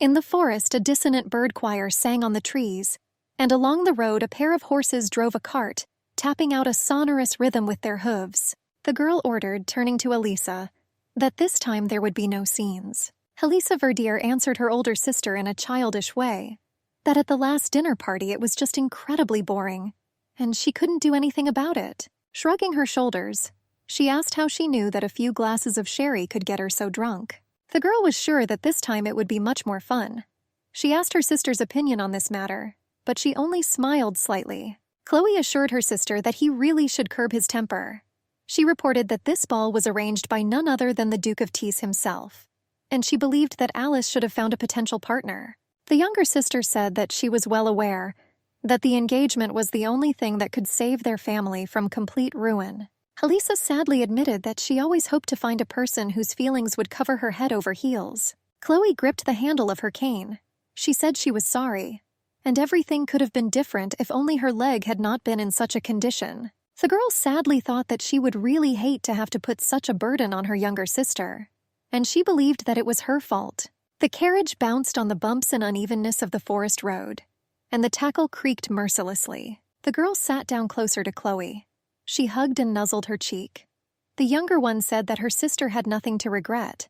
In the forest, a dissonant bird choir sang on the trees, and along the road a pair of horses drove a cart, tapping out a sonorous rhythm with their hooves. The girl ordered, turning to Elisa, that this time there would be no scenes. Elisa Verdier answered her older sister in a childish way, that at the last dinner party it was just incredibly boring, and she couldn't do anything about it. Shrugging her shoulders, she asked how she knew that a few glasses of sherry could get her so drunk. The girl was sure that this time it would be much more fun. She asked her sister's opinion on this matter, but she only smiled slightly. Chloe assured her sister that he really should curb his temper. She reported that this ball was arranged by none other than the Duke of Tees himself, and she believed that Alice should have found a potential partner. The younger sister said that she was well aware that the engagement was the only thing that could save their family from complete ruin. Elisa sadly admitted that she always hoped to find a person whose feelings would cover her head over heels. Chloe gripped the handle of her cane. She said she was sorry, and everything could have been different if only her leg had not been in such a condition. The girl sadly thought that she would really hate to have to put such a burden on her younger sister, and she believed that it was her fault. The carriage bounced on the bumps and unevenness of the forest road, and the tackle creaked mercilessly. The girl sat down closer to Chloe. She hugged and nuzzled her cheek. The younger one said that her sister had nothing to regret,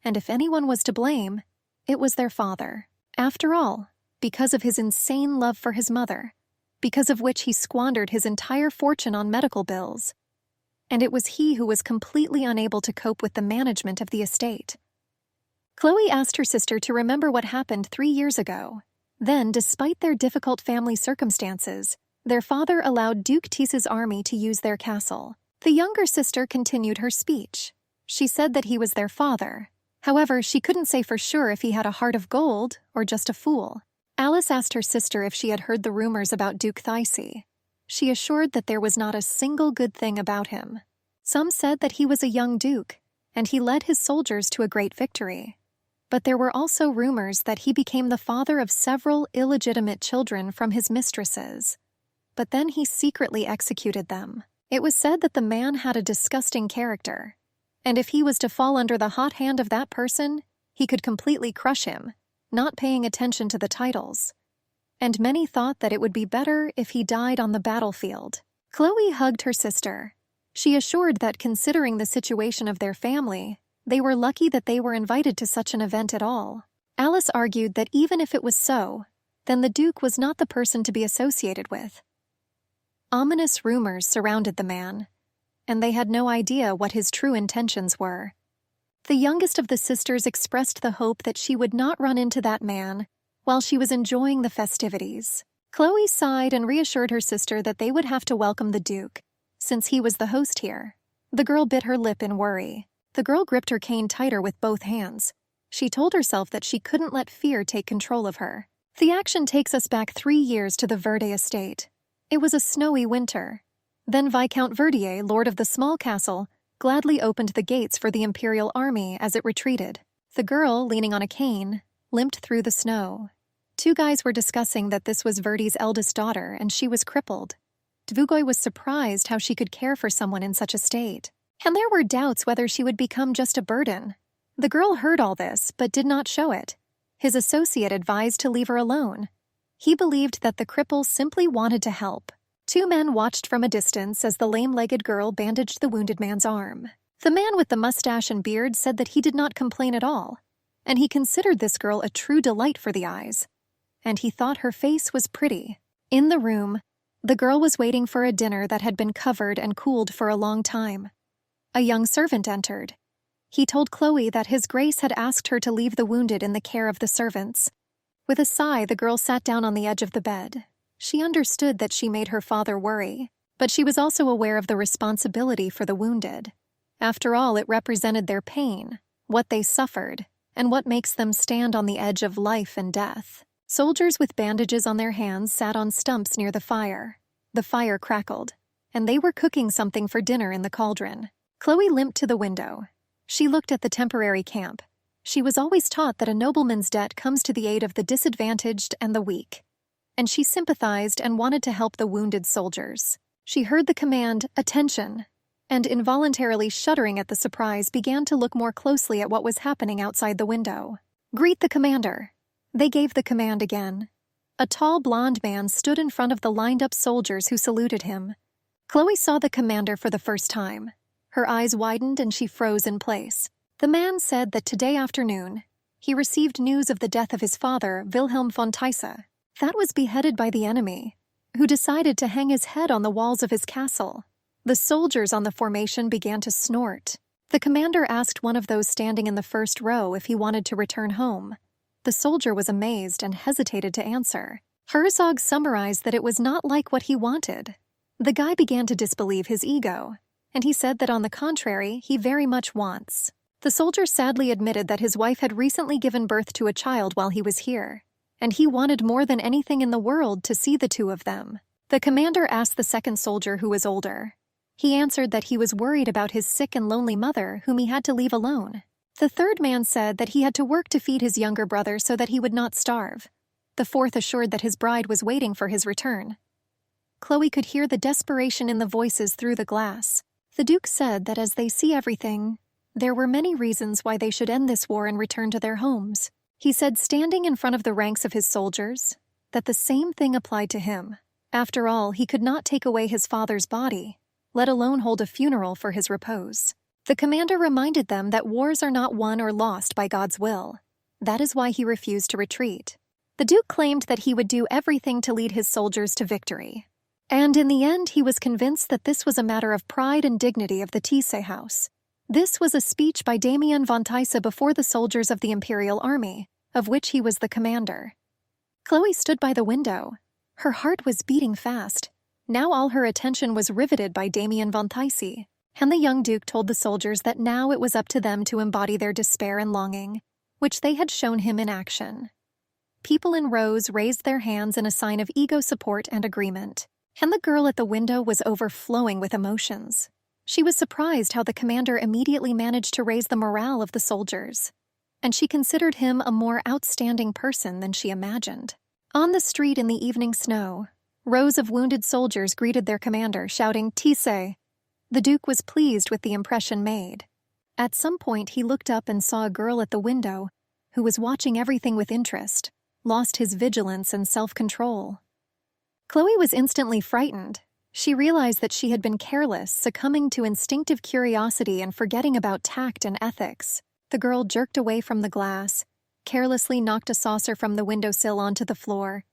and if anyone was to blame, it was their father. After all, because of his insane love for his mother, because of which he squandered his entire fortune on medical bills, and it was he who was completely unable to cope with the management of the estate. Chloe asked her sister to remember what happened 3 years ago. Then, despite their difficult family circumstances, their father allowed Duke Tees's army to use their castle. The younger sister continued her speech. She said that he was their father. However, she couldn't say for sure if he had a heart of gold or just a fool. Alice asked her sister if she had heard the rumors about Duke Thysse. She assured that there was not a single good thing about him. Some said that he was a young duke, and he led his soldiers to a great victory. But there were also rumors that he became the father of several illegitimate children from his mistresses. But then he secretly executed them. It was said that the man had a disgusting character, and if he was to fall under the hot hand of that person, he could completely crush him, not paying attention to the titles. And many thought that it would be better if he died on the battlefield. Chloe hugged her sister. She assured that considering the situation of their family, they were lucky that they were invited to such an event at all. Alice argued that even if it was so, then the Duke was not the person to be associated with. Ominous rumors surrounded the man, and they had no idea what his true intentions were. The youngest of the sisters expressed the hope that she would not run into that man while she was enjoying the festivities. Chloe sighed and reassured her sister that they would have to welcome the Duke, since he was the host here. The girl bit her lip in worry. The girl gripped her cane tighter with both hands. She told herself that she couldn't let fear take control of her. The action takes us back 3 years to the Verde estate. It was a snowy winter. Then Viscount Verdier, lord of the small castle, gladly opened the gates for the imperial army as it retreated. The girl, leaning on a cane, limped through the snow. 2 guys were discussing that this was Verdi's eldest daughter and she was crippled. Dvugoy was surprised how she could care for someone in such a state, and there were doubts whether she would become just a burden. The girl heard all this but did not show it. His associate advised to leave her alone. He believed that the cripple simply wanted to help. 2 men watched from a distance as the lame-legged girl bandaged the wounded man's arm. The man with the mustache and beard said that he did not complain at all, and he considered this girl a true delight for the eyes, and he thought her face was pretty. In the room, the girl was waiting for a dinner that had been covered and cooled for a long time. A young servant entered. He told Chloe that His Grace had asked her to leave the wounded in the care of the servants. With a sigh, the girl sat down on the edge of the bed. She understood that she made her father worry, but she was also aware of the responsibility for the wounded. After all, it represented their pain, what they suffered, and what makes them stand on the edge of life and death. Soldiers with bandages on their hands sat on stumps near the fire. The fire crackled, and they were cooking something for dinner in the cauldron. Chloe limped to the window. She looked at the temporary camp. She was always taught that a nobleman's debt comes to the aid of the disadvantaged and the weak, and she sympathized and wanted to help the wounded soldiers. She heard the command, "Attention," and involuntarily shuddering at the surprise began to look more closely at what was happening outside the window. "Greet the commander," They gave the command again. A tall blonde man stood in front of the lined-up soldiers who saluted him. Chloe saw the commander for the first time. Her eyes widened and she froze in place. The man said that today afternoon, he received news of the death of his father, Wilhelm von Teisse. That was beheaded by the enemy, who decided to hang his head on the walls of his castle. The soldiers on the formation began to snort. The commander asked one of those standing in the first row if he wanted to return home. The soldier was amazed and hesitated to answer. Herzog summarized that it was not like what he wanted. The guy began to disbelieve his ego, and he said that on the contrary, he very much wants. The soldier sadly admitted that his wife had recently given birth to a child while he was here, and he wanted more than anything in the world to see the two of them. The commander asked the second soldier, who was older. He answered that he was worried about his sick and lonely mother, whom he had to leave alone. The third man said that he had to work to feed his younger brother so that he would not starve. The fourth assured that his bride was waiting for his return. Chloe could hear the desperation in the voices through the glass. The Duke said that as they see everything, there were many reasons why they should end this war and return to their homes. He said, standing in front of the ranks of his soldiers, that the same thing applied to him. After all, he could not take away his father's body, let alone hold a funeral for his repose. The commander reminded them that wars are not won or lost by God's will. That is why he refused to retreat. The Duke claimed that he would do everything to lead his soldiers to victory. And in the end, he was convinced that this was a matter of pride and dignity of the Teisse house. This was a speech by Damien von Teisse before the soldiers of the Imperial Army, of which he was the commander. Chloe stood by the window. Her heart was beating fast. Now all her attention was riveted by Damien von Teisse, and the young Duke told the soldiers that now it was up to them to embody their despair and longing, which they had shown him in action. People in rows raised their hands in a sign of ego support and agreement, and the girl at the window was overflowing with emotions. She was surprised how the commander immediately managed to raise the morale of the soldiers, and she considered him a more outstanding person than she imagined. On the street in the evening snow, rows of wounded soldiers greeted their commander, shouting, "Teisse!" The Duke was pleased with the impression made. At some point, he looked up and saw a girl at the window who was watching everything with interest, lost his vigilance and self-control. Chloe was instantly frightened. She realized that she had been careless, succumbing to instinctive curiosity and forgetting about tact and ethics. The girl jerked away from the glass, carelessly knocked a saucer from the windowsill onto the floor.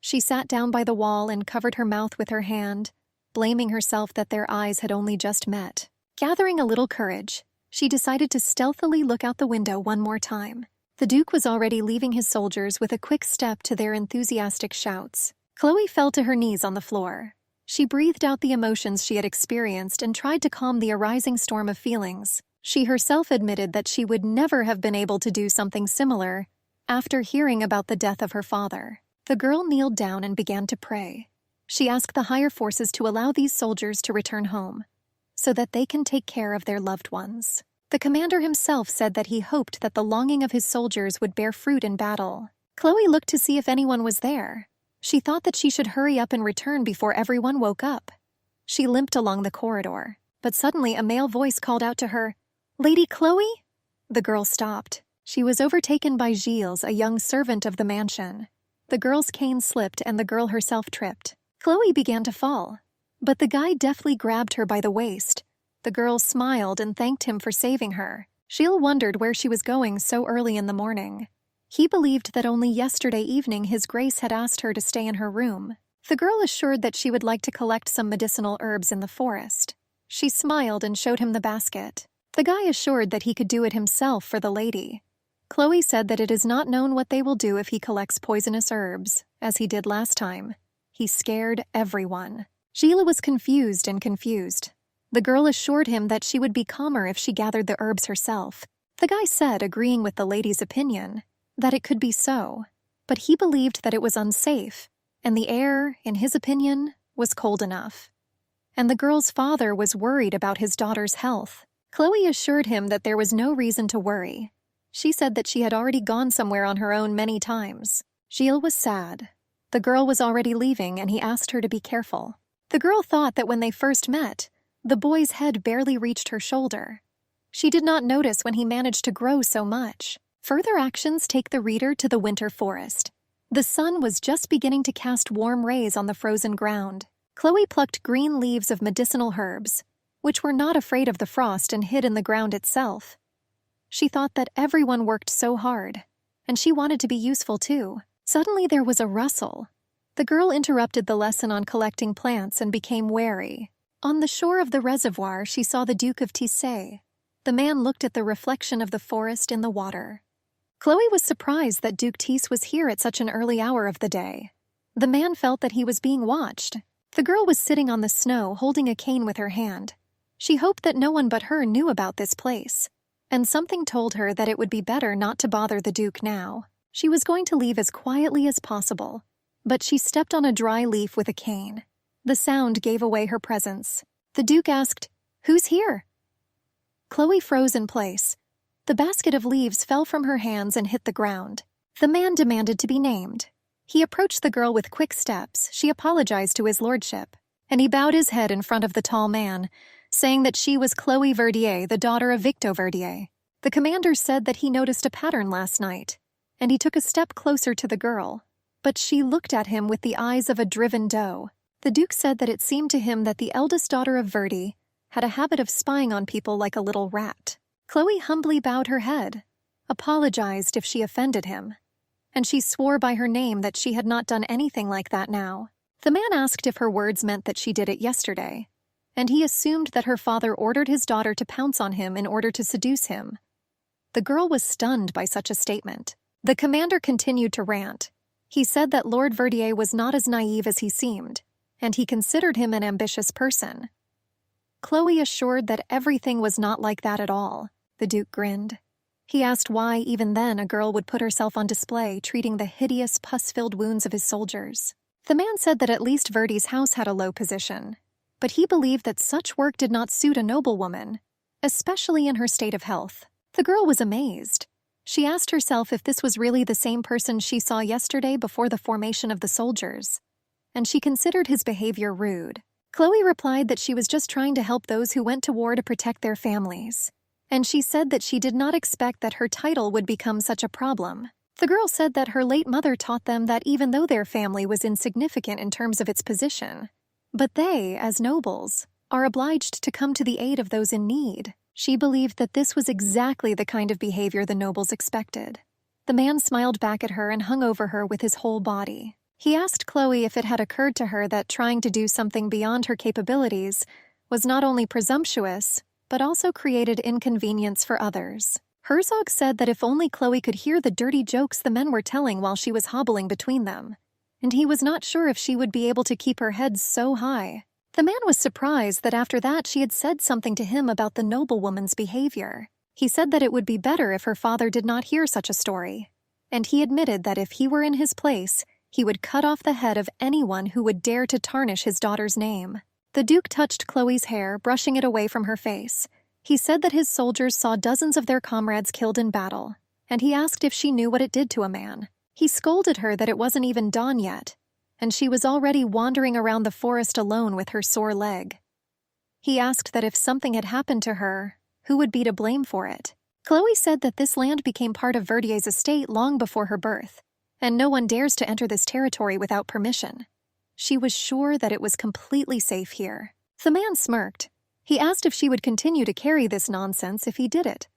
She sat down by the wall and covered her mouth with her hand, blaming herself that their eyes had only just met. Gathering a little courage, she decided to stealthily look out the window one more time. The Duke was already leaving his soldiers with a quick step to their enthusiastic shouts. Chloe fell to her knees on the floor. She breathed out the emotions she had experienced and tried to calm the arising storm of feelings. She herself admitted that she would never have been able to do something similar after hearing about the death of her father. The girl kneeled down and began to pray. She asked the higher forces to allow these soldiers to return home, so that they can take care of their loved ones. The commander himself said that he hoped that the longing of his soldiers would bear fruit in battle. Chloe looked to see if anyone was there. She thought that she should hurry up and return before everyone woke up. She limped along the corridor, but suddenly a male voice called out to her, "Lady Chloe?" The girl stopped. She was overtaken by Gilles, a young servant of the mansion. The girl's cane slipped and the girl herself tripped. Chloe began to fall, but the guy deftly grabbed her by the waist. The girl smiled and thanked him for saving her. Gilles wondered where she was going so early in the morning. He believed that only yesterday evening His Grace had asked her to stay in her room. The girl assured that she would like to collect some medicinal herbs in the forest. She smiled and showed him the basket. The guy assured that he could do it himself for the lady. Chloe said that it is not known what they will do if he collects poisonous herbs, as he did last time. He scared everyone. Gilles was confused. The girl assured him that she would be calmer if she gathered the herbs herself. The guy said, agreeing with the lady's opinion, that it could be so, but he believed that it was unsafe, and the air, in his opinion, was cold enough. And the girl's father was worried about his daughter's health. Chloe assured him that there was no reason to worry. She said that she had already gone somewhere on her own many times. Gilles was sad. The girl was already leaving, and he asked her to be careful. The girl thought that when they first met, the boy's head barely reached her shoulder. She did not notice when he managed to grow so much. Further actions take the reader to the winter forest. The sun was just beginning to cast warm rays on the frozen ground. Chloe plucked green leaves of medicinal herbs, which were not afraid of the frost and hid in the ground itself. She thought that everyone worked so hard, and she wanted to be useful too. Suddenly there was a rustle. The girl interrupted the lesson on collecting plants and became wary. On the shore of the reservoir, she saw the Duke of Tissé. The man looked at the reflection of the forest in the water. Chloe was surprised that Duke Tisse was here at such an early hour of the day. The man felt that he was being watched. The girl was sitting on the snow, holding a cane with her hand. She hoped that no one but her knew about this place, and something told her that it would be better not to bother the Duke now. She was going to leave as quietly as possible, but she stepped on a dry leaf with a cane. The sound gave away her presence. The Duke asked, "Who's here?" Chloe froze in place. The basket of leaves fell from her hands and hit the ground. The man demanded to be named. He approached the girl with quick steps. She apologized to his lordship, and he bowed his head in front of the tall man, saying that she was Chloe Verdier, the daughter of Victor Verdier. The commander said that he noticed a pattern last night, and he took a step closer to the girl, but she looked at him with the eyes of a driven doe. The Duke said that it seemed to him that the eldest daughter of Verdi had a habit of spying on people like a little rat. Chloe humbly bowed her head, apologized if she offended him, and she swore by her name that she had not done anything like that now. The man asked if her words meant that she did it yesterday, and he assumed that her father ordered his daughter to pounce on him in order to seduce him. The girl was stunned by such a statement. The commander continued to rant. He said that Lord Verdier was not as naive as he seemed, and he considered him an ambitious person. Chloe assured that everything was not like that at all. The Duke grinned. He asked why, even then, a girl would put herself on display, treating the hideous, pus-filled wounds of his soldiers. The man said that at least Verdi's house had a low position, but he believed that such work did not suit a noblewoman, especially in her state of health. The girl was amazed. She asked herself if this was really the same person she saw yesterday before the formation of the soldiers, and she considered his behavior rude. Chloe replied that she was just trying to help those who went to war to protect their families, and she said that she did not expect that her title would become such a problem. The girl said that her late mother taught them that even though their family was insignificant in terms of its position, but they, as nobles, are obliged to come to the aid of those in need. She believed that this was exactly the kind of behavior the nobles expected. The man smiled back at her and hung over her with his whole body. He asked Chloe if it had occurred to her that trying to do something beyond her capabilities was not only presumptuous, but also created inconvenience for others. Herzog said that if only Chloe could hear the dirty jokes the men were telling while she was hobbling between them, and he was not sure if she would be able to keep her head so high. The man was surprised that after that she had said something to him about the noblewoman's behavior. He said that it would be better if her father did not hear such a story, and he admitted that if he were in his place, he would cut off the head of anyone who would dare to tarnish his daughter's name. The Duke touched Chloe's hair, brushing it away from her face. He said that his soldiers saw dozens of their comrades killed in battle, and he asked if she knew what it did to a man. He scolded her that it wasn't even dawn yet, and she was already wandering around the forest alone with her sore leg. He asked that if something had happened to her, who would be to blame for it? Chloe said that this land became part of Verdier's estate long before her birth, and no one dares to enter this territory without permission. She was sure that it was completely safe here. The man smirked. He asked if she would continue to carry this nonsense if he did it,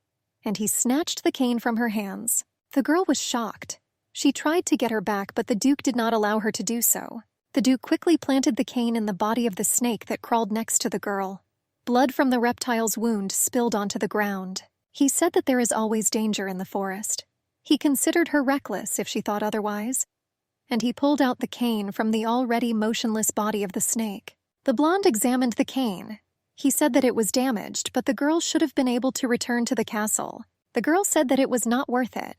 and he snatched the cane from her hands. The girl was shocked. She tried to get her back, but the Duke did not allow her to do so. The Duke quickly planted the cane in the body of the snake that crawled next to the girl. Blood from the reptile's wound spilled onto the ground. He said that there is always danger in the forest. He considered her reckless if she thought otherwise, and he pulled out the cane from the already motionless body of the snake. The blonde examined the cane. He said that it was damaged, but the girl should have been able to return to the castle. The girl said that it was not worth it,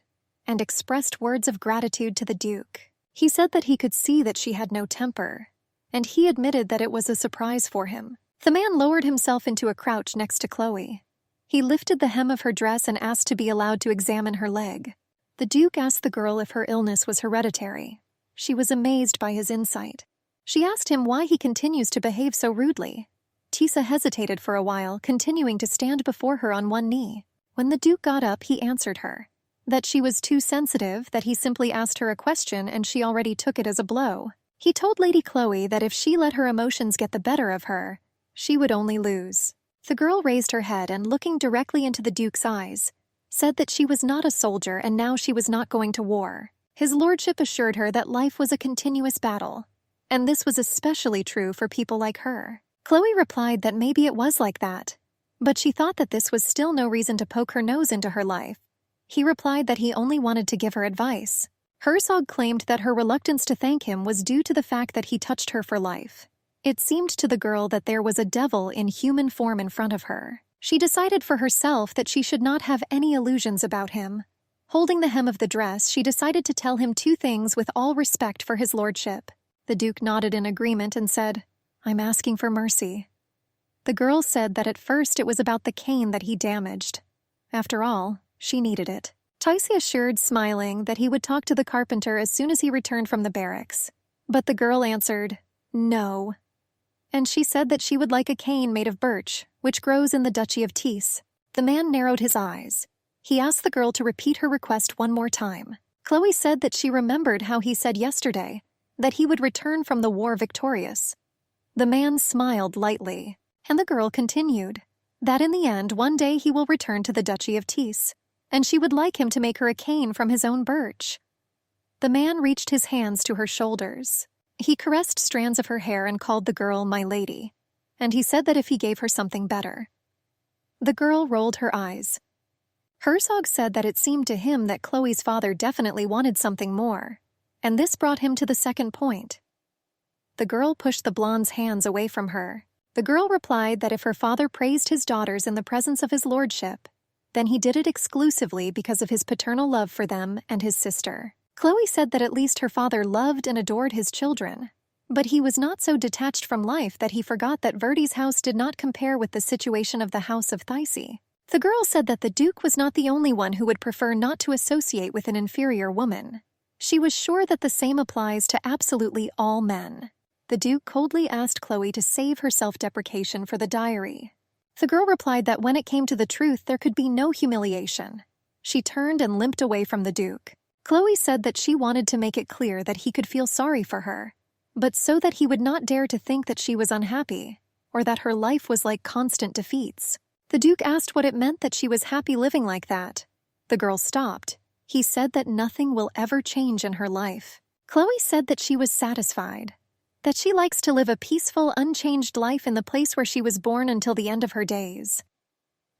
and expressed words of gratitude to the Duke. He said that he could see that she had no temper, and he admitted that it was a surprise for him. The man lowered himself into a crouch next to Chloe. He lifted the hem of her dress and asked to be allowed to examine her leg. The Duke asked the girl if her illness was hereditary. She was amazed by his insight. She asked him why he continues to behave so rudely. Tisa hesitated for a while, continuing to stand before her on one knee. When the Duke got up, he answered her. that she was too sensitive, that he simply asked her a question and she already took it as a blow. He told Lady Chloe that if she let her emotions get the better of her, she would only lose. The girl raised her head and, looking directly into the Duke's eyes, said that she was not a soldier and now she was not going to war. His lordship assured her that life was a continuous battle, and this was especially true for people like her. Chloe replied that maybe it was like that, but she thought that this was still no reason to poke her nose into her life. He replied that he only wanted to give her advice. Herzog claimed that her reluctance to thank him was due to the fact that he touched her for life. It seemed to the girl that there was a devil in human form in front of her. She decided for herself that she should not have any illusions about him. Holding the hem of the dress, she decided to tell him 2 things with all respect for his lordship. The Duke nodded in agreement and said, "I'm asking for mercy." The girl said that at first it was about the cane that he damaged. After all, she needed it. Tyce assured, smiling, that he would talk to the carpenter as soon as he returned from the barracks. But the girl answered, "No." And she said that she would like a cane made of birch, which grows in the Duchy of Tees. The man narrowed his eyes. He asked the girl to repeat her request one more time. Chloe said that she remembered how he said yesterday that he would return from the war victorious. The man smiled lightly, and the girl continued that in the end one day he will return to the Duchy of Tees, and she would like him to make her a cane from his own birch. The man reached his hands to her shoulders. He caressed strands of her hair and called the girl my lady, and he said that if he gave her something better. The girl rolled her eyes. Herzog said that it seemed to him that Chloe's father definitely wanted something more, and this brought him to the second point. The girl pushed the blonde's hands away from her. The girl replied that if her father praised his daughters in the presence of his lordship, then he did it exclusively because of his paternal love for them and his sister. Chloe said that at least her father loved and adored his children, but he was not so detached from life that he forgot that Verdi's house did not compare with the situation of the house of Thysse. The girl said that the Duke was not the only one who would prefer not to associate with an inferior woman. She was sure that the same applies to absolutely all men. The Duke coldly asked Chloe to save her self-deprecation for the diary. The girl replied that when it came to the truth, there could be no humiliation. She turned and limped away from the Duke. Chloe said that she wanted to make it clear that he could feel sorry for her, but so that he would not dare to think that she was unhappy, or that her life was like constant defeats. The Duke asked what it meant that she was happy living like that. The girl stopped. He said that nothing will ever change in her life. Chloe said that she was satisfied, that she likes to live a peaceful, unchanged life in the place where she was born until the end of her days.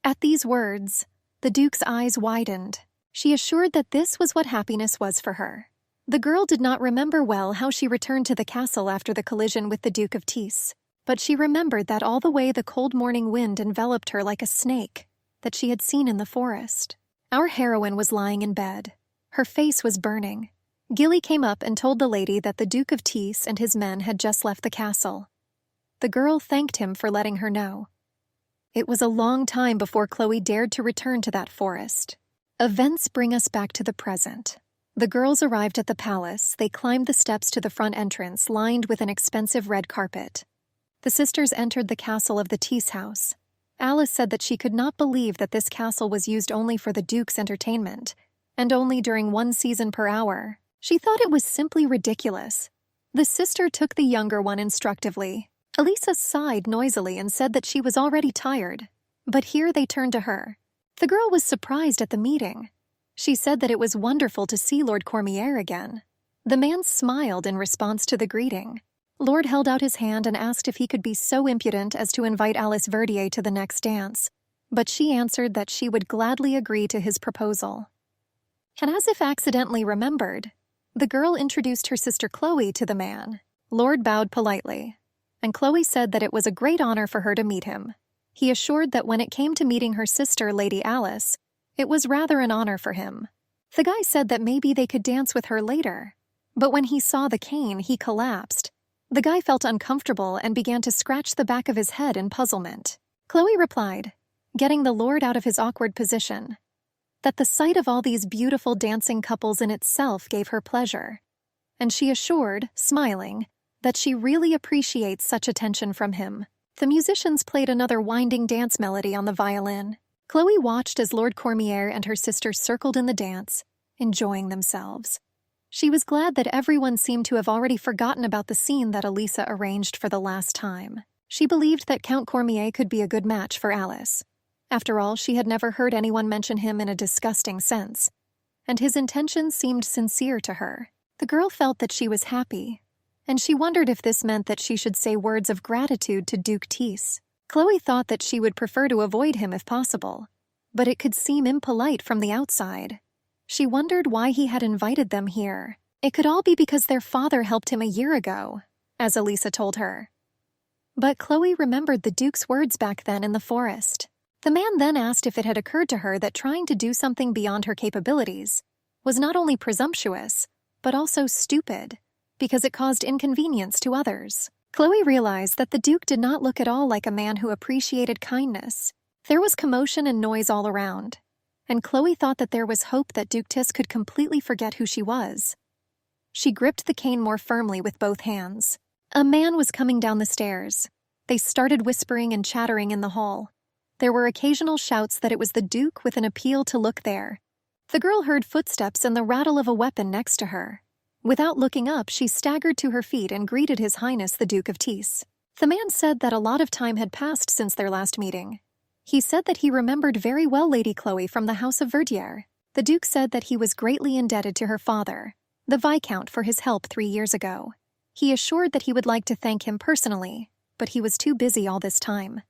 At these words, the Duke's eyes widened. She assured that this was what happiness was for her. The girl did not remember well how she returned to the castle after the collision with the Duke of Tees, but she remembered that all the way the cold morning wind enveloped her like a snake that she had seen in the forest. Our heroine was lying in bed. Her face was burning. Gilly came up and told the lady that the Duke of Tees and his men had just left the castle. The girl thanked him for letting her know. It was a long time before Chloe dared to return to that forest. Events bring us back to the present. The girls arrived at the palace. They climbed the steps to the front entrance, lined with an expensive red carpet. The sisters entered the castle of the Tees house. Alice said that she could not believe that this castle was used only for the Duke's entertainment, and only during 1 season per hour. She thought it was simply ridiculous. The sister took the younger one instructively. Elisa sighed noisily and said that she was already tired. But here they turned to her. The girl was surprised at the meeting. She said that it was wonderful to see Lord Cormier again. The man smiled in response to the greeting. Lord held out his hand and asked if he could be so impudent as to invite Alice Verdier to the next dance, but she answered that she would gladly agree to his proposal. And as if accidentally remembered, the girl introduced her sister Chloe to the man. Lord bowed politely, and Chloe said that it was a great honor for her to meet him. He assured that when it came to meeting her sister, Lady Alice, it was rather an honor for him. The guy said that maybe they could dance with her later, but when he saw the cane, he collapsed. The guy felt uncomfortable and began to scratch the back of his head in puzzlement. Chloe replied, getting the Lord out of his awkward position, that the sight of all these beautiful dancing couples in itself gave her pleasure, and she assured, smiling, that she really appreciates such attention from him. The musicians played another winding dance melody on the violin. Chloe watched as Lord Cormier and her sister circled in the dance, enjoying themselves. She was glad that everyone seemed to have already forgotten about the scene that Elisa arranged for the last time. She believed that Count Cormier could be a good match for Alice. After all, she had never heard anyone mention him in a disgusting sense, and his intentions seemed sincere to her. The girl felt that she was happy, and she wondered if this meant that she should say words of gratitude to Duke Tease. Chloe thought that she would prefer to avoid him if possible, but it could seem impolite from the outside. She wondered why he had invited them here. It could all be because their father helped him a year ago, as Elisa told her. But Chloe remembered the Duke's words back then in the forest. The man then asked if it had occurred to her that trying to do something beyond her capabilities was not only presumptuous, but also stupid, because it caused inconvenience to others. Chloe realized that the Duke did not look at all like a man who appreciated kindness. There was commotion and noise all around, and Chloe thought that there was hope that Duke Tis could completely forget who she was. She gripped the cane more firmly with both hands. A man was coming down the stairs. They started whispering and chattering in the hall. There were occasional shouts that it was the Duke with an appeal to look there. The girl heard footsteps and the rattle of a weapon next to her. Without looking up, she staggered to her feet and greeted His Highness the Duke of Tease. The man said that a lot of time had passed since their last meeting. He said that he remembered very well Lady Chloe from the House of Verdier. The Duke said that he was greatly indebted to her father, the Viscount, for his help 3 years ago. He assured that he would like to thank him personally, but he was too busy all this time.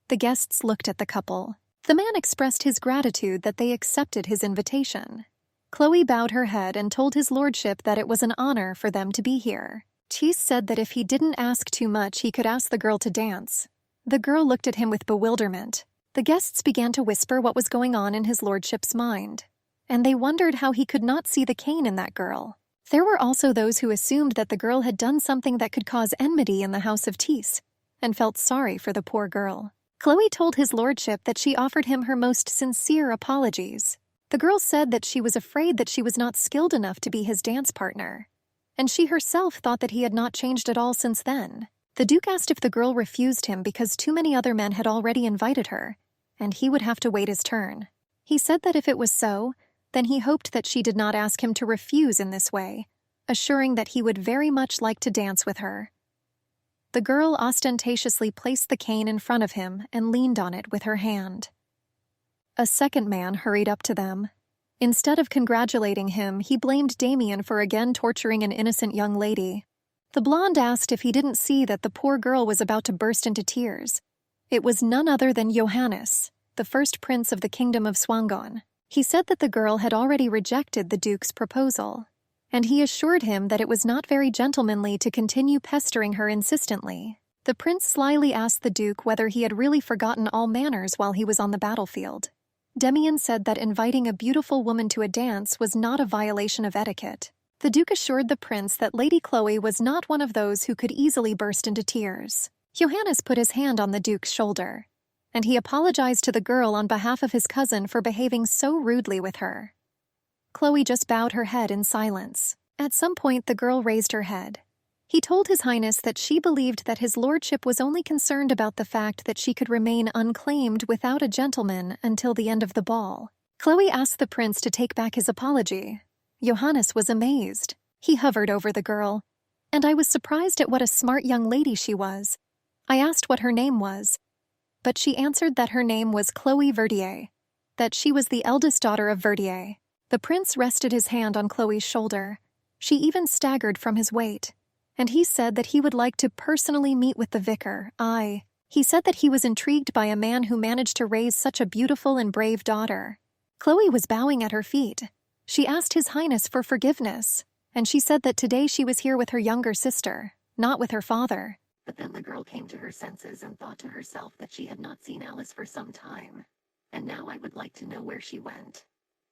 The guests looked at the couple. The man expressed his gratitude that they accepted his invitation. Chloe bowed her head and told his lordship that it was an honor for them to be here. Tease said that if he didn't ask too much, he could ask the girl to dance. The girl looked at him with bewilderment. The guests began to whisper what was going on in his lordship's mind, and they wondered how he could not see the cane in that girl. There were also those who assumed that the girl had done something that could cause enmity in the House of Tease, and felt sorry for the poor girl. Chloe told his lordship that she offered him her most sincere apologies. The girl said that she was afraid that she was not skilled enough to be his dance partner, and she herself thought that he had not changed at all since then. The Duke asked if the girl refused him because too many other men had already invited her, and he would have to wait his turn. He said that if it was so, then he hoped that she did not ask him to refuse in this way, assuring that he would very much like to dance with her. The girl ostentatiously placed the cane in front of him and leaned on it with her hand. A second man hurried up to them. Instead of congratulating him, he blamed Damien for again torturing an innocent young lady. The blonde asked if he didn't see that the poor girl was about to burst into tears. It was none other than Johannes, the first prince of the kingdom of Swangon. He said that the girl had already rejected the Duke's proposal, and he assured him that it was not very gentlemanly to continue pestering her insistently. The prince slyly asked the Duke whether he had really forgotten all manners while he was on the battlefield. Damien said that inviting a beautiful woman to a dance was not a violation of etiquette. The Duke assured the prince that Lady Chloe was not one of those who could easily burst into tears. Johannes put his hand on the Duke's shoulder, and he apologized to the girl on behalf of his cousin for behaving so rudely with her. Chloe just bowed her head in silence. At some point, the girl raised her head. He told His Highness that she believed that his lordship was only concerned about the fact that she could remain unclaimed without a gentleman until the end of the ball. Chloe asked the prince to take back his apology. Johannes was amazed. He hovered over the girl, and I was surprised at what a smart young lady she was. I asked what her name was, but she answered that her name was Chloe Verdier, that she was the eldest daughter of Verdier. The prince rested his hand on Chloe's shoulder. She even staggered from his weight, and he said that he would like to personally meet with the vicar. He said that he was intrigued by a man who managed to raise such a beautiful and brave daughter. Chloe was bowing at her feet. She asked His Highness for forgiveness, and she said that today she was here with her younger sister, not with her father. But then the girl came to her senses and thought to herself that she had not seen Alice for some time, and now I would like to know where she went.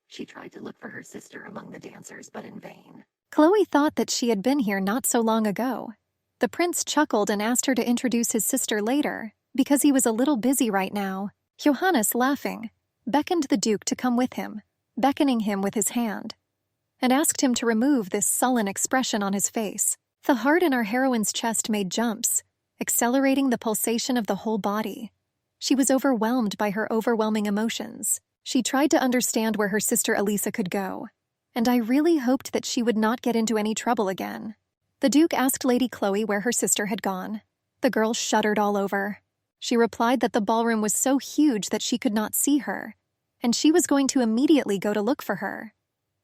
She tried to look for her sister among the dancers, but in vain. Chloe thought that she had been here not so long ago. The prince chuckled and asked her to introduce his sister later, because he was a little busy right now. Johannes, laughing, beckoned the Duke to come with him, beckoning him with his hand, and asked him to remove this sullen expression on his face. The heart in our heroine's chest made jumps, accelerating the pulsation of the whole body. She was overwhelmed by her overwhelming emotions. She tried to understand where her sister Elisa could go, and I really hoped that she would not get into any trouble again. The Duke asked Lady Chloe where her sister had gone. The girl shuddered all over. She replied that the ballroom was so huge that she could not see her, and she was going to immediately go to look for her.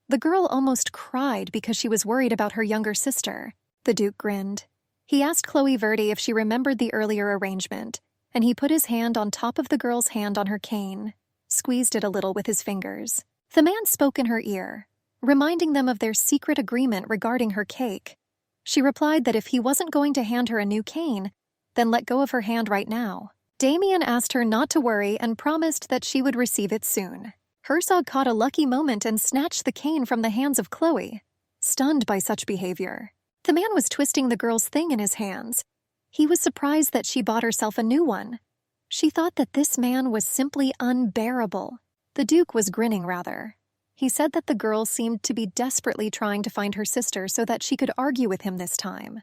The girl almost cried because she was worried about her younger sister. The Duke grinned. He asked Chloe Verdi if she remembered the earlier arrangement, and he put his hand on top of the girl's hand on her cane, squeezed it a little with his fingers. The man spoke in her ear, reminding them of their secret agreement regarding her cake. She replied that if he wasn't going to hand her a new cane, then let go of her hand right now. Damien asked her not to worry and promised that she would receive it soon. Herzog caught a lucky moment and snatched the cane from the hands of Chloe, stunned by such behavior. The man was twisting the girl's thing in his hands. He was surprised that she bought herself a new one. She thought that this man was simply unbearable. The Duke was grinning rather. He said that the girl seemed to be desperately trying to find her sister so that she could argue with him this time.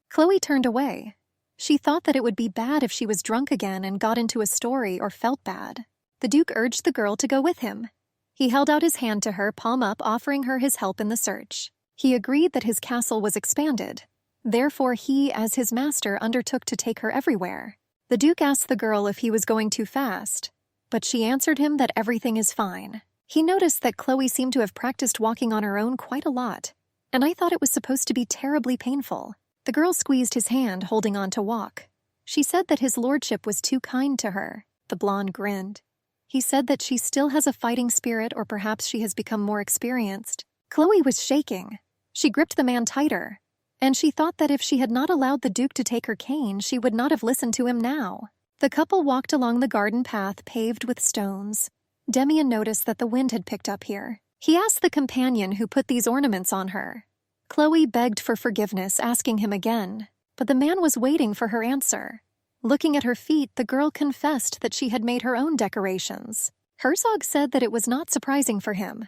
Chloe turned away. She thought that it would be bad if she was drunk again and got into a story or felt bad. The Duke urged the girl to go with him. He held out his hand to her, palm up, offering her his help in the search. He agreed that his castle was expanded. Therefore, he, as his master, undertook to take her everywhere. The Duke asked the girl if he was going too fast, but she answered him that everything is fine. He noticed that Chloe seemed to have practiced walking on her own quite a lot, and I thought it was supposed to be terribly painful. The girl squeezed his hand, holding on to walk. She said that his lordship was too kind to her. The blonde grinned. He said that she still has a fighting spirit, or perhaps she has become more experienced. Chloe was shaking. She gripped the man tighter, and she thought that if she had not allowed the Duke to take her cane, she would not have listened to him now. The couple walked along the garden path paved with stones. Damien noticed that the wind had picked up here. He asked the companion who put these ornaments on her. Chloe begged for forgiveness, asking him again, but the man was waiting for her answer. Looking at her feet, the girl confessed that she had made her own decorations. Herzog said that it was not surprising for him,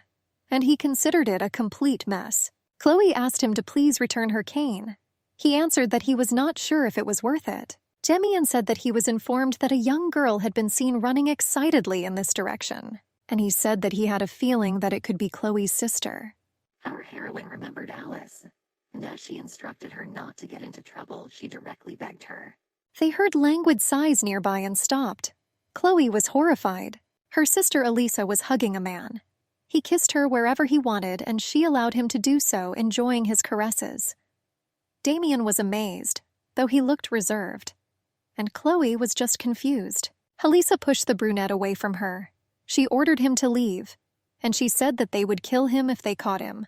and he considered it a complete mess. Chloe asked him to please return her cane. He answered that he was not sure if it was worth it. Damien said that he was informed that a young girl had been seen running excitedly in this direction, and he said that he had a feeling that it could be Chloe's sister. Our heroine remembered Alice, and as she instructed her not to get into trouble, she directly begged her. They heard languid sighs nearby and stopped. Chloe was horrified. Her sister Elisa was hugging a man. He kissed her wherever he wanted, and she allowed him to do so, enjoying his caresses. Damien was amazed, though he looked reserved. And Chloe was just confused. Elisa pushed the brunette away from her. She ordered him to leave, and she said that they would kill him if they caught him.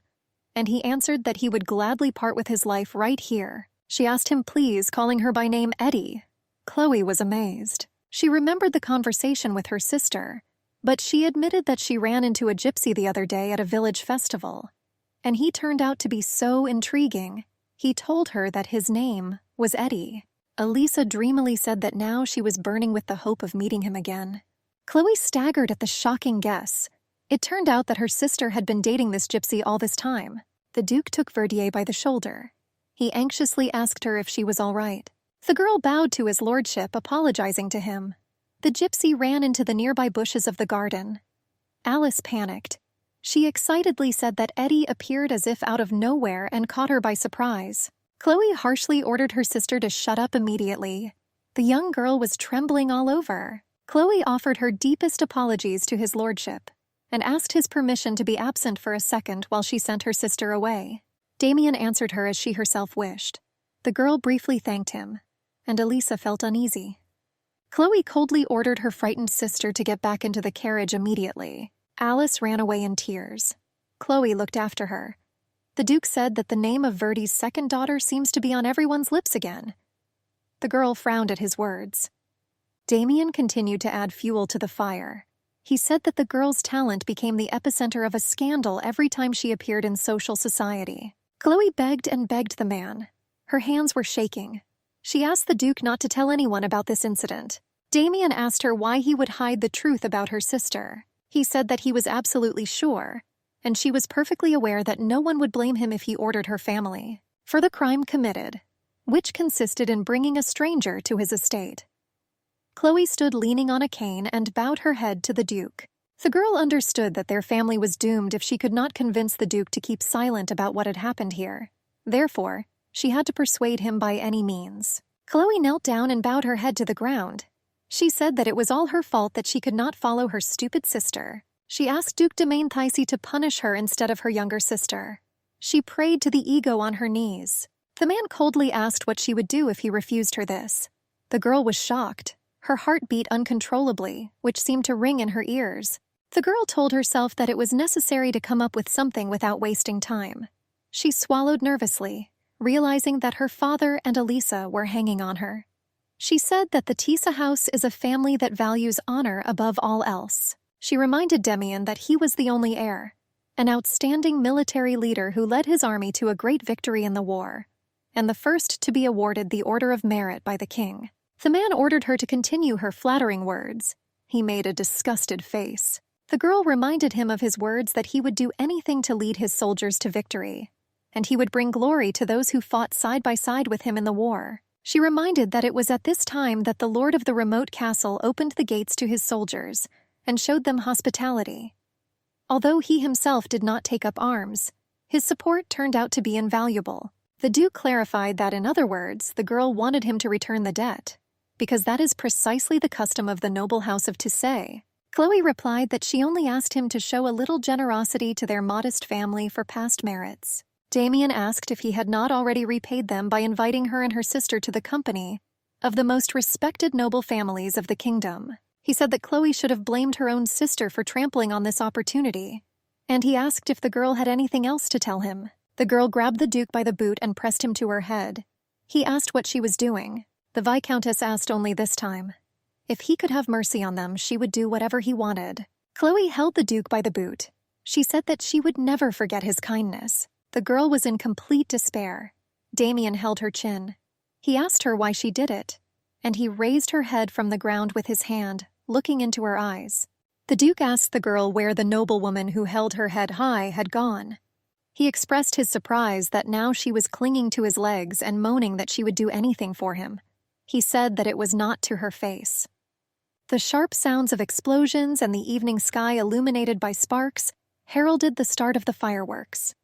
And he answered that he would gladly part with his life right here. She asked him please, calling her by name Eddie. Chloe was amazed. She remembered the conversation with her sister, but she admitted that she ran into a gypsy the other day at a village festival, and he turned out to be so intriguing. He told her that his name was Eddie. Elisa dreamily said that now she was burning with the hope of meeting him again. Chloe staggered at the shocking guess. It turned out that her sister had been dating this gypsy all this time. The Duke took Verdier by the shoulder. He anxiously asked her if she was all right. The girl bowed to his lordship, apologizing to him. The gypsy ran into the nearby bushes of the garden. Alice panicked. She excitedly said that Eddie appeared as if out of nowhere and caught her by surprise. Chloe harshly ordered her sister to shut up immediately. The young girl was trembling all over. Chloe offered her deepest apologies to his lordship and asked his permission to be absent for a second while she sent her sister away. Damien answered her as she herself wished. The girl briefly thanked him, and Elisa felt uneasy. Chloe coldly ordered her frightened sister to get back into the carriage immediately. Alice ran away in tears. Chloe looked after her. The Duke said that the name of Verdi's second daughter seems to be on everyone's lips again. The girl frowned at his words. Damien continued to add fuel to the fire. He said that the girl's talent became the epicenter of a scandal every time she appeared in social society. Chloe begged and begged the man. Her hands were shaking. She asked the Duke not to tell anyone about this incident. Damien asked her why he would hide the truth about her sister. He said that he was absolutely sure, and she was perfectly aware that no one would blame him if he ordered her family for the crime committed, which consisted in bringing a stranger to his estate. Chloe stood leaning on a cane and bowed her head to the Duke. The girl understood that their family was doomed if she could not convince the Duke to keep silent about what had happened here. Therefore, she had to persuade him by any means. Chloe knelt down and bowed her head to the ground. She said that it was all her fault that she could not follow her stupid sister. She asked Duke de Mainthysey to punish her instead of her younger sister. She prayed to the ego on her knees. The man coldly asked what she would do if he refused her this. The girl was shocked. Her heart beat uncontrollably, which seemed to ring in her ears. The girl told herself that it was necessary to come up with something without wasting time. She swallowed nervously, realizing that her father and Elisa were hanging on her. She said that the Tisa house is a family that values honor above all else. She reminded Demian that he was the only heir, an outstanding military leader who led his army to a great victory in the war, and the first to be awarded the Order of Merit by the king. The man ordered her to continue her flattering words. He made a disgusted face. The girl reminded him of his words that he would do anything to lead his soldiers to victory, and he would bring glory to those who fought side by side with him in the war. She reminded that it was at this time that the lord of the remote castle opened the gates to his soldiers and showed them hospitality. Although he himself did not take up arms, his support turned out to be invaluable. The Duke clarified that, in other words, the girl wanted him to return the debt, because that is precisely the custom of the noble house of Tissay. Chloe replied that she only asked him to show a little generosity to their modest family for past merits. Damian asked if he had not already repaid them by inviting her and her sister to the company of the most respected noble families of the kingdom. He said that Chloe should have blamed her own sister for trampling on this opportunity, and he asked if the girl had anything else to tell him. The girl grabbed the Duke by the boot and pressed him to her head. He asked what she was doing. The Viscountess asked only this time. If he could have mercy on them, she would do whatever he wanted. Chloe held the Duke by the boot. She said that she would never forget his kindness. The girl was in complete despair. Damian held her chin. He asked her why she did it, and he raised her head from the ground with his hand, looking into her eyes. The Duke asked the girl where the noblewoman who held her head high had gone. He expressed his surprise that now she was clinging to his legs and moaning that she would do anything for him. He said that it was not to her face. The sharp sounds of explosions and the evening sky illuminated by sparks heralded the start of the fireworks.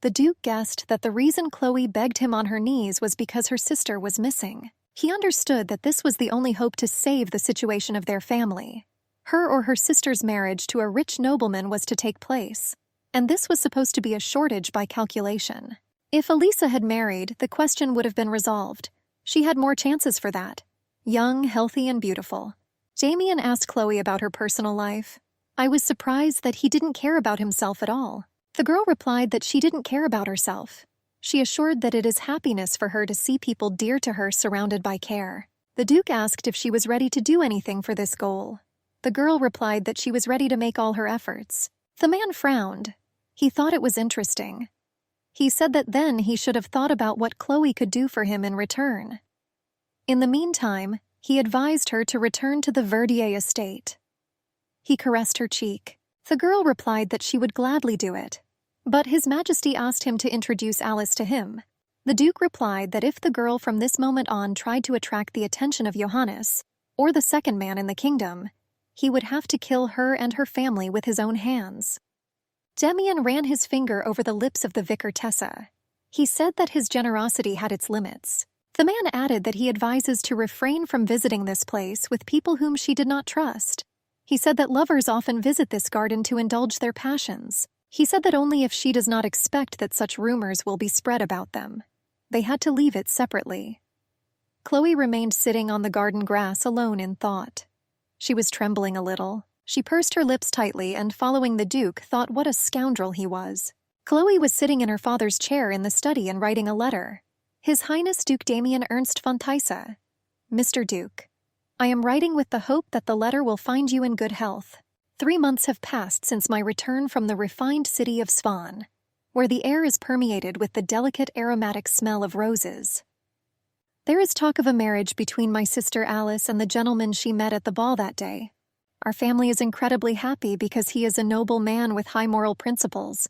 The Duke guessed that the reason Chloe begged him on her knees was because her sister was missing. He understood that this was the only hope to save the situation of their family. Her or her sister's marriage to a rich nobleman was to take place, and this was supposed to be a shortage by calculation. If Elisa had married, the question would have been resolved. She had more chances for that. Young, healthy, and beautiful. Damian asked Chloe about her personal life. I was surprised that he didn't care about himself at all. The girl replied that she didn't care about herself. She assured that it is happiness for her to see people dear to her surrounded by care. The Duke asked if she was ready to do anything for this goal. The girl replied that she was ready to make all her efforts. The man frowned. He thought it was interesting. He said that then he should have thought about what Chloe could do for him in return. In the meantime, he advised her to return to the Verdier estate. He caressed her cheek. The girl replied that she would gladly do it, but His Majesty asked him to introduce Alice to him. The Duke replied that if the girl from this moment on tried to attract the attention of Johannes, or the second man in the kingdom, he would have to kill her and her family with his own hands. Demian ran his finger over the lips of the vicar Tessa. He said that his generosity had its limits. The man added that he advises to refrain from visiting this place with people whom she did not trust. He said that lovers often visit this garden to indulge their passions. He said that only if she does not expect that such rumors will be spread about them. They had to leave it separately. Chloe remained sitting on the garden grass alone in thought. She was trembling a little. She pursed her lips tightly and, following the Duke, thought what a scoundrel he was. Chloe was sitting in her father's chair in the study and writing a letter. His Highness Duke Damien Ernst von Tisa. Mr. Duke, I am writing with the hope that the letter will find you in good health. 3 months have passed since my return from the refined city of Svan, where the air is permeated with the delicate aromatic smell of roses. There is talk of a marriage between my sister Alice and the gentleman she met at the ball that day. Our family is incredibly happy because he is a noble man with high moral principles.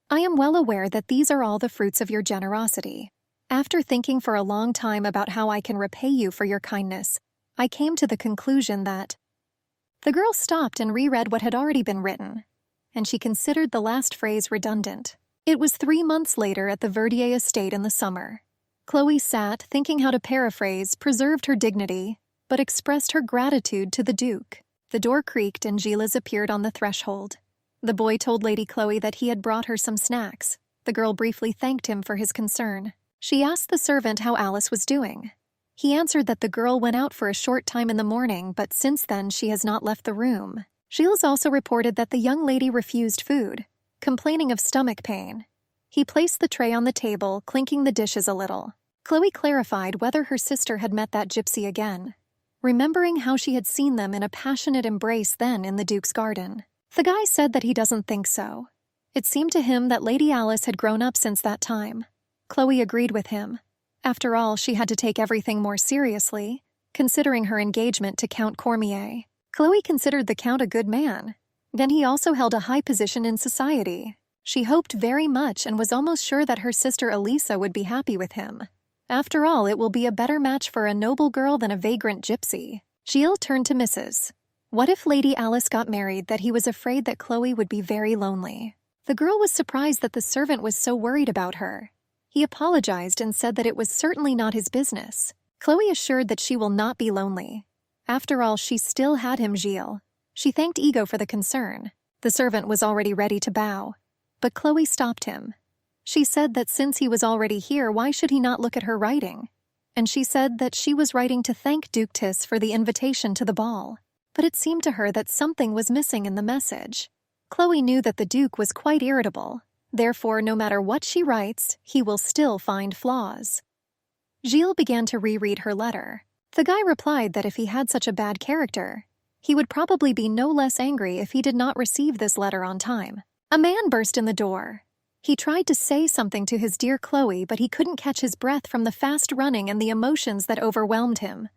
I am well aware that these are all the fruits of your generosity. After thinking for a long time about how I can repay you for your kindness, I came to the conclusion that... The girl stopped and reread what had already been written, and she considered the last phrase redundant. It was 3 months later at the Verdier estate in the summer. Chloe sat, thinking how to paraphrase, preserved her dignity, but expressed her gratitude to the Duke. The door creaked and Gilles appeared on the threshold. The boy told Lady Chloe that he had brought her some snacks. The girl briefly thanked him for his concern. She asked the servant how Alice was doing. He answered that the girl went out for a short time in the morning, but since then she has not left the room. Gilles also reported that the young lady refused food, complaining of stomach pain. He placed the tray on the table, clinking the dishes a little. Chloe clarified whether her sister had met that gypsy again, remembering how she had seen them in a passionate embrace then in the Duke's garden. The guy said that he doesn't think so. It seemed to him that Lady Alice had grown up since that time. Chloe agreed with him. After all, she had to take everything more seriously, considering her engagement to Count Cormier. Chloe considered the Count a good man. Then he also held a high position in society. She hoped very much and was almost sure that her sister Elisa would be happy with him. After all, it will be a better match for a noble girl than a vagrant gypsy. Gilles turned to Mrs. What if Lady Alice got married that he was afraid that Chloe would be very lonely? The girl was surprised that the servant was so worried about her. He apologized and said that it was certainly not his business. Chloe assured that she will not be lonely. After all, she still had him, Gilles. She thanked Ego for the concern. The servant was already ready to bow, but Chloe stopped him. She said that since he was already here, why should he not look at her writing? And she said that she was writing to thank Duke Tis for the invitation to the ball. But it seemed to her that something was missing in the message. Chloe knew that the Duke was quite irritable. Therefore, no matter what she writes, he will still find flaws. Gilles began to reread her letter. The guy replied that if he had such a bad character, he would probably be no less angry if he did not receive this letter on time. A man burst in the door. He tried to say something to his dear Chloe, but he couldn't catch his breath from the fast running and the emotions that overwhelmed him.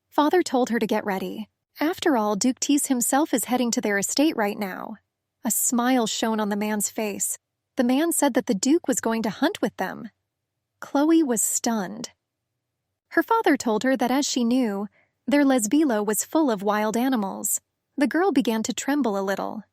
Father told her to get ready. After all, Duke Tis himself is heading to their estate right now. A smile shone on the man's face. The man said that the Duke was going to hunt with them. Chloe was stunned. Her father told her that as she knew, their Lesbilo was full of wild animals. The girl began to tremble a little.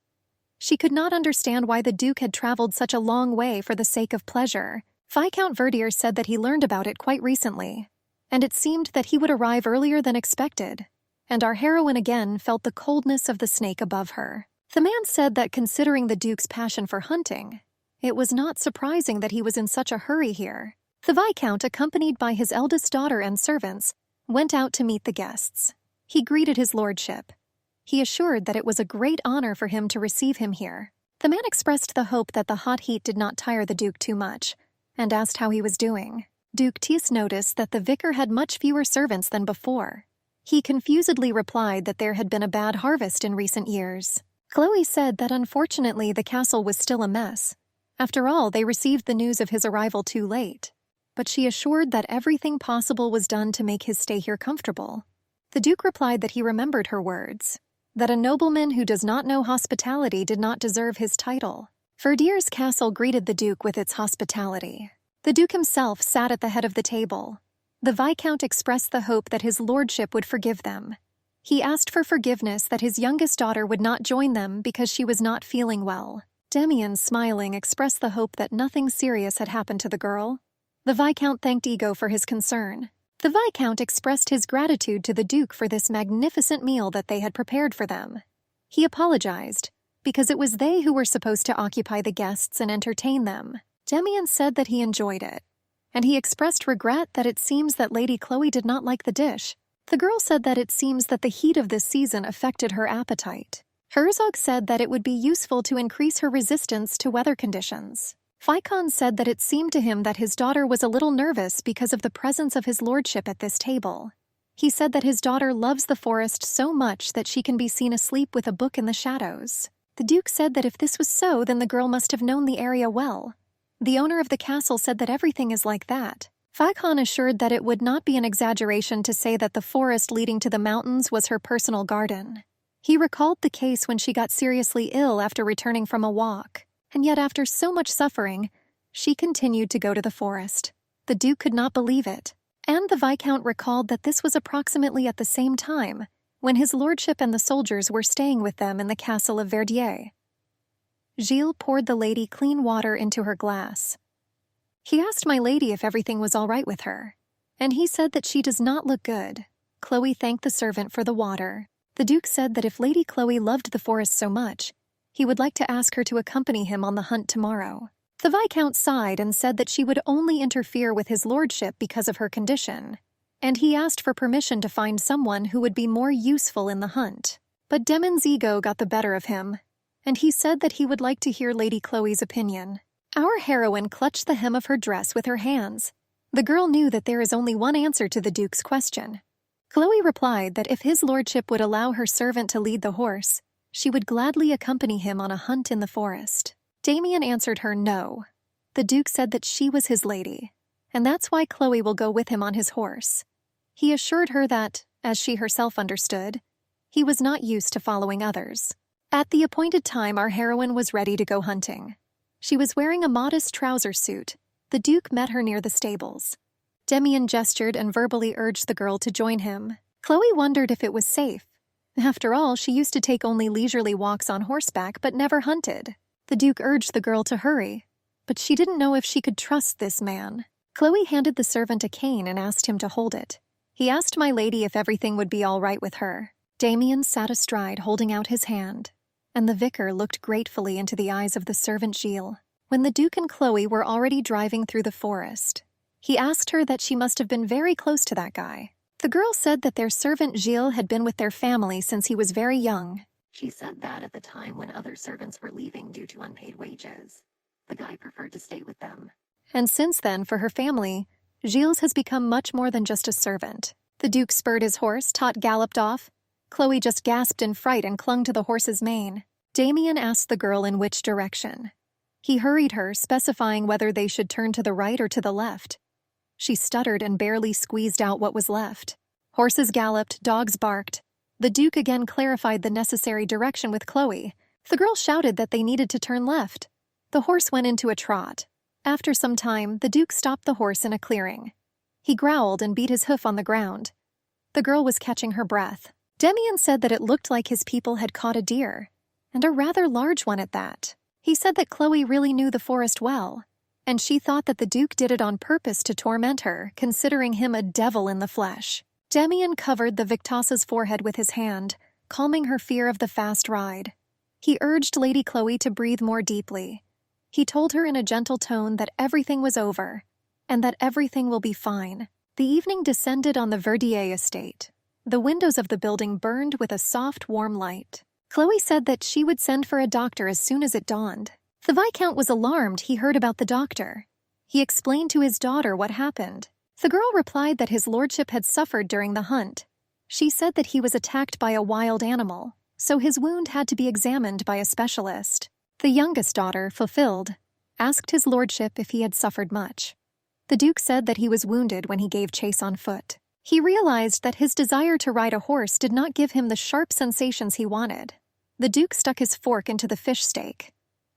She could not understand why the Duke had traveled such a long way for the sake of pleasure. Viscount Verdier said that he learned about it quite recently, and it seemed that he would arrive earlier than expected, and our heroine again felt the coldness of the snake above her. The man said that considering the Duke's passion for hunting, it was not surprising that he was in such a hurry here. The Viscount, accompanied by his eldest daughter and servants, went out to meet the guests. He greeted his lordship. He assured that it was a great honor for him to receive him here. The man expressed the hope that the hot heat did not tire the Duke too much, and asked how he was doing. Duke Tis noticed that the vicar had much fewer servants than before. He confusedly replied that there had been a bad harvest in recent years. Chloe said that unfortunately the castle was still a mess. After all, they received the news of his arrival too late. But she assured that everything possible was done to make his stay here comfortable. The Duke replied that he remembered her words, that a nobleman who does not know hospitality did not deserve his title. Verdier's castle greeted the Duke with its hospitality. The Duke himself sat at the head of the table. The Viscount expressed the hope that his lordship would forgive them. He asked for forgiveness that his youngest daughter would not join them because she was not feeling well. Demian, smiling, expressed the hope that nothing serious had happened to the girl. The Viscount thanked Ego for his concern. The Viscount expressed his gratitude to the Duke for this magnificent meal that they had prepared for them. He apologized, because it was they who were supposed to occupy the guests and entertain them. Demian said that he enjoyed it, and he expressed regret that it seems that Lady Chloe did not like the dish. The girl said that it seems that the heat of this season affected her appetite. Herzog said that it would be useful to increase her resistance to weather conditions. Ficon said that it seemed to him that his daughter was a little nervous because of the presence of his lordship at this table. He said that his daughter loves the forest so much that she can be seen asleep with a book in the shadows. The Duke said that if this was so, then the girl must have known the area well. The owner of the castle said that everything is like that. Ficon assured that it would not be an exaggeration to say that the forest leading to the mountains was her personal garden. He recalled the case when she got seriously ill after returning from a walk, and yet after so much suffering, she continued to go to the forest. The Duke could not believe it. And the Viscount recalled that this was approximately at the same time when his lordship and the soldiers were staying with them in the castle of Verdier. Gilles poured the lady clean water into her glass. He asked my lady if everything was all right with her, and he said that she does not look good. Chloe thanked the servant for the water. The Duke said that if Lady Chloe loved the forest so much, he would like to ask her to accompany him on the hunt tomorrow. The Viscount sighed and said that she would only interfere with his lordship because of her condition, and he asked for permission to find someone who would be more useful in the hunt. But Demon's ego got the better of him, and he said that he would like to hear Lady Chloe's opinion. Our heroine clutched the hem of her dress with her hands. The girl knew that there is only one answer to the Duke's question. Chloe replied that if his lordship would allow her servant to lead the horse, she would gladly accompany him on a hunt in the forest. Damien answered her no. The Duke said that she was his lady, and that's why Chloe will go with him on his horse. He assured her that, as she herself understood, he was not used to following others. At the appointed time, our heroine was ready to go hunting. She was wearing a modest trouser suit. The Duke met her near the stables. Damien gestured and verbally urged the girl to join him. Chloe wondered if it was safe. After all, she used to take only leisurely walks on horseback but never hunted. The Duke urged the girl to hurry, but she didn't know if she could trust this man. Chloe handed the servant a cane and asked him to hold it. He asked my lady if everything would be all right with her. Damien sat astride, holding out his hand, and the vicar looked gratefully into the eyes of the servant Gilles. When the Duke and Chloe were already driving through the forest, he asked her that she must have been very close to that guy. The girl said that their servant Gilles had been with their family since he was very young. She said that at the time when other servants were leaving due to unpaid wages, the guy preferred to stay with them. And since then, for her family, Gilles has become much more than just a servant. The Duke spurred his horse, Tot galloped off. Chloe just gasped in fright and clung to the horse's mane. Damien asked the girl in which direction. He hurried her, specifying whether they should turn to the right or to the left. She stuttered and barely squeezed out what was left. Horses galloped, dogs barked. The Duke again clarified the necessary direction with Chloe. The girl shouted that they needed to turn left. The horse went into a trot. After some time, the Duke stopped the horse in a clearing. He growled and beat his hoof on the ground. The girl was catching her breath. Damien said that it looked like his people had caught a deer, and a rather large one at that. He said that Chloe really knew the forest well, and she thought that the Duke did it on purpose to torment her, considering him a devil in the flesh. Damien covered the Victasa's forehead with his hand, calming her fear of the fast ride. He urged Lady Chloe to breathe more deeply. He told her in a gentle tone that everything was over, and that everything will be fine. The evening descended on the Verdier estate. The windows of the building burned with a soft, warm light. Chloe said that she would send for a doctor as soon as it dawned. The Viscount was alarmed he heard about the doctor. He explained to his daughter what happened. The girl replied that his lordship had suffered during the hunt. She said that he was attacked by a wild animal, so his wound had to be examined by a specialist. The youngest daughter, fulfilled, asked his lordship if he had suffered much. The Duke said that he was wounded when he gave chase on foot. He realized that his desire to ride a horse did not give him the sharp sensations he wanted. The Duke stuck his fork into the fish steak.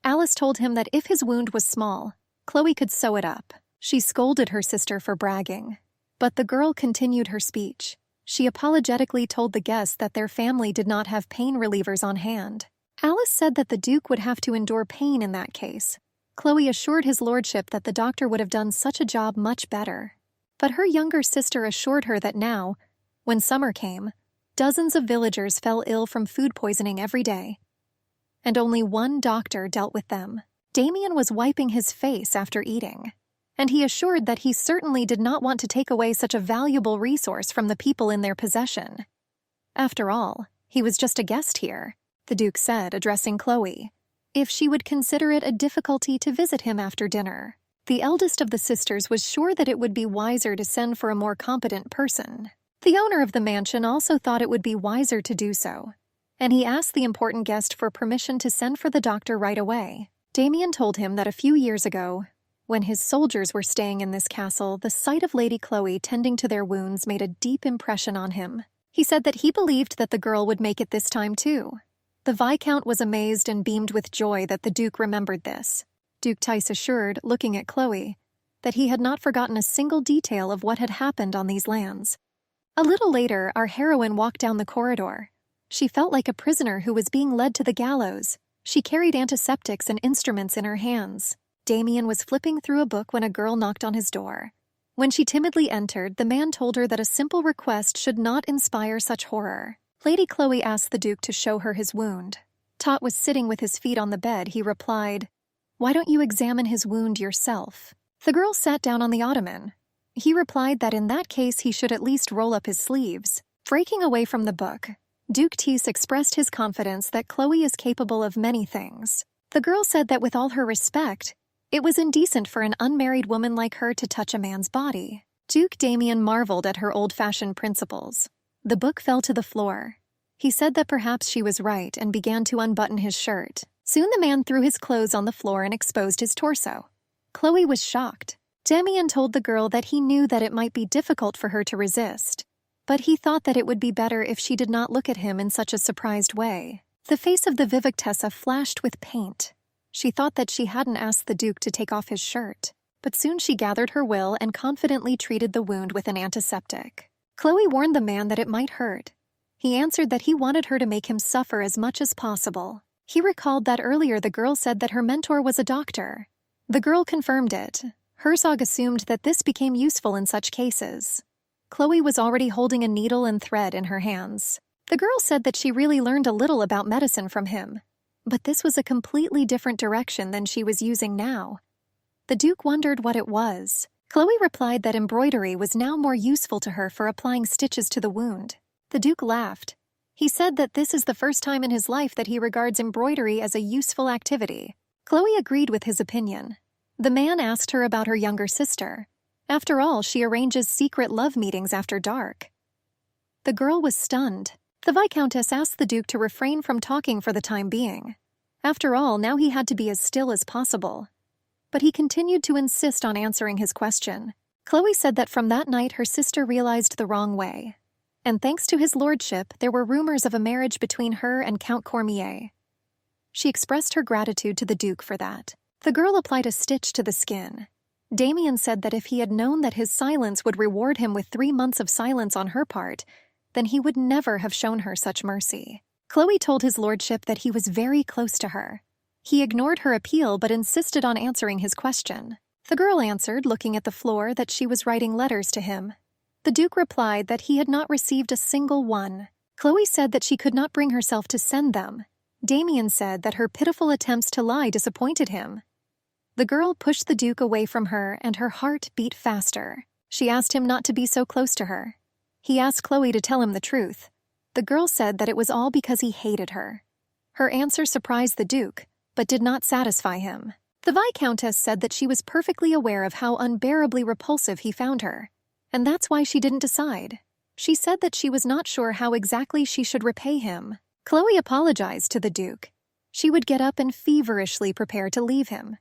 Alice told him that if his wound was small, Chloe could sew it up. She scolded her sister for bragging. But the girl continued her speech. She apologetically told the guests that their family did not have pain relievers on hand. Alice said that the Duke would have to endure pain in that case. Chloe assured his lordship that the doctor would have done such a job much better. But her younger sister assured her that now, when summer came, dozens of villagers fell ill from food poisoning every day, and only one doctor dealt with them. Damien was wiping his face after eating, and he assured that he certainly did not want to take away such a valuable resource from the people in their possession. After all, he was just a guest here, the Duke said, addressing Chloe, if she would consider it a difficulty to visit him after dinner. The eldest of the sisters was sure that it would be wiser to send for a more competent person. The owner of the mansion also thought it would be wiser to do so, and he asked the important guest for permission to send for the doctor right away. Damien told him that a few years ago, when his soldiers were staying in this castle, the sight of Lady Chloe tending to their wounds made a deep impression on him. He said that he believed that the girl would make it this time too. The Viscount was amazed and beamed with joy that the Duke remembered this. Duke Tice assured, looking at Chloe, that he had not forgotten a single detail of what had happened on these lands. A little later, our heroine walked down the corridor. She felt like a prisoner who was being led to the gallows. She carried antiseptics and instruments in her hands. Damien was flipping through a book when a girl knocked on his door. When she timidly entered, the man told her that a simple request should not inspire such horror. Lady Chloe asked the Duke to show her his wound. Tot was sitting with his feet on the bed. He replied, "Why don't you examine his wound yourself?" The girl sat down on the ottoman. He replied that in that case he should at least roll up his sleeves. Breaking away from the book, Duke Tease expressed his confidence that Chloe is capable of many things. The girl said that with all her respect, it was indecent for an unmarried woman like her to touch a man's body. Duke Damien marveled at her old-fashioned principles. The book fell to the floor. He said that perhaps she was right and began to unbutton his shirt. Soon the man threw his clothes on the floor and exposed his torso. Chloe was shocked. Damien told the girl that he knew that it might be difficult for her to resist, but he thought that it would be better if she did not look at him in such a surprised way. The face of the Vivictessa flashed with paint. She thought that she hadn't asked the Duke to take off his shirt, but soon she gathered her will and confidently treated the wound with an antiseptic. Chloe warned the man that it might hurt. He answered that he wanted her to make him suffer as much as possible. He recalled that earlier the girl said that her mentor was a doctor. The girl confirmed it. Herzog assumed that this became useful in such cases. Chloe was already holding a needle and thread in her hands. The girl said that she really learned a little about medicine from him, but this was a completely different direction than she was using now. The Duke wondered what it was. Chloe replied that embroidery was now more useful to her for applying stitches to the wound. The Duke laughed. He said that this is the first time in his life that he regards embroidery as a useful activity. Chloe agreed with his opinion. The man asked her about her younger sister. After all, she arranges secret love meetings after dark. The girl was stunned. The Viscountess asked the Duke to refrain from talking for the time being. After all, now he had to be as still as possible. But he continued to insist on answering his question. Chloe said that from that night her sister realized the wrong way. And thanks to his lordship, there were rumors of a marriage between her and Count Cormier. She expressed her gratitude to the Duke for that. The girl applied a stitch to the skin. Damien said that if he had known that his silence would reward him with 3 months of silence on her part, then he would never have shown her such mercy. Chloe told his lordship that he was very close to her. He ignored her appeal but insisted on answering his question. The girl answered, looking at the floor, that she was writing letters to him. The Duke replied that he had not received a single one. Chloe said that she could not bring herself to send them. Damien said that her pitiful attempts to lie disappointed him. The girl pushed the Duke away from her, and her heart beat faster. She asked him not to be so close to her. He asked Chloe to tell him the truth. The girl said that it was all because he hated her. Her answer surprised the Duke, but did not satisfy him. The Viscountess said that she was perfectly aware of how unbearably repulsive he found her, and that's why she didn't decide. She said that she was not sure how exactly she should repay him. Chloe apologized to the Duke. She would get up and feverishly prepare to leave him.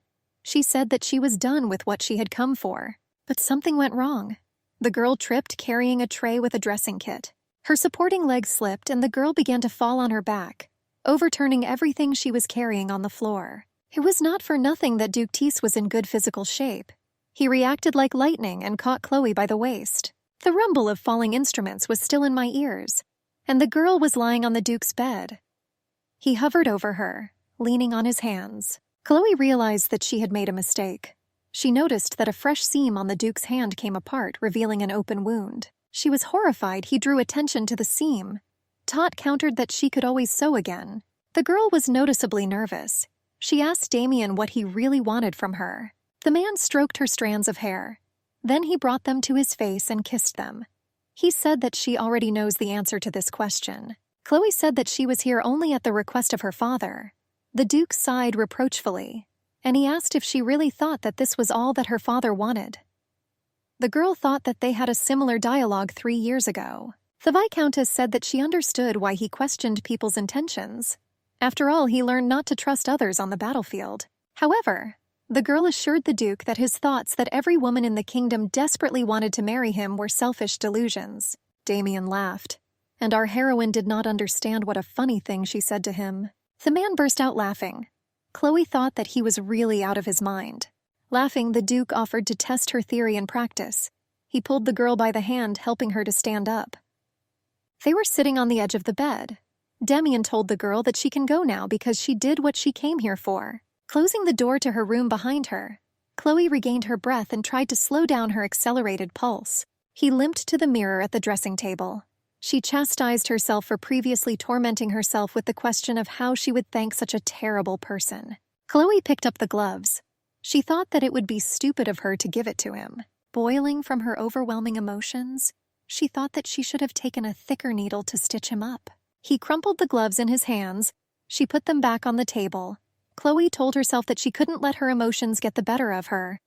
She said that she was done with what she had come for. But something went wrong. The girl tripped carrying a tray with a dressing kit. Her supporting leg slipped and the girl began to fall on her back, overturning everything she was carrying on the floor. It was not for nothing that Duke Tease was in good physical shape. He reacted like lightning and caught Chloe by the waist. The rumble of falling instruments was still in my ears, and the girl was lying on the Duke's bed. He hovered over her, leaning on his hands. Chloe realized that she had made a mistake. She noticed that a fresh seam on the Duke's hand came apart, revealing an open wound. She was horrified he drew attention to the seam. Tot countered that she could always sew again. The girl was noticeably nervous. She asked Damien what he really wanted from her. The man stroked her strands of hair. Then he brought them to his face and kissed them. He said that she already knows the answer to this question. Chloe said that she was here only at the request of her father. The Duke sighed reproachfully, and he asked if she really thought that this was all that her father wanted. The girl thought that they had a similar dialogue 3 years ago. The Viscountess said that she understood why he questioned people's intentions. After all, he learned not to trust others on the battlefield. However, the girl assured the Duke that his thoughts that every woman in the kingdom desperately wanted to marry him were selfish delusions. Damien laughed, and our heroine did not understand what a funny thing she said to him. The man burst out laughing. Chloe thought that he was really out of his mind. Laughing, the Duke offered to test her theory in practice. He pulled the girl by the hand, helping her to stand up. They were sitting on the edge of the bed. Demian told the girl that she can go now because she did what she came here for. Closing the door to her room behind her, Chloe regained her breath and tried to slow down her accelerated pulse. He limped to the mirror at the dressing table. She chastised herself for previously tormenting herself with the question of how she would thank such a terrible person. Chloe picked up the gloves. She thought that it would be stupid of her to give it to him. Boiling from her overwhelming emotions, she thought that she should have taken a thicker needle to stitch him up. He crumpled the gloves in his hands. She put them back on the table. Chloe told herself that she couldn't let her emotions get the better of her.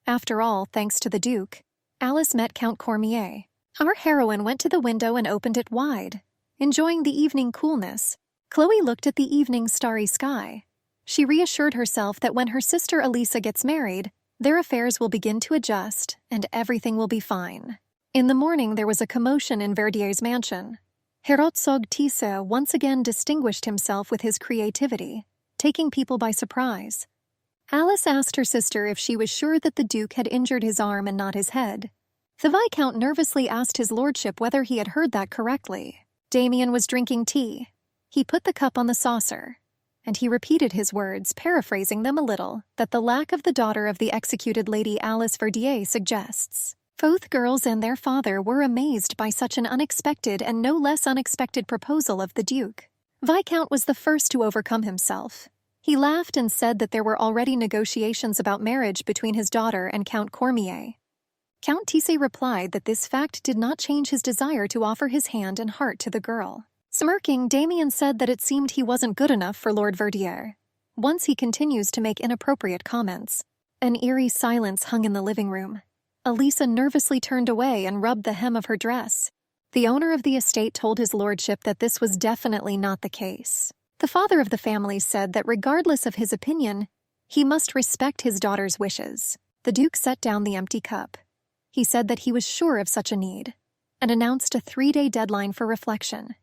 After all, thanks to the Duke, Alice met Count Cormier. Our heroine went to the window and opened it wide. Enjoying the evening coolness, Chloe looked at the evening starry sky. She reassured herself that when her sister Elisa gets married, their affairs will begin to adjust and everything will be fine. In the morning, there was a commotion in Verdier's mansion. Herzog Tisse once again distinguished himself with his creativity, taking people by surprise. Alice asked her sister if she was sure that the Duke had injured his arm and not his head. The Viscount nervously asked his lordship whether he had heard that correctly. Damian was drinking tea. He put the cup on the saucer, and he repeated his words, paraphrasing them a little, that the lack of the daughter of the executed Lady Alice Verdier suggests. Both girls and their father were amazed by such an unexpected and no less unexpected proposal of the Duke. Viscount was the first to overcome himself. He laughed and said that there were already negotiations about marriage between his daughter and Count Cormier. Count Tisse replied that this fact did not change his desire to offer his hand and heart to the girl. Smirking, Damian said that it seemed he wasn't good enough for Lord Verdier. Once he continues to make inappropriate comments. An eerie silence hung in the living room. Elisa nervously turned away and rubbed the hem of her dress. The owner of the estate told his lordship that this was definitely not the case. The father of the family said that regardless of his opinion, he must respect his daughter's wishes. The Duke set down the empty cup. He said that he was sure of such a need, and announced a 3-day deadline for reflection.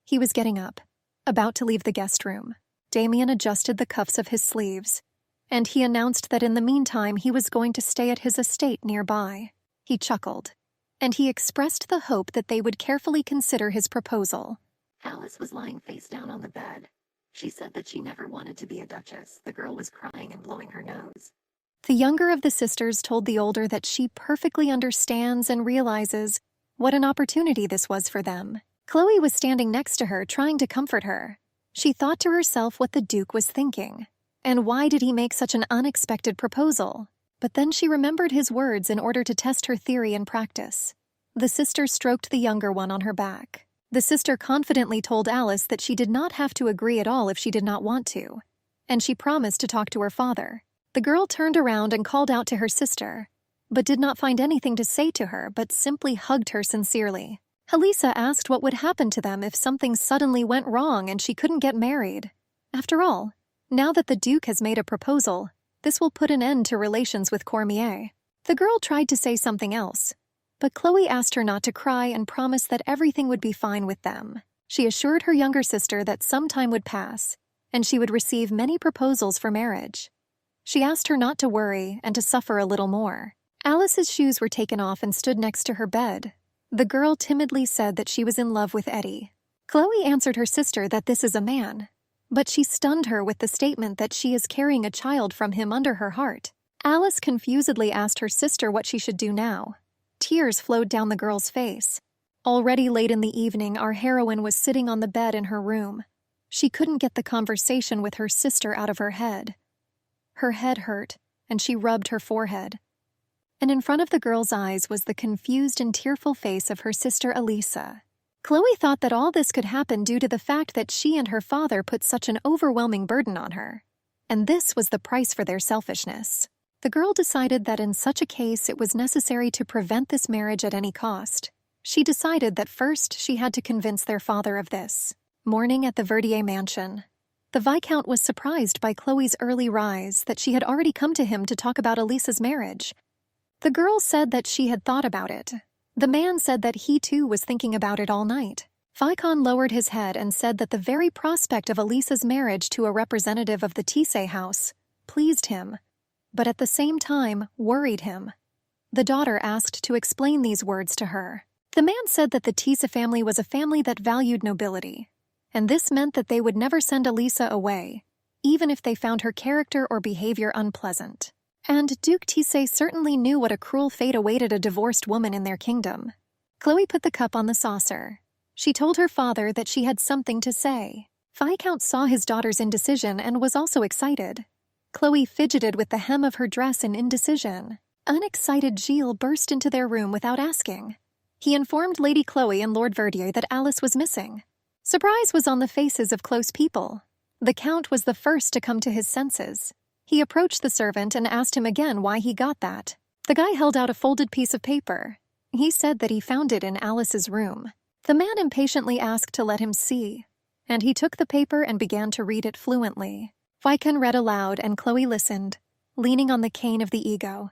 He was getting up, about to leave the guest room. Damian adjusted the cuffs of his sleeves, and he announced that in the meantime he was going to stay at his estate nearby. He chuckled, and he expressed the hope that they would carefully consider his proposal. Alice was lying face down on the bed. She said that she never wanted to be a duchess. The girl was crying and blowing her nose. The younger of the sisters told the older that she perfectly understands and realizes what an opportunity this was for them. Chloe was standing next to her, trying to comfort her. She thought to herself what the Duke was thinking, and why did he make such an unexpected proposal? But then she remembered his words in order to test her theory in practice. The sister stroked the younger one on her back. The sister confidently told Alice that she did not have to agree at all if she did not want to, and she promised to talk to her father. The girl turned around and called out to her sister, but did not find anything to say to her, but simply hugged her sincerely. Elisa asked what would happen to them if something suddenly went wrong and she couldn't get married. After all, now that the Duke has made a proposal, this will put an end to relations with Cormier. The girl tried to say something else, but Chloe asked her not to cry and promised that everything would be fine with them. She assured her younger sister that some time would pass, and she would receive many proposals for marriage. She asked her not to worry and to suffer a little more. Alice's shoes were taken off and stood next to her bed. The girl timidly said that she was in love with Eddie. Chloe answered her sister that this is a man, but she stunned her with the statement that she is carrying a child from him under her heart. Alice confusedly asked her sister what she should do now. Tears flowed down the girl's face. Already late in the evening, our heroine was sitting on the bed in her room. She couldn't get the conversation with her sister out of her head. Her head hurt, and she rubbed her forehead. And in front of the girl's eyes was the confused and tearful face of her sister Elisa. Chloe thought that all this could happen due to the fact that she and her father put such an overwhelming burden on her. And this was the price for their selfishness. The girl decided that in such a case it was necessary to prevent this marriage at any cost. She decided that first she had to convince their father of this. Morning at the Verdier mansion. The Viscount was surprised by Chloe's early rise, that she had already come to him to talk about Elisa's marriage. The girl said that she had thought about it. The man said that he too was thinking about it all night. Viscount lowered his head and said that the very prospect of Elisa's marriage to a representative of the Tisse house pleased him. but at the same time worried him. The daughter asked to explain these words to her. The man said that the Tisa family was a family that valued nobility, and this meant that they would never send Elisa away, even if they found her character or behavior unpleasant. And Duke Tise certainly knew what a cruel fate awaited a divorced woman in their kingdom. Chloe put the cup on the saucer. She told her father that she had something to say. Viscount saw his daughter's indecision and was also excited. Chloe fidgeted with the hem of her dress in indecision. Unexcited Gilles burst into their room without asking. He informed Lady Chloe and Lord Verdier that Alice was missing. Surprise was on the faces of close people. The Count was the first to come to his senses. He approached the servant and asked him again why he got that. The guy held out a folded piece of paper. He said that he found it in Alice's room. The man impatiently asked to let him see, and he took the paper and began to read it fluently. Viscount read aloud, and Chloe listened, leaning on the cane of the ego.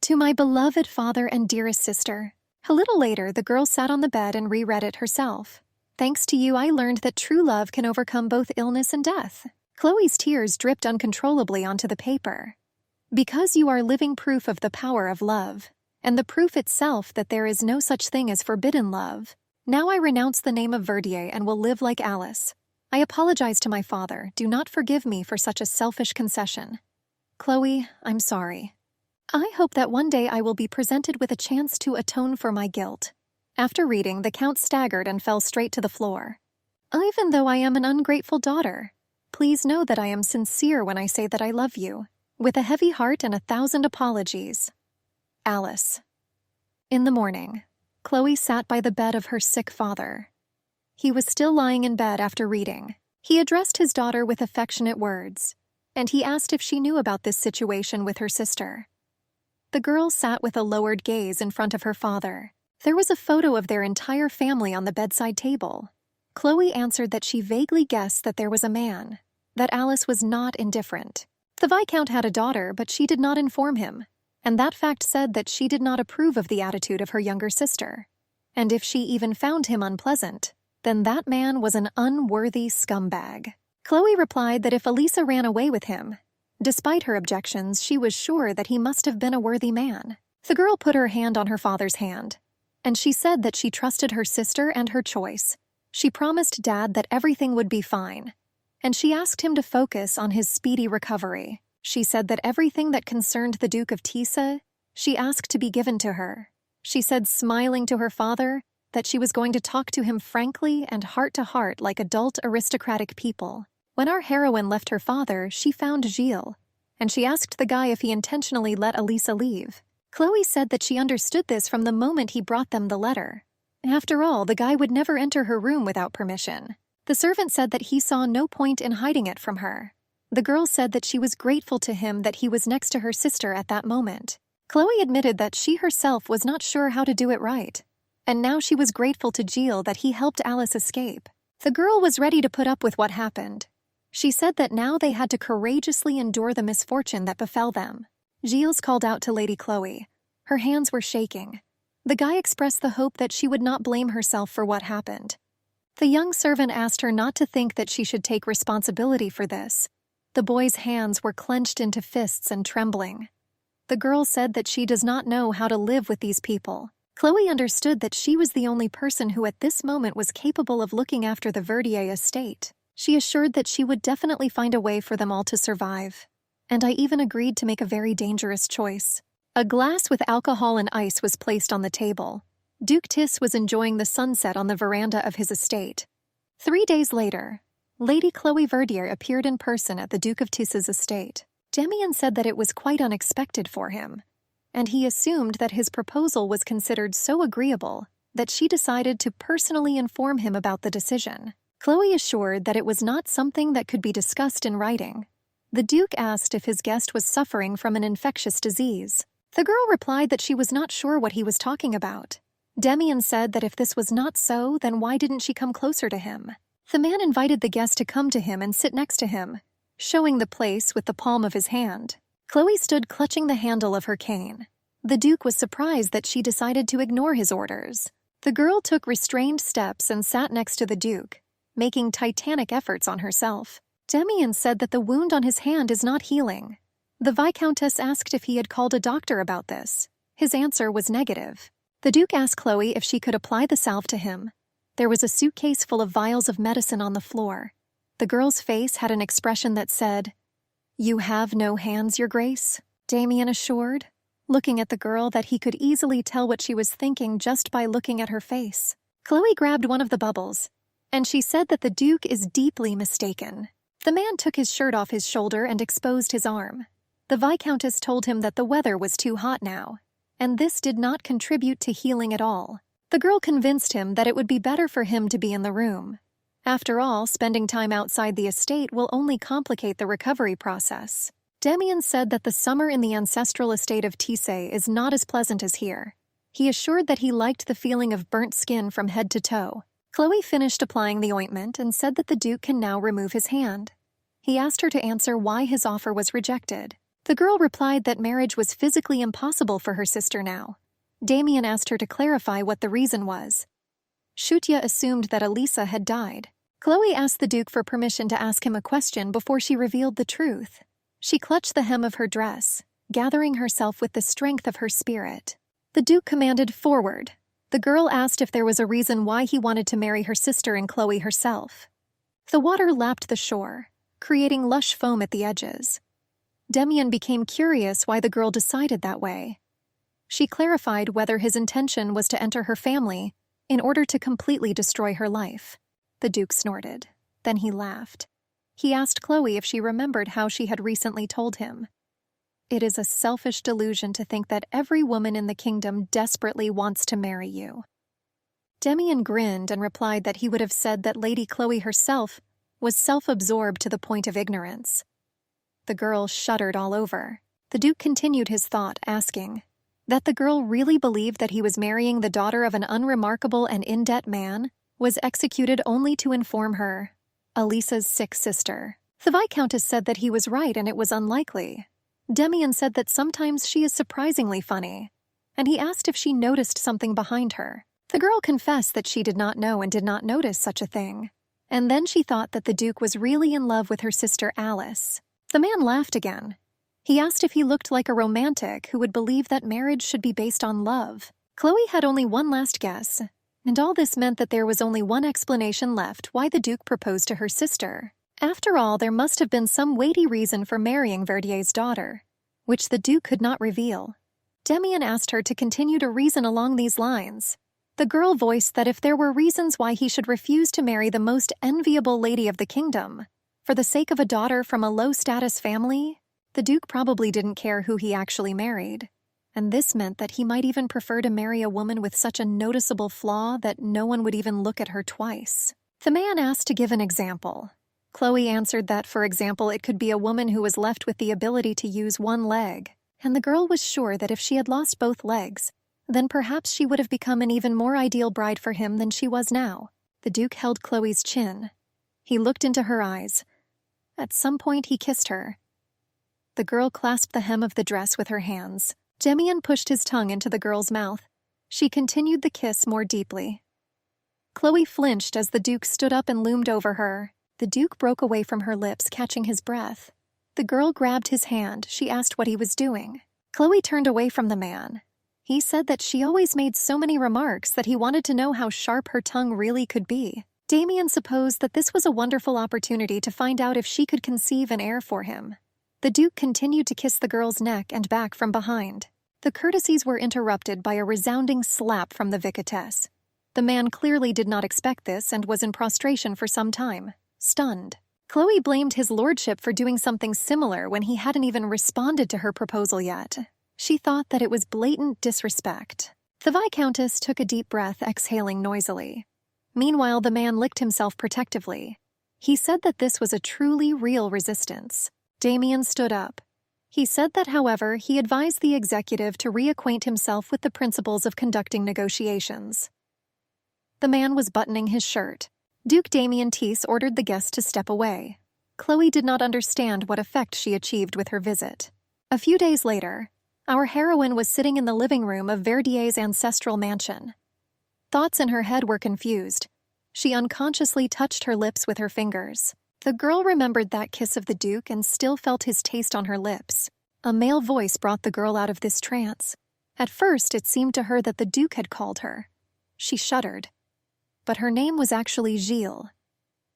To my beloved father and dearest sister. A little later, the girl sat on the bed and reread it herself. Thanks to you, I learned that true love can overcome both illness and death. Chloe's tears dripped uncontrollably onto the paper. Because you are living proof of the power of love, and the proof itself that there is no such thing as forbidden love, now I renounce the name of Verdier and will live like Alice. I apologize to my father. Do not forgive me for such a selfish concession. Chloe, I'm sorry. I hope that one day I will be presented with a chance to atone for my guilt. After reading, the Count staggered and fell straight to the floor. Even though I am an ungrateful daughter, please know that I am sincere when I say that I love you, with a heavy heart and 1,000 apologies. Alice. In the morning, Chloe sat by the bed of her sick father. He was still lying in bed after reading. He addressed his daughter with affectionate words, and he asked if she knew about this situation with her sister. The girl sat with a lowered gaze in front of her father. There was a photo of their entire family on the bedside table. Chloe answered that she vaguely guessed that there was a man, that Alice was not indifferent. The Viscount had a daughter, but she did not inform him, and that fact said that she did not approve of the attitude of her younger sister. And if she even found him unpleasant, then that man was an unworthy scumbag. Chloe replied that if Elisa ran away with him, despite her objections, she was sure that he must have been a worthy man. The girl put her hand on her father's hand, and she said that she trusted her sister and her choice. She promised Dad that everything would be fine, and she asked him to focus on his speedy recovery. She said that everything that concerned the Duke of Tisa, she asked to be given to her. She said, smiling to her father, that she was going to talk to him frankly and heart to heart like adult aristocratic people. When our heroine left her father, she found Gilles, and she asked the guy if he intentionally let Elisa leave. Chloe said that she understood this from the moment he brought them the letter. After all, the guy would never enter her room without permission. The servant said that he saw no point in hiding it from her. The girl said that she was grateful to him that he was next to her sister at that moment. Chloe admitted that she herself was not sure how to do it right, and now she was grateful to Gilles that he helped Alice escape. The girl was ready to put up with what happened. She said that now they had to courageously endure the misfortune that befell them. Gilles called out to Lady Chloe. Her hands were shaking. The guy expressed the hope that she would not blame herself for what happened. The young servant asked her not to think that she should take responsibility for this. The boy's hands were clenched into fists and trembling. The girl said that she does not know how to live with these people. Chloe understood that she was the only person who at this moment was capable of looking after the Verdier estate. She assured that she would definitely find a way for them all to survive. And I even agreed to make a very dangerous choice. A glass with alcohol and ice was placed on the table. Duke Tis was enjoying the sunset on the veranda of his estate. 3 days later, Lady Chloe Verdier appeared in person at the Duke of Tis's estate. Demian said that it was quite unexpected for him, and he assumed that his proposal was considered so agreeable that she decided to personally inform him about the decision. Chloe assured that it was not something that could be discussed in writing. The Duke asked if his guest was suffering from an infectious disease. The girl replied that she was not sure what he was talking about. Demian said that if this was not so, then why didn't she come closer to him? The man invited the guest to come to him and sit next to him, showing the place with the palm of his hand. Chloe stood clutching the handle of her cane. The Duke was surprised that she decided to ignore his orders. The girl took restrained steps and sat next to the Duke, making titanic efforts on herself. Demian said that the wound on his hand is not healing. The Viscountess asked if he had called a doctor about this. His answer was negative. The Duke asked Chloe if she could apply the salve to him. There was a suitcase full of vials of medicine on the floor. The girl's face had an expression that said, "You have no hands, Your Grace," Damien assured, looking at the girl that he could easily tell what she was thinking just by looking at her face. Chloe grabbed one of the bubbles, and she said that the Duke is deeply mistaken. The man took his shirt off his shoulder and exposed his arm. The Viscountess told him that the weather was too hot now, and this did not contribute to healing at all. The girl convinced him that it would be better for him to be in the room. After all, spending time outside the estate will only complicate the recovery process. Damien said that the summer in the ancestral estate of Tisei is not as pleasant as here. He assured that he liked the feeling of burnt skin from head to toe. Chloe finished applying the ointment and said that the Duke can now remove his hand. He asked her to answer why his offer was rejected. The girl replied that marriage was physically impossible for her sister now. Damien asked her to clarify what the reason was. Shutya assumed that Elisa had died. Chloe asked the Duke for permission to ask him a question before she revealed the truth. She clutched the hem of her dress, gathering herself with the strength of her spirit. The Duke commanded, "Forward." The girl asked if there was a reason why he wanted to marry her sister and Chloe herself. The water lapped the shore, creating lush foam at the edges. Damien became curious why the girl decided that way. She clarified whether his intention was to enter her family in order to completely destroy her life. The Duke snorted. Then he laughed. He asked Chloe if she remembered how she had recently told him. "It is a selfish delusion to think that every woman in the kingdom desperately wants to marry you." Damien grinned and replied that he would have said that Lady Chloe herself was self-absorbed to the point of ignorance. The girl shuddered all over. The Duke continued his thought, asking, that the girl really believed that he was marrying the daughter of an unremarkable and in-debt man was executed only to inform her, Elisa's sick sister. The Viscountess said that he was right and it was unlikely. Damien said that sometimes she is surprisingly funny, and he asked if she noticed something behind her. The girl confessed that she did not know and did not notice such a thing, and then she thought that the Duke was really in love with her sister Alice. The man laughed again. He asked if he looked like a romantic who would believe that marriage should be based on love. Chloe had only one last guess, and all this meant that there was only one explanation left why the Duke proposed to her sister. After all, there must have been some weighty reason for marrying Verdier's daughter, which the Duke could not reveal. Damien asked her to continue to reason along these lines. The girl voiced that if there were reasons why he should refuse to marry the most enviable lady of the kingdom, for the sake of a daughter from a low-status family, the Duke probably didn't care who he actually married, and this meant that he might even prefer to marry a woman with such a noticeable flaw that no one would even look at her twice. The man asked to give an example. Chloe answered that, for example, it could be a woman who was left with the ability to use one leg, and the girl was sure that if she had lost both legs, then perhaps she would have become an even more ideal bride for him than she was now. The Duke held Chloe's chin. He looked into her eyes. At some point, he kissed her. The girl clasped the hem of the dress with her hands. Damien pushed his tongue into the girl's mouth. She continued the kiss more deeply. Chloe flinched as the Duke stood up and loomed over her. The Duke broke away from her lips, catching his breath. The girl grabbed his hand. She asked what he was doing. Chloe turned away from the man. He said that she always made so many remarks that he wanted to know how sharp her tongue really could be. Damien supposed that this was a wonderful opportunity to find out if she could conceive an heir for him. The Duke continued to kiss the girl's neck and back from behind. The courtesies were interrupted by a resounding slap from the Vicomtesse. The man clearly did not expect this and was in prostration for some time, stunned. Chloe blamed his lordship for doing something similar when he hadn't even responded to her proposal yet. She thought that it was blatant disrespect. The Viscountess took a deep breath, exhaling noisily. Meanwhile, the man licked himself protectively. He said that this was a truly real resistance. Damien stood up. He said that, however, he advised the executive to reacquaint himself with the principles of conducting negotiations. The man was buttoning his shirt. Duke Damien Teese ordered the guest to step away. Chloe did not understand what effect she achieved with her visit. A few days later, our heroine was sitting in the living room of Verdier's ancestral mansion. Thoughts in her head were confused. She unconsciously touched her lips with her fingers. The girl remembered that kiss of the Duke and still felt his taste on her lips. A male voice brought the girl out of this trance. At first, it seemed to her that the Duke had called her. She shuddered. But her name was actually Gilles.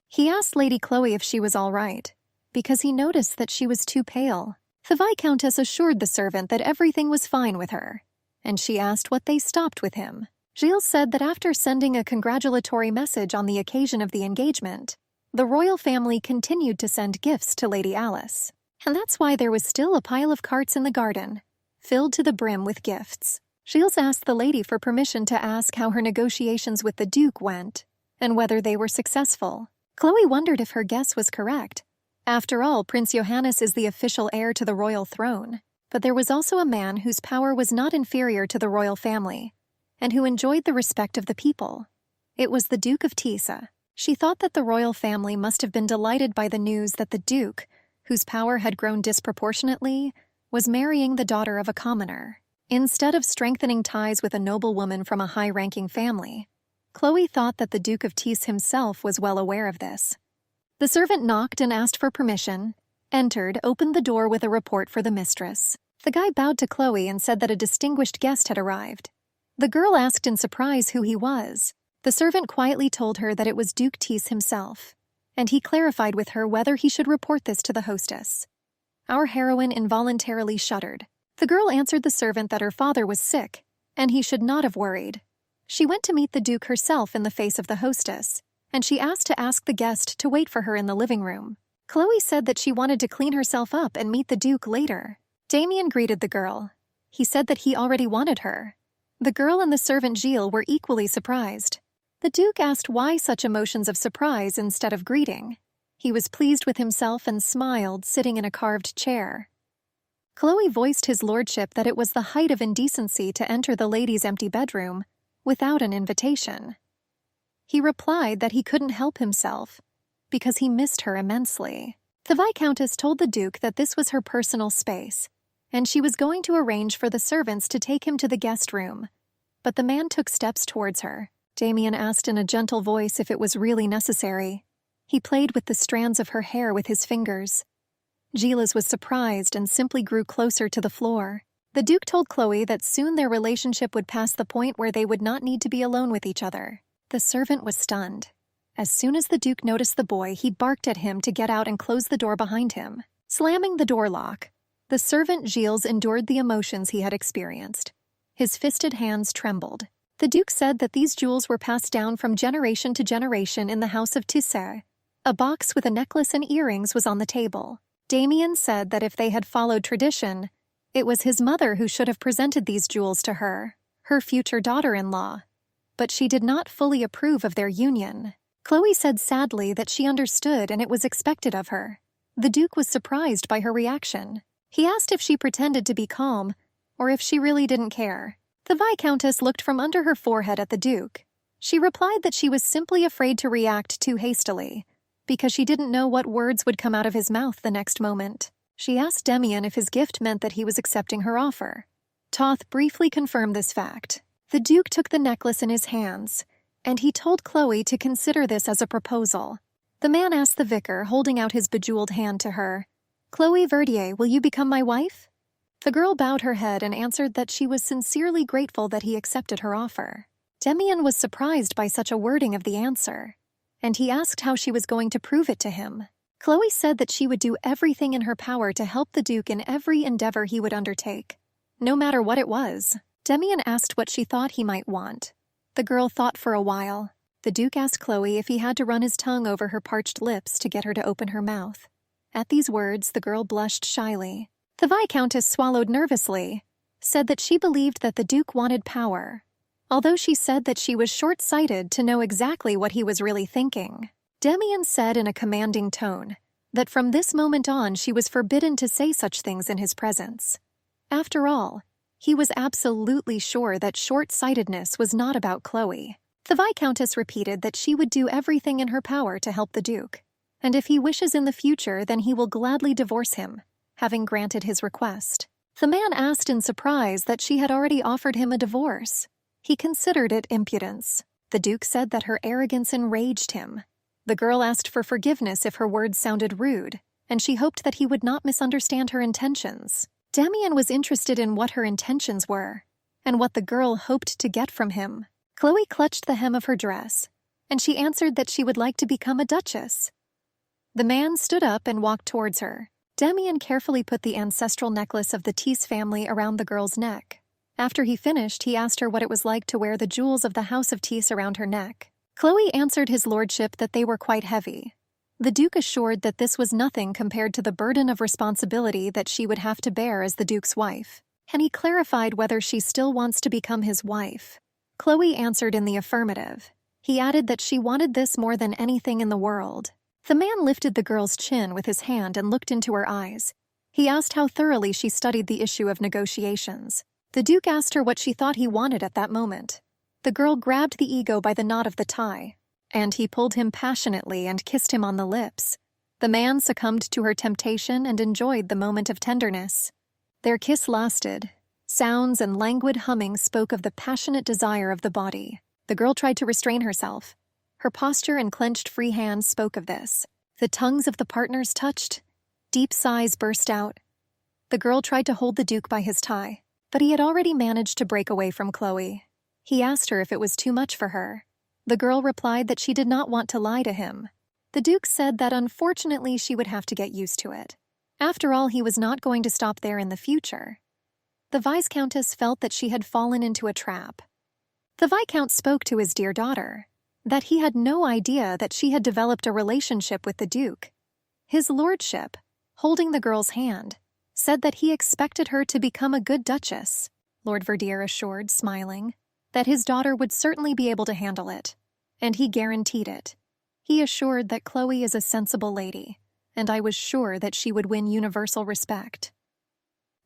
He asked Lady Chloe if she was all right, because he noticed that she was too pale. The Viscountess assured the servant that everything was fine with her, and she asked what they stopped with him. Gilles said that after sending a congratulatory message on the occasion of the engagement, the royal family continued to send gifts to Lady Alice, and that's why there was still a pile of carts in the garden, filled to the brim with gifts. Gilles asked the lady for permission to ask how her negotiations with the Duke went, and whether they were successful. Chloe wondered if her guess was correct. After all, Prince Johannes is the official heir to the royal throne, but there was also a man whose power was not inferior to the royal family, and who enjoyed the respect of the people. It was the Duke of Tisa. She thought that the royal family must have been delighted by the news that the Duke, whose power had grown disproportionately, was marrying the daughter of a commoner. Instead of strengthening ties with a noblewoman from a high-ranking family, Chloe thought that the Duke of Tisa himself was well aware of this. The servant knocked and asked for permission, entered, opened the door with a report for the mistress. The guy bowed to Chloe and said that a distinguished guest had arrived. The girl asked in surprise who he was. The servant quietly told her that it was Duke Tisa himself, and he clarified with her whether he should report this to the hostess. Our heroine involuntarily shuddered. The girl answered the servant that her father was sick, and he should not have worried. She went to meet the Duke herself in the face of the hostess, and she asked to ask the guest to wait for her in the living room. Chloe said that she wanted to clean herself up and meet the Duke later. Damien greeted the girl. He said that he already wanted her. The girl and the servant Gilles were equally surprised. The Duke asked why such emotions of surprise instead of greeting. He was pleased with himself and smiled, sitting in a carved chair. Chloe voiced his lordship that it was the height of indecency to enter the lady's empty bedroom without an invitation. He replied that he couldn't help himself because he missed her immensely. The Viscountess told the Duke that this was her personal space, and she was going to arrange for the servants to take him to the guest room. But the man took steps towards her. Damien asked in a gentle voice if it was really necessary. He played with the strands of her hair with his fingers. Gilles was surprised and simply grew closer to the floor. The Duke told Chloe that soon their relationship would pass the point where they would not need to be alone with each other. The servant was stunned. As soon as the Duke noticed the boy, he barked at him to get out and close the door behind him. Slamming the door lock, the servant Gilles endured the emotions he had experienced. His fisted hands trembled. The Duke said that these jewels were passed down from generation to generation in the house of Tissot. A box with a necklace and earrings was on the table. Damien said that if they had followed tradition, it was his mother who should have presented these jewels to her future daughter-in-law. But she did not fully approve of their union. Chloe said sadly that she understood and it was expected of her. The Duke was surprised by her reaction. He asked if she pretended to be calm, or if she really didn't care. The Viscountess looked from under her forehead at the Duke. She replied that she was simply afraid to react too hastily, because she didn't know what words would come out of his mouth the next moment. She asked Damien if his gift meant that he was accepting her offer. Toth briefly confirmed this fact. The Duke took the necklace in his hands, and he told Chloe to consider this as a proposal. The man asked the vicar, holding out his bejeweled hand to her, "Chloe Verdier, will you become my wife?" The girl bowed her head and answered that she was sincerely grateful that he accepted her offer. Damien was surprised by such a wording of the answer, and he asked how she was going to prove it to him. Chloe said that she would do everything in her power to help the Duke in every endeavor he would undertake, no matter what it was. Damien asked what she thought he might want. The girl thought for a while. The Duke asked Chloe if he had to run his tongue over her parched lips to get her to open her mouth. At these words, the girl blushed shyly. The Viscountess swallowed nervously, said that she believed that the Duke wanted power, although she said that she was short-sighted to know exactly what he was really thinking. Damien said in a commanding tone that from this moment on she was forbidden to say such things in his presence. After all, he was absolutely sure that short-sightedness was not about Chloe. The Viscountess repeated that she would do everything in her power to help the Duke, and if he wishes in the future, then he will gladly divorce him, having granted his request. The man asked in surprise that she had already offered him a divorce. He considered it impudence. The Duke said that her arrogance enraged him. The girl asked for forgiveness if her words sounded rude, and she hoped that he would not misunderstand her intentions. Damien was interested in what her intentions were, and what the girl hoped to get from him. Chloe clutched the hem of her dress, and she answered that she would like to become a duchess. The man stood up and walked towards her. Damien carefully put the ancestral necklace of the Tease family around the girl's neck. After he finished, he asked her what it was like to wear the jewels of the House of Tease around her neck. Chloe answered his lordship that they were quite heavy. The Duke assured that this was nothing compared to the burden of responsibility that she would have to bear as the Duke's wife, and he clarified whether she still wants to become his wife. Chloe answered in the affirmative. He added that she wanted this more than anything in the world. The man lifted the girl's chin with his hand and looked into her eyes. He asked how thoroughly she studied the issue of negotiations. The Duke asked her what she thought he wanted at that moment. The girl grabbed the ego by the knot of the tie, and he pulled him passionately and kissed him on the lips. The man succumbed to her temptation and enjoyed the moment of tenderness. Their kiss lasted. Sounds and languid humming spoke of the passionate desire of the body. The girl tried to restrain herself. Her posture and clenched free hands spoke of this. The tongues of the partners touched. Deep sighs burst out. The girl tried to hold the Duke by his tie, but he had already managed to break away from Chloe. He asked her if it was too much for her. The girl replied that she did not want to lie to him. The Duke said that unfortunately she would have to get used to it. After all, he was not going to stop there in the future. The Viscountess felt that she had fallen into a trap. The Viscount spoke to his dear daughter, that he had no idea that she had developed a relationship with the Duke. His lordship, holding the girl's hand, said that he expected her to become a good duchess. Lord Verdier assured, smiling, that his daughter would certainly be able to handle it, and he guaranteed it. He assured that Chloe is a sensible lady, and I was sure that she would win universal respect.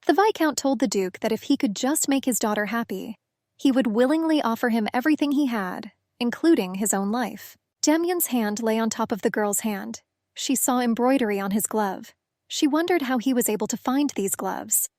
The Viscount told the Duke that if he could just make his daughter happy, he would willingly offer him everything he had, including his own life. Damien's hand lay on top of the girl's hand. She saw embroidery on his glove. She wondered how he was able to find these gloves.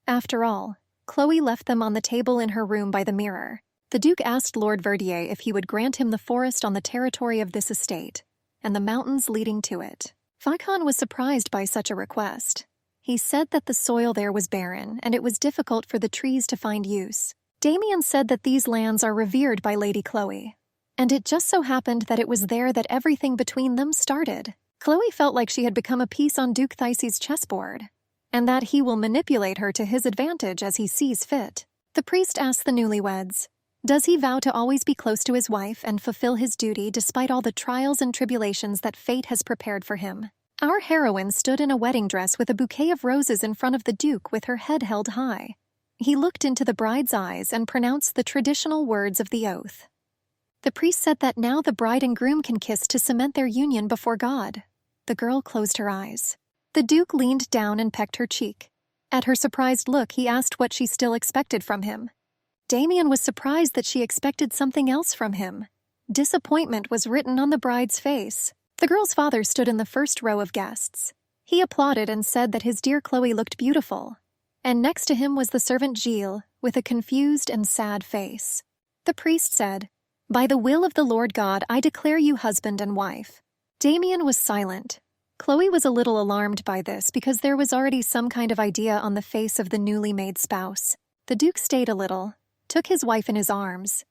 After all, Chloe left them on the table in her room by the mirror. The Duke asked Lord Verdier if he would grant him the forest on the territory of this estate, and the mountains leading to it. Viscount was surprised by such a request. He said that the soil there was barren, and it was difficult for the trees to find use. Damien said that these lands are revered by Lady Chloe, and it just so happened that it was there that everything between them started. Chloe felt like she had become a piece on Duke Thysse's chessboard, and that he will manipulate her to his advantage as he sees fit. The priest asked the newlyweds, does he vow to always be close to his wife and fulfill his duty despite all the trials and tribulations that fate has prepared for him? Our heroine stood in a wedding dress with a bouquet of roses in front of the Duke with her head held high. He looked into the bride's eyes and pronounced the traditional words of the oath. The priest said that now the bride and groom can kiss to cement their union before God. The girl closed her eyes. The Duke leaned down and pecked her cheek. At her surprised look, he asked what she still expected from him. Damien was surprised that she expected something else from him. Disappointment was written on the bride's face. The girl's father stood in the first row of guests. He applauded and said that his dear Chloe looked beautiful. And next to him was the servant Gilles, with a confused and sad face. The priest said, by the will of the Lord God, I declare you husband and wife. Damien was silent. Chloe was a little alarmed by this because there was already some kind of idea on the face of the newly made spouse. The Duke stayed a little, took his wife in his arms.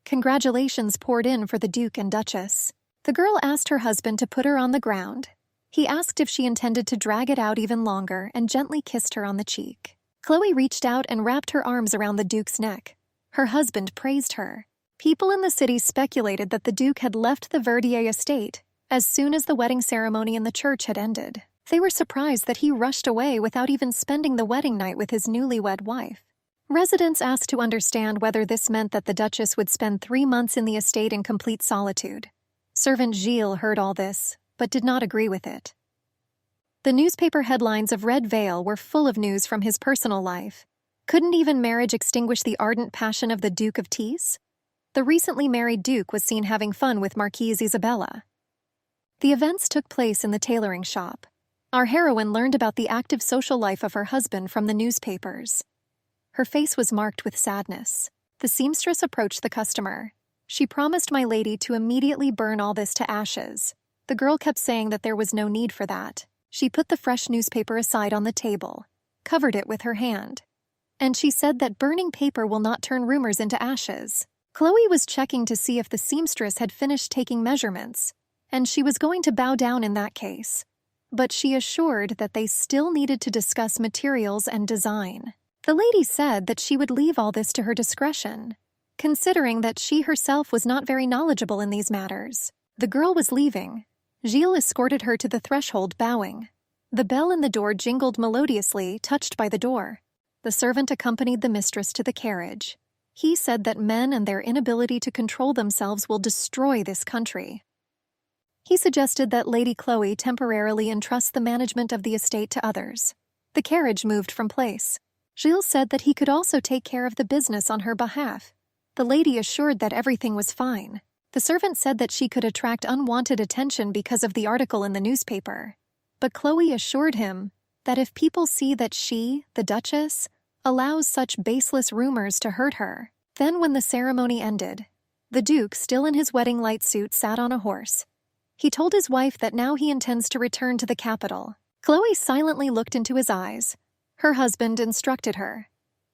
Congratulations poured in for the Duke and Duchess. The girl asked her husband to put her on the ground. He asked if she intended to drag it out even longer and gently kissed her on the cheek. Chloe reached out and wrapped her arms around the Duke's neck. Her husband praised her. People in the city speculated that the Duke had left the Verdier estate as soon as the wedding ceremony in the church had ended. They were surprised that he rushed away without even spending the wedding night with his newlywed wife. Residents asked to understand whether this meant that the Duchess would spend 3 months in the estate in complete solitude. Servant Gilles heard all this, but did not agree with it. The newspaper headlines of Red Veil were full of news from his personal life. Couldn't even marriage extinguish the ardent passion of the Duke of Tease? The recently married Duke was seen having fun with Marquise Isabella. The events took place in the tailoring shop. Our heroine learned about the active social life of her husband from the newspapers. Her face was marked with sadness. The seamstress approached the customer. She promised my lady to immediately burn all this to ashes. The girl kept saying that there was no need for that. She put the fresh newspaper aside on the table. covered it with her hand. And she said that burning paper will not turn rumors into ashes. Chloe was checking to see if the seamstress had finished taking measurements, and she was going to bow down in that case. But she assured that they still needed to discuss materials and design. The lady said that she would leave all this to her discretion, considering that she herself was not very knowledgeable in these matters. The girl was leaving. Gilles escorted her to the threshold, bowing. The bell in the door jingled melodiously, touched by the door. The servant accompanied the mistress to the carriage. He said that men and their inability to control themselves will destroy this country. He suggested that Lady Chloe temporarily entrust the management of the estate to others. The carriage moved from place. Gilles said that he could also take care of the business on her behalf. The lady assured that everything was fine. The servant said that she could attract unwanted attention because of the article in the newspaper. But Chloe assured him that if people see that she, the Duchess, allows such baseless rumors to hurt her. Then when the ceremony ended, the Duke, still in his wedding light suit, sat on a horse. He told his wife that now he intends to return to the capital. Chloe silently looked into his eyes. Her husband instructed her.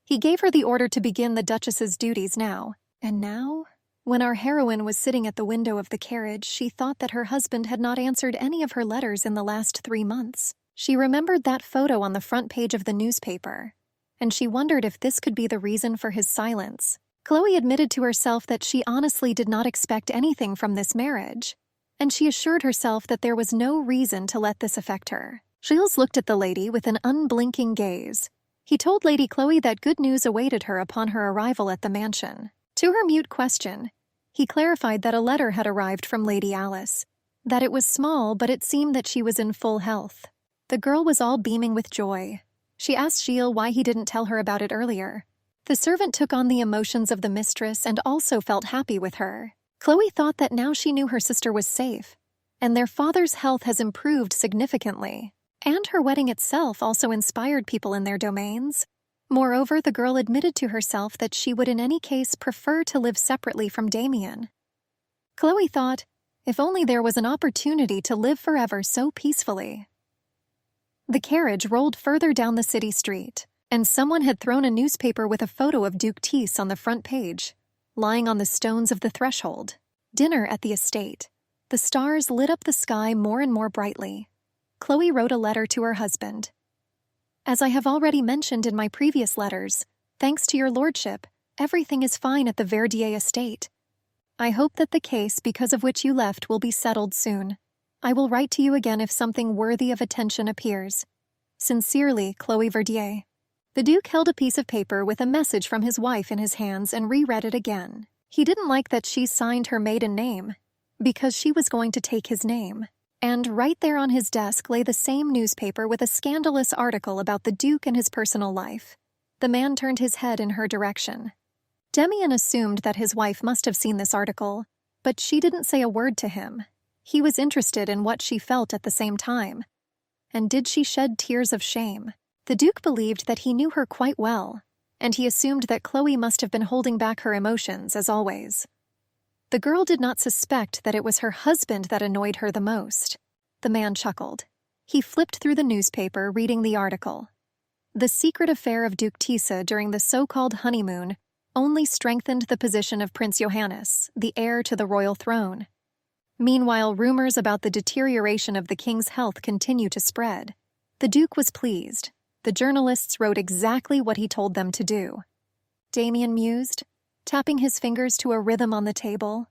He gave her the order to begin the Duchess's duties now. And now, when our heroine was sitting at the window of the carriage, she thought that her husband had not answered any of her letters in the last 3 months. She remembered that photo on the front page of the newspaper, and she wondered if this could be the reason for his silence. Chloe admitted to herself that she honestly did not expect anything from this marriage, and she assured herself that there was no reason to let this affect her. Gilles looked at the lady with an unblinking gaze. He told Lady Chloe that good news awaited her upon her arrival at the mansion. To her mute question, he clarified that a letter had arrived from Lady Alice, that it was small, but it seemed that she was in full health. The girl was all beaming with joy. She asked Gilles why he didn't tell her about it earlier. The servant took on the emotions of the mistress and also felt happy with her. Chloe thought that now she knew her sister was safe, and their father's health has improved significantly. And her wedding itself also inspired people in their domains. Moreover, the girl admitted to herself that she would in any case prefer to live separately from Damien. Chloe thought, if only there was an opportunity to live forever so peacefully. The carriage rolled further down the city street, and someone had thrown a newspaper with a photo of Duke Tease on the front page, lying on the stones of the threshold. Dinner at the estate. The stars lit up the sky more and more brightly. Chloe wrote a letter to her husband. As I have already mentioned in my previous letters, thanks to your lordship, everything is fine at the Verdier estate. I hope that the case because of which you left will be settled soon. I will write to you again if something worthy of attention appears. Sincerely, Chloe Verdier. The Duke held a piece of paper with a message from his wife in his hands and reread it again. He didn't like that she signed her maiden name, because she was going to take his name. And right there on his desk lay the same newspaper with a scandalous article about the Duke and his personal life. The man turned his head in her direction. Damien assumed that his wife must have seen this article, but she didn't say a word to him. He was interested in what she felt at the same time. And did she shed tears of shame? The Duke believed that he knew her quite well, and he assumed that Chloe must have been holding back her emotions, as always. The girl did not suspect that it was her husband that annoyed her the most. The man chuckled. He flipped through the newspaper, reading the article. The secret affair of Duke Tisa during the so-called honeymoon only strengthened the position of Prince Johannes, the heir to the royal throne. Meanwhile, rumors about the deterioration of the king's health continue to spread. The Duke was pleased. The journalists wrote exactly what he told them to do. Damien mused, tapping his fingers to a rhythm on the table.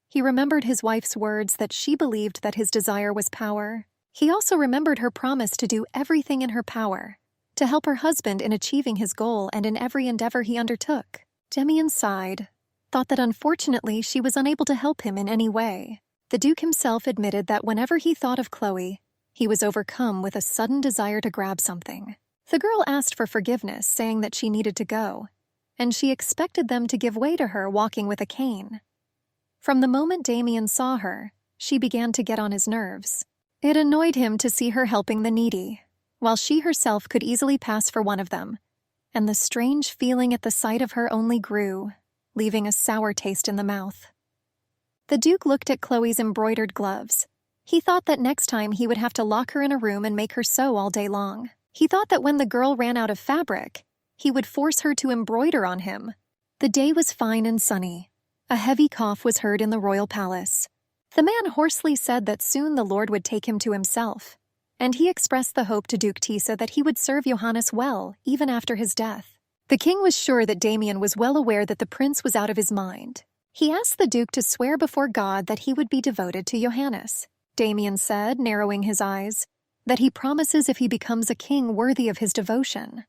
He remembered his wife's words that she believed that his desire was power. He also remembered her promise to do everything in her power, to help her husband in achieving his goal and in every endeavor he undertook. Damien sighed, thought that unfortunately she was unable to help him in any way. The Duke himself admitted that whenever he thought of Chloe, he was overcome with a sudden desire to grab something. The girl asked for forgiveness, saying that she needed to go, and she expected them to give way to her walking with a cane. From the moment Damien saw her, she began to get on his nerves. It annoyed him to see her helping the needy, while she herself could easily pass for one of them, and the strange feeling at the sight of her only grew, leaving a sour taste in the mouth. The Duke looked at Chloe's embroidered gloves. He thought that next time he would have to lock her in a room and make her sew all day long. He thought that when the girl ran out of fabric, he would force her to embroider on him. The day was fine and sunny. A heavy cough was heard in the royal palace. The man hoarsely said that soon the Lord would take him to himself, and he expressed the hope to Duke Tisa that he would serve Johannes well, even after his death. The king was sure that Damien was well aware that the prince was out of his mind. He asked the duke to swear before God that he would be devoted to Johannes. Damien said, narrowing his eyes, that he promises if he becomes a king worthy of his devotion.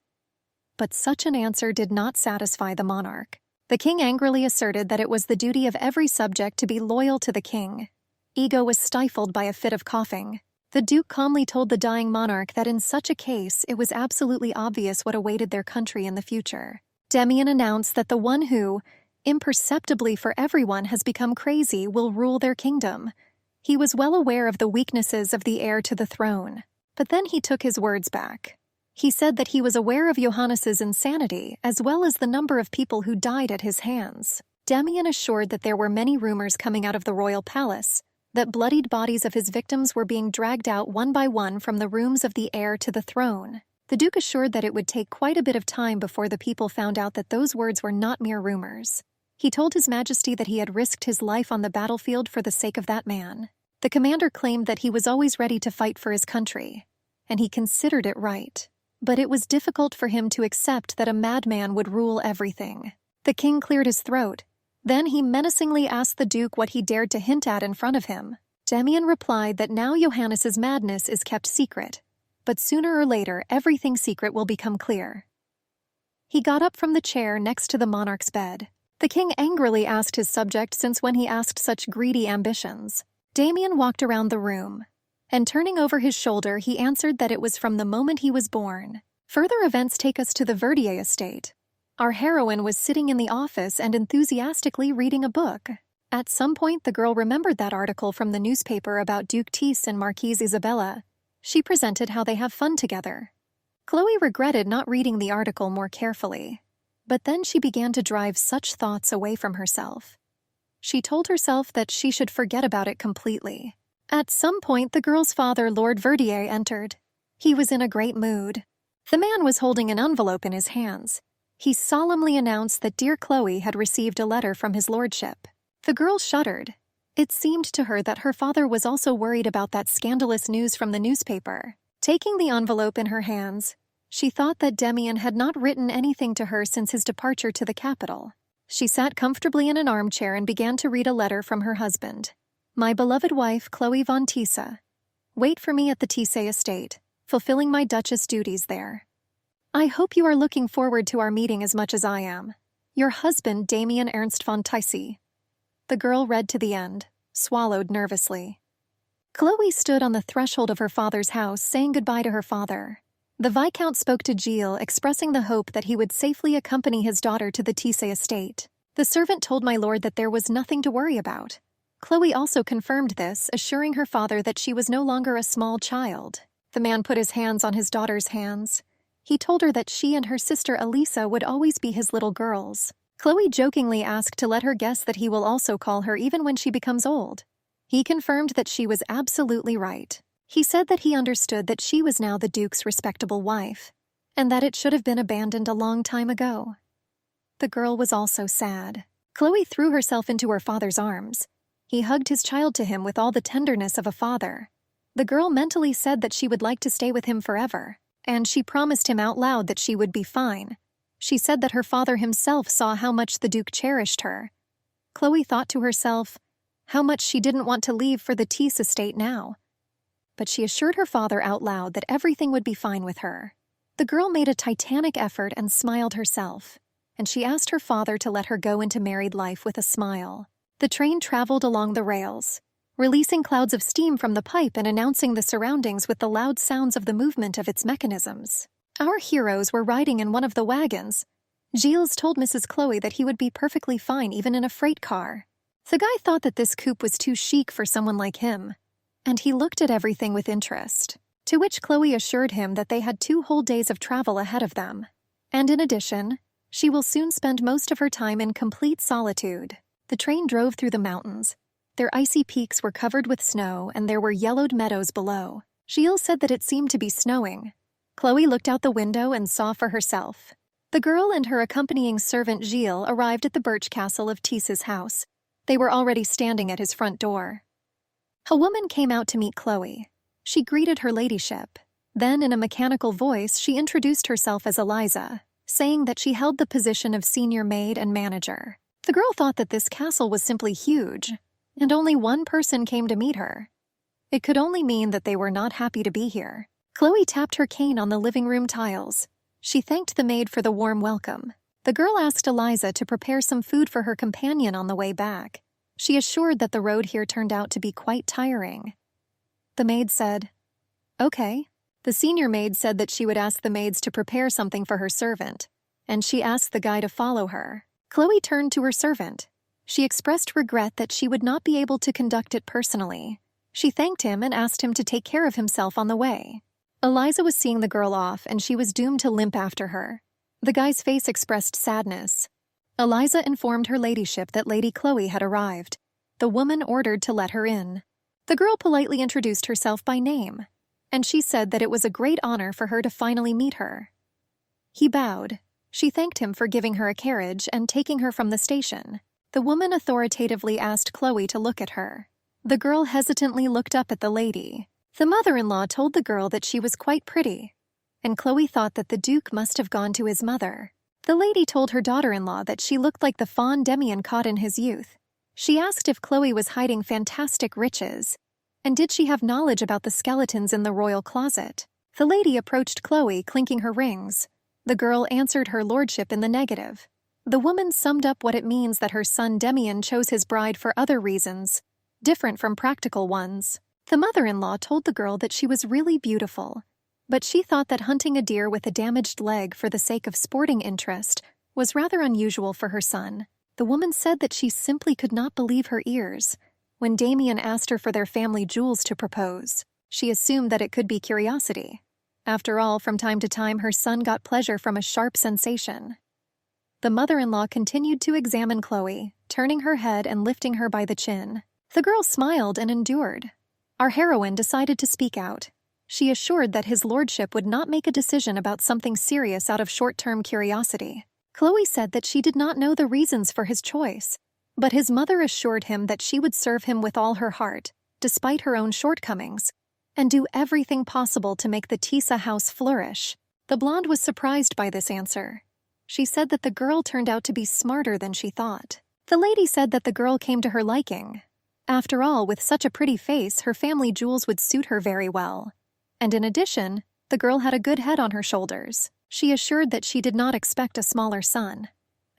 But such an answer did not satisfy the monarch. The king angrily asserted that it was the duty of every subject to be loyal to the king. Ego was stifled by a fit of coughing. The duke calmly told the dying monarch that in such a case it was absolutely obvious what awaited their country in the future. Damien announced that the one who, imperceptibly for everyone, has become crazy will rule their kingdom. He was well aware of the weaknesses of the heir to the throne, but then he took his words back. He said that he was aware of Johannes's insanity as well as the number of people who died at his hands. Damien assured that there were many rumors coming out of the royal palace, that bloodied bodies of his victims were being dragged out one by one from the rooms of the heir to the throne. The duke assured that it would take quite a bit of time before the people found out that those words were not mere rumors. He told His Majesty that he had risked his life on the battlefield for the sake of that man. The commander claimed that he was always ready to fight for his country, and he considered it right. But it was difficult for him to accept that a madman would rule everything. The king cleared his throat. Then he menacingly asked the duke what he dared to hint at in front of him. Damien replied that now Johannes's madness is kept secret, but sooner or later everything secret will become clear. He got up from the chair next to the monarch's bed. The king angrily asked his subject since when he asked such greedy ambitions. Damien walked around the room, and turning over his shoulder he answered that it was from the moment he was born. Further events take us to the Verdier estate. Our heroine was sitting in the office and enthusiastically reading a book. At some point the girl remembered that article from the newspaper about Duke Tisse and Marquise Isabella. She presented how they have fun together. Chloe regretted not reading the article more carefully, but then she began to drive such thoughts away from herself. She told herself that she should forget about it completely. At some point the girl's father, Lord Verdier, entered. He was in a great mood. The man was holding an envelope in his hands. He solemnly announced that dear Chloe had received a letter from his lordship. The girl shuddered. It seemed to her that her father was also worried about that scandalous news from the newspaper. Taking the envelope in her hands, she thought that Damien had not written anything to her since his departure to the capital. She sat comfortably in an armchair and began to read a letter from her husband. My beloved wife, Chloe von Tisa. Wait for me at the Tisse estate, fulfilling my duchess duties there. I hope you are looking forward to our meeting as much as I am. Your husband, Damien Ernst von Tisse. The girl read to the end, swallowed nervously. Chloe stood on the threshold of her father's house, saying goodbye to her father. The Viscount spoke to Gilles, expressing the hope that he would safely accompany his daughter to the Tisse estate. The servant told my lord that there was nothing to worry about. Chloe also confirmed this, assuring her father that she was no longer a small child. The man put his hands on his daughter's hands. He told her that she and her sister Elisa would always be his little girls. Chloe jokingly asked to let her guess that he will also call her even when she becomes old. He confirmed that she was absolutely right. He said that he understood that she was now the Duke's respectable wife, and that it should have been abandoned a long time ago. The girl was also sad. Chloe threw herself into her father's arms. He hugged his child to him with all the tenderness of a father. The girl mentally said that she would like to stay with him forever, and she promised him out loud that she would be fine. She said that her father himself saw how much the Duke cherished her. Chloe thought to herself how much she didn't want to leave for the Tisse estate now. But she assured her father out loud that everything would be fine with her. The girl made a titanic effort and smiled herself, and she asked her father to let her go into married life with a smile. The train traveled along the rails, releasing clouds of steam from the pipe and announcing the surroundings with the loud sounds of the movement of its mechanisms. Our heroes were riding in one of the wagons. Gilles told Mrs. Chloe that he would be perfectly fine even in a freight car. The guy thought that this coupe was too chic for someone like him, and he looked at everything with interest, to which Chloe assured him that they had 2 whole days of travel ahead of them. And in addition, she will soon spend most of her time in complete solitude. The train drove through the mountains. Their icy peaks were covered with snow, and there were yellowed meadows below. Gilles said that it seemed to be snowing. Chloe looked out the window and saw for herself. The girl and her accompanying servant Gilles arrived at the birch castle of Tissa's house. They were already standing at his front door. A woman came out to meet Chloe. She greeted her ladyship. Then, in a mechanical voice, she introduced herself as Eliza, saying that she held the position of senior maid and manager. The girl thought that this castle was simply huge, and only one person came to meet her. It could only mean that they were not happy to be here. Chloe tapped her cane on the living room tiles. She thanked the maid for the warm welcome. The girl asked Eliza to prepare some food for her companion on the way back. She assured that the road here turned out to be quite tiring. The maid said, "Okay." The senior maid said that she would ask the maids to prepare something for her servant, and she asked the guy to follow her. Chloe turned to her servant. She expressed regret that she would not be able to conduct it personally. She thanked him and asked him to take care of himself on the way. Eliza was seeing the girl off, and she was doomed to limp after her. The guy's face expressed sadness. Eliza informed her ladyship that Lady Chloe had arrived. The woman ordered to let her in. The girl politely introduced herself by name, and she said that it was a great honor for her to finally meet her. He bowed. She thanked him for giving her a carriage and taking her from the station. The woman authoritatively asked Chloe to look at her. The girl hesitantly looked up at the lady. The mother-in-law told the girl that she was quite pretty, and Chloe thought that the Duke must have gone to his mother. The lady told her daughter-in-law that she looked like the fawn Demian caught in his youth. She asked if Chloe was hiding fantastic riches, and did she have knowledge about the skeletons in the royal closet. The lady approached Chloe, clinking her rings. The girl answered her lordship in the negative. The woman summed up what it means that her son Demian chose his bride for other reasons, different from practical ones. The mother-in-law told the girl that she was really beautiful, but she thought that hunting a deer with a damaged leg for the sake of sporting interest was rather unusual for her son. The woman said that she simply could not believe her ears. When Damien asked her for their family jewels to propose, she assumed that it could be curiosity. After all, from time to time her son got pleasure from a sharp sensation. The mother-in-law continued to examine Chloe, turning her head and lifting her by the chin. The girl smiled and endured. Our heroine decided to speak out. She assured that his lordship would not make a decision about something serious out of short-term curiosity. Chloe said that she did not know the reasons for his choice, but his mother assured him that she would serve him with all her heart, despite her own shortcomings, and do everything possible to make the Tissa house flourish. The blonde was surprised by this answer. She said that the girl turned out to be smarter than she thought. The lady said that the girl came to her liking. After all, with such a pretty face, her family jewels would suit her very well. And in addition, the girl had a good head on her shoulders. She assured that she did not expect a smaller son.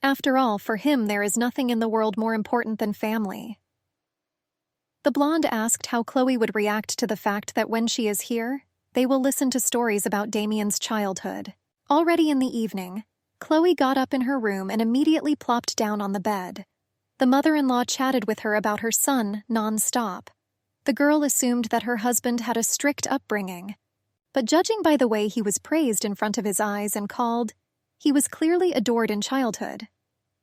After all, for him there is nothing in the world more important than family. The blonde asked how Chloe would react to the fact that when she is here, they will listen to stories about Damien's childhood. Already in the evening, Chloe got up in her room and immediately plopped down on the bed. The mother-in-law chatted with her about her son non-stop. The girl assumed that her husband had a strict upbringing, but judging by the way he was praised in front of his eyes and called, he was clearly adored in childhood.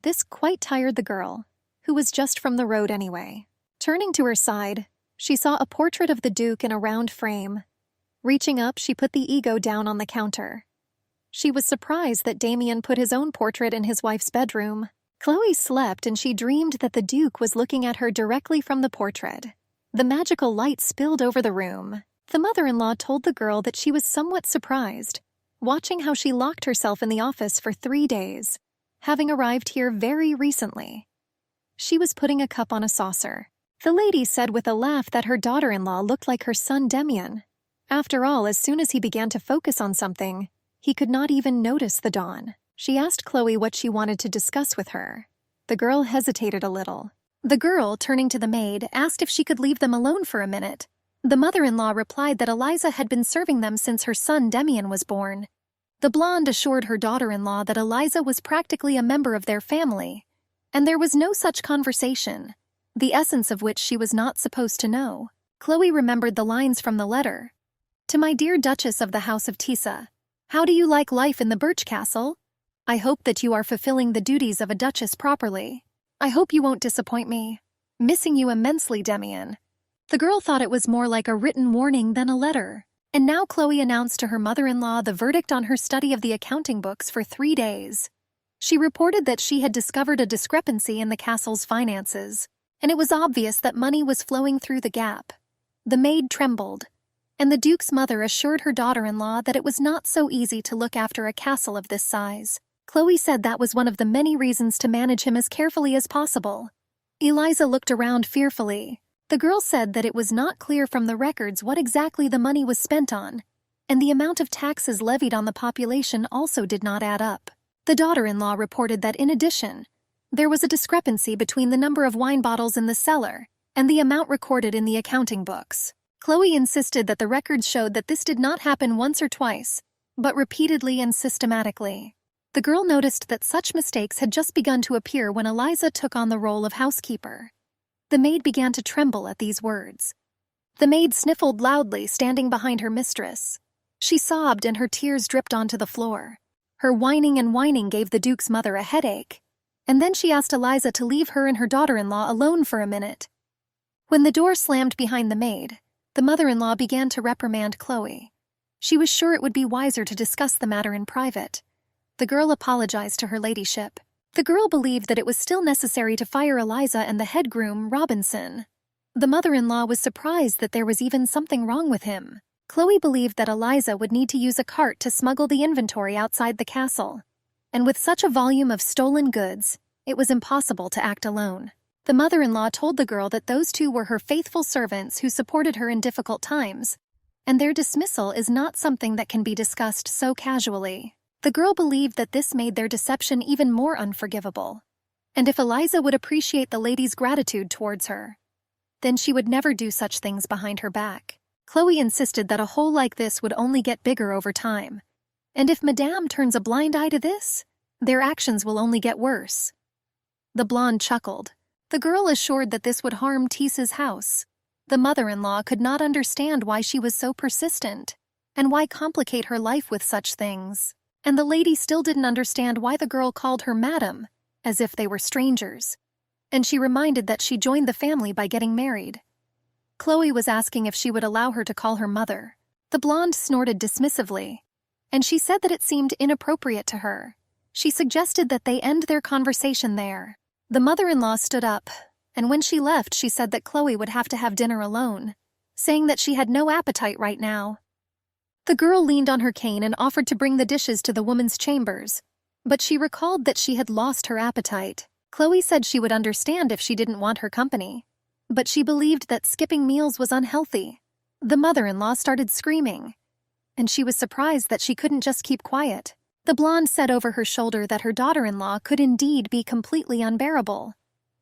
This quite tired the girl, who was just from the road anyway. Turning to her side, she saw a portrait of the Duke in a round frame. Reaching up, she put the ego down on the counter. She was surprised that Damien put his own portrait in his wife's bedroom. Chloe slept and she dreamed that the Duke was looking at her directly from the portrait. The magical light spilled over the room. The mother-in-law told the girl that she was somewhat surprised, watching how she locked herself in the office for 3 days, having arrived here very recently. She was putting a cup on a saucer. The lady said with a laugh that her daughter-in-law looked like her son Demian. After all, as soon as he began to focus on something, he could not even notice the dawn. She asked Chloe what she wanted to discuss with her. The girl hesitated a little. The girl, turning to the maid, asked if she could leave them alone for a minute. The mother-in-law replied that Eliza had been serving them since her son Demian was born. The blonde assured her daughter-in-law that Eliza was practically a member of their family, and there was no such conversation, the essence of which she was not supposed to know. Chloe remembered the lines from the letter. To my dear Duchess of the House of Tissa, how do you like life in the Birch Castle? I hope that you are fulfilling the duties of a duchess properly. I hope you won't disappoint me. Missing you immensely, Demian. The girl thought it was more like a written warning than a letter. And now Chloe announced to her mother-in-law the verdict on her study of the accounting books for 3 days. She reported that she had discovered a discrepancy in the castle's finances, and it was obvious that money was flowing through the gap. The maid trembled, and the Duke's mother assured her daughter-in-law that it was not so easy to look after a castle of this size. Chloe said that was one of the many reasons to manage him as carefully as possible. Eliza looked around fearfully. The girl said that it was not clear from the records what exactly the money was spent on, and the amount of taxes levied on the population also did not add up. The daughter-in-law reported that in addition, there was a discrepancy between the number of wine bottles in the cellar and the amount recorded in the accounting books. Chloe insisted that the records showed that this did not happen once or twice, but repeatedly and systematically. The girl noticed that such mistakes had just begun to appear when Eliza took on the role of housekeeper. The maid began to tremble at these words. The maid sniffled loudly, standing behind her mistress. She sobbed and her tears dripped onto the floor. Her whining and whining gave the Duke's mother a headache, and then she asked Eliza to leave her and her daughter-in-law alone for a minute. When the door slammed behind the maid, the mother-in-law began to reprimand Chloe. She was sure it would be wiser to discuss the matter in private. The girl apologized to her ladyship. The girl believed that it was still necessary to fire Eliza and the head groom, Robinson. The mother-in-law was surprised that there was even something wrong with him. Chloe believed that Eliza would need to use a cart to smuggle the inventory outside the castle. And with such a volume of stolen goods, it was impossible to act alone. The mother-in-law told the girl that those two were her faithful servants who supported her in difficult times, and their dismissal is not something that can be discussed so casually. The girl believed that this made their deception even more unforgivable. And if Eliza would appreciate the lady's gratitude towards her, then she would never do such things behind her back. Chloe insisted that a hole like this would only get bigger over time. And if Madame turns a blind eye to this, their actions will only get worse. The blonde chuckled. The girl assured that this would harm Tisa's house. The mother-in-law could not understand why she was so persistent, and why complicate her life with such things. And the lady still didn't understand why the girl called her madam, as if they were strangers. And she reminded that she joined the family by getting married. Chloe was asking if she would allow her to call her mother. The blonde snorted dismissively, and she said that it seemed inappropriate to her. She suggested that they end their conversation there. The mother-in-law stood up, and when she left she said that Chloe would have to have dinner alone, saying that she had no appetite right now. The girl leaned on her cane and offered to bring the dishes to the woman's chambers, but she recalled that she had lost her appetite. Chloe said she would understand if she didn't want her company, but she believed that skipping meals was unhealthy. The mother-in-law started screaming, and she was surprised that she couldn't just keep quiet. The blonde said over her shoulder that her daughter-in-law could indeed be completely unbearable.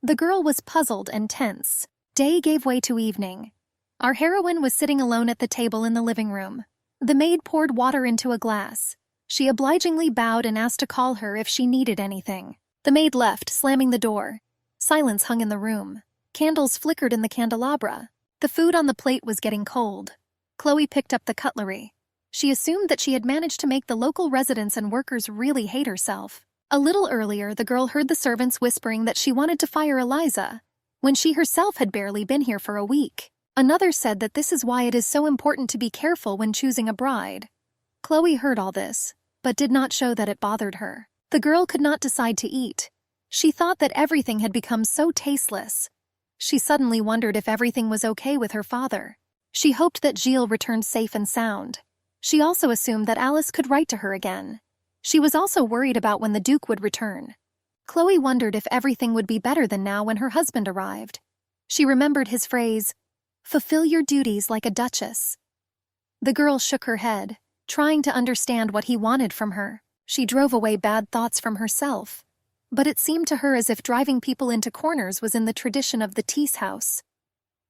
The girl was puzzled and tense. Day gave way to evening. Our heroine was sitting alone at the table in the living room. The maid poured water into a glass. She obligingly bowed and asked to call her if she needed anything. The maid left, slamming the door. Silence hung in the room. Candles flickered in the candelabra. The food on the plate was getting cold. Chloe picked up the cutlery. She assumed that she had managed to make the local residents and workers really hate herself. A little earlier, the girl heard the servants whispering that she wanted to fire Eliza, when she herself had barely been here for a week. Another said that this is why it is so important to be careful when choosing a bride. Chloe heard all this, but did not show that it bothered her. The girl could not decide to eat. She thought that everything had become so tasteless. She suddenly wondered if everything was okay with her father. She hoped that Gilles returned safe and sound. She also assumed that Alice could write to her again. She was also worried about when the Duke would return. Chloe wondered if everything would be better than now when her husband arrived. She remembered his phrase, "Fulfill your duties like a duchess." The girl shook her head, trying to understand what he wanted from her. She drove away bad thoughts from herself, but it seemed to her as if driving people into corners was in the tradition of the Tease house.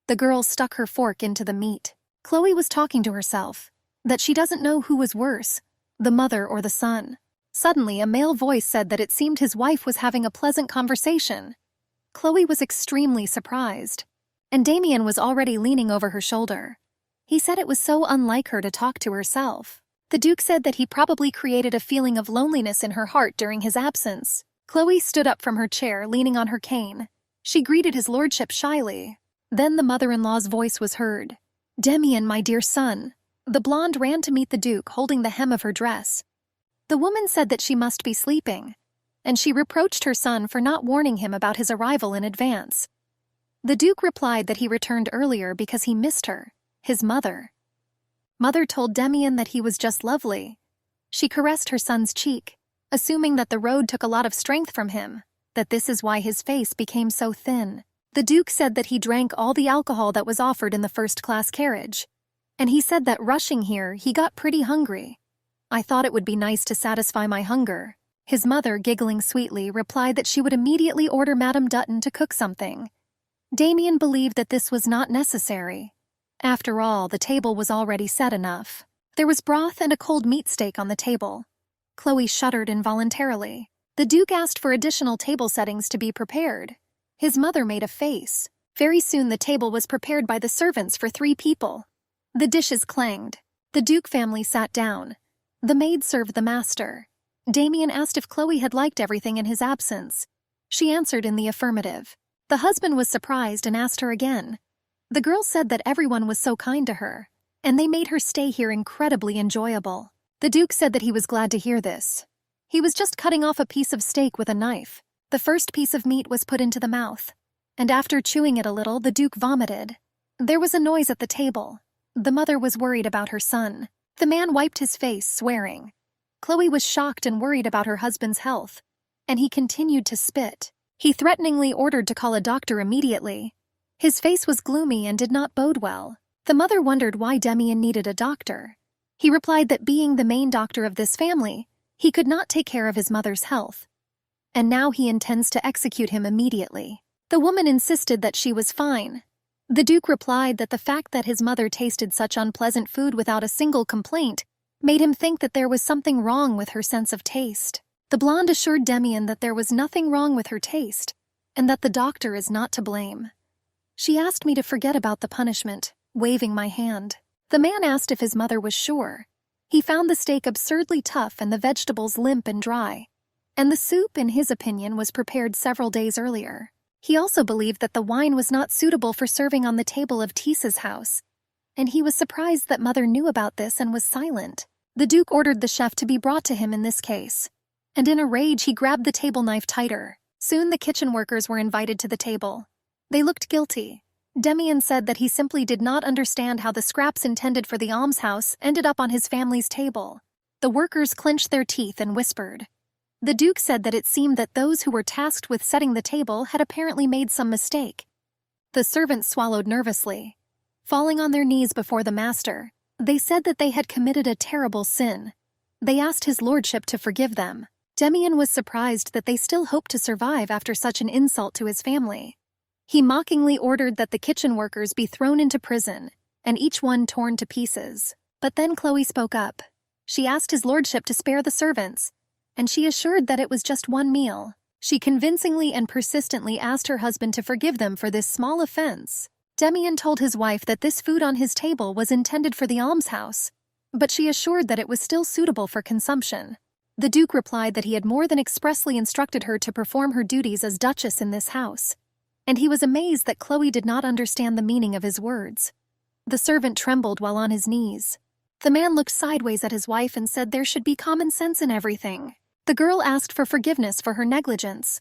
The girl stuck her fork into the meat. Chloe was talking to herself, that she doesn't know who was worse, the mother or the son. Suddenly, a male voice said that it seemed his wife was having a pleasant conversation. Chloe was extremely surprised, and Damien was already leaning over her shoulder. He said it was so unlike her to talk to herself. The Duke said that he probably created a feeling of loneliness in her heart during his absence. Chloe stood up from her chair, leaning on her cane. She greeted his lordship shyly. Then the mother-in-law's voice was heard. "Damien, my dear son, The blonde ran to meet the Duke, holding the hem of her dress. The woman said that she must be sleeping, and she reproached her son for not warning him about his arrival in advance. The Duke replied that he returned earlier because he missed her, his mother. Mother told Demian that he was just lovely. She caressed her son's cheek, assuming that the road took a lot of strength from him, that this is why his face became so thin. The Duke said that he drank all the alcohol that was offered in the first-class carriage, and he said that rushing here, he got pretty hungry. I thought it would be nice to satisfy my hunger. His mother, giggling sweetly, replied that she would immediately order Madame Dutton to cook something. Damien believed that this was not necessary. After all, the table was already set enough. There was broth and a cold meat steak on the table. Chloe shuddered involuntarily. The Duke asked for additional table settings to be prepared. His mother made a face. Very soon the table was prepared by the servants for 3 people. The dishes clanged. The Duke family sat down. The maid served the master. Damien asked if Chloe had liked everything in his absence. She answered in the affirmative. The husband was surprised and asked her again. The girl said that everyone was so kind to her, and they made her stay here incredibly enjoyable. The Duke said that he was glad to hear this. He was just cutting off a piece of steak with a knife. The first piece of meat was put into the mouth, and after chewing it a little, the Duke vomited. There was a noise at the table. The mother was worried about her son. The man wiped his face, swearing. Chloe was shocked and worried about her husband's health, and he continued to spit. He threateningly ordered to call a doctor immediately. His face was gloomy and did not bode well. The mother wondered why Demian needed a doctor. He replied that being the main doctor of this family, he could not take care of his mother's health, and now he intends to execute him immediately. The woman insisted that she was fine. The Duke replied that the fact that his mother tasted such unpleasant food without a single complaint made him think that there was something wrong with her sense of taste. The blonde assured Demian that there was nothing wrong with her taste, and that the doctor is not to blame. She asked me to forget about the punishment, waving my hand. The man asked if his mother was sure. He found the steak absurdly tough and the vegetables limp and dry, and the soup, in his opinion, was prepared several days earlier. He also believed that the wine was not suitable for serving on the table of Tisa's house, and he was surprised that Mother knew about this and was silent. The Duke ordered the chef to be brought to him in this case, and in a rage he grabbed the table knife tighter. Soon the kitchen workers were invited to the table. They looked guilty. Demian said that he simply did not understand how the scraps intended for the almshouse ended up on his family's table. The workers clenched their teeth and whispered. The Duke said that it seemed that those who were tasked with setting the table had apparently made some mistake. The servants swallowed nervously. Falling on their knees before the master, they said that they had committed a terrible sin. They asked his lordship to forgive them. Demian was surprised that they still hoped to survive after such an insult to his family. He mockingly ordered that the kitchen workers be thrown into prison, and each one torn to pieces. But then Chloe spoke up. She asked his lordship to spare the servants, and she assured that it was just one meal. She convincingly and persistently asked her husband to forgive them for this small offense. Demian told his wife that this food on his table was intended for the almshouse, but she assured that it was still suitable for consumption. The Duke replied that he had more than expressly instructed her to perform her duties as Duchess in this house, and he was amazed that Chloe did not understand the meaning of his words. The servant trembled while on his knees. The man looked sideways at his wife and said there should be common sense in everything. The girl asked for forgiveness for her negligence.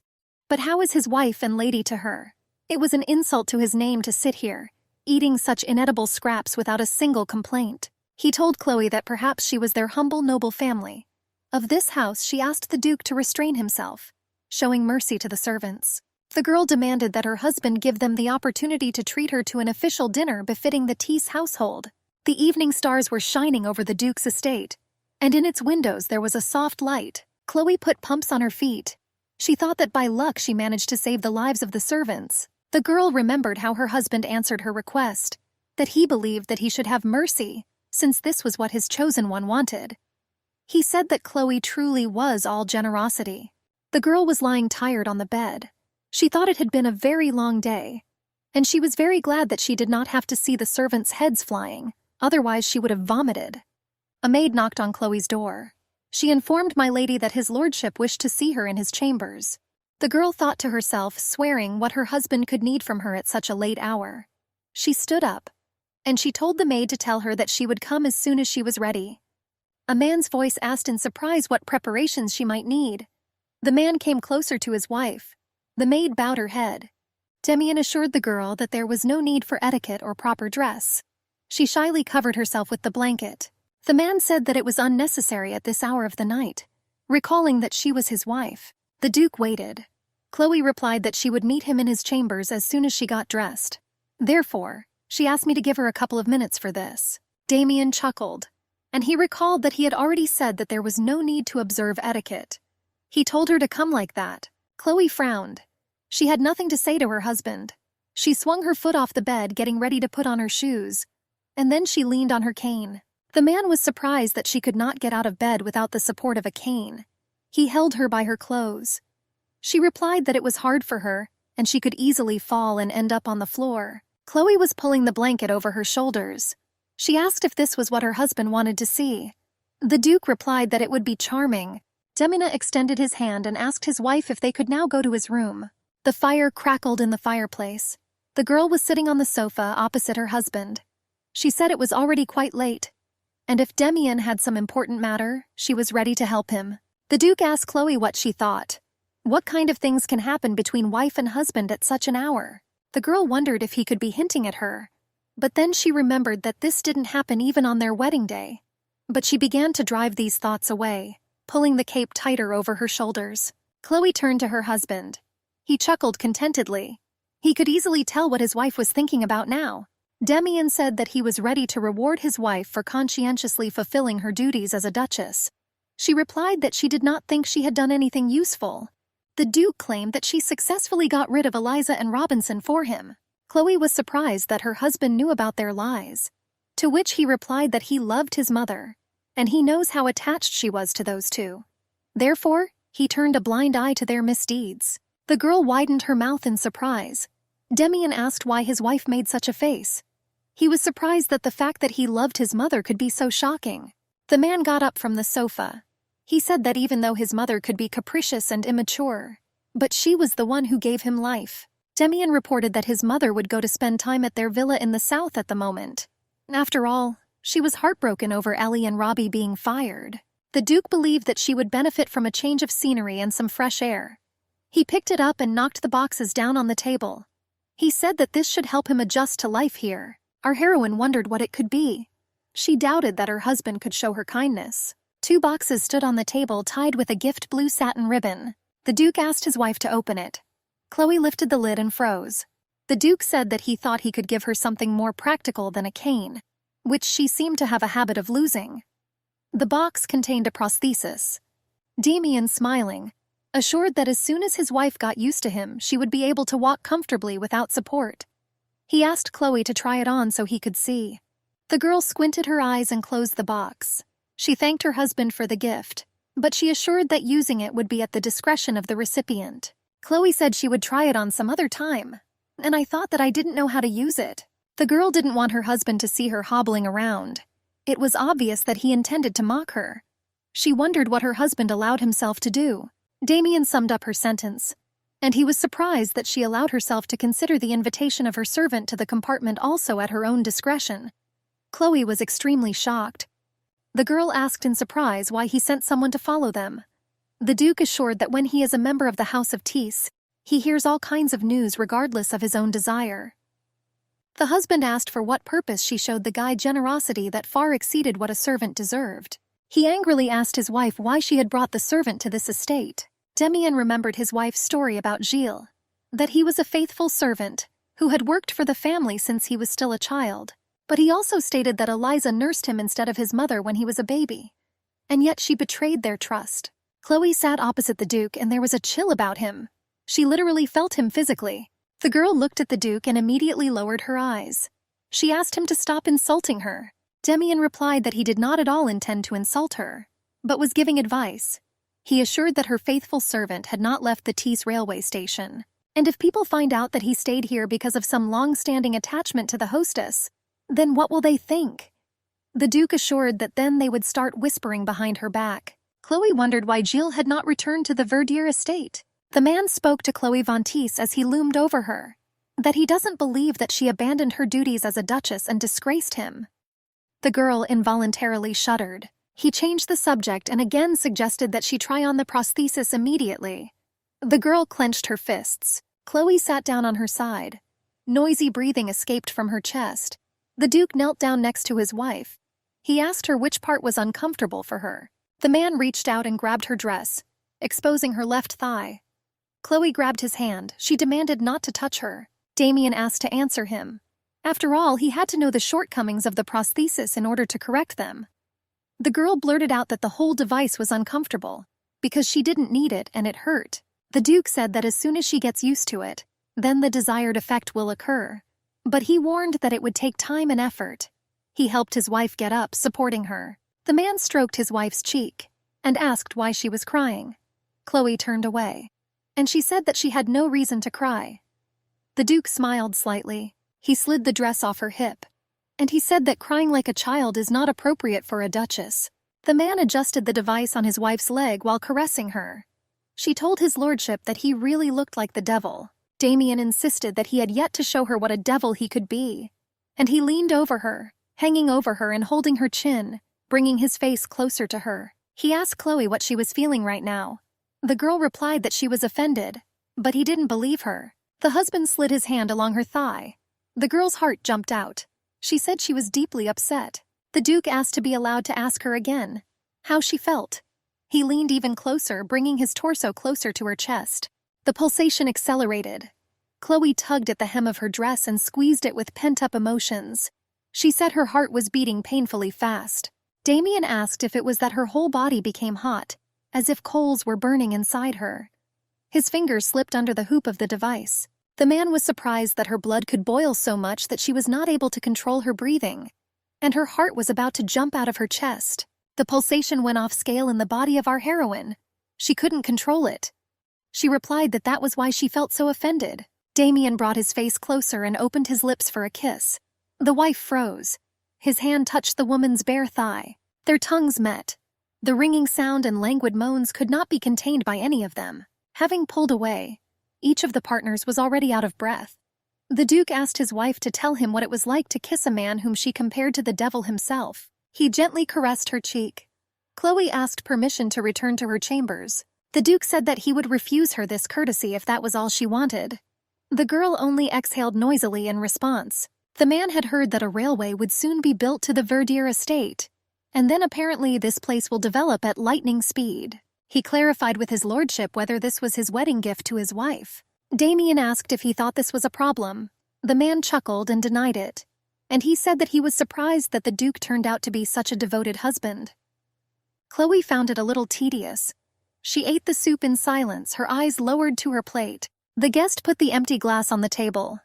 But how is his wife and lady to her? It was an insult to his name to sit here, eating such inedible scraps without a single complaint. He told Chloe that perhaps she was their humble, noble family. Of this house, she asked the Duke to restrain himself, showing mercy to the servants. The girl demanded that her husband give them the opportunity to treat her to an official dinner befitting the Tease household. The evening stars were shining over the Duke's estate, and in its windows there was a soft light. Chloe put pumps on her feet. She thought that by luck she managed to save the lives of the servants. The girl remembered how her husband answered her request, that he believed that he should have mercy, since this was what his chosen one wanted. He said that Chloe truly was all generosity. The girl was lying tired on the bed. She thought it had been a very long day, and she was very glad that she did not have to see the servants' heads flying, otherwise she would have vomited. A maid knocked on Chloe's door. She informed my lady that his lordship wished to see her in his chambers. The girl thought to herself, swearing what her husband could need from her at such a late hour. She stood up, and she told the maid to tell her that she would come as soon as she was ready. A man's voice asked in surprise what preparations she might need. The man came closer to his wife. The maid bowed her head. Demian assured the girl that there was no need for etiquette or proper dress. She shyly covered herself with the blanket. The man said that it was unnecessary at this hour of the night, recalling that she was his wife. The Duke waited. Chloe replied that she would meet him in his chambers as soon as she got dressed. Therefore, she asked me to give her a couple of minutes for this. Demian chuckled, and he recalled that he had already said that there was no need to observe etiquette. He told her to come like that. Chloe frowned. She had nothing to say to her husband. She swung her foot off the bed, getting ready to put on her shoes, and then she leaned on her cane. The man was surprised that she could not get out of bed without the support of a cane. He held her by her clothes. She replied that it was hard for her, and she could easily fall and end up on the floor. Chloe was pulling the blanket over her shoulders. She asked if this was what her husband wanted to see. The Duke replied that it would be charming. Demian extended his hand and asked his wife if they could now go to his room. The fire crackled in the fireplace. The girl was sitting on the sofa opposite her husband. She said it was already quite late, and if Demian had some important matter, she was ready to help him. The Duke asked Chloe what she thought. What kind of things can happen between wife and husband at such an hour? The girl wondered if he could be hinting at her, but then she remembered that this didn't happen even on their wedding day. But she began to drive these thoughts away, pulling the cape tighter over her shoulders. Chloe turned to her husband. He chuckled contentedly. He could easily tell what his wife was thinking about now. Demian said that he was ready to reward his wife for conscientiously fulfilling her duties as a duchess. She replied that she did not think she had done anything useful. The Duke claimed that she successfully got rid of Eliza and Robinson for him. Chloe was surprised that her husband knew about their lies, to which he replied that he loved his mother, and he knows how attached she was to those two. Therefore, he turned a blind eye to their misdeeds. The girl widened her mouth in surprise. Demian asked why his wife made such a face. He was surprised that the fact that he loved his mother could be so shocking. The man got up from the sofa. He said that even though his mother could be capricious and immature, but she was the one who gave him life. Demian reported that his mother would go to spend time at their villa in the south at the moment. After all, she was heartbroken over Ellie and Robbie being fired. The Duke believed that she would benefit from a change of scenery and some fresh air. He picked it up and knocked the boxes down on the table. He said that this should help him adjust to life here. Our heroine wondered what it could be. She doubted that her husband could show her kindness. 2 boxes stood on the table tied with a gift blue satin ribbon. The Duke asked his wife to open it. Chloe lifted the lid and froze. The Duke said that he thought he could give her something more practical than a cane, which she seemed to have a habit of losing. The box contained a prosthesis. Demian, smiling, assured that as soon as his wife got used to him, she would be able to walk comfortably without support. He asked Chloe to try it on so he could see. The girl squinted her eyes and closed the box. She thanked her husband for the gift, but she assured that using it would be at the discretion of the recipient. Chloe said she would try it on some other time, and I thought that I didn't know how to use it. The girl didn't want her husband to see her hobbling around. It was obvious that he intended to mock her. She wondered what her husband allowed himself to do. Demian summed up her sentence, and he was surprised that she allowed herself to consider the invitation of her servant to the compartment also at her own discretion. Chloe was extremely shocked. The girl asked in surprise why he sent someone to follow them. The Duke assured that when he is a member of the House of Tees, he hears all kinds of news regardless of his own desire. The husband asked for what purpose she showed the guy generosity that far exceeded what a servant deserved. He angrily asked his wife why she had brought the servant to this estate. Demian remembered his wife's story about Gilles, that he was a faithful servant who had worked for the family since he was still a child. But he also stated that Eliza nursed him instead of his mother when he was a baby. And yet she betrayed their trust. Chloe sat opposite the Duke and there was a chill about him. She literally felt him physically. The girl looked at the Duke and immediately lowered her eyes. She asked him to stop insulting her. Demian replied that he did not at all intend to insult her, but was giving advice. He assured that her faithful servant had not left the Tees railway station, and if people find out that he stayed here because of some long-standing attachment to the hostess, then what will they think? The Duke assured that then they would start whispering behind her back. Chloe wondered why Gilles had not returned to the Verdier estate. The man spoke to Chloe Von Teese as he loomed over her. that he doesn't believe that she abandoned her duties as a duchess and disgraced him. The girl involuntarily shuddered. He changed the subject and again suggested that she try on the prosthesis immediately. The girl clenched her fists. Chloe sat down on her side. Noisy breathing escaped from her chest. The Duke knelt down next to his wife. He asked her which part was uncomfortable for her. The man reached out and grabbed her dress, exposing her left thigh. Chloe grabbed his hand. She demanded not to touch her. Damien asked to answer him. After all, he had to know the shortcomings of the prosthesis in order to correct them. The girl blurted out that the whole device was uncomfortable, because she didn't need it and it hurt. The Duke said that as soon as she gets used to it, then the desired effect will occur. But he warned that it would take time and effort. He helped his wife get up, supporting her. The man stroked his wife's cheek and asked why she was crying. Chloe turned away, and she said that she had no reason to cry. The Duke smiled slightly. He slid the dress off her hip, and he said that crying like a child is not appropriate for a duchess. The man adjusted the device on his wife's leg while caressing her. She told his lordship that he really looked like the devil. Damien insisted that he had yet to show her what a devil he could be, and he leaned over her, hanging over her and holding her chin, bringing his face closer to her. He asked Chloe what she was feeling right now. The girl replied that she was offended, but he didn't believe her. The husband slid his hand along her thigh. The girl's heart jumped out. She said she was deeply upset. The Duke asked to be allowed to ask her again how she felt. He leaned even closer, bringing his torso closer to her chest. The pulsation accelerated. Chloe tugged at the hem of her dress and squeezed it with pent-up emotions. She said her heart was beating painfully fast. Damien asked if it was that her whole body became hot, as if coals were burning inside her. His fingers slipped under the hoop of the device. The man was surprised that her blood could boil so much that she was not able to control her breathing, and her heart was about to jump out of her chest. The pulsation went off scale in the body of our heroine. She couldn't control it. She replied that that was why she felt so offended. Damien brought his face closer and opened his lips for a kiss. The wife froze. His hand touched the woman's bare thigh. Their tongues met. The ringing sound and languid moans could not be contained by any of them. Having pulled away, each of the partners was already out of breath. The Duke asked his wife to tell him what it was like to kiss a man whom she compared to the devil himself. He gently caressed her cheek. Chloe asked permission to return to her chambers. The Duke said that he would refuse her this courtesy if that was all she wanted. The girl only exhaled noisily in response. The man had heard that a railway would soon be built to the Verdier estate, and then apparently this place will develop at lightning speed. He clarified with his lordship whether this was his wedding gift to his wife. Damien asked if he thought this was a problem. The man chuckled and denied it, and he said that he was surprised that the Duke turned out to be such a devoted husband. Chloe found it a little tedious. She ate the soup in silence, her eyes lowered to her plate. The guest put the empty glass on the table.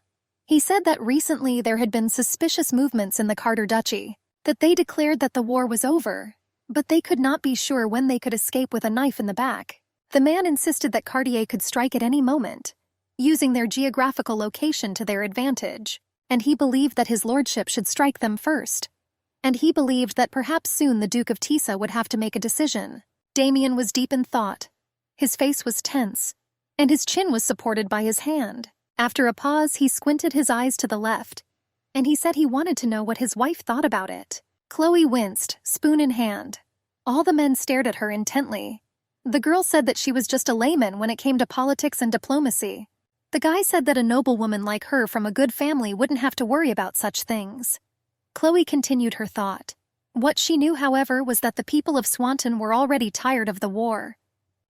He said that recently there had been suspicious movements in the Carter Duchy, that they declared that the war was over, but they could not be sure when they could escape with a knife in the back. The man insisted that Cartier could strike at any moment, using their geographical location to their advantage, and he believed that his lordship should strike them first. And he believed that perhaps soon the Duke of Tisa would have to make a decision. Damien was deep in thought. His face was tense, and his chin was supported by his hand. After a pause, he squinted his eyes to the left, and he said he wanted to know what his wife thought about it. Chloe winced, spoon in hand. All the men stared at her intently. The girl said that she was just a layman when it came to politics and diplomacy. The guy said that a noblewoman like her from a good family wouldn't have to worry about such things. Chloe continued her thought. What she knew, however, was that the people of Swanton were already tired of the war.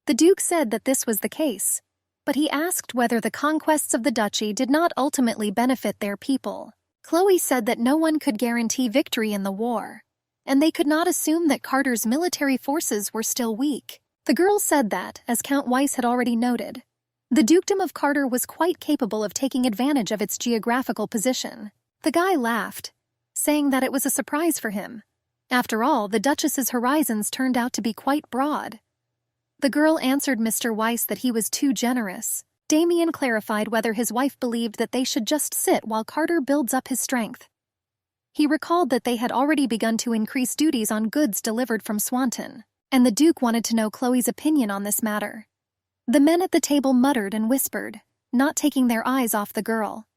The Duke said that this was the case, but he asked whether the conquests of the duchy did not ultimately benefit their people. Chloe said that no one could guarantee victory in the war, and they could not assume that Carter's military forces were still weak. The girl said that, as Count Weiss had already noted, the dukedom of Carter was quite capable of taking advantage of its geographical position. The guy laughed, saying that it was a surprise for him. After all, the Duchess's horizons turned out to be quite broad. The girl answered Mr. Weiss that he was too generous. Damien clarified whether his wife believed that they should just sit while Carter builds up his strength. He recalled that they had already begun to increase duties on goods delivered from Swanton, and the Duke wanted to know Chloe's opinion on this matter. The men at the table muttered and whispered, not taking their eyes off the girl.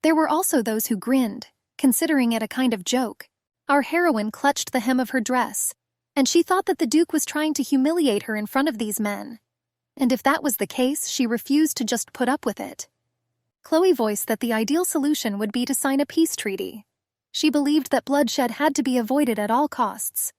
There were also those who grinned, considering it a kind of joke. Our heroine clutched the hem of her dress, and she thought that the Duke was trying to humiliate her in front of these men. And if that was the case, she refused to just put up with it. Chloe voiced that the ideal solution would be to sign a peace treaty. She believed that bloodshed had to be avoided at all costs,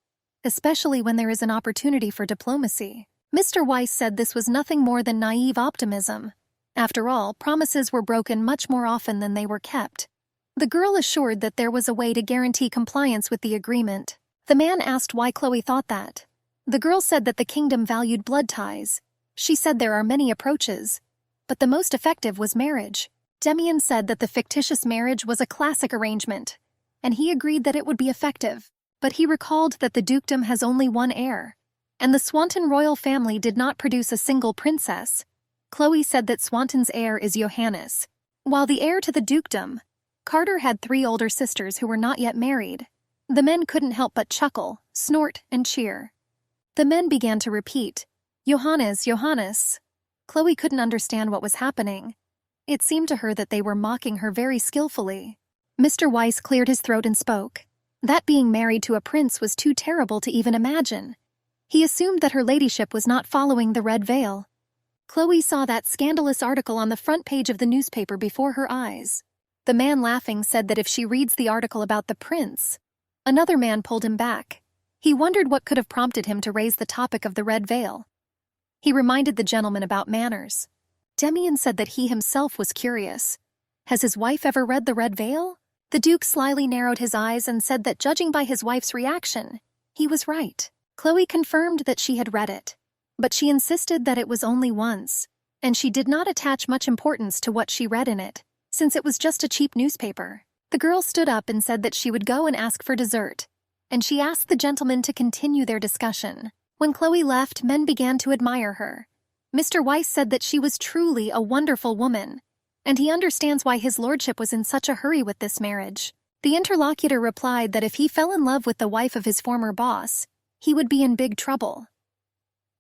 especially when there is an opportunity for diplomacy. Mr. Weiss said this was nothing more than naive optimism. After all, promises were broken much more often than they were kept. The girl assured that there was a way to guarantee compliance with the agreement. The man asked why Chloe thought that. The girl said that the kingdom valued blood ties. She said there are many approaches, but the most effective was marriage. Demian said that the fictitious marriage was a classic arrangement, and he agreed that it would be effective. But he recalled that the dukedom has only one heir, and the Swanton royal family did not produce a single princess. Chloe said that Swanton's heir is Johannes, while the heir to the dukedom, Carter, had 3 older sisters who were not yet married. The men couldn't help but chuckle, snort, and cheer. The men began to repeat, "Johannes, Johannes." Chloe couldn't understand what was happening. It seemed to her that they were mocking her very skillfully. Mr. Weiss cleared his throat and spoke. That being married to a prince was too terrible to even imagine. He assumed that her ladyship was not following the red veil. Chloe saw that scandalous article on the front page of the newspaper before her eyes. The man laughing said that if she reads the article about the prince, another man pulled him back. He wondered what could have prompted him to raise the topic of the red veil. He reminded the gentleman about manners. Demian said that he himself was curious. Has his wife ever read the red veil? The Duke slyly narrowed his eyes and said that judging by his wife's reaction, he was right. Chloe confirmed that she had read it, but she insisted that it was only once, and she did not attach much importance to what she read in it, since it was just a cheap newspaper. The girl stood up and said that she would go and ask for dessert, and she asked the gentlemen to continue their discussion. When Chloe left, men began to admire her. Mr. Weiss said that she was truly a wonderful woman, and he understands why his lordship was in such a hurry with this marriage. The interlocutor replied that if he fell in love with the wife of his former boss, he would be in big trouble.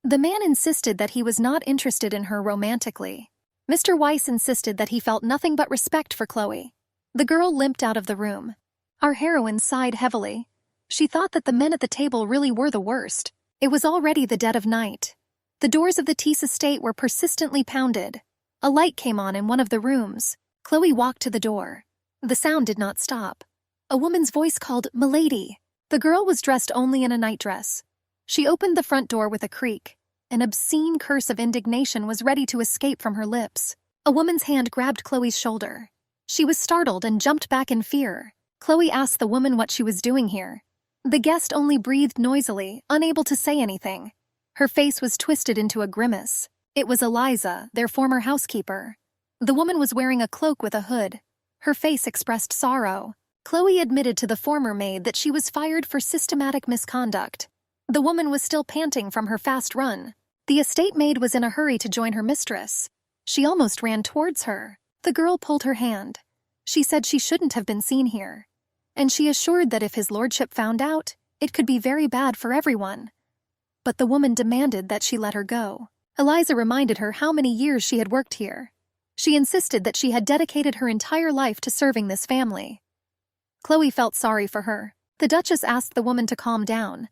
The man insisted that he was not interested in her romantically. Mr. Weiss insisted that he felt nothing but respect for Chloe. The girl limped out of the room. Our heroine sighed heavily. She thought that the men at the table really were the worst. It was already the dead of night. The doors of the Tease estate were persistently pounded. A light came on in one of the rooms. Chloe walked to the door. The sound did not stop. A woman's voice called, "Milady." The girl was dressed only in a nightdress. She opened the front door with a creak. An obscene curse of indignation was ready to escape from her lips. A woman's hand grabbed Chloe's shoulder. She was startled and jumped back in fear. Chloe asked the woman what she was doing here. The guest only breathed noisily, unable to say anything. Her face was twisted into a grimace. It was Eliza, their former housekeeper. The woman was wearing a cloak with a hood. Her face expressed sorrow. Chloe admitted to the former maid that she was fired for systematic misconduct. The woman was still panting from her fast run. The estate maid was in a hurry to join her mistress. She almost ran towards her. The girl pulled her hand. She said she shouldn't have been seen here, and she assured that if his lordship found out, it could be very bad for everyone. But the woman demanded that she let her go. Eliza reminded her how many years she had worked here. She insisted that she had dedicated her entire life to serving this family. Chloe felt sorry for her. The Duchess asked the woman to calm down,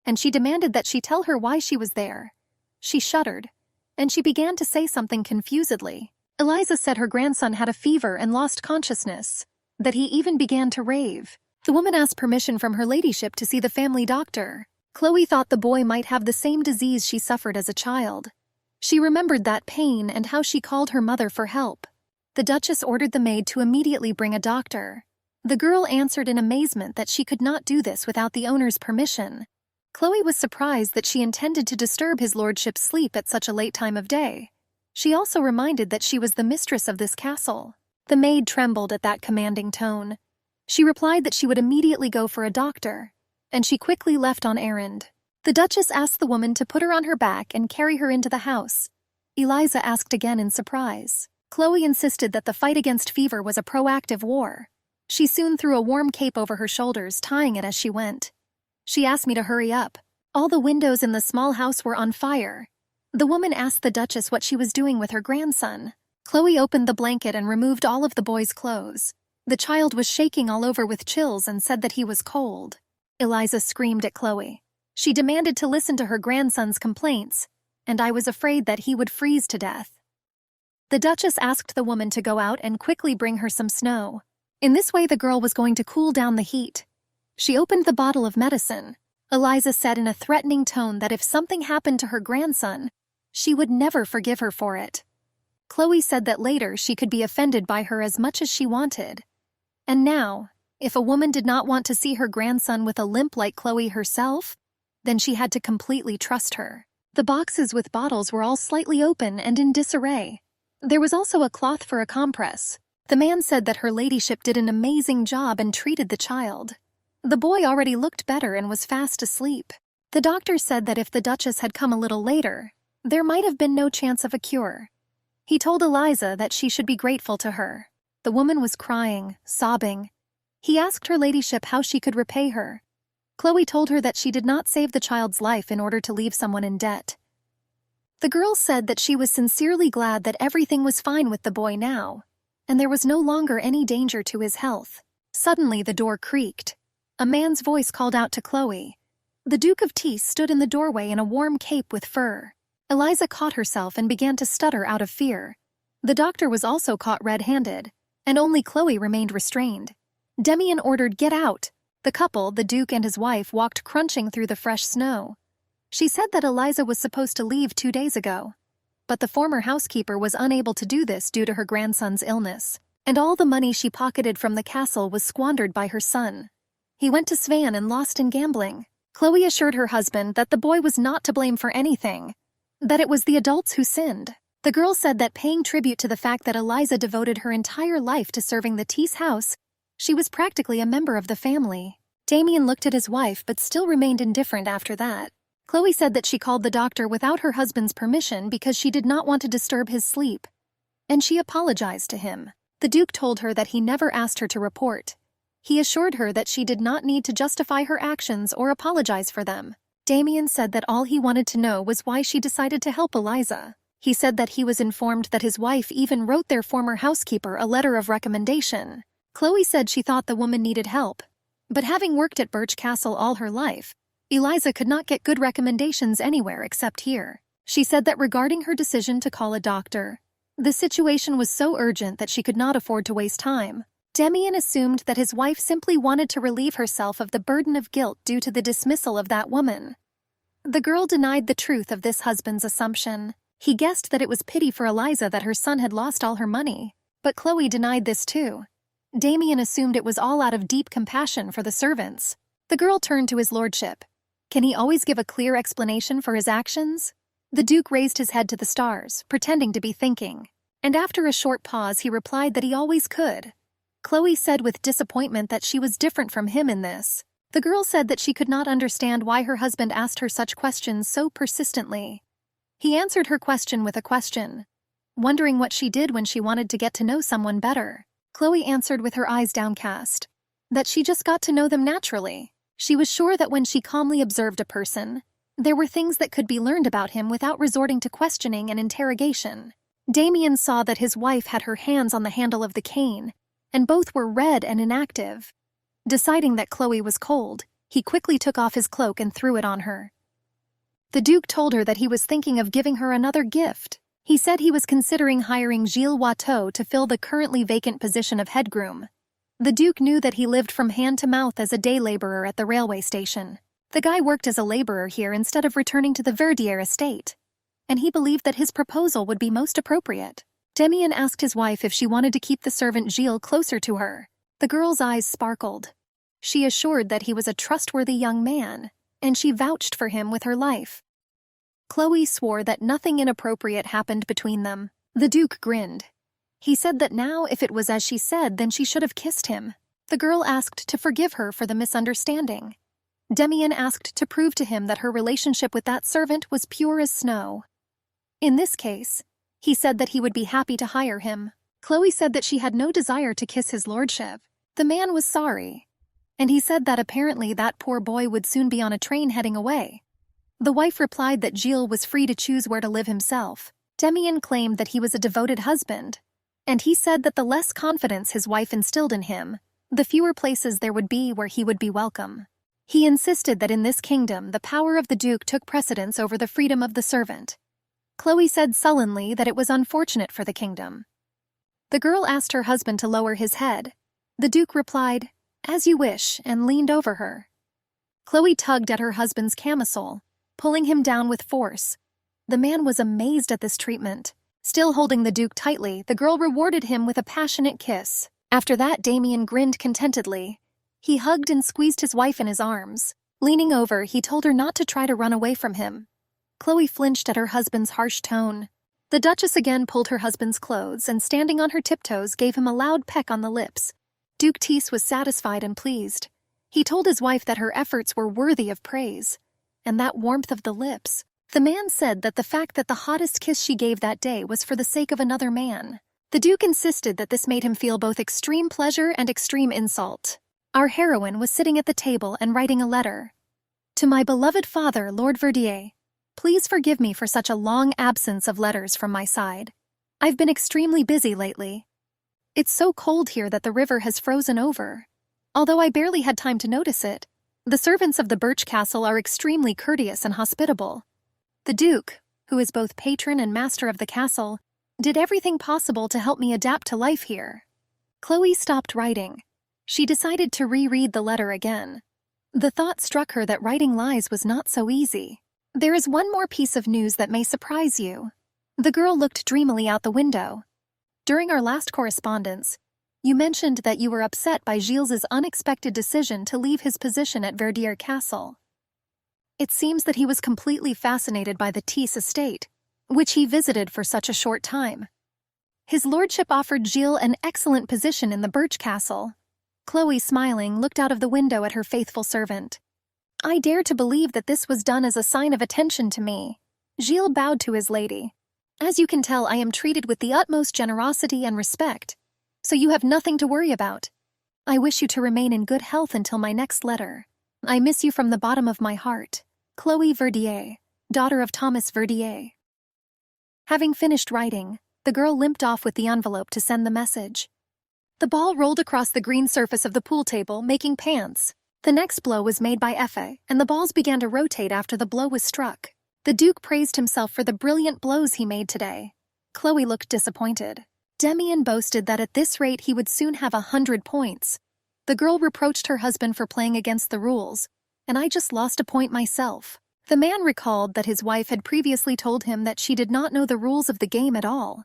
and she demanded that she tell her why she was there. She shuddered, and she began to say something confusedly. Eliza said her grandson had a fever and lost consciousness, that he even began to rave. The woman asked permission from her ladyship to see the family doctor. Chloe thought the boy might have the same disease she suffered as a child. She remembered that pain and how she called her mother for help. The Duchess ordered the maid to immediately bring a doctor. The girl answered in amazement that she could not do this without the owner's permission. Chloe was surprised that she intended to disturb his lordship's sleep at such a late time of day. She also reminded that she was the mistress of this castle. The maid trembled at that commanding tone. She replied that she would immediately go for a doctor, and she quickly left on errand. The Duchess asked the woman to put her on her back and carry her into the house. Eliza asked again in surprise. Chloe insisted that the fight against fever was a proactive war. She soon threw a warm cape over her shoulders, tying it as she went. She asked me to hurry up. All the windows in the small house were on fire. The woman asked the Duchess what she was doing with her grandson. Chloe opened the blanket and removed all of the boy's clothes. The child was shaking all over with chills and said that he was cold. Eliza screamed at Chloe. She demanded to listen to her grandson's complaints, and I was afraid that he would freeze to death. The Duchess asked the woman to go out and quickly bring her some snow. In this way, the girl was going to cool down the heat. She opened the bottle of medicine. Eliza said in a threatening tone that if something happened to her grandson, she would never forgive her for it. Chloe said that later she could be offended by her as much as she wanted. And now, if a woman did not want to see her grandson with a limp like Chloe herself, then she had to completely trust her. The boxes with bottles were all slightly open and in disarray. There was also a cloth for a compress. The man said that her ladyship did an amazing job and treated the child. The boy already looked better and was fast asleep. The doctor said that if the Duchess had come a little later, there might have been no chance of a cure. He told Eliza that she should be grateful to her. The woman was crying, sobbing. He asked her ladyship how she could repay her. Chloe told her that she did not save the child's life in order to leave someone in debt. The girl said that she was sincerely glad that everything was fine with the boy now, and there was no longer any danger to his health. Suddenly the door creaked. A man's voice called out to Chloe. The Duke of Tees stood in the doorway in a warm cape with fur. Eliza caught herself and began to stutter out of fear. The doctor was also caught red-handed, and only Chloe remained restrained. Demian ordered, "Get out!" The couple, the Duke and his wife, walked crunching through the fresh snow. She said that Eliza was supposed to leave 2 days ago, but the former housekeeper was unable to do this due to her grandson's illness, and all the money she pocketed from the castle was squandered by her son. He went to Svan and lost in gambling. Chloe assured her husband that the boy was not to blame for anything, that it was the adults who sinned. The girl said that paying tribute to the fact that Eliza devoted her entire life to serving the Tees house, she was practically a member of the family. Damian looked at his wife but still remained indifferent after that. Chloe said that she called the doctor without her husband's permission because she did not want to disturb his sleep, and she apologized to him. The Duke told her that he never asked her to report. He assured her that she did not need to justify her actions or apologize for them. Damian said that all he wanted to know was why she decided to help Eliza. He said that he was informed that his wife even wrote their former housekeeper a letter of recommendation. Chloe said she thought the woman needed help, but having worked at Birch Castle all her life, Eliza could not get good recommendations anywhere except here. She said that regarding her decision to call a doctor, the situation was so urgent that she could not afford to waste time. Demian assumed that his wife simply wanted to relieve herself of the burden of guilt due to the dismissal of that woman. The girl denied the truth of this husband's assumption. He guessed that it was pity for Eliza that her son had lost all her money, but Chloe denied this too. Damian assumed it was all out of deep compassion for the servants. The girl turned to his lordship. Can he always give a clear explanation for his actions? The Duke raised his head to the stars, pretending to be thinking, and after a short pause he replied that he always could. Chloe said with disappointment that she was different from him in this. The girl said that she could not understand why her husband asked her such questions so persistently. He answered her question with a question, wondering what she did when she wanted to get to know someone better. Chloe answered with her eyes downcast, that she just got to know them naturally. She was sure that when she calmly observed a person, there were things that could be learned about him without resorting to questioning and interrogation. Damian saw that his wife had her hands on the handle of the cane, and both were red and inactive. Deciding that Chloe was cold, he quickly took off his cloak and threw it on her. The Duke told her that he was thinking of giving her another gift. He said he was considering hiring Gilles Watteau to fill the currently vacant position of head groom. The Duke knew that he lived from hand to mouth as a day laborer at the railway station. The guy worked as a laborer here instead of returning to the Verdier estate, and he believed that his proposal would be most appropriate. Demian asked his wife if she wanted to keep the servant Gilles closer to her. The girl's eyes sparkled. She assured that he was a trustworthy young man, and she vouched for him with her life. Chloe swore that nothing inappropriate happened between them. The Duke grinned. He said that now, if it was as she said, then she should have kissed him. The girl asked to forgive her for the misunderstanding. Demian asked to prove to him that her relationship with that servant was pure as snow. In this case, he said that he would be happy to hire him. Chloe said that she had no desire to kiss his lordship. The man was sorry, and he said that apparently that poor boy would soon be on a train heading away. The wife replied that Gilles was free to choose where to live himself. Demian claimed that he was a devoted husband, and he said that the less confidence his wife instilled in him, the fewer places there would be where he would be welcome. He insisted that in this kingdom the power of the Duke took precedence over the freedom of the servant. Chloe said sullenly that it was unfortunate for the kingdom. The girl asked her husband to lower his head. The Duke replied, "As you wish," and leaned over her. Chloe tugged at her husband's camisole, pulling him down with force. The man was amazed at this treatment. Still holding the Duke tightly, the girl rewarded him with a passionate kiss. After that, Demian grinned contentedly. He hugged and squeezed his wife in his arms. Leaning over, he told her not to try to run away from him. Chloe flinched at her husband's harsh tone. The Duchess again pulled her husband's clothes and, standing on her tiptoes, gave him a loud peck on the lips. Duke Tease was satisfied and pleased. He told his wife that her efforts were worthy of praise. And that warmth of the lips. The man said that the fact that the hottest kiss she gave that day was for the sake of another man. The Duke insisted that this made him feel both extreme pleasure and extreme insult. Our heroine was sitting at the table and writing a letter. To my beloved father, Lord Verdier, please forgive me for such a long absence of letters from my side. I've been extremely busy lately. It's so cold here that the river has frozen over. Although I barely had time to notice it, the servants of the Birch Castle are extremely courteous and hospitable. The Duke, who is both patron and master of the castle, did everything possible to help me adapt to life here. Chloe stopped writing. She decided to reread the letter again. The thought struck her that writing lies was not so easy. There is one more piece of news that may surprise you. The girl looked dreamily out the window. During our last correspondence, you mentioned that you were upset by Gilles's unexpected decision to leave his position at Verdier Castle. It seems that he was completely fascinated by the Tease estate, which he visited for such a short time. His lordship offered Gilles an excellent position in the Birch Castle. Chloe, smiling, looked out of the window at her faithful servant. I dare to believe that this was done as a sign of attention to me. Gilles bowed to his lady. As you can tell, I am treated with the utmost generosity and respect, so you have nothing to worry about. I wish you to remain in good health until my next letter. I miss you from the bottom of my heart. Chloe Verdier, daughter of Thomas Verdier. Having finished writing, the girl limped off with the envelope to send the message. The ball rolled across the green surface of the pool table, making pants. The next blow was made by Effie, and the balls began to rotate after the blow was struck. The Duke praised himself for the brilliant blows he made today. Chloe looked disappointed. Demian boasted that at this rate he would soon have 100 points. The girl reproached her husband for playing against the rules, and I just lost a point myself. The man recalled that his wife had previously told him that she did not know the rules of the game at all,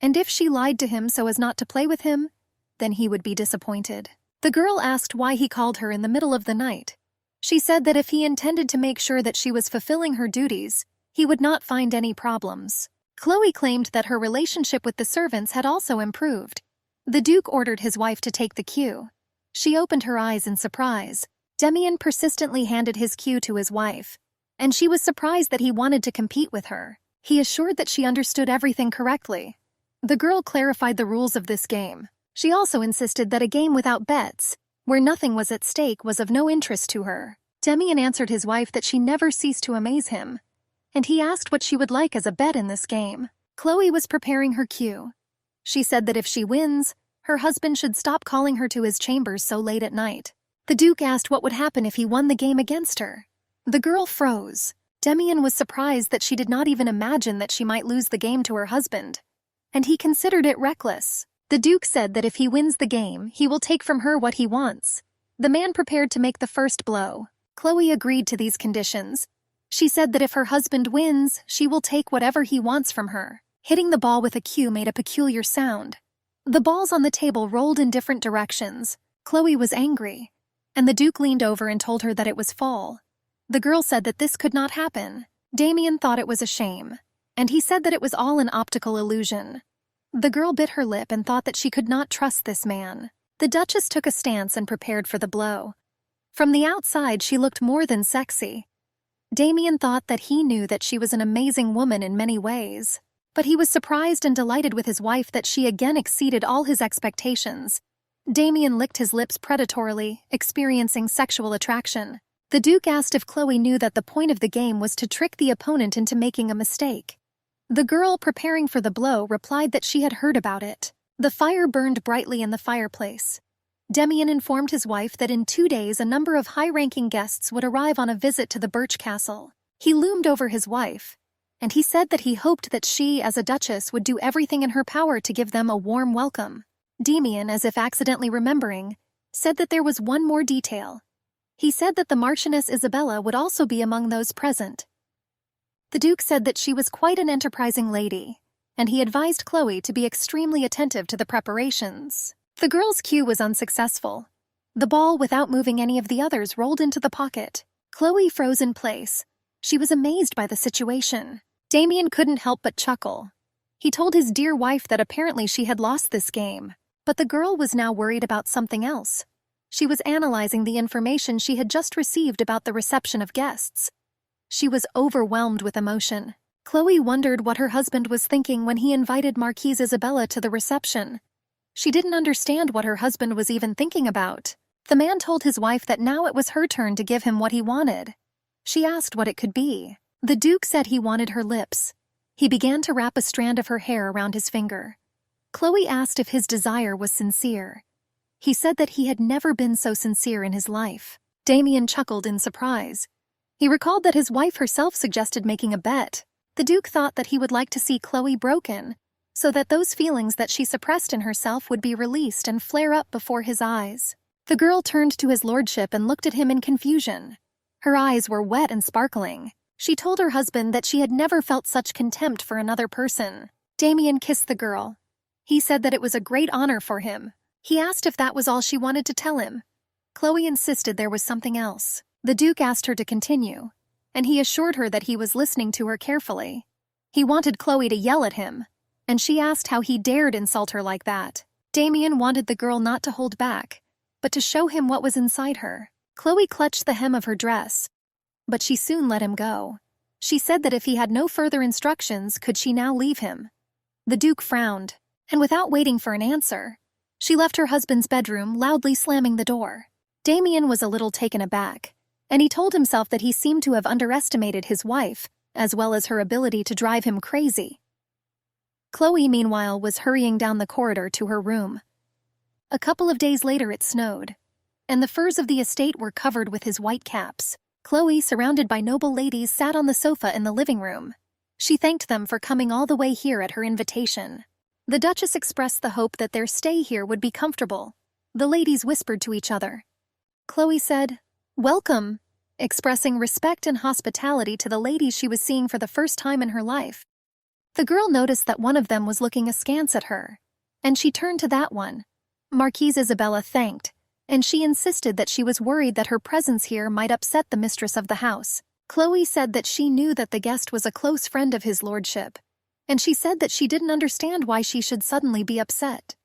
and if she lied to him so as not to play with him, then he would be disappointed. The girl asked why he called her in the middle of the night. She said that if he intended to make sure that she was fulfilling her duties, he would not find any problems. Chloe claimed that her relationship with the servants had also improved. The Duke ordered his wife to take the cue. She opened her eyes in surprise. Demian persistently handed his cue to his wife, and she was surprised that he wanted to compete with her. He assured that she understood everything correctly. The girl clarified the rules of this game. She also insisted that a game without bets, where nothing was at stake, was of no interest to her. Demian answered his wife that she never ceased to amaze him, and he asked what she would like as a bet in this game. Chloe was preparing her cue. She said that if she wins, her husband should stop calling her to his chambers so late at night. The Duke asked what would happen if he won the game against her. The girl froze. Demian was surprised that she did not even imagine that she might lose the game to her husband, and he considered it reckless. The Duke said that if he wins the game, he will take from her what he wants. The man prepared to make the first blow. Chloe agreed to these conditions. She said that if her husband wins, she will take whatever he wants from her. Hitting the ball with a cue made a peculiar sound. The balls on the table rolled in different directions. Chloe was angry, and the Duke leaned over and told her that it was fall. The girl said that this could not happen. Demian thought it was a shame, and he said that it was all an optical illusion. The girl bit her lip and thought that she could not trust this man. The Duchess took a stance and prepared for the blow. From the outside, she looked more than sexy. Demian thought that he knew that she was an amazing woman in many ways, but he was surprised and delighted with his wife that she again exceeded all his expectations. Demian licked his lips predatorily, experiencing sexual attraction. The Duke asked if Chloe knew that the point of the game was to trick the opponent into making a mistake. The girl, preparing for the blow, replied that she had heard about it. The fire burned brightly in the fireplace. Demian informed his wife that in 2 days a number of high-ranking guests would arrive on a visit to the Birch Castle. He loomed over his wife, and he said that he hoped that she, as a duchess, would do everything in her power to give them a warm welcome. Demian, as if accidentally remembering, said that there was one more detail. He said that the Marchioness Isabella would also be among those present. The Duke said that she was quite an enterprising lady, and he advised Chloe to be extremely attentive to the preparations. The girl's cue was unsuccessful. The ball, without moving any of the others, rolled into the pocket. Chloe froze in place. She was amazed by the situation. Damian couldn't help but chuckle. He told his dear wife that apparently she had lost this game. But the girl was now worried about something else. She was analyzing the information she had just received about the reception of guests. She was overwhelmed with emotion. Chloe wondered what her husband was thinking when he invited Marquise Isabella to the reception. She didn't understand what her husband was even thinking about. The man told his wife that now it was her turn to give him what he wanted. She asked what it could be. The Duke said he wanted her lips. He began to wrap a strand of her hair around his finger. Chloe asked if his desire was sincere. He said that he had never been so sincere in his life. Damian chuckled in surprise. He recalled that his wife herself suggested making a bet. The Duke thought that he would like to see Chloe broken, so that those feelings that she suppressed in herself would be released and flare up before his eyes. The girl turned to his lordship and looked at him in confusion. Her eyes were wet and sparkling. She told her husband that she had never felt such contempt for another person. Damian kissed the girl. He said that it was a great honor for him. He asked if that was all she wanted to tell him. Chloe insisted there was something else. The Duke asked her to continue, and he assured her that he was listening to her carefully. He wanted Chloe to yell at him, and she asked how he dared insult her like that. Damian wanted the girl not to hold back, but to show him what was inside her. Chloe clutched the hem of her dress, but she soon let him go. She said that if he had no further instructions, could she now leave him? The Duke frowned, and without waiting for an answer, she left her husband's bedroom, loudly slamming the door. Damian was a little taken aback, and he told himself that he seemed to have underestimated his wife, as well as her ability to drive him crazy. Chloe, meanwhile, was hurrying down the corridor to her room. A couple of days later it snowed, and the firs of the estate were covered with his white caps. Chloe, surrounded by noble ladies, sat on the sofa in the living room. She thanked them for coming all the way here at her invitation. The Duchess expressed the hope that their stay here would be comfortable. The ladies whispered to each other. Chloe said, "Welcome," expressing respect and hospitality to the ladies she was seeing for the first time in her life. The girl noticed that one of them was looking askance at her, and she turned to that one. Marquise Isabella thanked, and she insisted that she was worried that her presence here might upset the mistress of the house. Chloe said that she knew that the guest was a close friend of his lordship, and she said that she didn't understand why she should suddenly be upset.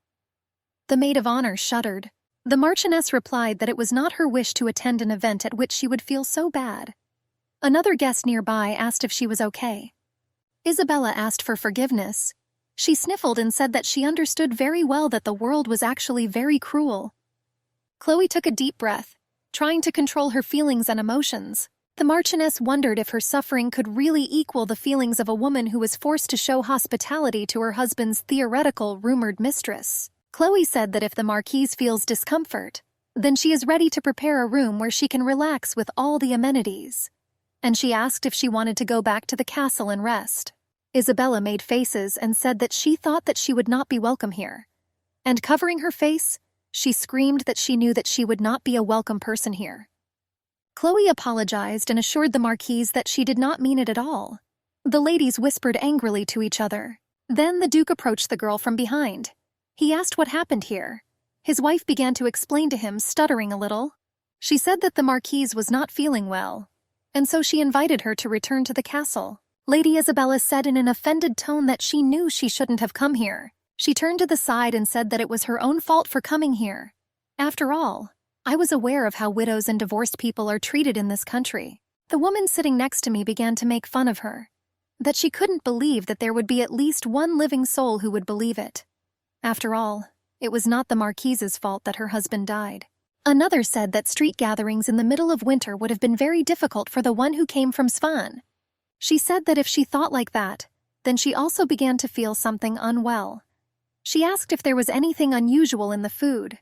The maid of honor shuddered. The Marchioness replied that it was not her wish to attend an event at which she would feel so bad. Another guest nearby asked if she was okay. Isabella asked for forgiveness. She sniffled and said that she understood very well that the world was actually very cruel. Chloe took a deep breath, trying to control her feelings and emotions. The Marchioness wondered if her suffering could really equal the feelings of a woman who was forced to show hospitality to her husband's theoretical, rumored mistress. Chloe said that if the Marquise feels discomfort, then she is ready to prepare a room where she can relax with all the amenities. And she asked if she wanted to go back to the castle and rest. Isabella made faces and said that she thought that she would not be welcome here. And covering her face, she screamed that she knew that she would not be a welcome person here. Chloe apologized and assured the Marquise that she did not mean it at all. The ladies whispered angrily to each other. Then the Duke approached the girl from behind. He asked what happened here. His wife began to explain to him, stuttering a little. She said that the Marquise was not feeling well, and so she invited her to return to the castle. Lady Isabella said in an offended tone that she knew she shouldn't have come here. She turned to the side and said that it was her own fault for coming here. After all, I was aware of how widows and divorced people are treated in this country. The woman sitting next to me began to make fun of her. That she couldn't believe that there would be at least one living soul who would believe it. After all, it was not the Marquise's fault that her husband died. Another said that street gatherings in the middle of winter would have been very difficult for the one who came from Svan. She said that if she thought like that, Then she also began to feel something unwell. She asked if there was anything unusual in the food.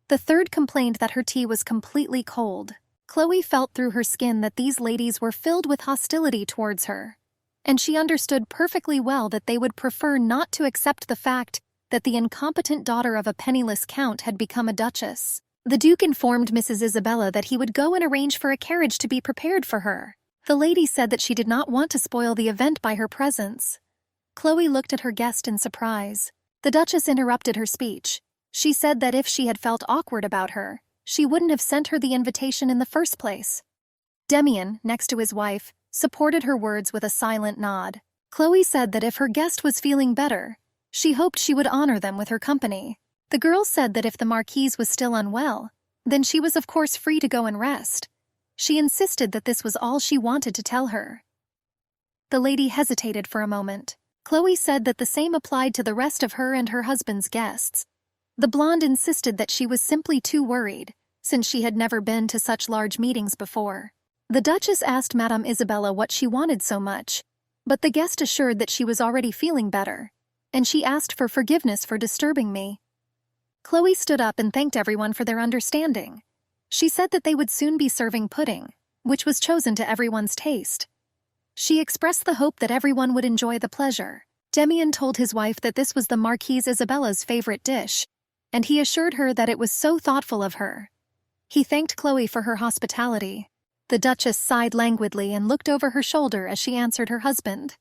The third complained that her tea was completely cold. Chloe felt through her skin that these ladies were filled with hostility towards her, and she understood perfectly well that they would prefer not to accept the fact that the incompetent daughter of a penniless count had become a duchess. The Duke informed Mrs. Isabella that he would go and arrange for a carriage to be prepared for her. The lady said that she did not want to spoil the event by her presence. Chloe looked at her guest in surprise. The Duchess interrupted her speech. She said that if she had felt awkward about her, she wouldn't have sent her the invitation in the first place. Demian, next to his wife, supported her words with a silent nod. Chloe said that if her guest was feeling better, she hoped she would honor them with her company. The girl said that if the Marquise was still unwell, then she was of course free to go and rest. She insisted that this was all she wanted to tell her. The lady hesitated for a moment. Chloe said that the same applied to the rest of her and her husband's guests. The blonde insisted that she was simply too worried, since she had never been to such large meetings before. The Duchess asked Madame Isabella what she wanted so much, but the guest assured that she was already feeling better, and she asked for forgiveness for disturbing me. Chloe stood up and thanked everyone for their understanding. She said that they would soon be serving pudding, which was chosen to everyone's taste. She expressed the hope that everyone would enjoy the pleasure. Demian told his wife that this was the Marquise Isabella's favorite dish, and he assured her that it was so thoughtful of her. He thanked Chloe for her hospitality. The Duchess sighed languidly and looked over her shoulder as she answered her husband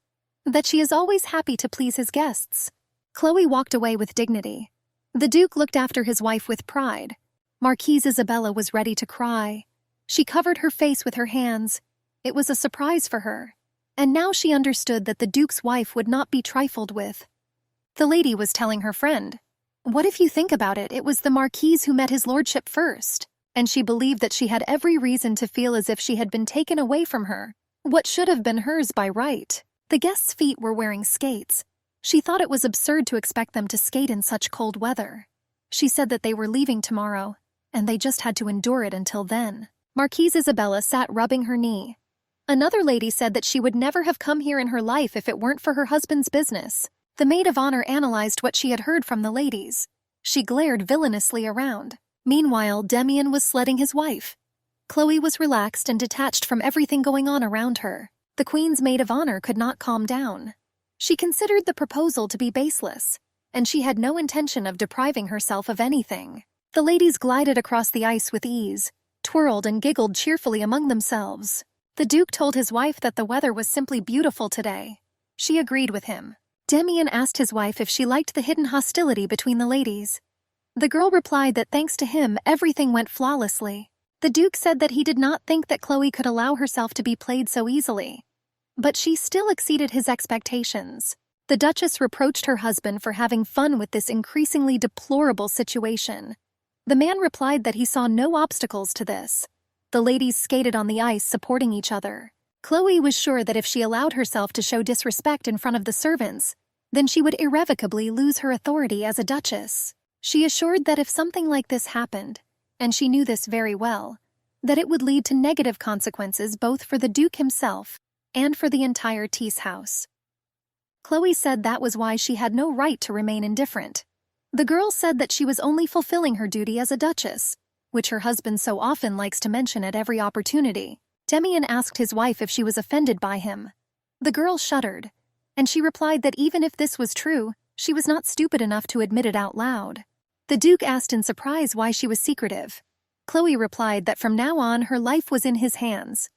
that she is always happy to please his guests. Chloe walked away with dignity. The Duke looked after his wife with pride. Marquise Isabella was ready to cry. She covered her face with her hands. It was a surprise for her, and now she understood that the Duke's wife would not be trifled with. The lady was telling her friend, "What if you think about it, it was the Marquise who met his lordship first," and she believed that she had every reason to feel as if she had been taken away from her, what should have been hers by right. The guests' feet were wearing skates. She thought it was absurd to expect them to skate in such cold weather. She said that they were leaving tomorrow, and they just had to endure it until then. Marquise Isabella sat rubbing her knee. Another lady said that she would never have come here in her life if it weren't for her husband's business. The maid of honor analyzed what she had heard from the ladies. She glared villainously around. Meanwhile, Demian was sledding his wife. Chloe was relaxed and detached from everything going on around her. The Queen's maid of honor could not calm down. She considered the proposal to be baseless, and she had no intention of depriving herself of anything. The ladies glided across the ice with ease, twirled and giggled cheerfully among themselves. The Duke told his wife that the weather was simply beautiful today. She agreed with him. Demian asked his wife if she liked the hidden hostility between the ladies. The girl replied that thanks to him, everything went flawlessly. The Duke said that he did not think that Chloe could allow herself to be played so easily, but she still exceeded his expectations. The Duchess reproached her husband for having fun with this increasingly deplorable situation. The man replied that he saw no obstacles to this. The ladies skated on the ice, supporting each other. Chloe was sure that if she allowed herself to show disrespect in front of the servants, then she would irrevocably lose her authority as a duchess. She assured that if something like this happened, and she knew this very well, that it would lead to negative consequences both for the Duke himself and for the entire Tease house. Chloe said that was why she had no right to remain indifferent. The girl said that she was only fulfilling her duty as a duchess, which her husband so often likes to mention at every opportunity. Demian asked his wife if she was offended by him. The girl shuddered, and she replied that even if this was true, she was not stupid enough to admit it out loud. The Duke asked in surprise why she was secretive. Chloe replied that from now on her life was in his hands.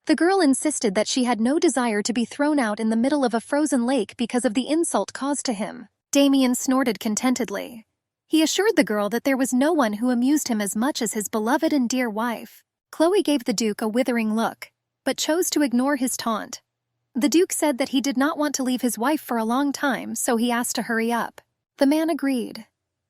The girl insisted that she had no desire to be thrown out in the middle of a frozen lake because of the insult caused to him. Demian snorted contentedly. He assured the girl that there was no one who amused him as much as his beloved and dear wife. Chloe gave the Duke a withering look, but chose to ignore his taunt. The Duke said that he did not want to leave his wife for a long time, so he asked to hurry up. The man agreed,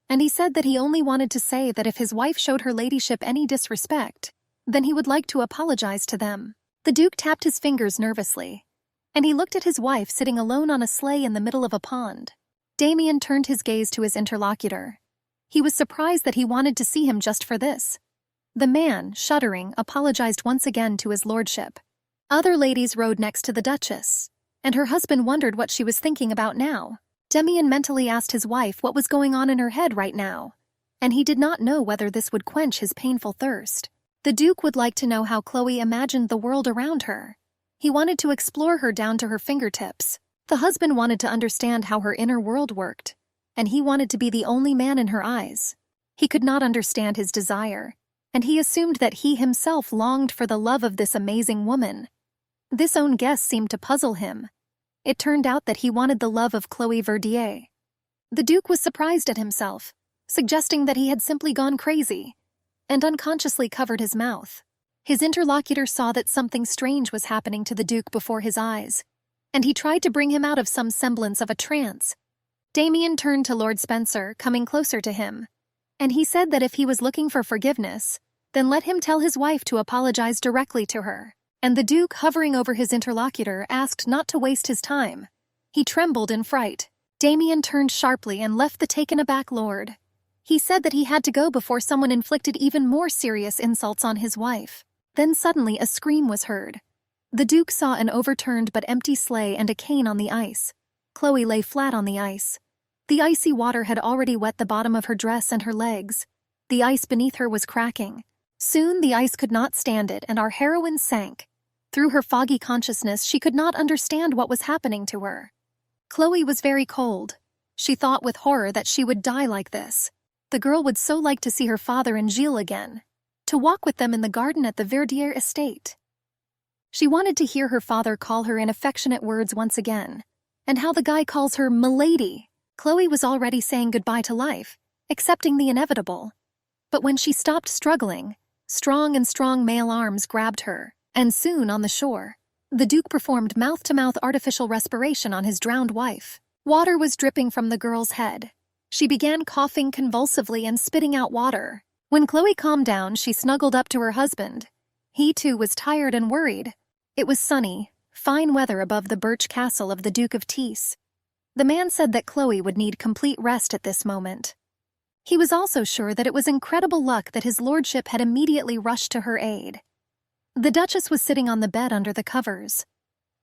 and he said that he only wanted to say that if his wife showed her ladyship any disrespect, then he would like to apologize to them. The Duke tapped his fingers nervously, and he looked at his wife sitting alone on a sleigh in the middle of a pond. Demian turned his gaze to his interlocutor. He was surprised that he wanted to see him just for this. The man, shuddering, apologized once again to his lordship. Other ladies rode next to the Duchess. and her husband wondered what she was thinking about now. Demian mentally asked his wife what was going on in her head right now, and he did not know whether this would quench his painful thirst. The Duke would like to know how Chloe imagined the world around her. He wanted to explore her down to her fingertips. The husband wanted to understand how her inner world worked, and he wanted to be the only man in her eyes. He could not understand his desire, and he assumed that he himself longed for the love of this amazing woman. This own guess seemed to puzzle him. It turned out that he wanted the love of Chloe Verdier. The Duke was surprised at himself, suggesting that he had simply gone crazy, and unconsciously covered his mouth. His interlocutor saw that something strange was happening to the Duke before his eyes, and he tried to bring him out of some semblance of a trance. Damian turned to Lord Spencer, coming closer to him, and he said that if he was looking for forgiveness, then let him tell his wife to apologize directly to her. And the Duke, hovering over his interlocutor, asked not to waste his time. He trembled in fright. Damian turned sharply and left the taken-aback lord. He said that he had to go before someone inflicted even more serious insults on his wife. Then suddenly a scream was heard. The Duke saw an overturned but empty sleigh and a cane on the ice. Chloe lay flat on the ice. The icy water had already wet the bottom of her dress and her legs. The ice beneath her was cracking. Soon the ice could not stand it, and our heroine sank. Through her foggy consciousness, she could not understand what was happening to her. Chloe was very cold. She thought with horror that she would die like this. The girl would so like to see her father and Gilles again, to walk with them in the garden at the Verdier estate. She wanted to hear her father call her in affectionate words once again, and how the guy calls her "Milady." Chloe was already saying goodbye to life, accepting the inevitable. But when she stopped struggling, strong male arms grabbed her, and soon on the shore, the Duke performed mouth-to-mouth artificial respiration on his drowned wife. Water was dripping from the girl's head. She began coughing convulsively and spitting out water. When Chloe calmed down, she snuggled up to her husband. He, too, was tired and worried. It was sunny, fine weather above the birch castle of the Duke of Tees. The man said that Chloe would need complete rest at this moment. He was also sure that it was incredible luck that his lordship had immediately rushed to her aid. The Duchess was sitting on the bed under the covers,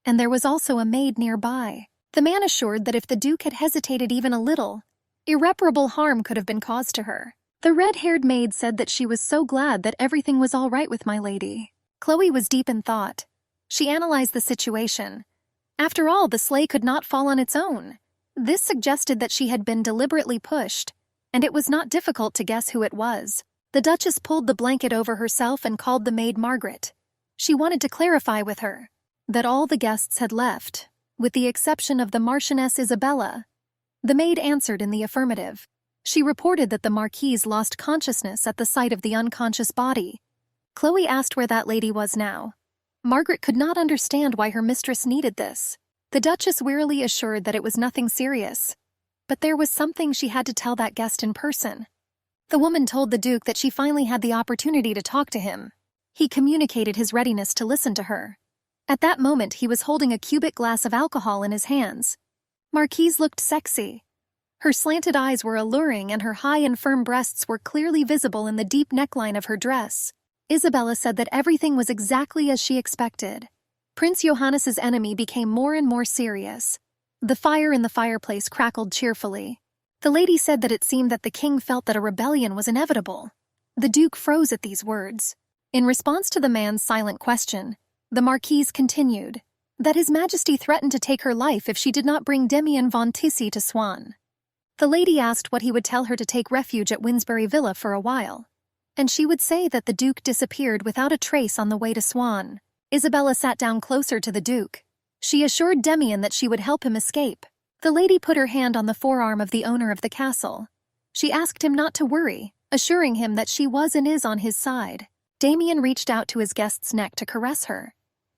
and there was also a maid nearby. The man assured that if the Duke had hesitated even a little, irreparable harm could have been caused to her. The red-haired maid said that she was so glad that everything was all right with my lady. Chloe was deep in thought. She analyzed the situation. After all, the sleigh could not fall on its own. This suggested that she had been deliberately pushed, and it was not difficult to guess who it was. The Duchess pulled the blanket over herself and called the maid Margaret. She wanted to clarify with her that all the guests had left, with the exception of the Marchioness Isabella. The maid answered in the affirmative. She reported that the Marquise lost consciousness at the sight of the unconscious body. Chloe asked where that lady was now. Margaret could not understand why her mistress needed this. The Duchess wearily assured that it was nothing serious, but there was something she had to tell that guest in person. The woman told the Duke that she finally had the opportunity to talk to him. He communicated his readiness to listen to her. At that moment, he was holding a cubic glass of alcohol in his hands. Marquise looked sexy. Her slanted eyes were alluring, and her high and firm breasts were clearly visible in the deep neckline of her dress. Isabella said that everything was exactly as she expected. Prince Johannes's enemy became more and more serious. The fire in the fireplace crackled cheerfully. The lady said that it seemed that the king felt that a rebellion was inevitable. The Duke froze at these words. In response to the man's silent question, the Marquise continued that His Majesty threatened to take her life if she did not bring Demian von Tissy to Swan. The lady asked what he would tell her to take refuge at Winsbury Villa for a while, and she would say that the Duke disappeared without a trace on the way to Swan. Isabella sat down closer to the Duke. She assured Demian that she would help him escape. The lady put her hand on the forearm of the owner of the castle. She asked him not to worry, assuring him that she was and is on his side. Damian reached out to his guest's neck to caress her,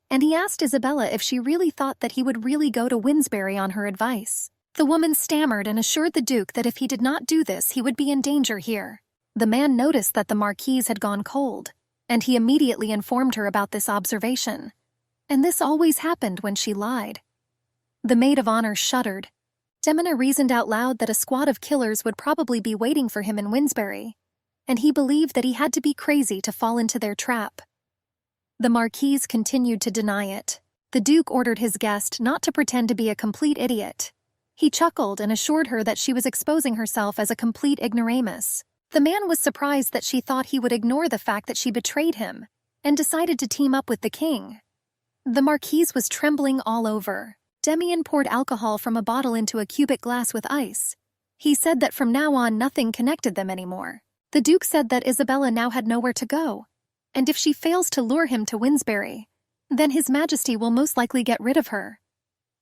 and he asked Isabella if she really thought that he would really go to Winsbury on her advice. The woman stammered and assured the Duke that if he did not do this, he would be in danger here. The man noticed that the Marquise had gone cold, and he immediately informed her about this observation. And this always happened when she lied. The maid of honor shuddered. Demina reasoned out loud that a squad of killers would probably be waiting for him in Winsbury, and he believed that he had to be crazy to fall into their trap. The Marquise continued to deny it. The Duke ordered his guest not to pretend to be a complete idiot. He chuckled and assured her that she was exposing herself as a complete ignoramus. The man was surprised that she thought he would ignore the fact that she betrayed him, and decided to team up with the king. The Marquise was trembling all over. Demian poured alcohol from a bottle into a cubic glass with ice. He said that from now on nothing connected them anymore. The Duke said that Isabella now had nowhere to go, and if she fails to lure him to Winsbury, then His Majesty will most likely get rid of her.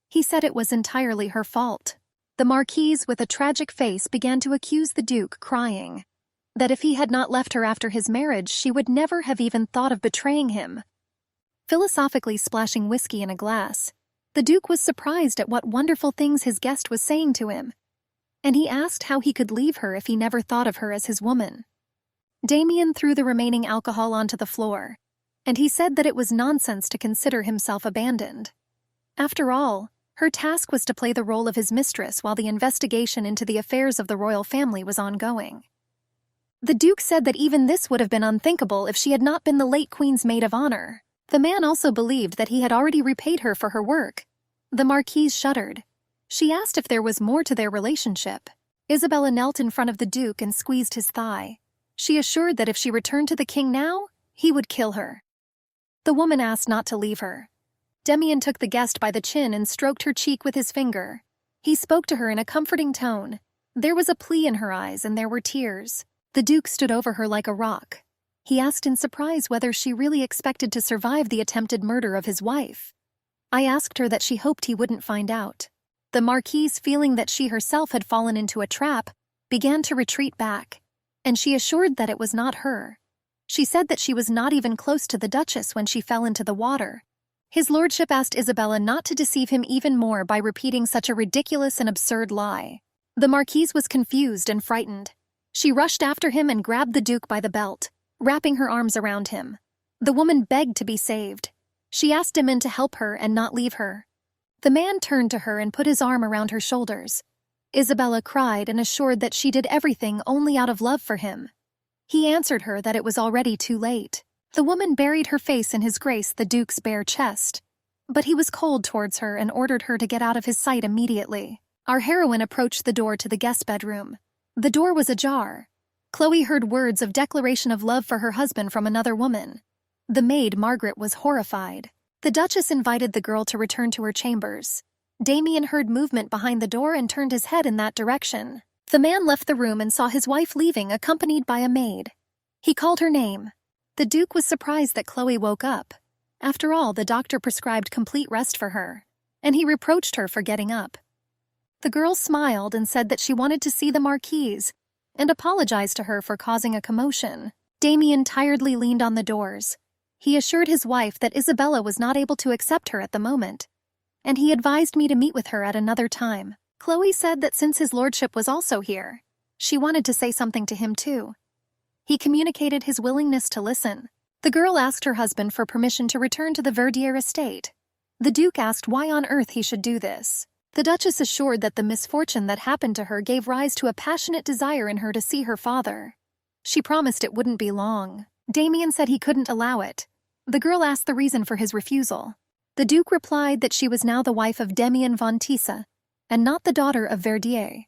He said it was entirely her fault. The Marquise, with a tragic face, began to accuse the Duke, crying that if he had not left her after his marriage, she would never have even thought of betraying him. Philosophically splashing whiskey in a glass, the Duke was surprised at what wonderful things his guest was saying to him, and he asked how he could leave her if he never thought of her as his woman. Damien threw the remaining alcohol onto the floor, and he said that it was nonsense to consider himself abandoned. After all, her task was to play the role of his mistress while the investigation into the affairs of the royal family was ongoing. The Duke said that even this would have been unthinkable if she had not been the late Queen's maid of honor. The man also believed that he had already repaid her for her work. The Marquise shuddered. She asked if there was more to their relationship. Isabella knelt in front of the Duke and squeezed his thigh. She assured that if she returned to the king now, he would kill her. The woman asked not to leave her. Demian took the guest by the chin and stroked her cheek with his finger. He spoke to her in a comforting tone. There was a plea in her eyes and there were tears. The Duke stood over her like a rock. He asked in surprise whether she really expected to survive the attempted murder of his wife. I asked her that she hoped he wouldn't find out. The Marquise, feeling that she herself had fallen into a trap, began to retreat back, and she assured that it was not her. She said that she was not even close to the Duchess when she fell into the water. His lordship asked Isabella not to deceive him even more by repeating such a ridiculous and absurd lie. The Marquise was confused and frightened. She rushed after him and grabbed the Duke by the belt, wrapping her arms around him. The woman begged to be saved. She asked him to help her and not leave her. The man turned to her and put his arm around her shoulders. Isabella cried and assured that she did everything only out of love for him. He answered her that it was already too late. The woman buried her face in his grace, the Duke's bare chest. But he was cold towards her and ordered her to get out of his sight immediately. Our heroine approached the door to the guest bedroom. The door was ajar. Chloe heard words of declaration of love for her husband from another woman. The maid, Margaret, was horrified. The Duchess invited the girl to return to her chambers. Damien heard movement behind the door and turned his head in that direction. The man left the room and saw his wife leaving, accompanied by a maid. He called her name. The Duke was surprised that Chloe woke up. After all, the doctor prescribed complete rest for her, and he reproached her for getting up. The girl smiled and said that she wanted to see the Marquise, and apologized to her for causing a commotion. Damien tiredly leaned on the doors. He assured his wife that Isabella was not able to accept her at the moment, and he advised me to meet with her at another time. Chloe said that since his lordship was also here, she wanted to say something to him too. He communicated his willingness to listen. The girl asked her husband for permission to return to the Verdier estate. The Duke asked why on earth he should do this. The Duchess assured that the misfortune that happened to her gave rise to a passionate desire in her to see her father. She promised it wouldn't be long. Damien said he couldn't allow it. The girl asked the reason for his refusal. The Duke replied that she was now the wife of Demian von Tisa, and not the daughter of Verdier.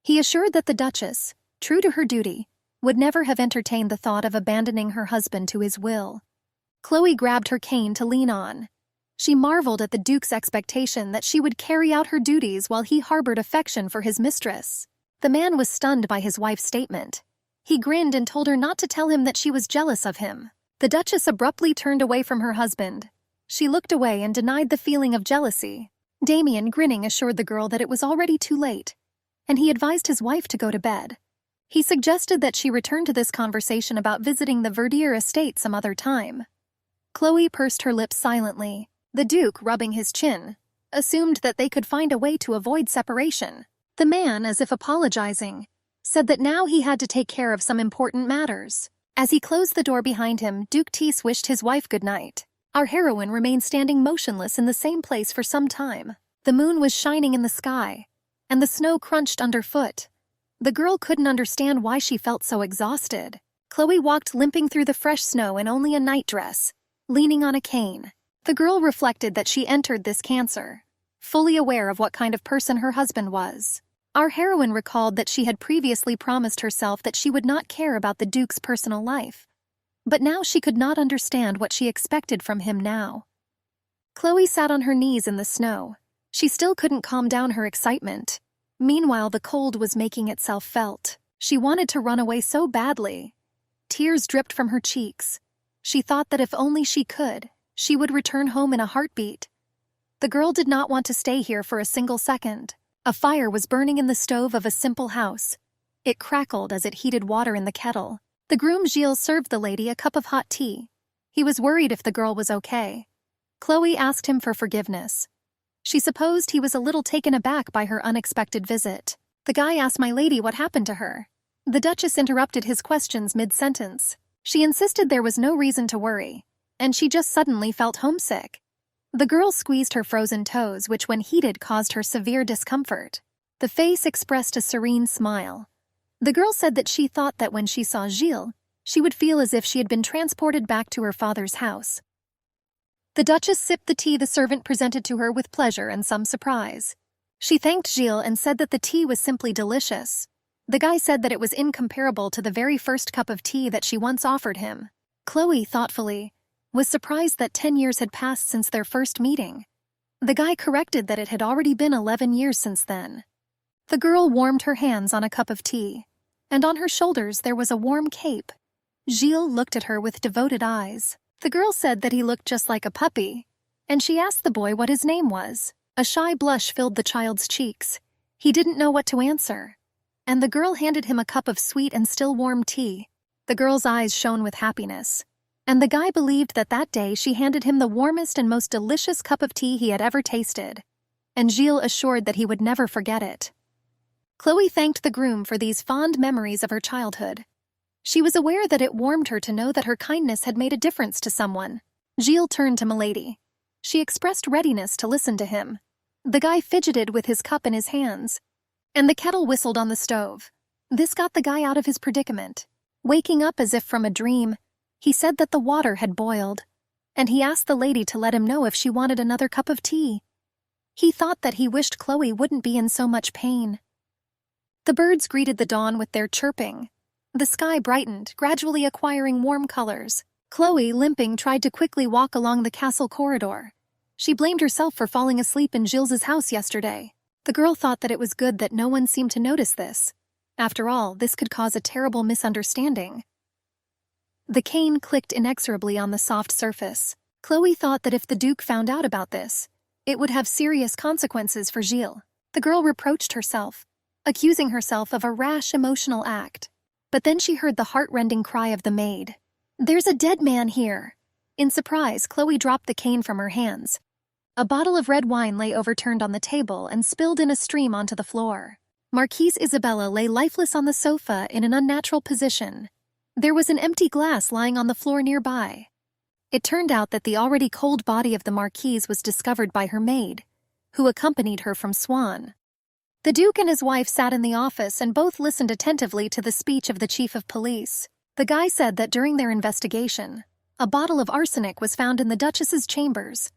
He assured that the Duchess, true to her duty, would never have entertained the thought of abandoning her husband to his will. Chloe grabbed her cane to lean on. She marveled at the Duke's expectation that she would carry out her duties while he harbored affection for his mistress. The man was stunned by his wife's statement. He grinned and told her not to tell him that she was jealous of him. The Duchess abruptly turned away from her husband. She looked away and denied the feeling of jealousy. Damien, grinning, assured the girl that it was already too late, and he advised his wife to go to bed. He suggested that she return to this conversation about visiting the Verdier estate some other time. Chloe pursed her lips silently. The Duke, rubbing his chin, assumed that they could find a way to avoid separation. The man, as if apologizing, said that now he had to take care of some important matters. As he closed the door behind him, Duke Tease wished his wife good night. Our heroine remained standing motionless in the same place for some time. The moon was shining in the sky, and the snow crunched underfoot. The girl couldn't understand why she felt so exhausted. Chloe walked limping through the fresh snow in only a nightdress, leaning on a cane. The girl reflected that she entered this cancer, fully aware of what kind of person her husband was. Our heroine recalled that she had previously promised herself that she would not care about the Duke's personal life. But now she could not understand what she expected from him now. Chloe sat on her knees in the snow. She still couldn't calm down her excitement. Meanwhile, the cold was making itself felt. She wanted to run away so badly. Tears dripped from her cheeks. She thought that if only she could, she would return home in a heartbeat. The girl did not want to stay here for a single second. A fire was burning in the stove of a simple house. It crackled as it heated water in the kettle. The groom Gilles served the lady a cup of hot tea. He was worried if the girl was okay. Chloe asked him for forgiveness. She supposed he was a little taken aback by her unexpected visit. The guy asked my lady what happened to her. The Duchess interrupted his questions mid-sentence. She insisted there was no reason to worry, and she just suddenly felt homesick. The girl squeezed her frozen toes, which when heated caused her severe discomfort. The face expressed a serene smile. The girl said that she thought that when she saw Gilles, she would feel as if she had been transported back to her father's house. The Duchess sipped the tea the servant presented to her with pleasure and some surprise. She thanked Gilles and said that the tea was simply delicious. The guy said that it was incomparable to the very first cup of tea that she once offered him. Chloe, thoughtfully, was surprised that 10 years had passed since their first meeting. The guy corrected that it had already been 11 years since then. The girl warmed her hands on a cup of tea, and on her shoulders there was a warm cape. Gilles looked at her with devoted eyes. The girl said that he looked just like a puppy, and she asked the boy what his name was. A shy blush filled the child's cheeks. He didn't know what to answer, and the girl handed him a cup of sweet and still warm tea. The girl's eyes shone with happiness, and the guy believed that that day she handed him the warmest and most delicious cup of tea he had ever tasted, and Gilles assured that he would never forget it. Chloe thanked the groom for these fond memories of her childhood. She was aware that it warmed her to know that her kindness had made a difference to someone. Gilles turned to Milady. She expressed readiness to listen to him. The guy fidgeted with his cup in his hands, and the kettle whistled on the stove. This got the guy out of his predicament. Waking up as if from a dream, he said that the water had boiled, and he asked the lady to let him know if she wanted another cup of tea. He thought that he wished Chloe wouldn't be in so much pain. The birds greeted the dawn with their chirping. The sky brightened, gradually acquiring warm colors. Chloe, limping, tried to quickly walk along the castle corridor. She blamed herself for falling asleep in Gilles's house yesterday. The girl thought that it was good that no one seemed to notice this. After all, this could cause a terrible misunderstanding. The cane clicked inexorably on the soft surface. Chloe thought that if the Duke found out about this, it would have serious consequences for Gilles. The girl reproached herself, accusing herself of a rash emotional act. But then she heard the heart-rending cry of the maid. "There's a dead man here!" In surprise, Chloe dropped the cane from her hands. A bottle of red wine lay overturned on the table and spilled in a stream onto the floor. Marquise Isabella lay lifeless on the sofa in an unnatural position. There was an empty glass lying on the floor nearby. It turned out that the already cold body of the Marquise was discovered by her maid, who accompanied her from Swan. The Duke and his wife sat in the office and both listened attentively to the speech of the chief of police. The guy said that during their investigation, a bottle of arsenic was found in the Duchess's chambers.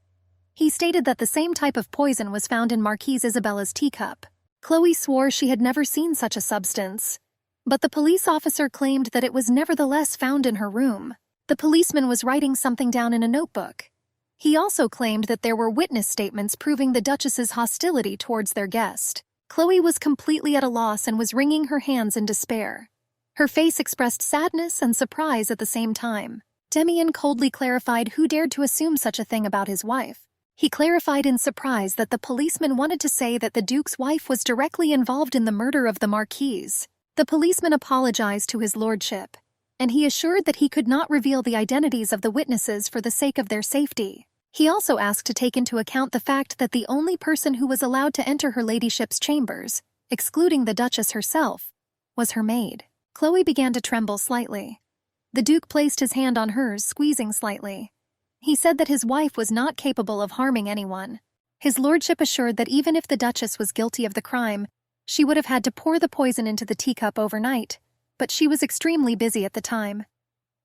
He stated that the same type of poison was found in Marquise Isabella's teacup. Chloe swore she had never seen such a substance, but the police officer claimed that it was nevertheless found in her room. The policeman was writing something down in a notebook. He also claimed that there were witness statements proving the Duchess's hostility towards their guest. Chloe was completely at a loss and was wringing her hands in despair. Her face expressed sadness and surprise at the same time. Demian coldly clarified who dared to assume such a thing about his wife. He clarified in surprise that the policeman wanted to say that the Duke's wife was directly involved in the murder of the Marquise. The policeman apologized to his lordship, and he assured that he could not reveal the identities of the witnesses for the sake of their safety. He also asked to take into account the fact that the only person who was allowed to enter her ladyship's chambers, excluding the Duchess herself, was her maid. Chloe began to tremble slightly. The Duke placed his hand on hers, squeezing slightly. He said that his wife was not capable of harming anyone. His lordship assured that even if the Duchess was guilty of the crime, she would have had to pour the poison into the teacup overnight, but she was extremely busy at the time.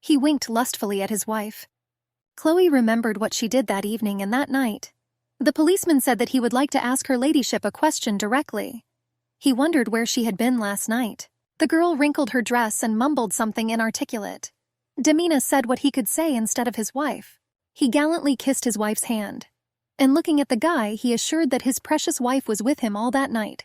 He winked lustfully at his wife. Chloe remembered what she did that evening and that night. The policeman said that he would like to ask her ladyship a question directly. He wondered where she had been last night. The girl wrinkled her dress and mumbled something inarticulate. Demina said what he could say instead of his wife. He gallantly kissed his wife's hand. And looking at the guy, he assured that his precious wife was with him all that night.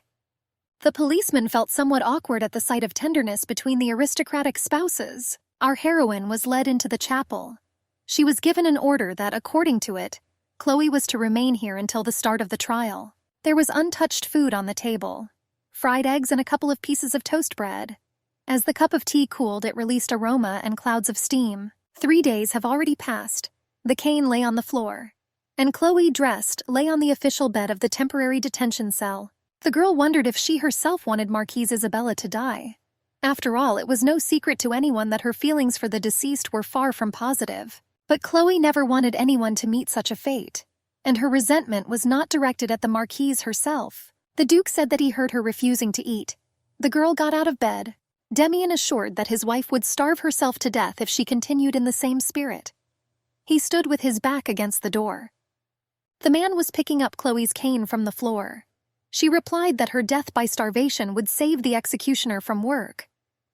The policeman felt somewhat awkward at the sight of tenderness between the aristocratic spouses. Our heroine was led into the chapel. She was given an order that, according to it, Chloe was to remain here until the start of the trial. There was untouched food on the table. Fried eggs and a couple of pieces of toast bread. As the cup of tea cooled, it released aroma and clouds of steam. 3 days have already passed. The cane lay on the floor. And Chloe, dressed, lay on the official bed of the temporary detention cell. The girl wondered if she herself wanted Marquise Isabella to die. After all, it was no secret to anyone that her feelings for the deceased were far from positive. But Chloe never wanted anyone to meet such a fate. And her resentment was not directed at the Marquise herself. The Duke said that he heard her refusing to eat. The girl got out of bed. Demian assured that his wife would starve herself to death if she continued in the same spirit. He stood with his back against the door. The man was picking up Chloe's cane from the floor. She replied that her death by starvation would save the executioner from work.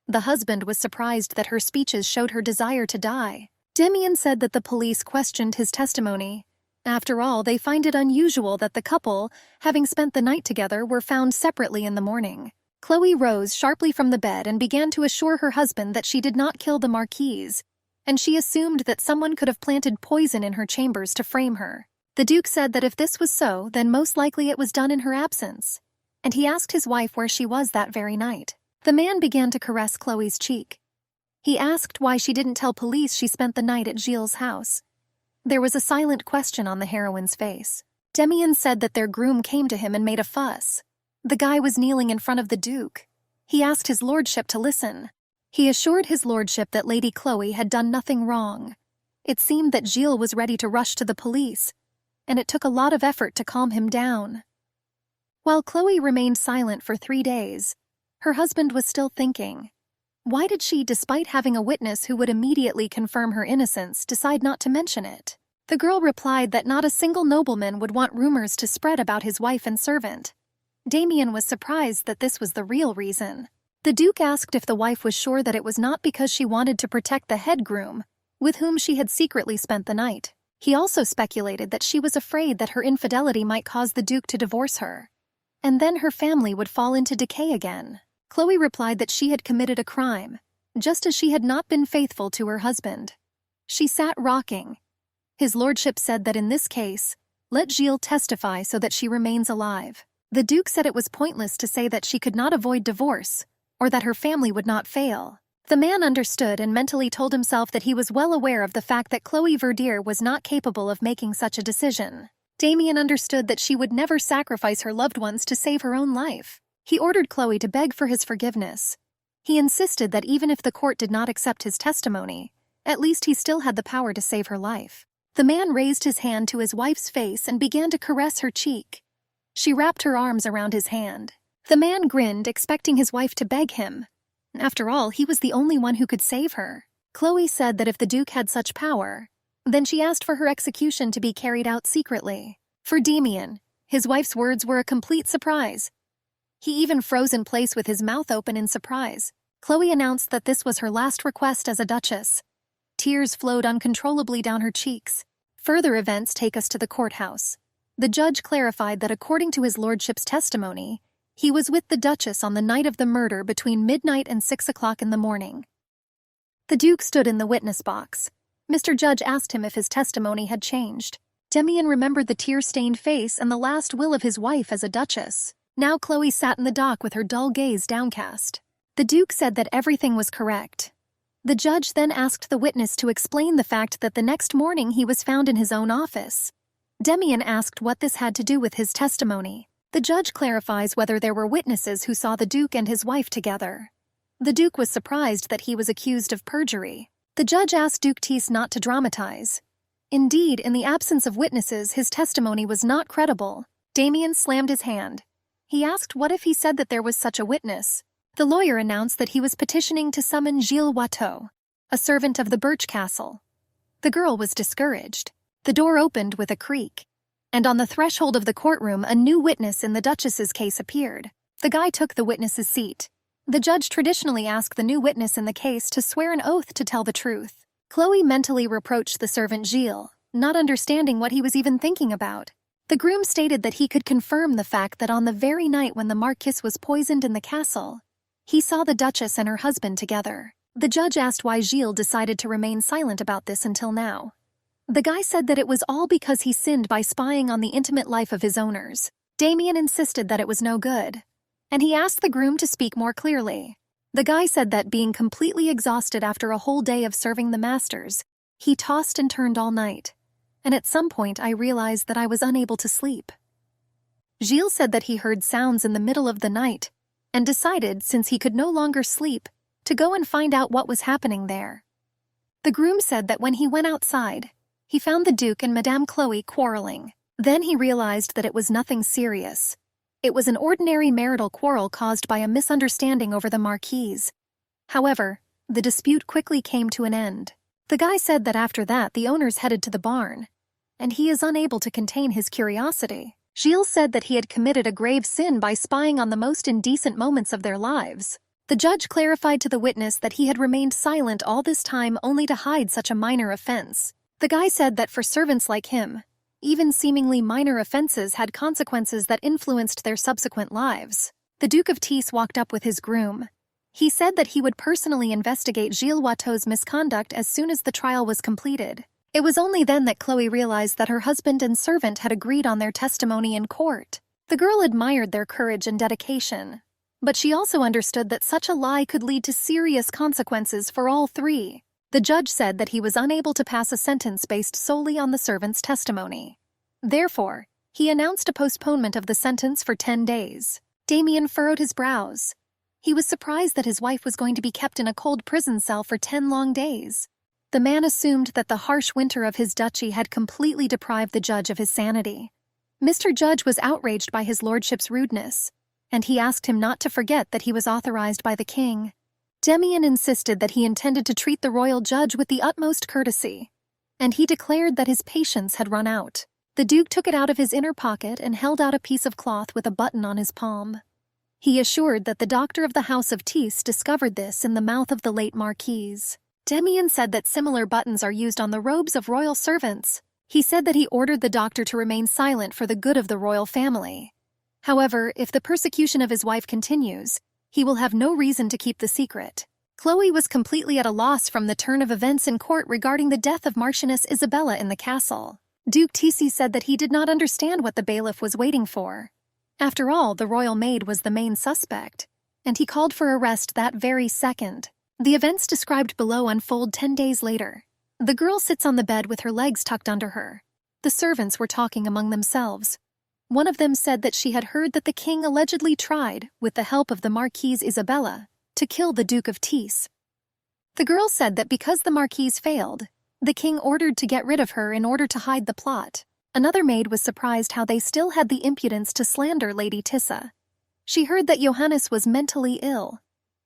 The husband was surprised that her speeches showed her desire to die. Demian said that the police questioned his testimony. After all, they find it unusual that the couple, having spent the night together, were found separately in the morning. Chloe rose sharply from the bed and began to assure her husband that she did not kill the Marquise, and she assumed that someone could have planted poison in her chambers to frame her. The Duke said that if this was so, then most likely it was done in her absence, and he asked his wife where she was that very night. The man began to caress Chloe's cheek. He asked why she didn't tell police she spent the night at Gilles' house. There was a silent question on the heroine's face. Demian said that their groom came to him and made a fuss. The guy was kneeling in front of the Duke. He asked his lordship to listen. He assured his lordship that Lady Chloe had done nothing wrong. It seemed that Gilles was ready to rush to the police, and it took a lot of effort to calm him down. While Chloe remained silent for 3 days, her husband was still thinking. Why did she, despite having a witness who would immediately confirm her innocence, decide not to mention it? The girl replied that not a single nobleman would want rumors to spread about his wife and servant. Damien was surprised that this was the real reason. The Duke asked if the wife was sure that it was not because she wanted to protect the head groom, with whom she had secretly spent the night. He also speculated that she was afraid that her infidelity might cause the Duke to divorce her, and then her family would fall into decay again. Chloe replied that she had committed a crime, just as she had not been faithful to her husband. She sat rocking. His lordship said that in this case, let Gilles testify so that she remains alive. The Duke said it was pointless to say that she could not avoid divorce, or that her family would not fail. The man understood and mentally told himself that he was well aware of the fact that Chloe Verdier was not capable of making such a decision. Damien understood that she would never sacrifice her loved ones to save her own life. He ordered Chloe to beg for his forgiveness. He insisted that even if the court did not accept his testimony, at least he still had the power to save her life. The man raised his hand to his wife's face and began to caress her cheek. She wrapped her arms around his hand. The man grinned, expecting his wife to beg him. After all, he was the only one who could save her. Chloe said that if the Duke had such power, then she asked for her execution to be carried out secretly. For Damien, his wife's words were a complete surprise. He even froze in place with his mouth open in surprise. Chloe announced that this was her last request as a duchess. Tears flowed uncontrollably down her cheeks. Further events take us to the courthouse. The judge clarified that according to his lordship's testimony, he was with the Duchess on the night of the murder between midnight and 6 o'clock in the morning. The Duke stood in the witness box. Mr. Judge asked him if his testimony had changed. Damien remembered the tear-stained face and the last will of his wife as a duchess. Now Chloe sat in the dock with her dull gaze downcast. The Duke said that everything was correct. The judge then asked the witness to explain the fact that the next morning he was found in his own office. Damien asked what this had to do with his testimony. The judge clarifies whether there were witnesses who saw the Duke and his wife together. The Duke was surprised that he was accused of perjury. The judge asked Duke Tease not to dramatize. Indeed, in the absence of witnesses, his testimony was not credible. Damien slammed his hand. He asked what if he said that there was such a witness. The lawyer announced that he was petitioning to summon Gilles Watteau, a servant of the Birch Castle. The girl was discouraged. The door opened with a creak, and on the threshold of the courtroom a new witness in the Duchess's case appeared. The guy took the witness's seat. The judge traditionally asked the new witness in the case to swear an oath to tell the truth. Chloe mentally reproached the servant Gilles, not understanding what he was even thinking about. The groom stated that he could confirm the fact that on the very night when the Marquise was poisoned in the castle, he saw the Duchess and her husband together. The judge asked why Gilles decided to remain silent about this until now. The guy said that it was all because he sinned by spying on the intimate life of his owners. Damien insisted that it was no good, and he asked the groom to speak more clearly. The guy said that being completely exhausted after a whole day of serving the masters, he tossed and turned all night, and at some point I realized that I was unable to sleep. Gilles said that he heard sounds in the middle of the night, and decided, since he could no longer sleep, to go and find out what was happening there. The groom said that when he went outside, he found the Duke and Madame Chloe quarreling. Then he realized that it was nothing serious. It was an ordinary marital quarrel caused by a misunderstanding over the Marquise. However, the dispute quickly came to an end. The guy said that after that the owners headed to the barn, and he is unable to contain his curiosity. Gilles said that he had committed a grave sin by spying on the most indecent moments of their lives. The judge clarified to the witness that he had remained silent all this time only to hide such a minor offense. The guy said that for servants like him, even seemingly minor offenses had consequences that influenced their subsequent lives. The Duke of Tees walked up with his groom. He said that he would personally investigate Gilles Watteau's misconduct as soon as the trial was completed. It was only then that Chloe realized that her husband and servant had agreed on their testimony in court. The girl admired their courage and dedication, but she also understood that such a lie could lead to serious consequences for all three. The judge said that he was unable to pass a sentence based solely on the servant's testimony. Therefore, he announced a postponement of the sentence for 10 days. Damien furrowed his brows. He was surprised that his wife was going to be kept in a cold prison cell for 10 long days. The man assumed that the harsh winter of his duchy had completely deprived the judge of his sanity. Mr. Judge was outraged by his lordship's rudeness, and he asked him not to forget that he was authorized by the king. Damien insisted that he intended to treat the royal judge with the utmost courtesy, and he declared that his patience had run out. The Duke took it out of his inner pocket and held out a piece of cloth with a button on his palm. He assured that the doctor of the House of Tees discovered this in the mouth of the late Marquise. Damien said that similar buttons are used on the robes of royal servants. He said that he ordered the doctor to remain silent for the good of the royal family. However, if the persecution of his wife continues, he will have no reason to keep the secret. Chloe was completely at a loss from the turn of events in court regarding the death of Marchioness Isabella in the castle. Duke Tisi said that he did not understand what the bailiff was waiting for. After all, the royal maid was the main suspect, and he called for arrest that very second. The events described below unfold 10 days later. The girl sits on the bed with her legs tucked under her. The servants were talking among themselves. One of them said that she had heard that the king allegedly tried, with the help of the Marquise Isabella, to kill the Duke of Tees. The girl said that because the Marquise failed, the king ordered to get rid of her in order to hide the plot. Another maid was surprised how they still had the impudence to slander Lady Tissa. She heard that Johannes was mentally ill,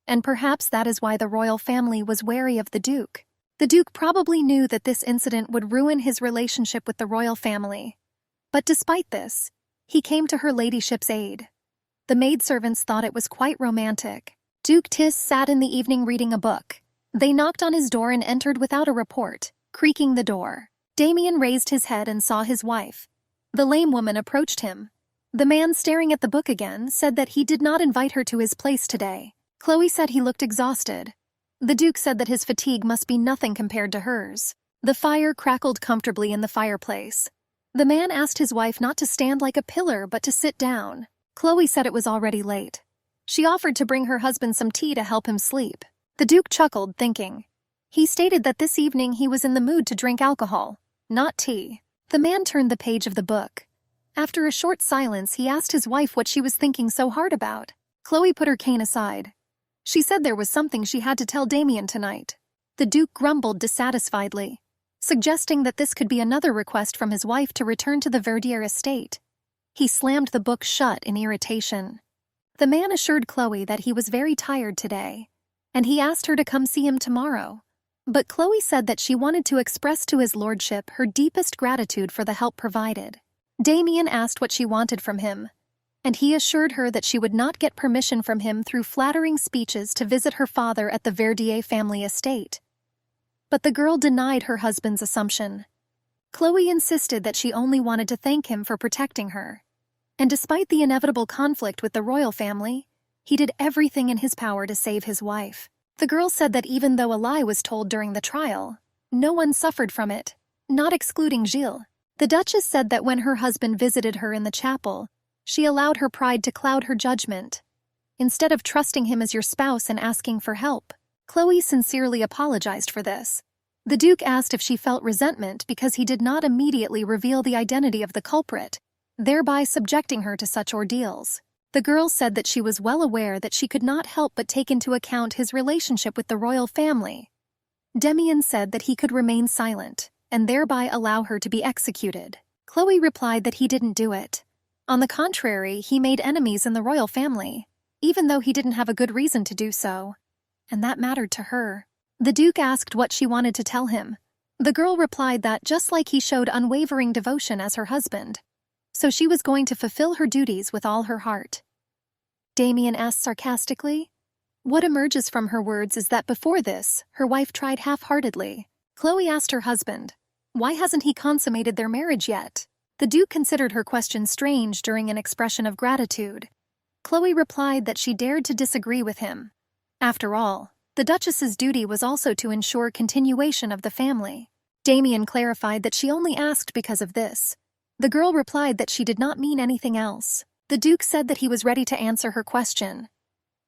and perhaps that is why the royal family was wary of the Duke. The Duke probably knew that this incident would ruin his relationship with the royal family. But despite this, he came to her ladyship's aid. The maidservants thought it was quite romantic. Duke Tis sat in the evening reading a book. They knocked on his door and entered without a report, creaking the door. Damien raised his head and saw his wife. The lame woman approached him. The man, staring at the book again, said that he did not invite her to his place today. Chloe said he looked exhausted. The Duke said that his fatigue must be nothing compared to hers. The fire crackled comfortably in the fireplace. The man asked his wife not to stand like a pillar but to sit down. Chloe said it was already late. She offered to bring her husband some tea to help him sleep. The Duke chuckled, thinking. He stated that this evening he was in the mood to drink alcohol, not tea. The man turned the page of the book. After a short silence, he asked his wife what she was thinking so hard about. Chloe put her cane aside. She said there was something she had to tell Damien tonight. The Duke grumbled dissatisfiedly, suggesting that this could be another request from his wife to return to the Verdier estate. He slammed the book shut in irritation. The man assured Chloe that he was very tired today, and he asked her to come see him tomorrow. But Chloe said that she wanted to express to his lordship her deepest gratitude for the help provided. Damien asked what she wanted from him, and he assured her that she would not get permission from him through flattering speeches to visit her father at the Verdier family estate. But the girl denied her husband's assumption. Chloe insisted that she only wanted to thank him for protecting her. And despite the inevitable conflict with the royal family, he did everything in his power to save his wife. The girl said that even though a lie was told during the trial, no one suffered from it, not excluding Gilles. The Duchess said that when her husband visited her in the chapel, she allowed her pride to cloud her judgment. Instead of trusting him as your spouse and asking for help, Chloe sincerely apologized for this. The Duke asked if she felt resentment because he did not immediately reveal the identity of the culprit, thereby subjecting her to such ordeals. The girl said that she was well aware that she could not help but take into account his relationship with the royal family. Damien said that he could remain silent, and thereby allow her to be executed. Chloe replied that he didn't do it. On the contrary, he made enemies in the royal family, even though he didn't have a good reason to do so. And that mattered to her. The Duke asked what she wanted to tell him. The girl replied that just like he showed unwavering devotion as her husband, so she was going to fulfill her duties with all her heart. Damien asked sarcastically. What emerges from her words is that before this, her wife tried half-heartedly. Chloe asked her husband, why hasn't he consummated their marriage yet? The Duke considered her question strange during an expression of gratitude. Chloe replied that she dared to disagree with him. After all, the Duchess's duty was also to ensure continuation of the family. Damien clarified that she only asked because of this. The girl replied that she did not mean anything else. The Duke said that he was ready to answer her question.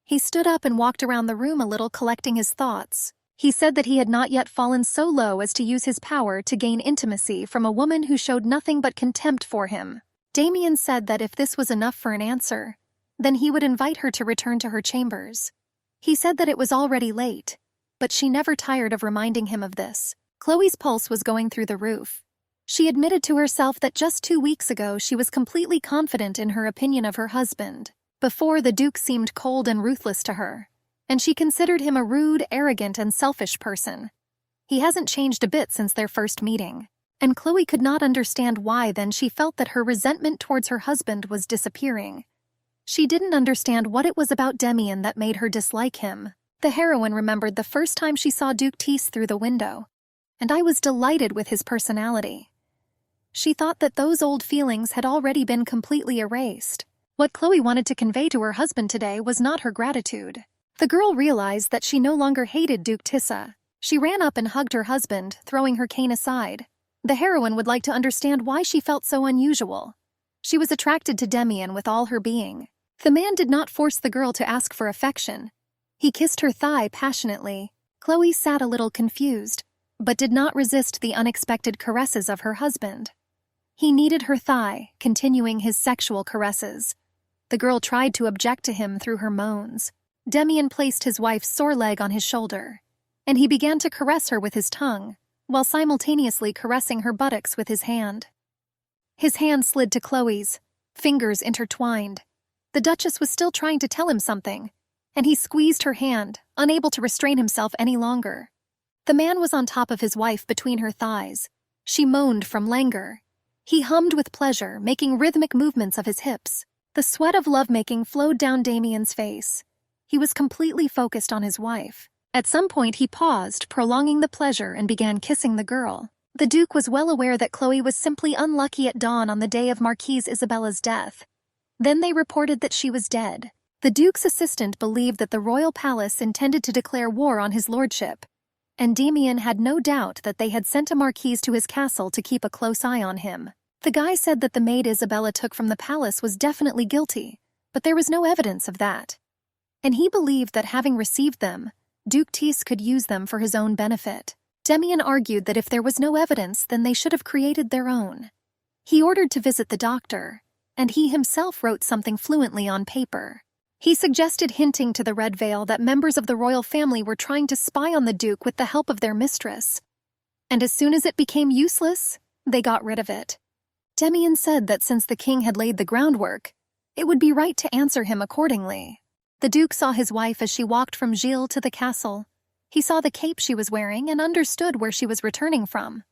He stood up and walked around the room a little, collecting his thoughts. He said that he had not yet fallen so low as to use his power to gain intimacy from a woman who showed nothing but contempt for him. Damien said that if this was enough for an answer, then he would invite her to return to her chambers. He said that it was already late, but she never tired of reminding him of this. Chloe's pulse was going through the roof. She admitted to herself that just 2 weeks ago she was completely confident in her opinion of her husband. Before, the Duke seemed cold and ruthless to her, and she considered him a rude, arrogant, and selfish person. He hasn't changed a bit since their first meeting, and Chloe could not understand why then she felt that her resentment towards her husband was disappearing. She didn't understand what it was about Damien that made her dislike him. The heroine remembered the first time she saw Duke Tease through the window, and I was delighted with his personality. She thought that those old feelings had already been completely erased. What Chloe wanted to convey to her husband today was not her gratitude. The girl realized that she no longer hated Duke Tissa. She ran up and hugged her husband, throwing her cane aside. The heroine would like to understand why she felt so unusual. She was attracted to Damien with all her being. The man did not force the girl to ask for affection. He kissed her thigh passionately. Chloe sat a little confused, but did not resist the unexpected caresses of her husband. He kneaded her thigh, continuing his sexual caresses. The girl tried to object to him through her moans. Damien placed his wife's sore leg on his shoulder, and he began to caress her with his tongue, while simultaneously caressing her buttocks with his hand. His hand slid to Chloe's, fingers intertwined. The Duchess was still trying to tell him something, and he squeezed her hand, unable to restrain himself any longer. The man was on top of his wife between her thighs. She moaned from languor. He hummed with pleasure, making rhythmic movements of his hips. The sweat of lovemaking flowed down Damien's face. He was completely focused on his wife. At some point he paused, prolonging the pleasure, and began kissing the girl. The Duke was well aware that Chloe was simply unlucky at dawn on the day of Marquise Isabella's death. Then they reported that she was dead. The Duke's assistant believed that the royal palace intended to declare war on his lordship, and Damien had no doubt that they had sent a marquise to his castle to keep a close eye on him. The guy said that the maid Isabella took from the palace was definitely guilty, but there was no evidence of that. And he believed that having received them, Duke Tease could use them for his own benefit. Damien argued that if there was no evidence, then they should have created their own. He ordered to visit the doctor, and he himself wrote something fluently on paper. He suggested, hinting to the Red Veil that members of the royal family were trying to spy on the Duke with the help of their mistress. And as soon as it became useless, they got rid of it. Damien said that since the king had laid the groundwork, it would be right to answer him accordingly. The Duke saw his wife as she walked from Gilles to the castle. He saw the cape she was wearing and understood where she was returning from.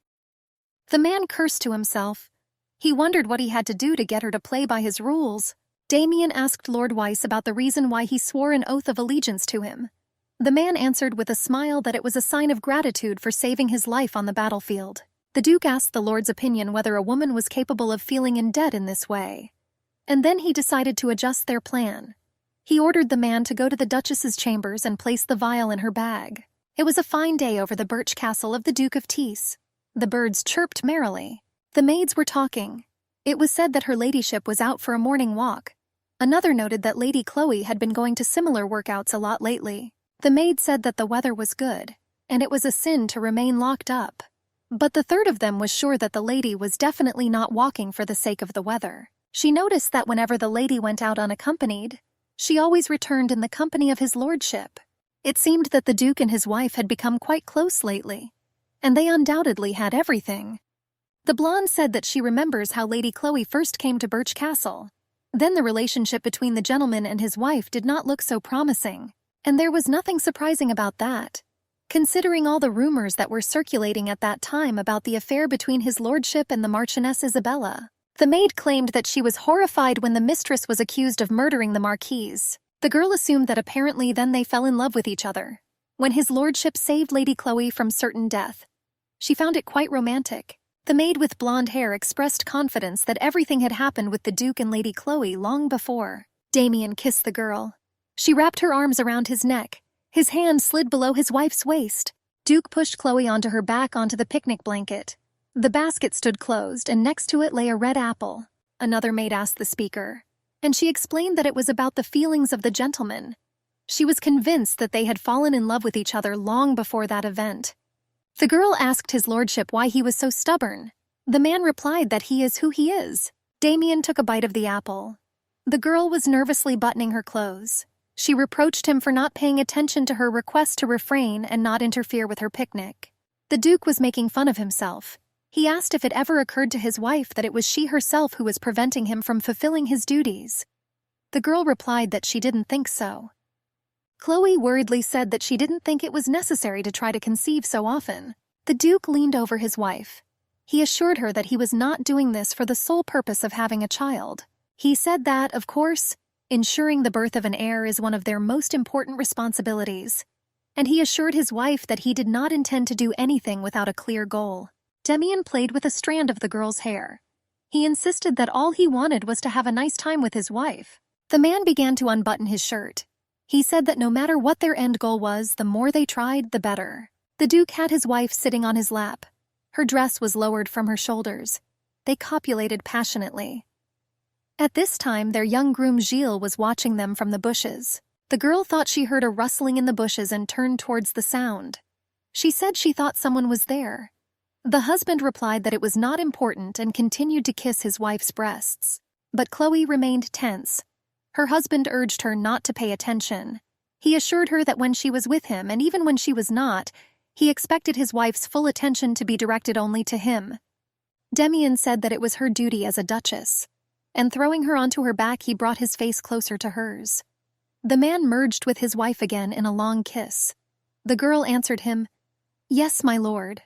The man cursed to himself. He wondered what he had to do to get her to play by his rules. Damien asked Lord Weiss about the reason why he swore an oath of allegiance to him. The man answered with a smile that it was a sign of gratitude for saving his life on the battlefield. The Duke asked the Lord's opinion whether a woman was capable of feeling in debt in this way. And then he decided to adjust their plan. He ordered the man to go to the Duchess's chambers and place the vial in her bag. It was a fine day over the birch castle of the Duke of Tees. The birds chirped merrily. The maids were talking. It was said that her ladyship was out for a morning walk. Another noted that Lady Chloe had been going to similar workouts a lot lately. The maid said that the weather was good, and it was a sin to remain locked up. But the third of them was sure that the lady was definitely not walking for the sake of the weather. She noticed that whenever the lady went out unaccompanied, she always returned in the company of his lordship. It seemed that the Duke and his wife had become quite close lately, and they undoubtedly had everything. The blonde said that she remembers how Lady Chloe first came to Birch Castle. Then the relationship between the gentleman and his wife did not look so promising, and there was nothing surprising about that, considering all the rumors that were circulating at that time about the affair between his lordship and the Marchioness Isabella. The maid claimed that she was horrified when the mistress was accused of murdering the Marquise. The girl assumed that apparently then they fell in love with each other. When his lordship saved Lady Chloe from certain death, she found it quite romantic. The maid with blonde hair expressed confidence that everything had happened with the Duke and Lady Chloe long before. Damien kissed the girl. She wrapped her arms around his neck. His hand slid below his wife's waist. Duke pushed Chloe onto her back onto the picnic blanket. The basket stood closed, and next to it lay a red apple. Another maid asked the speaker, and she explained that it was about the feelings of the gentleman. She was convinced that they had fallen in love with each other long before that event. The girl asked his lordship why he was so stubborn. The man replied that he is who he is. Damien took a bite of the apple. The girl was nervously buttoning her clothes. She reproached him for not paying attention to her request to refrain and not interfere with her picnic. The Duke was making fun of himself. He asked if it ever occurred to his wife that it was she herself who was preventing him from fulfilling his duties. The girl replied that she didn't think so. Chloe worriedly said that she didn't think it was necessary to try to conceive so often. The Duke leaned over his wife. He assured her that he was not doing this for the sole purpose of having a child. He said that, of course, ensuring the birth of an heir is one of their most important responsibilities. And he assured his wife that he did not intend to do anything without a clear goal. Damien played with a strand of the girl's hair. He insisted that all he wanted was to have a nice time with his wife. The man began to unbutton his shirt. He said that no matter what their end goal was, the more they tried, the better. The Duke had his wife sitting on his lap. Her dress was lowered from her shoulders. They copulated passionately. At this time, their young groom Gilles was watching them from the bushes. The girl thought she heard a rustling in the bushes and turned towards the sound. She said she thought someone was there. The husband replied that it was not important and continued to kiss his wife's breasts. But Chloe remained tense. Her husband urged her not to pay attention. He assured her that when she was with him, and even when she was not, he expected his wife's full attention to be directed only to him. Damien said that it was her duty as a duchess, and throwing her onto her back, he brought his face closer to hers. The man merged with his wife again in a long kiss. The girl answered him, "Yes, my lord."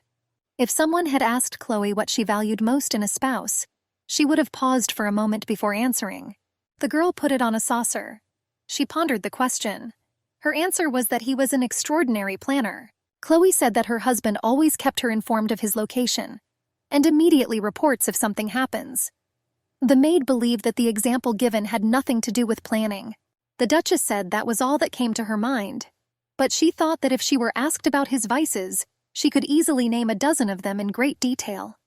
If someone had asked Chloe what she valued most in a spouse, she would have paused for a moment before answering. The girl put it on a saucer. She pondered the question. Her answer was that he was an extraordinary planner. Chloe said that her husband always kept her informed of his location, and immediately reports if something happens. The maid believed that the example given had nothing to do with planning. The Duchess said that was all that came to her mind, but she thought that if she were asked about his vices, she could easily name a dozen of them in great detail.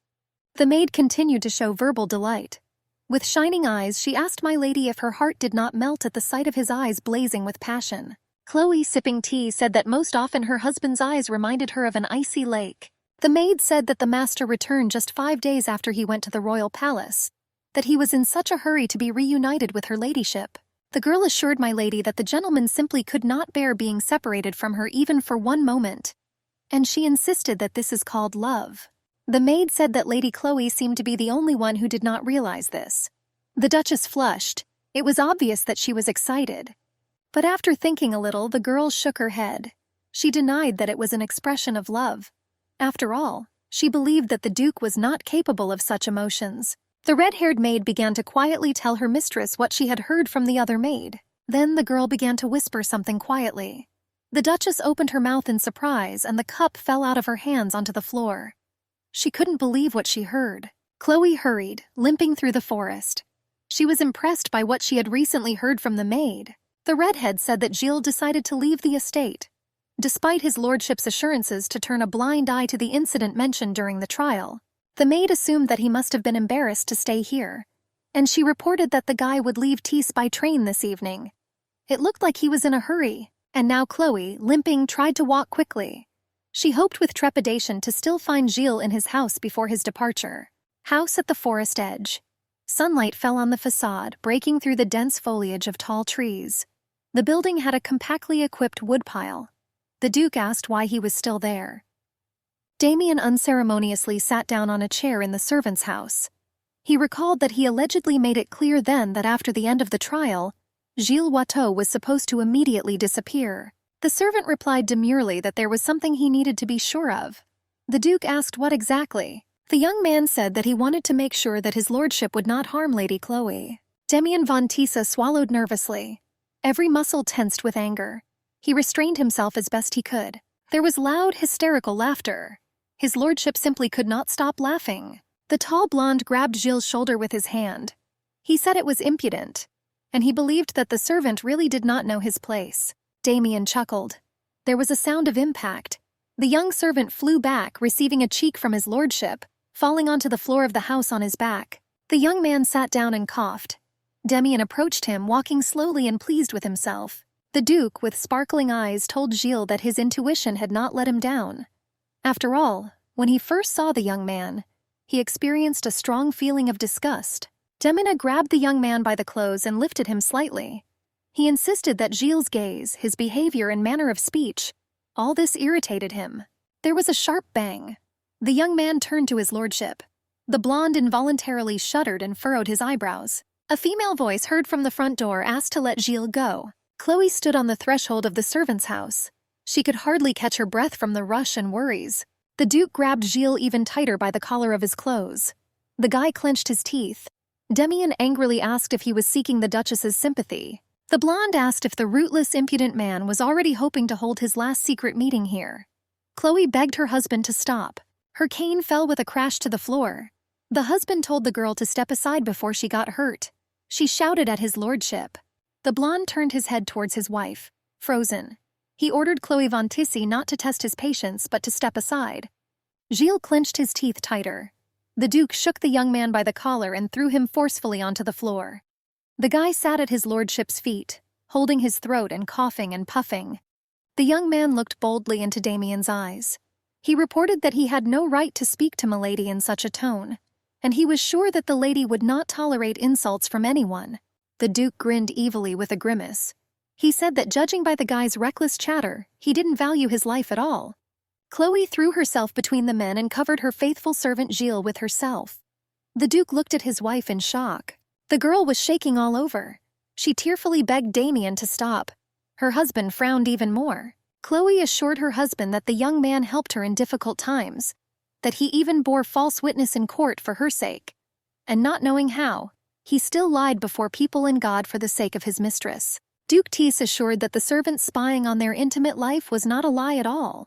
The maid continued to show verbal delight. With shining eyes, she asked my lady if her heart did not melt at the sight of his eyes blazing with passion. Chloe, sipping tea, said that most often her husband's eyes reminded her of an icy lake. The maid said that the master returned just 5 days after he went to the royal palace, that he was in such a hurry to be reunited with her ladyship. The girl assured my lady that the gentleman simply could not bear being separated from her even for one moment, and she insisted that this is called love. The maid said that Lady Chloe seemed to be the only one who did not realize this. The Duchess flushed. It was obvious that she was excited. But after thinking a little, the girl shook her head. She denied that it was an expression of love. After all, she believed that the Duke was not capable of such emotions. The red-haired maid began to quietly tell her mistress what she had heard from the other maid. Then the girl began to whisper something quietly. The Duchess opened her mouth in surprise, and the cup fell out of her hands onto the floor. She couldn't believe what she heard. Chloe hurried, limping through the forest. She was impressed by what she had recently heard from the maid. The redhead said that Gilles decided to leave the estate, despite his lordship's assurances to turn a blind eye to the incident mentioned during the trial. The maid assumed that he must have been embarrassed to stay here, and she reported that the guy would leave Thiès by train this evening. It looked like he was in a hurry, and now Chloe, limping, tried to walk quickly. She hoped with trepidation to still find Gilles in his house before his departure. House at the forest edge. Sunlight fell on the facade, breaking through the dense foliage of tall trees. The building had a compactly equipped woodpile. The Duke asked why he was still there. Damien unceremoniously sat down on a chair in the servant's house. He recalled that he allegedly made it clear then that after the end of the trial, Gilles Watteau was supposed to immediately disappear. The servant replied demurely that there was something he needed to be sure of. The Duke asked what exactly. The young man said that he wanted to make sure that his lordship would not harm Lady Chloe. Damien von Tisa swallowed nervously. Every muscle tensed with anger. He restrained himself as best he could. There was loud, hysterical laughter. His lordship simply could not stop laughing. The tall blonde grabbed Gilles' shoulder with his hand. He said it was impudent, and he believed that the servant really did not know his place. Damien chuckled. There was a sound of impact. The young servant flew back, receiving a cheek from his lordship, falling onto the floor of the house on his back. The young man sat down and coughed. Damien approached him, walking slowly and pleased with himself. The Duke, with sparkling eyes, told Gilles that his intuition had not let him down. After all, when he first saw the young man, he experienced a strong feeling of disgust. Demina grabbed the young man by the clothes and lifted him slightly. He insisted that Gilles' gaze, his behavior and manner of speech, all this irritated him. There was a sharp bang. The young man turned to his lordship. The blonde involuntarily shuddered and furrowed his eyebrows. A female voice heard from the front door asked to let Gilles go. Chloe stood on the threshold of the servant's house. She could hardly catch her breath from the rush and worries. The Duke grabbed Gilles even tighter by the collar of his clothes. The guy clenched his teeth. Damien angrily asked if he was seeking the Duchess's sympathy. The blonde asked if the rootless, impudent man was already hoping to hold his last secret meeting here. Chloe begged her husband to stop. Her cane fell with a crash to the floor. The husband told the girl to step aside before she got hurt. She shouted at his lordship. The blonde turned his head towards his wife, frozen. He ordered Chloe von Tissy not to test his patience but to step aside. Gilles clenched his teeth tighter. The Duke shook the young man by the collar and threw him forcefully onto the floor. The guy sat at his lordship's feet, holding his throat and coughing and puffing. The young man looked boldly into Damien's eyes. He reported that he had no right to speak to Milady in such a tone, and he was sure that the lady would not tolerate insults from anyone. The Duke grinned evilly with a grimace. He said that judging by the guy's reckless chatter, he didn't value his life at all. Chloe threw herself between the men and covered her faithful servant Gilles with herself. The Duke looked at his wife in shock. The girl was shaking all over. She tearfully begged Damien to stop. Her husband frowned even more. Chloe assured her husband that the young man helped her in difficult times, that he even bore false witness in court for her sake. And not knowing how, he still lied before people and God for the sake of his mistress. Duke Thiès assured that the servant spying on their intimate life was not a lie at all.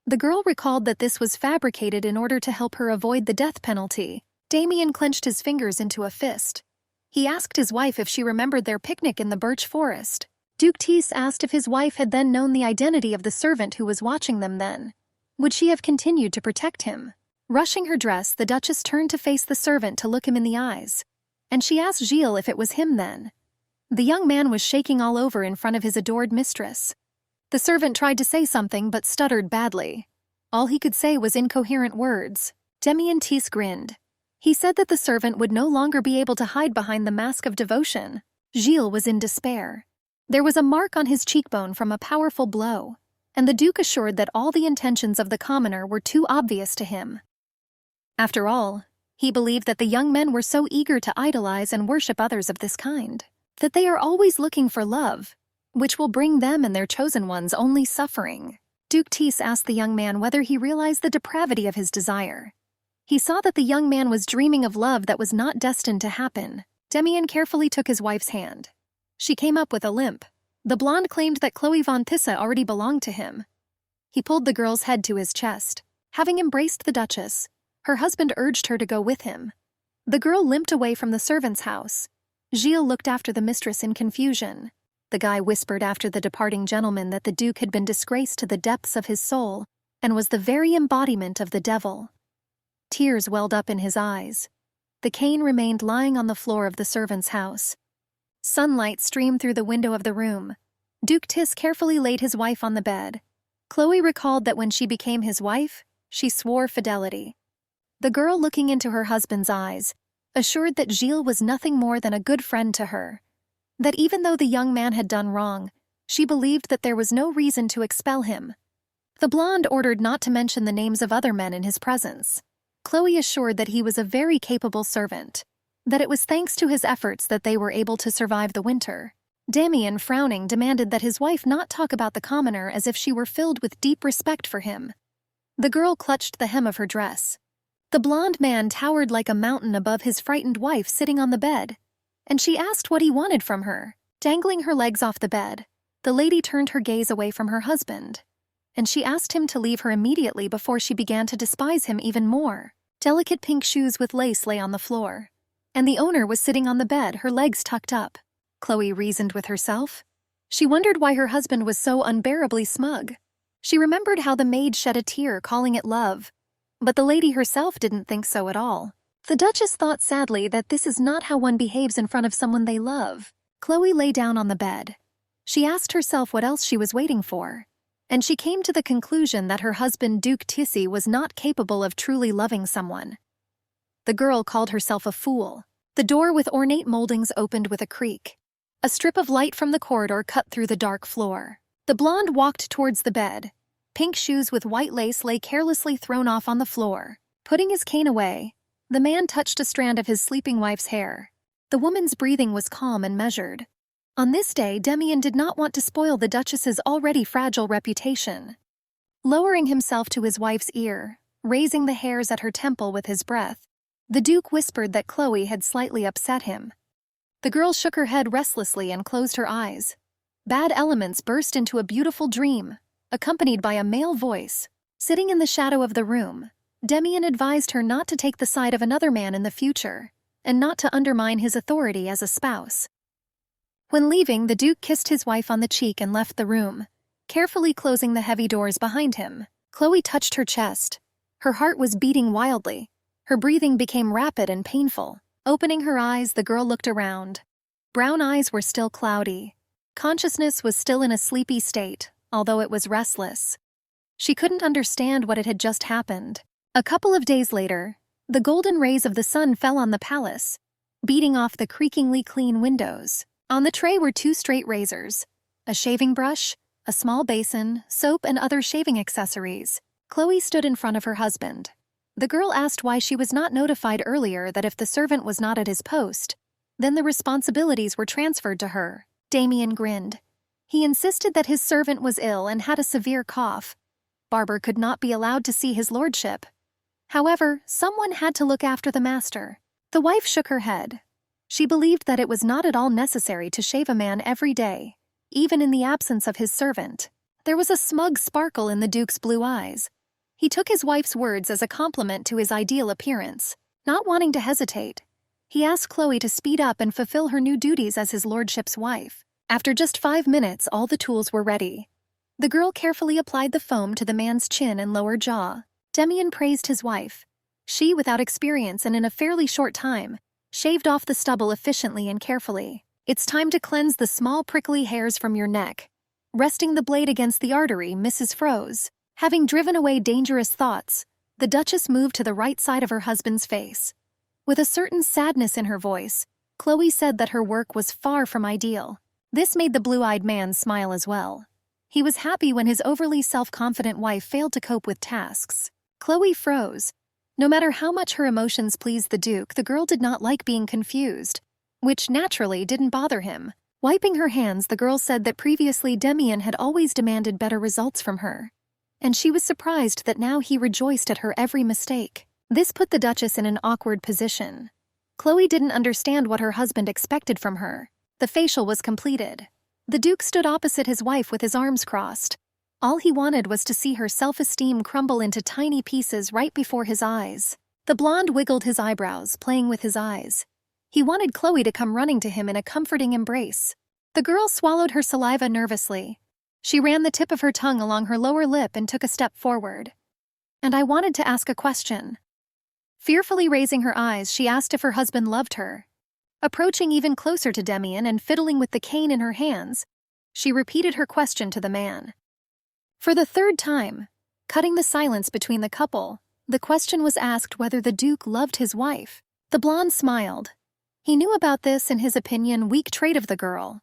The girl recalled that this was fabricated in order to help her avoid the death penalty. Damien clenched his fingers into a fist. He asked his wife if she remembered their picnic in the birch forest. Duke Thiès asked if his wife had then known the identity of the servant who was watching them then. Would she have continued to protect him? Rushing her dress, the Duchess turned to face the servant to look him in the eyes. And she asked Gilles if it was him then. The young man was shaking all over in front of his adored mistress. The servant tried to say something but stuttered badly. All he could say was incoherent words. Damien Thiès grinned. He said that the servant would no longer be able to hide behind the mask of devotion. Gilles was in despair. There was a mark on his cheekbone from a powerful blow, and the Duke assured that all the intentions of the commoner were too obvious to him. After all, he believed that the young men were so eager to idolize and worship others of this kind, that they are always looking for love, which will bring them and their chosen ones only suffering. Duke Tease asked the young man whether he realized the depravity of his desire. He saw that the young man was dreaming of love that was not destined to happen. Demian carefully took his wife's hand. She came up with a limp. The blonde claimed that Chloe von Thissa already belonged to him. He pulled the girl's head to his chest. Having embraced the Duchess, her husband urged her to go with him. The girl limped away from the servant's house. Gilles looked after the mistress in confusion. The guy whispered after the departing gentleman that the Duke had been disgraced to the depths of his soul and was the very embodiment of the devil. Tears welled up in his eyes. The cane remained lying on the floor of the servant's house. Sunlight streamed through the window of the room. Duke Tis carefully laid his wife on the bed. Chloe recalled that when she became his wife, she swore fidelity. The girl, looking into her husband's eyes, assured that Gilles was nothing more than a good friend to her. That even though the young man had done wrong, she believed that there was no reason to expel him. The blonde ordered not to mention the names of other men in his presence. Chloe assured that he was a very capable servant, that it was thanks to his efforts that they were able to survive the winter. Damian, frowning, demanded that his wife not talk about the commoner as if she were filled with deep respect for him. The girl clutched the hem of her dress. The blonde man towered like a mountain above his frightened wife sitting on the bed, and she asked what he wanted from her. Dangling her legs off the bed, the lady turned her gaze away from her husband, and she asked him to leave her immediately before she began to despise him even more. Delicate pink shoes with lace lay on the floor, and the owner was sitting on the bed, her legs tucked up. Chloe reasoned with herself. She wondered why her husband was so unbearably smug. She remembered how the maid shed a tear, calling it love, but the lady herself didn't think so at all. The Duchess thought sadly that this is not how one behaves in front of someone they love. Chloe lay down on the bed. She asked herself what else she was waiting for, and she came to the conclusion that her husband Duke Tissy was not capable of truly loving someone. The girl called herself a fool. The door with ornate moldings opened with a creak. A strip of light from the corridor cut through the dark floor. The blonde walked towards the bed. Pink shoes with white lace lay carelessly thrown off on the floor. Putting his cane away, the man touched a strand of his sleeping wife's hair. The woman's breathing was calm and measured. On this day, Demian did not want to spoil the Duchess's already fragile reputation. Lowering himself to his wife's ear, raising the hairs at her temple with his breath, the Duke whispered that Chloe had slightly upset him. The girl shook her head restlessly and closed her eyes. Bad elements burst into a beautiful dream, accompanied by a male voice. Sitting in the shadow of the room, Demian advised her not to take the side of another man in the future, and not to undermine his authority as a spouse. When leaving, the Duke kissed his wife on the cheek and left the room, carefully closing the heavy doors behind him. Chloe touched her chest. Her heart was beating wildly. Her breathing became rapid and painful. Opening her eyes, the girl looked around. Brown eyes were still cloudy. Consciousness was still in a sleepy state, although it was restless. She couldn't understand what had just happened. A couple of days later, the golden rays of the sun fell on the palace, beating off the creakingly clean windows. On the tray were 2 straight razors, a shaving brush, a small basin, soap, and other shaving accessories. Chloe stood in front of her husband. The girl asked why she was not notified earlier that if the servant was not at his post, then the responsibilities were transferred to her. Damian grinned. He insisted that his servant was ill and had a severe cough. Barber could not be allowed to see his lordship. However, someone had to look after the master. The wife shook her head. She believed that it was not at all necessary to shave a man every day, even in the absence of his servant. There was a smug sparkle in the Duke's blue eyes. He took his wife's words as a compliment to his ideal appearance. Not wanting to hesitate, he asked Chloe to speed up and fulfill her new duties as his lordship's wife. After just 5 minutes, all the tools were ready. The girl carefully applied the foam to the man's chin and lower jaw. Demian praised his wife. She, without experience and in a fairly short time, shaved off the stubble efficiently and carefully. It's time to cleanse the small prickly hairs from your neck. Resting the blade against the artery, Mrs. froze. Having driven away dangerous thoughts, the Duchess moved to the right side of her husband's face. With a certain sadness in her voice, Chloe said that her work was far from ideal. This made the blue-eyed man smile as well. He was happy when his overly self-confident wife failed to cope with tasks. Chloe froze. No matter how much her emotions pleased the Duke, the girl did not like being confused, which naturally didn't bother him. Wiping her hands, the girl said that previously Demian had always demanded better results from her. and she was surprised that now he rejoiced at her every mistake. This put the Duchess in an awkward position. Chloe didn't understand what her husband expected from her. The facial was completed. The Duke stood opposite his wife with his arms crossed. All he wanted was to see her self-esteem crumble into tiny pieces right before his eyes. The blonde wiggled his eyebrows, playing with his eyes. He wanted Chloe to come running to him in a comforting embrace. The girl swallowed her saliva nervously. She ran the tip of her tongue along her lower lip and took a step forward. "And I wanted to ask a question." Fearfully raising her eyes, she asked if her husband loved her. Approaching even closer to Demian and fiddling with the cane in her hands, she repeated her question to the man. For the third time, cutting the silence between the couple, the question was asked whether the Duke loved his wife. The blonde smiled. He knew about this, in his opinion, weak trait of the girl.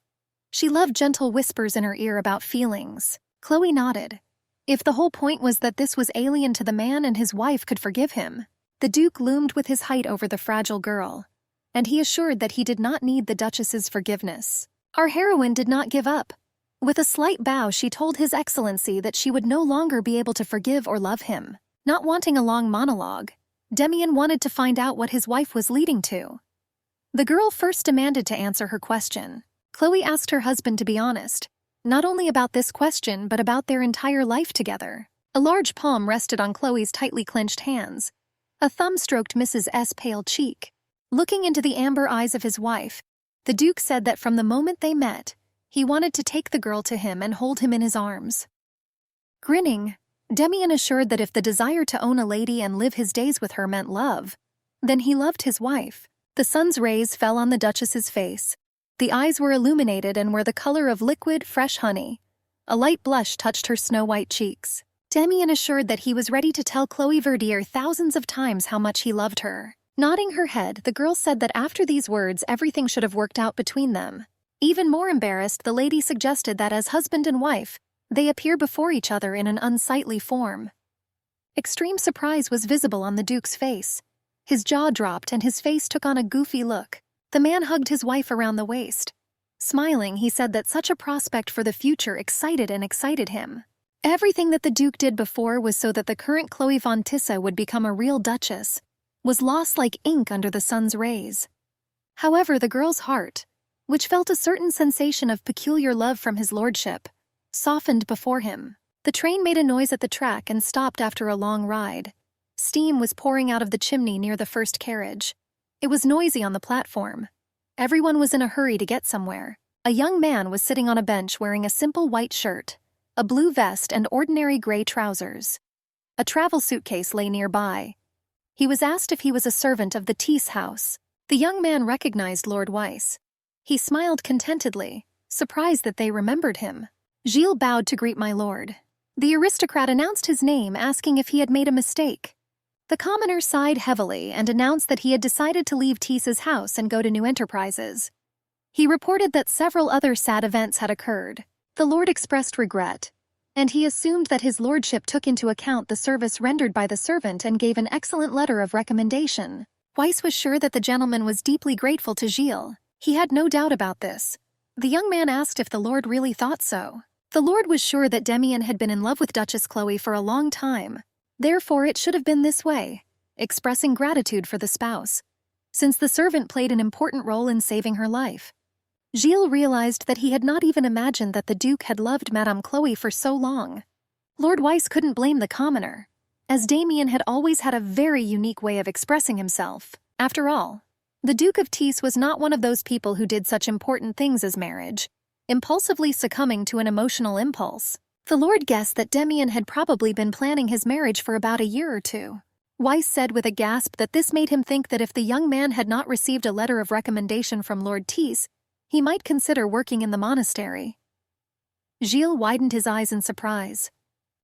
She loved gentle whispers in her ear about feelings. Chloe nodded. If the whole point was that this was alien to the man and his wife could forgive him, the Duke loomed with his height over the fragile girl, and he assured that he did not need the Duchess's forgiveness. Our heroine did not give up. With a slight bow, she told His Excellency that she would no longer be able to forgive or love him. Not wanting a long monologue, Demian wanted to find out what his wife was leading to. The girl first demanded to answer her question. Chloe asked her husband to be honest, not only about this question but about their entire life together. A large palm rested on Chloe's tightly clenched hands. A thumb stroked Mrs. S.'s pale cheek. Looking into the amber eyes of his wife, the Duke said that from the moment they met, he wanted to take the girl to him and hold him in his arms. Grinning, Demian assured that if the desire to own a lady and live his days with her meant love, then he loved his wife. The sun's rays fell on the Duchess's face. The eyes were illuminated and were the color of liquid, fresh honey. A light blush touched her snow-white cheeks. Demian assured that he was ready to tell Chloe Verdier thousands of times how much he loved her. Nodding her head, the girl said that after these words everything should have worked out between them. Even more embarrassed, the lady suggested that as husband and wife, they appear before each other in an unsightly form. Extreme surprise was visible on the Duke's face. His jaw dropped and his face took on a goofy look. The man hugged his wife around the waist. Smiling, he said that such a prospect for the future excited him. Everything that the Duke did before was so that the current Chloe von Tissa would become a real duchess, was lost like ink under the sun's rays. However, the girl's heart, which felt a certain sensation of peculiar love from his lordship, softened before him. The train made a noise at the track and stopped after a long ride. Steam was pouring out of the chimney near the first carriage. It was noisy on the platform. Everyone was in a hurry to get somewhere. A young man was sitting on a bench wearing a simple white shirt, a blue vest and ordinary gray trousers. A travel suitcase lay nearby. He was asked if he was a servant of the Thies house. The young man recognized Lord Weiss. He smiled contentedly, surprised that they remembered him. Gilles bowed to greet my lord. The aristocrat announced his name, asking if he had made a mistake. The commoner sighed heavily and announced that he had decided to leave Thies's house and go to new enterprises. He reported that several other sad events had occurred. The lord expressed regret, and he assumed that his lordship took into account the service rendered by the servant and gave an excellent letter of recommendation. Weiss was sure that the gentleman was deeply grateful to Gilles. He had no doubt about this. The young man asked if the lord really thought so. The lord was sure that Demian had been in love with Duchess Chloe for a long time. Therefore, it should have been this way, expressing gratitude for the spouse, since the servant played an important role in saving her life. Gilles realized that he had not even imagined that the Duke had loved Madame Chloe for so long. Lord Weiss couldn't blame the commoner, as Demian had always had a very unique way of expressing himself. After all, the Duke of Thies was not one of those people who did such important things as marriage, impulsively succumbing to an emotional impulse. The lord guessed that Demian had probably been planning his marriage for about a year or two. Weiss said with a gasp that this made him think that if the young man had not received a letter of recommendation from Lord Thies, he might consider working in the monastery. Gilles widened his eyes in surprise.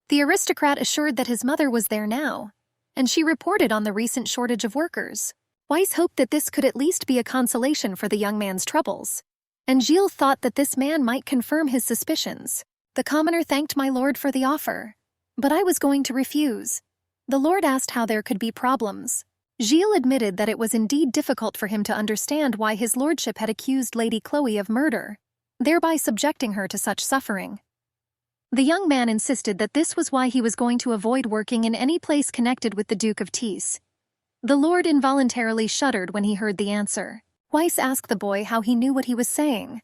The aristocrat assured that his mother was there now, and she reported on the recent shortage of workers. Weiss hoped that this could at least be a consolation for the young man's troubles, and Gilles thought that this man might confirm his suspicions. The commoner thanked my lord for the offer, but I was going to refuse. The lord asked how there could be problems. Gilles admitted that it was indeed difficult for him to understand why his lordship had accused Lady Chloe of murder, thereby subjecting her to such suffering. The young man insisted that this was why he was going to avoid working in any place connected with the Duke of Tees. The Lord involuntarily shuddered when he heard the answer. Weiss asked the boy how he knew what he was saying.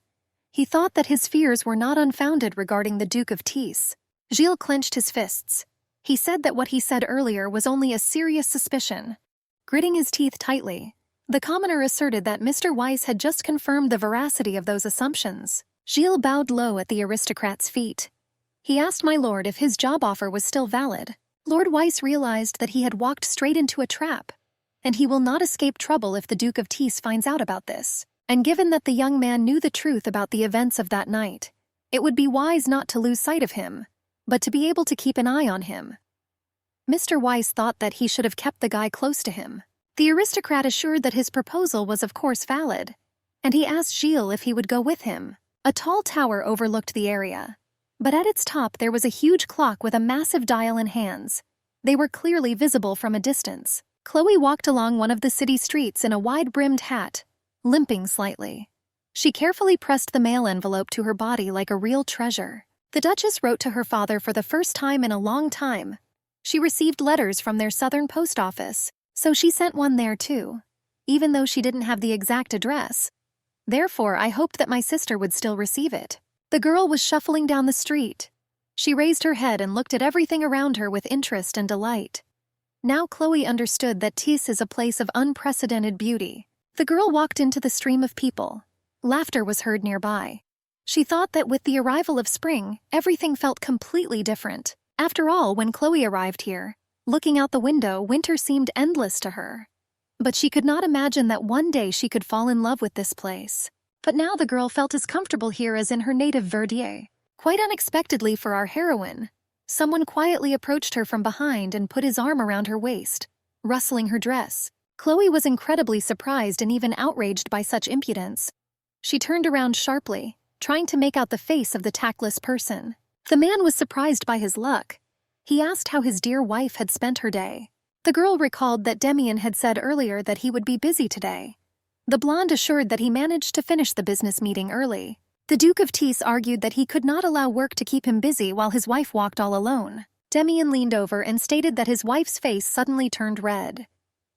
He thought that his fears were not unfounded regarding the Duke of Tees. Gilles clenched his fists. He said that what he said earlier was only a serious suspicion. Gritting his teeth tightly, the commoner asserted that Mr. Weiss had just confirmed the veracity of those assumptions. Gilles bowed low at the aristocrat's feet. He asked my lord if his job offer was still valid. Lord Weiss realized that he had walked straight into a trap, and he will not escape trouble if the Duke of Tees finds out about this. And given that the young man knew the truth about the events of that night, it would be wise not to lose sight of him, but to be able to keep an eye on him. Mr. Weiss thought that he should have kept the guy close to him. The aristocrat assured that his proposal was of course valid, and he asked Gilles if he would go with him. A tall tower overlooked the area, but at its top there was a huge clock with a massive dial in hands. They were clearly visible from a distance. Chloe walked along one of the city streets in a wide-brimmed hat, limping slightly. She carefully pressed the mail envelope to her body like a real treasure. The Duchess wrote to her father for the first time in a long time. She received letters from their southern post office, so she sent one there too, even though she didn't have the exact address. Therefore, I hoped that my sister would still receive it. The girl was shuffling down the street. She raised her head and looked at everything around her with interest and delight. Now Chloe understood that Tees is a place of unprecedented beauty. The girl walked into the stream of people. Laughter was heard nearby. She thought that with the arrival of spring, everything felt completely different. After all, when Chloe arrived here, looking out the window, winter seemed endless to her. But she could not imagine that one day she could fall in love with this place. But now the girl felt as comfortable here as in her native Verdier. Quite unexpectedly for our heroine, someone quietly approached her from behind and put his arm around her waist, rustling her dress. Chloe was incredibly surprised and even outraged by such impudence. She turned around sharply, trying to make out the face of the tactless person. The man was surprised by his luck. He asked how his dear wife had spent her day. The girl recalled that Demian had said earlier that he would be busy today. The blonde assured that he managed to finish the business meeting early. The Duke of Tees argued that he could not allow work to keep him busy while his wife walked all alone. Demian leaned over and stated that his wife's face suddenly turned red.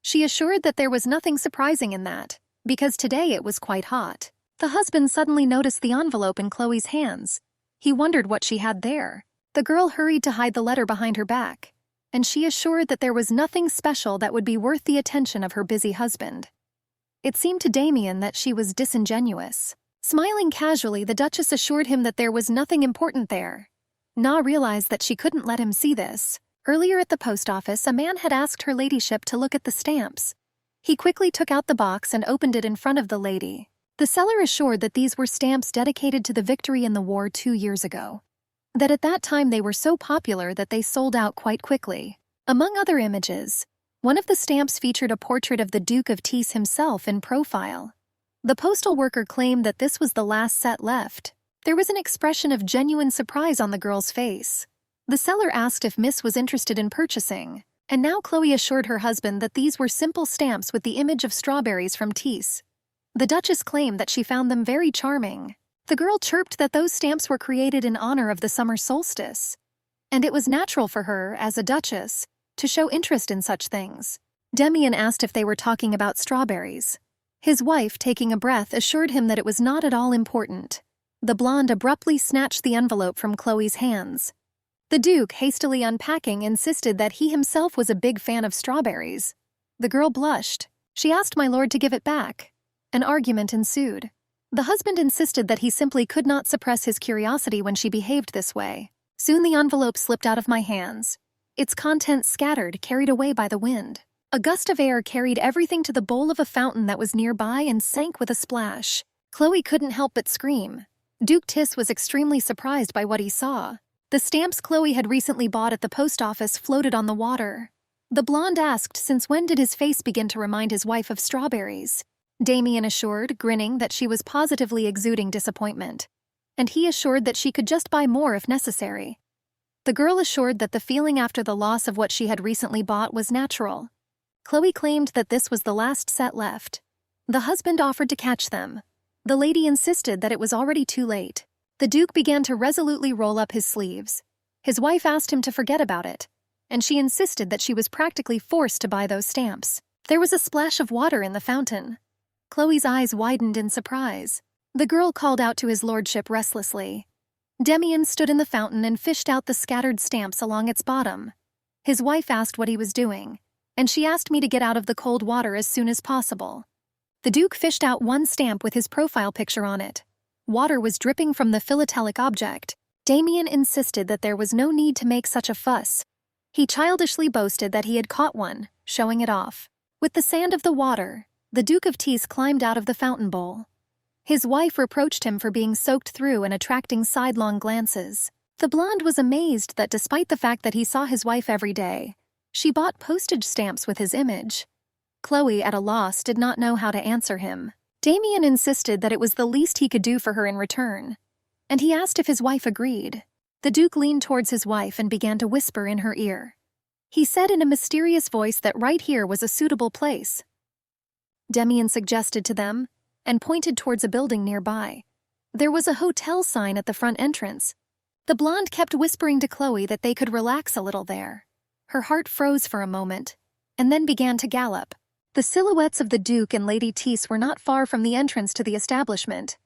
She assured that there was nothing surprising in that, because today it was quite hot. The husband suddenly noticed the envelope in Chloe's hands. He wondered what she had there. The girl hurried to hide the letter behind her back, and she assured that there was nothing special that would be worth the attention of her busy husband. It seemed to Damien that she was disingenuous. Smiling casually, the Duchess assured him that there was nothing important there. Na realized that she couldn't let him see this. Earlier at the post office, a man had asked her ladyship to look at the stamps. He quickly took out the box and opened it in front of the lady. The seller assured that these were stamps dedicated to the victory in the war 2 years ago. That at that time they were so popular that they sold out quite quickly. Among other images, one of the stamps featured a portrait of the Duke of Tees himself in profile. The postal worker claimed that this was the last set left. There was an expression of genuine surprise on the girl's face. The seller asked if Miss was interested in purchasing, and now Chloe assured her husband that these were simple stamps with the image of strawberries from Tees. The Duchess claimed that she found them very charming. The girl chirped that those stamps were created in honor of the summer solstice, and it was natural for her, as a duchess, to show interest in such things. Demian asked if they were talking about strawberries. His wife, taking a breath, assured him that it was not at all important. The blonde abruptly snatched the envelope from Chloe's hands. The Duke, hastily unpacking, insisted that he himself was a big fan of strawberries. The girl blushed. She asked my lord to give it back. An argument ensued. The husband insisted that he simply could not suppress his curiosity when she behaved this way. Soon the envelope slipped out of my hands. Its contents scattered, carried away by the wind. A gust of air carried everything to the bowl of a fountain that was nearby and sank with a splash. Chloe couldn't help but scream. Duke Tis was extremely surprised by what he saw. The stamps Chloe had recently bought at the post office floated on the water. The blonde asked since when did his face begin to remind his wife of strawberries. Damien assured, grinning, that she was positively exuding disappointment, and he assured that she could just buy more if necessary. The girl assured that the feeling after the loss of what she had recently bought was natural. Chloe claimed that this was the last set left. The husband offered to catch them. The lady insisted that it was already too late. The Duke began to resolutely roll up his sleeves. His wife asked him to forget about it, and she insisted that she was practically forced to buy those stamps. There was a splash of water in the fountain. Chloe's eyes widened in surprise. The girl called out to his lordship restlessly. Demian stood in the fountain and fished out the scattered stamps along its bottom. His wife asked what he was doing, and she asked me to get out of the cold water as soon as possible. The Duke fished out one stamp with his profile picture on it. Water was dripping from the philatelic object. Demian insisted that there was no need to make such a fuss. He childishly boasted that he had caught one, showing it off. With the sand of the water, the Duke of Tease climbed out of the fountain bowl. His wife reproached him for being soaked through and attracting sidelong glances. The blonde was amazed that despite the fact that he saw his wife every day, she bought postage stamps with his image. Chloe, at a loss, did not know how to answer him. Demian insisted that it was the least he could do for her in return, and he asked if his wife agreed. The Duke leaned towards his wife and began to whisper in her ear. He said in a mysterious voice that right here was a suitable place. Demian suggested to them, and pointed towards a building nearby. There was a hotel sign at the front entrance. The blonde kept whispering to Chloe that they could relax a little there. Her heart froze for a moment, and then began to gallop. The silhouettes of the Duke and Lady Tease were not far from the entrance to the establishment.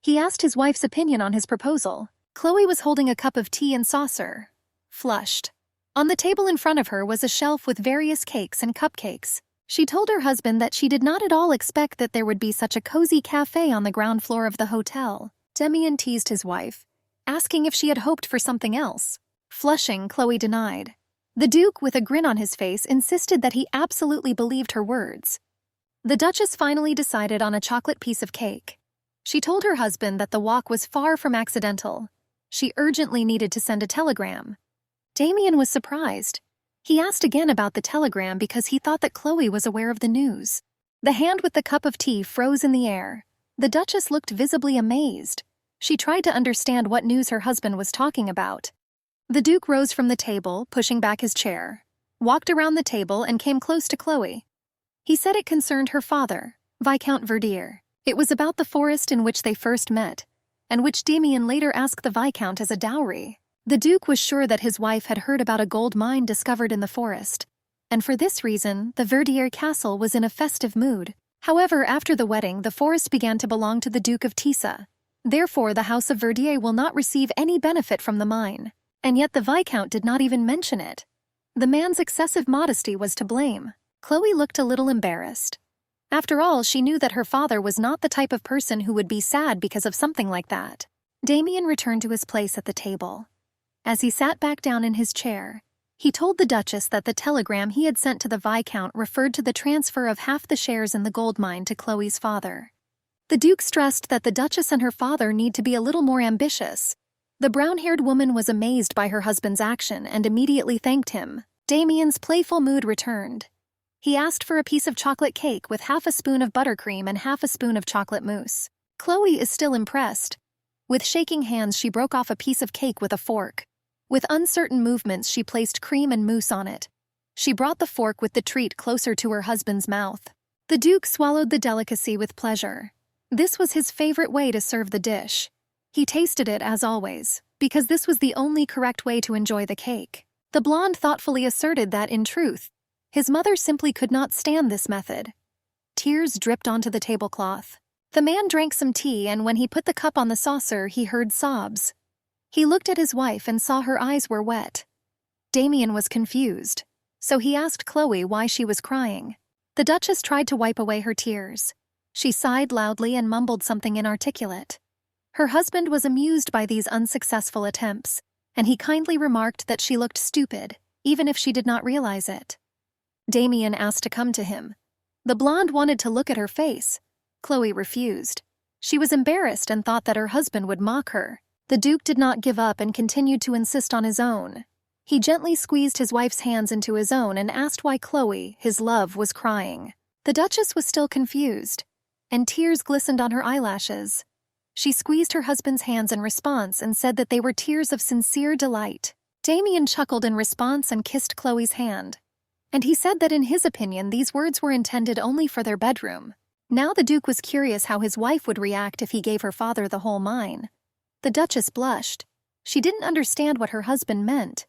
He asked his wife's opinion on his proposal. Chloe was holding a cup of tea and saucer, flushed. On the table in front of her was a shelf with various cakes and cupcakes. She told her husband that she did not at all expect that there would be such a cozy cafe on the ground floor of the hotel. Demian teased his wife, asking if she had hoped for something else. Flushing, Chloe denied. The Duke, with a grin on his face, insisted that he absolutely believed her words. The Duchess finally decided on a chocolate piece of cake. She told her husband that the walk was far from accidental. She urgently needed to send a telegram. Demian was surprised. He asked again about the telegram because he thought that Chloe was aware of the news. The hand with the cup of tea froze in the air. The Duchess looked visibly amazed. She tried to understand what news her husband was talking about. The Duke rose from the table, pushing back his chair, walked around the table and came close to Chloe. He said it concerned her father, Viscount Verdier. It was about the forest in which they first met, and which Demian later asked the Viscount as a dowry. The Duke was sure that his wife had heard about a gold mine discovered in the forest, and for this reason, the Verdier castle was in a festive mood. However, after the wedding, the forest began to belong to the Duke of Tisa. Therefore, the House of Verdier will not receive any benefit from the mine. And yet the Viscount did not even mention it. The man's excessive modesty was to blame. Chloe looked a little embarrassed. After all, she knew that her father was not the type of person who would be sad because of something like that. Demian returned to his place at the table. As he sat back down in his chair, he told the Duchess that the telegram he had sent to the Viscount referred to the transfer of half the shares in the gold mine to Chloe's father. The Duke stressed that the Duchess and her father need to be a little more ambitious. The brown-haired woman was amazed by her husband's action and immediately thanked him. Damian's playful mood returned. He asked for a piece of chocolate cake with half a spoon of buttercream and half a spoon of chocolate mousse. Chloe is still impressed. With shaking hands, she broke off a piece of cake with a fork. With uncertain movements, she placed cream and mousse on it. She brought the fork with the treat closer to her husband's mouth. The Duke swallowed the delicacy with pleasure. This was his favorite way to serve the dish. He tasted it, as always, because this was the only correct way to enjoy the cake. The blonde thoughtfully asserted that, in truth, his mother simply could not stand this method. Tears dripped onto the tablecloth. The man drank some tea, and when he put the cup on the saucer, he heard sobs. He looked at his wife and saw her eyes were wet. Demian was confused, so he asked Chloe why she was crying. The Duchess tried to wipe away her tears. She sighed loudly and mumbled something inarticulate. Her husband was amused by these unsuccessful attempts, and he kindly remarked that she looked stupid, even if she did not realize it. Demian asked to come to him. The blonde wanted to look at her face. Chloe refused. She was embarrassed and thought that her husband would mock her. The Duke did not give up and continued to insist on his own. He gently squeezed his wife's hands into his own and asked why Chloe, his love, was crying. The Duchess was still confused, and tears glistened on her eyelashes. She squeezed her husband's hands in response and said that they were tears of sincere delight. Demian chuckled in response and kissed Chloe's hand. And he said that in his opinion these words were intended only for their bedroom. Now the Duke was curious how his wife would react if he gave her father the whole mine. The Duchess blushed. She didn't understand what her husband meant.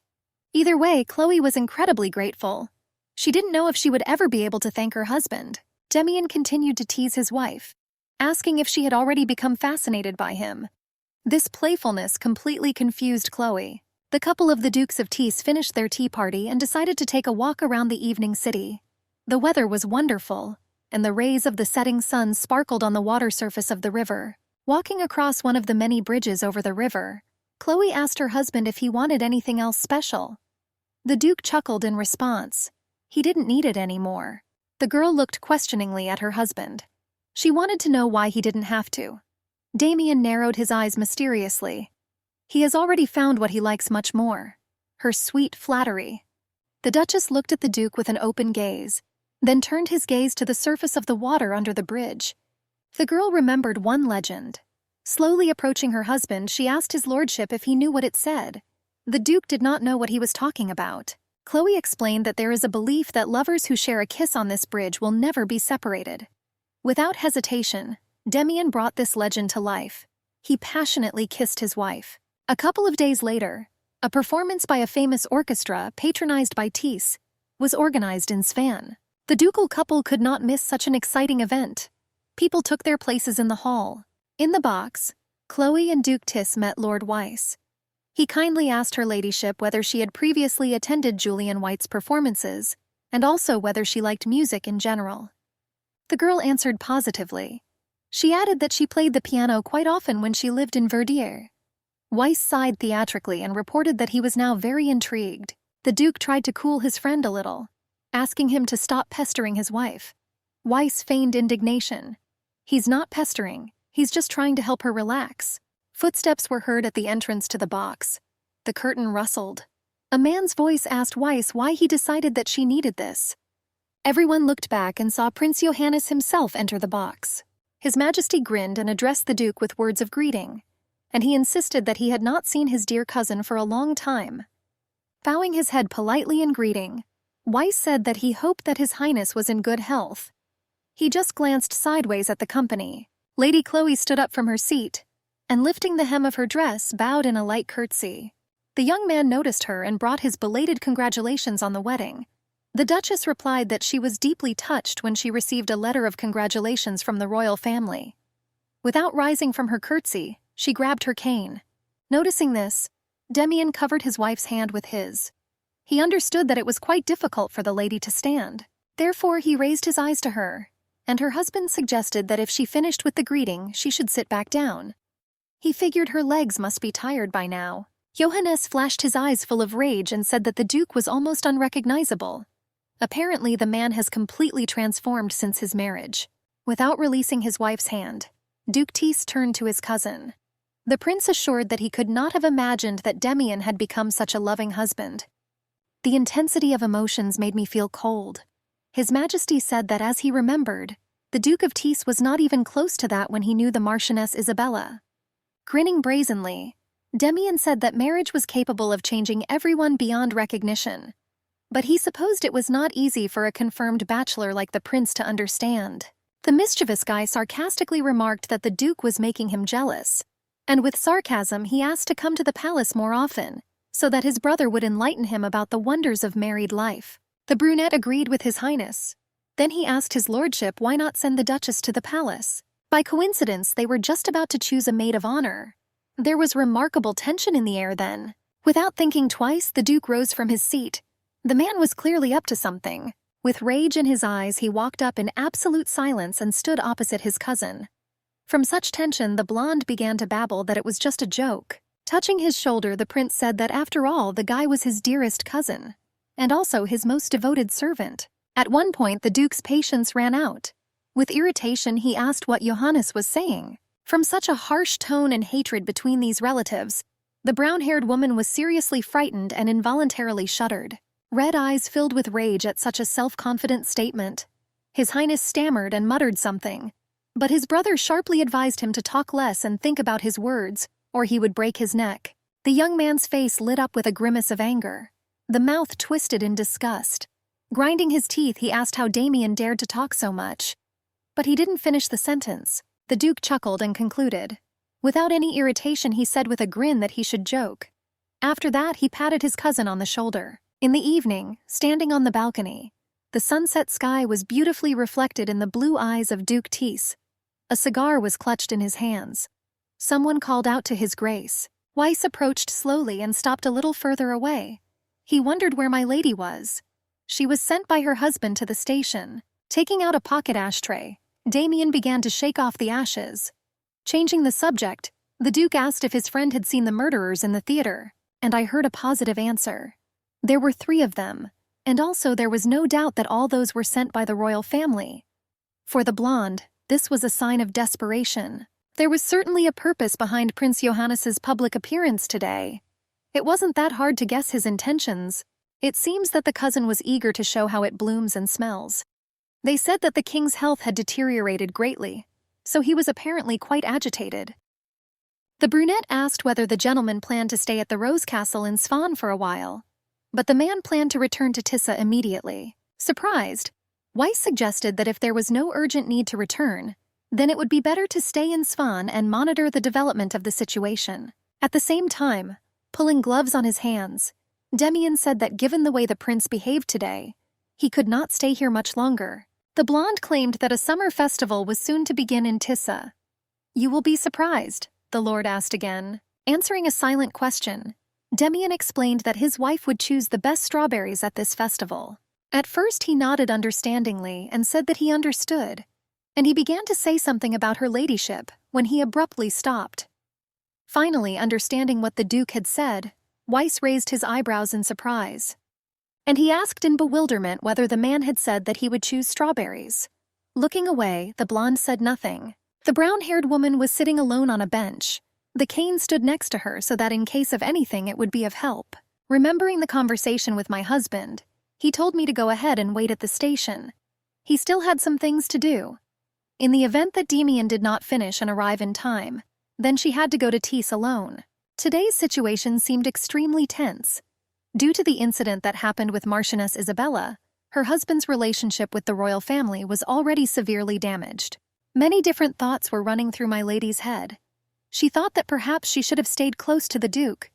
Either way, Chloe was incredibly grateful. She didn't know if she would ever be able to thank her husband. Demian continued to tease his wife, asking if she had already become fascinated by him. This playfulness completely confused Chloe. The couple of the Dukes of Tees finished their tea party and decided to take a walk around the evening city. The weather was wonderful, and the rays of the setting sun sparkled on the water surface of the river. Walking across one of the many bridges over the river, Chloe asked her husband if he wanted anything else special. The Duke chuckled in response. He didn't need it anymore. The girl looked questioningly at her husband. She wanted to know why he didn't have to. Damian narrowed his eyes mysteriously. He has already found what he likes much more. Her sweet flattery. The Duchess looked at the Duke with an open gaze, then turned his gaze to the surface of the water under the bridge. The girl remembered one legend. Slowly approaching her husband, she asked his lordship if he knew what it said. The Duke did not know what he was talking about. Chloe explained that there is a belief that lovers who share a kiss on this bridge will never be separated. Without hesitation, Demian brought this legend to life. He passionately kissed his wife. A couple of days later, a performance by a famous orchestra patronized by Tees was organized in Svan. The ducal couple could not miss such an exciting event. People took their places in the hall. In the box, Chloe and Duke Tis met Lord Weiss. He kindly asked her ladyship whether she had previously attended Julian White's performances, and also whether she liked music in general. The girl answered positively. She added that she played the piano quite often when she lived in Verdier. Weiss sighed theatrically and reported that he was now very intrigued. The Duke tried to cool his friend a little, asking him to stop pestering his wife. Weiss feigned indignation. He's not pestering, he's just trying to help her relax. Footsteps were heard at the entrance to the box. The curtain rustled. A man's voice asked Weiss why he decided that she needed this. Everyone looked back and saw Prince Johannes himself enter the box. His Majesty grinned and addressed the Duke with words of greeting, and he insisted that he had not seen his dear cousin for a long time. Bowing his head politely in greeting, Weiss said that he hoped that His Highness was in good health. He just glanced sideways at the company. Lady Chloe stood up from her seat, and lifting the hem of her dress, bowed in a light curtsy. The young man noticed her and brought his belated congratulations on the wedding. The Duchess replied that she was deeply touched when she received a letter of congratulations from the royal family. Without rising from her curtsy, she grabbed her cane. Noticing this, Demian covered his wife's hand with his. He understood that it was quite difficult for the lady to stand. Therefore, he raised his eyes to her, and her husband suggested that if she finished with the greeting, she should sit back down. He figured her legs must be tired by now. Johannes flashed his eyes full of rage and said that the Duke was almost unrecognizable. Apparently, the man has completely transformed since his marriage. Without releasing his wife's hand, Duke Tees turned to his cousin. The prince assured that he could not have imagined that Demian had become such a loving husband. The intensity of emotions made me feel cold. His Majesty said that as he remembered, the Duke of Tees was not even close to that when he knew the Marchioness Isabella. Grinning brazenly, Demian said that marriage was capable of changing everyone beyond recognition. But he supposed it was not easy for a confirmed bachelor like the prince to understand. The mischievous guy sarcastically remarked that the Duke was making him jealous, and with sarcasm he asked to come to the palace more often, so that his brother would enlighten him about the wonders of married life. The brunette agreed with His Highness. Then he asked his lordship why not send the Duchess to the palace. By coincidence, they were just about to choose a maid of honor. There was remarkable tension in the air then. Without thinking twice, the Duke rose from his seat. The man was clearly up to something. With rage in his eyes, he walked up in absolute silence and stood opposite his cousin. From such tension, the blonde began to babble that it was just a joke. Touching his shoulder, the prince said that after all, the guy was his dearest cousin, and also his most devoted servant. At one point, the Duke's patience ran out. With irritation, he asked what Johannes was saying. From such a harsh tone and hatred between these relatives, the brown-haired woman was seriously frightened and involuntarily shuddered. Red eyes filled with rage at such a self-confident statement. His Highness stammered and muttered something, but his brother sharply advised him to talk less and think about his words, or he would break his neck. The young man's face lit up with a grimace of anger. The mouth twisted in disgust. Grinding his teeth, he asked how Damian dared to talk so much. But he didn't finish the sentence. The Duke chuckled and concluded, Without any irritation, he said with a grin that he should joke. After that, he patted his cousin on the shoulder. In the evening, standing on the balcony, the sunset sky was beautifully reflected in the blue eyes of Duke Tease. A cigar was clutched in his hands. Someone called out to his grace. Weiss approached slowly and stopped a little further away. He wondered where my lady was. She was sent by her husband to the station. Taking out a pocket ashtray, Damien began to shake off the ashes. Changing the subject, the Duke asked if his friend had seen the murderers in the theater, and I heard a positive answer. There were 3 of them, and also there was no doubt that all those were sent by the royal family. For the blonde, this was a sign of desperation. There was certainly a purpose behind Prince Johannes's public appearance today. It wasn't that hard to guess his intentions. It seems that the cousin was eager to show how it blooms and smells. They said that the king's health had deteriorated greatly, so he was apparently quite agitated. The brunette asked whether the gentleman planned to stay at the Rose Castle in Svan for a while, but the man planned to return to Tissa immediately. Surprised, Weiss suggested that if there was no urgent need to return, then it would be better to stay in Svan and monitor the development of the situation. At the same time, pulling gloves on his hands, Damien said that given the way the prince behaved today, he could not stay here much longer. The blonde claimed that a summer festival was soon to begin in Tissa. "You will be surprised," the lord asked again. Answering a silent question, Damien explained that his wife would choose the best strawberries at this festival. At first he nodded understandingly and said that he understood, and he began to say something about her ladyship when he abruptly stopped. Finally, understanding what the Duke had said, Weiss raised his eyebrows in surprise, and he asked in bewilderment whether the man had said that he would choose strawberries. Looking away, the blonde said nothing. The brown-haired woman was sitting alone on a bench. The cane stood next to her so that in case of anything it would be of help. Remembering the conversation with my husband, he told me to go ahead and wait at the station. He still had some things to do. In the event that Damien did not finish and arrive in time, then she had to go to Tisse alone. Today's situation seemed extremely tense. Due to the incident that happened with Marchioness Isabella, her husband's relationship with the royal family was already severely damaged. Many different thoughts were running through my lady's head. She thought that perhaps she should have stayed close to the Duke.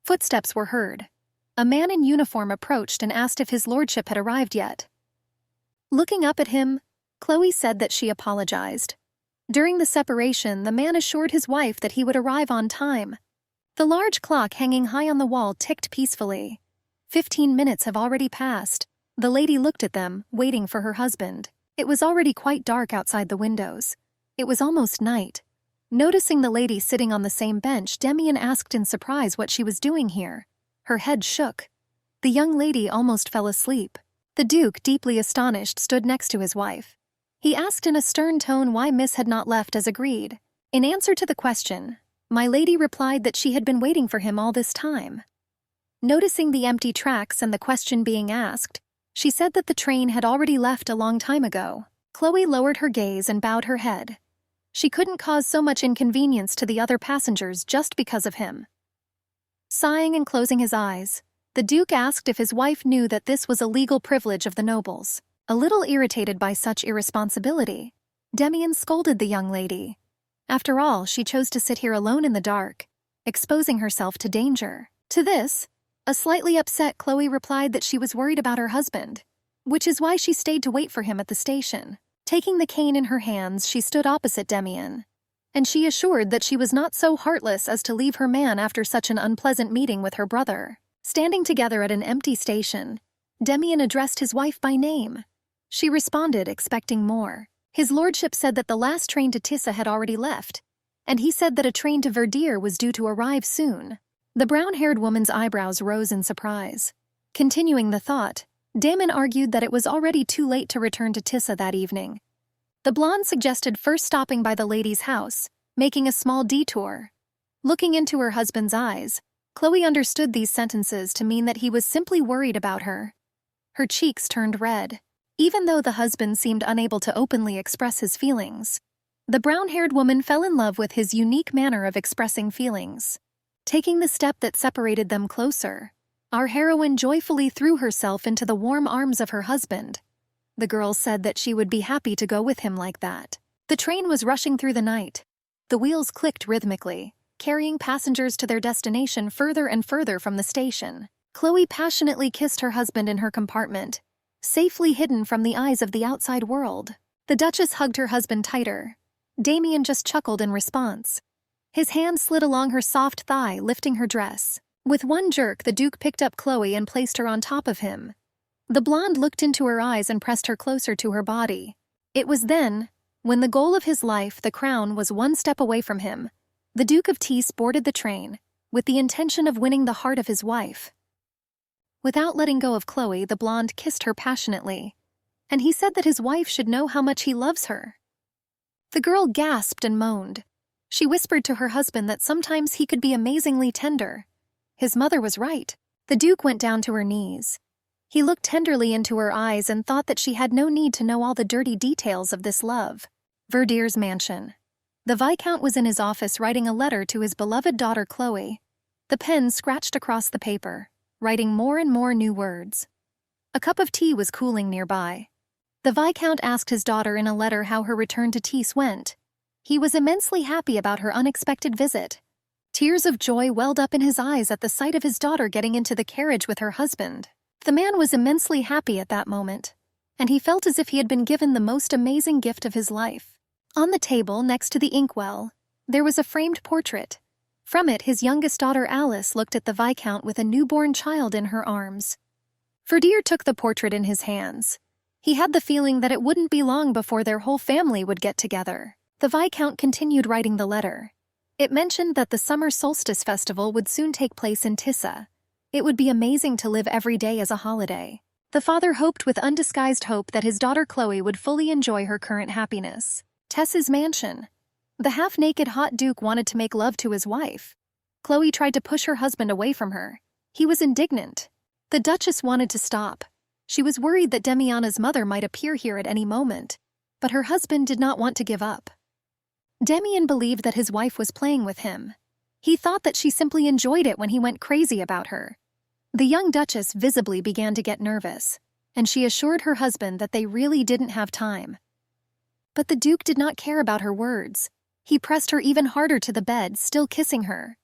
Footsteps were heard. A man in uniform approached and asked if his lordship had arrived yet. Looking up at him, Chloe said that she apologized. During the separation, the man assured his wife that he would arrive on time. The large clock hanging high on the wall ticked peacefully. 15 minutes have already passed. The lady looked at them, waiting for her husband. It was already quite dark outside the windows. It was almost night. Noticing the lady sitting on the same bench, Damien asked in surprise what she was doing here. Her head shook. The young lady almost fell asleep. The Duke, deeply astonished, stood next to his wife. He asked in a stern tone why Miss had not left as agreed. In answer to the question, my lady replied that she had been waiting for him all this time. Noticing the empty tracks and the question being asked, she said that the train had already left a long time ago. Chloe lowered her gaze and bowed her head. She couldn't cause so much inconvenience to the other passengers just because of him. Sighing and closing his eyes, the Duke asked if his wife knew that this was a legal privilege of the nobles. A little irritated by such irresponsibility, Damien scolded the young lady. After all, she chose to sit here alone in the dark, exposing herself to danger. To this, a slightly upset Chloe replied that she was worried about her husband, which is why she stayed to wait for him at the station. Taking the cane in her hands, she stood opposite Damien, and she assured that she was not so heartless as to leave her man after such an unpleasant meeting with her brother. Standing together at an empty station, Damien addressed his wife by name. She responded, expecting more. His lordship said that the last train to Tissa had already left, and he said that a train to Verdier was due to arrive soon. The brown-haired woman's eyebrows rose in surprise. Continuing the thought, Damon argued that it was already too late to return to Tissa that evening. The blonde suggested first stopping by the lady's house, making a small detour. Looking into her husband's eyes, Chloe understood these sentences to mean that he was simply worried about her. Her cheeks turned red. Even though the husband seemed unable to openly express his feelings, the brown-haired woman fell in love with his unique manner of expressing feelings. Taking the step that separated them closer, our heroine joyfully threw herself into the warm arms of her husband. The girl said that she would be happy to go with him like that. The train was rushing through the night. The wheels clicked rhythmically, carrying passengers to their destination further and further from the station. Chloe passionately kissed her husband in her compartment, safely hidden from the eyes of the outside world. The Duchess hugged her husband tighter. Damien just chuckled in response. His hand slid along her soft thigh, lifting her dress. With one jerk, the Duke picked up Chloe and placed her on top of him. The blonde looked into her eyes and pressed her closer to her body. It was then, when the goal of his life, the crown, was one step away from him, the Duke of Tees boarded the train, with the intention of winning the heart of his wife. Without letting go of Chloe, the blonde kissed her passionately, and he said that his wife should know how much he loves her. The girl gasped and moaned. She whispered to her husband that sometimes he could be amazingly tender. His mother was right. The Duke went down to her knees. He looked tenderly into her eyes and thought that she had no need to know all the dirty details of this love. Verdier's mansion. The Viscount was in his office writing a letter to his beloved daughter Chloe. The pen scratched across the paper, writing more and more new words. A cup of tea was cooling nearby. The Viscount asked his daughter in a letter how her return to Tees went. He was immensely happy about her unexpected visit. Tears of joy welled up in his eyes at the sight of his daughter getting into the carriage with her husband. The man was immensely happy at that moment, and he felt as if he had been given the most amazing gift of his life. On the table, next to the inkwell, there was a framed portrait. From it, his youngest daughter Alice looked at the Viscount with a newborn child in her arms. Verdier took the portrait in his hands. He had the feeling that it wouldn't be long before their whole family would get together. The Viscount continued writing the letter. It mentioned that the summer solstice festival would soon take place in Tissa. It would be amazing to live every day as a holiday. The father hoped with undisguised hope that his daughter Chloe would fully enjoy her current happiness. Tessa's mansion. The half-naked hot Duke wanted to make love to his wife. Chloe tried to push her husband away from her. He was indignant. The Duchess wanted to stop. She was worried that Demiana's mother might appear here at any moment, but her husband did not want to give up. Demian believed that his wife was playing with him. He thought that she simply enjoyed it when he went crazy about her. The young Duchess visibly began to get nervous, and she assured her husband that they really didn't have time. But the Duke did not care about her words. He pressed her even harder to the bed, still kissing her.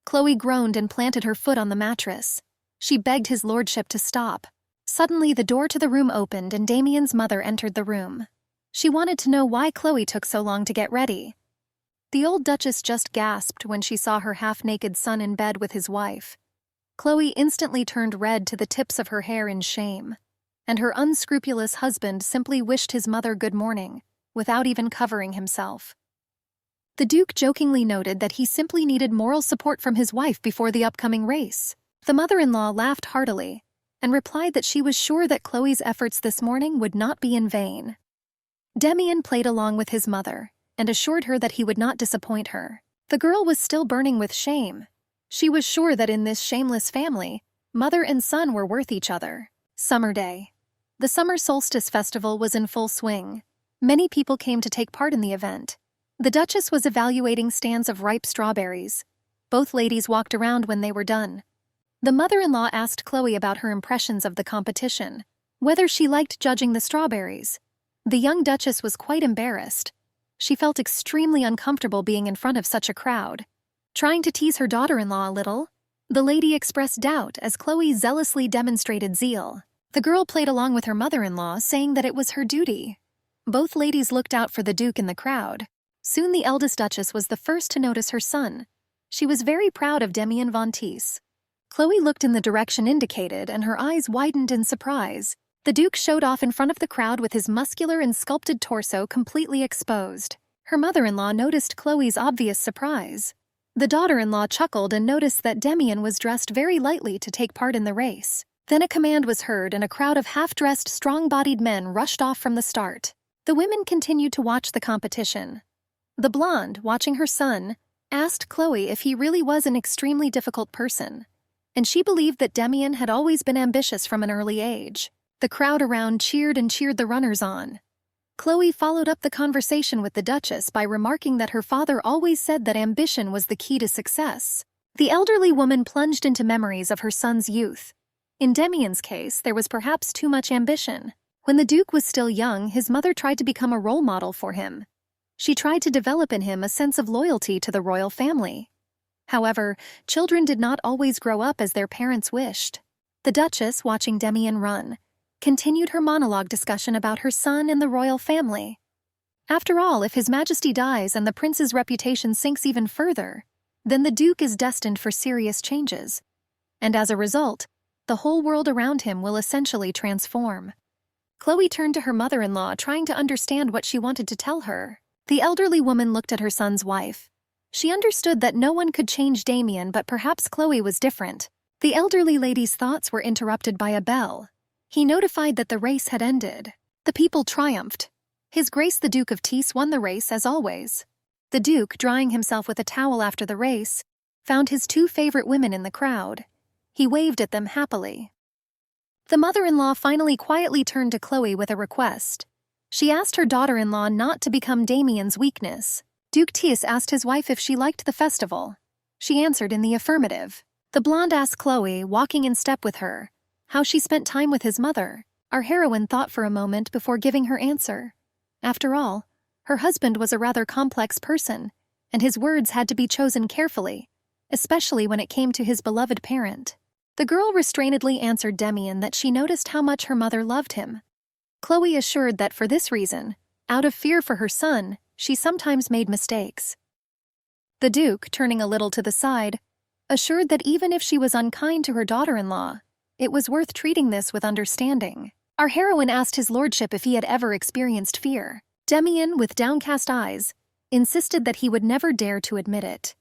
Chloe groaned and planted her foot on the mattress. She begged his lordship to stop. Suddenly, the door to the room opened and Damien's mother entered the room. She wanted to know why Chloe took so long to get ready. The old Duchess just gasped when she saw her half-naked son in bed with his wife. Chloe instantly turned red to the tips of her hair in shame, and her unscrupulous husband simply wished his mother good morning, without even covering himself. The Duke jokingly noted that he simply needed moral support from his wife before the upcoming race. The mother-in-law laughed heartily, and replied that she was sure that Chloe's efforts this morning would not be in vain. Demian played along with his mother, and assured her that he would not disappoint her. The girl was still burning with shame. She was sure that in this shameless family, mother and son were worth each other. Summer day. The summer solstice festival was in full swing. Many people came to take part in the event. The Duchess was evaluating stands of ripe strawberries. Both ladies walked around when they were done. The mother-in-law asked Chloe about her impressions of the competition, whether she liked judging the strawberries. The young Duchess was quite embarrassed. She felt extremely uncomfortable being in front of such a crowd. Trying to tease her daughter-in-law a little, the lady expressed doubt as Chloe zealously demonstrated zeal. The girl played along with her mother-in-law, saying that it was her duty. Both ladies looked out for the Duke in the crowd. Soon the eldest Duchess was the first to notice her son. She was very proud of Demian von Teese. Chloe looked in the direction indicated, and her eyes widened in surprise. The Duke showed off in front of the crowd with his muscular and sculpted torso completely exposed. Her mother-in-law noticed Chloe's obvious surprise. The daughter-in-law chuckled and noticed that Demian was dressed very lightly to take part in the race. Then a command was heard and a crowd of half-dressed, strong-bodied men rushed off from the start. The women continued to watch the competition. The blonde, watching her son, asked Chloe if he really was an extremely difficult person, and she believed that Demian had always been ambitious from an early age. The crowd around cheered and cheered the runners on. Chloe followed up the conversation with the Duchess by remarking that her father always said that ambition was the key to success. The elderly woman plunged into memories of her son's youth. In Demian's case, there was perhaps too much ambition. When the Duke was still young, his mother tried to become a role model for him. She tried to develop in him a sense of loyalty to the royal family. However, children did not always grow up as their parents wished. The Duchess, watching Damian run, continued her monologue discussion about her son and the royal family. After all, if His Majesty dies and the prince's reputation sinks even further, then the Duke is destined for serious changes. And as a result, the whole world around him will essentially transform. Chloe turned to her mother-in-law, trying to understand what she wanted to tell her. The elderly woman looked at her son's wife. She understood that no one could change Damian, but perhaps Chloe was different. The elderly lady's thoughts were interrupted by a bell. He notified that the race had ended. The people triumphed. His Grace the Duke of Tees won the race as always. The Duke, drying himself with a towel after the race, found his two favorite women in the crowd. He waved at them happily. The mother-in-law finally quietly turned to Chloe with a request. She asked her daughter-in-law not to become Damian's weakness. Duke Tees asked his wife if she liked the festival. She answered in the affirmative. The blonde asked Chloe, walking in step with her, how she spent time with his mother. Our heroine thought for a moment before giving her answer. After all, her husband was a rather complex person, and his words had to be chosen carefully, especially when it came to his beloved parent. The girl restrainedly answered Damian that she noticed how much her mother loved him. Chloe assured that for this reason, out of fear for her son, she sometimes made mistakes. The Duke, turning a little to the side, assured that even if she was unkind to her daughter-in-law, it was worth treating this with understanding. Our heroine asked his lordship if he had ever experienced fear. Damian, with downcast eyes, insisted that he would never dare to admit it.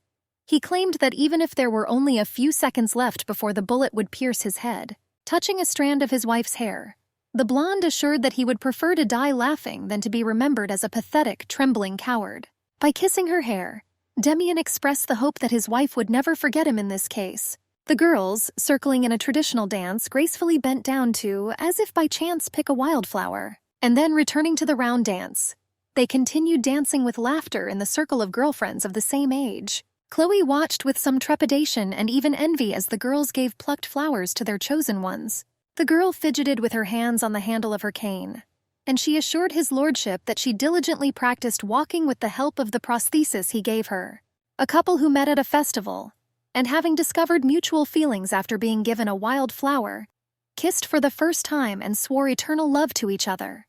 He claimed that even if there were only a few seconds left before the bullet would pierce his head, touching a strand of his wife's hair, the blonde assured that he would prefer to die laughing than to be remembered as a pathetic, trembling coward. By kissing her hair, Damian expressed the hope that his wife would never forget him in this case. The girls, circling in a traditional dance, gracefully bent down to, as if by chance, pick a wildflower, and then returning to the round dance. They continued dancing with laughter in the circle of girlfriends of the same age. Chloe watched with some trepidation and even envy as the girls gave plucked flowers to their chosen ones. The girl fidgeted with her hands on the handle of her cane, and she assured his lordship that she diligently practiced walking with the help of the prosthesis he gave her. A couple who met at a festival, and having discovered mutual feelings after being given a wild flower, kissed for the first time and swore eternal love to each other.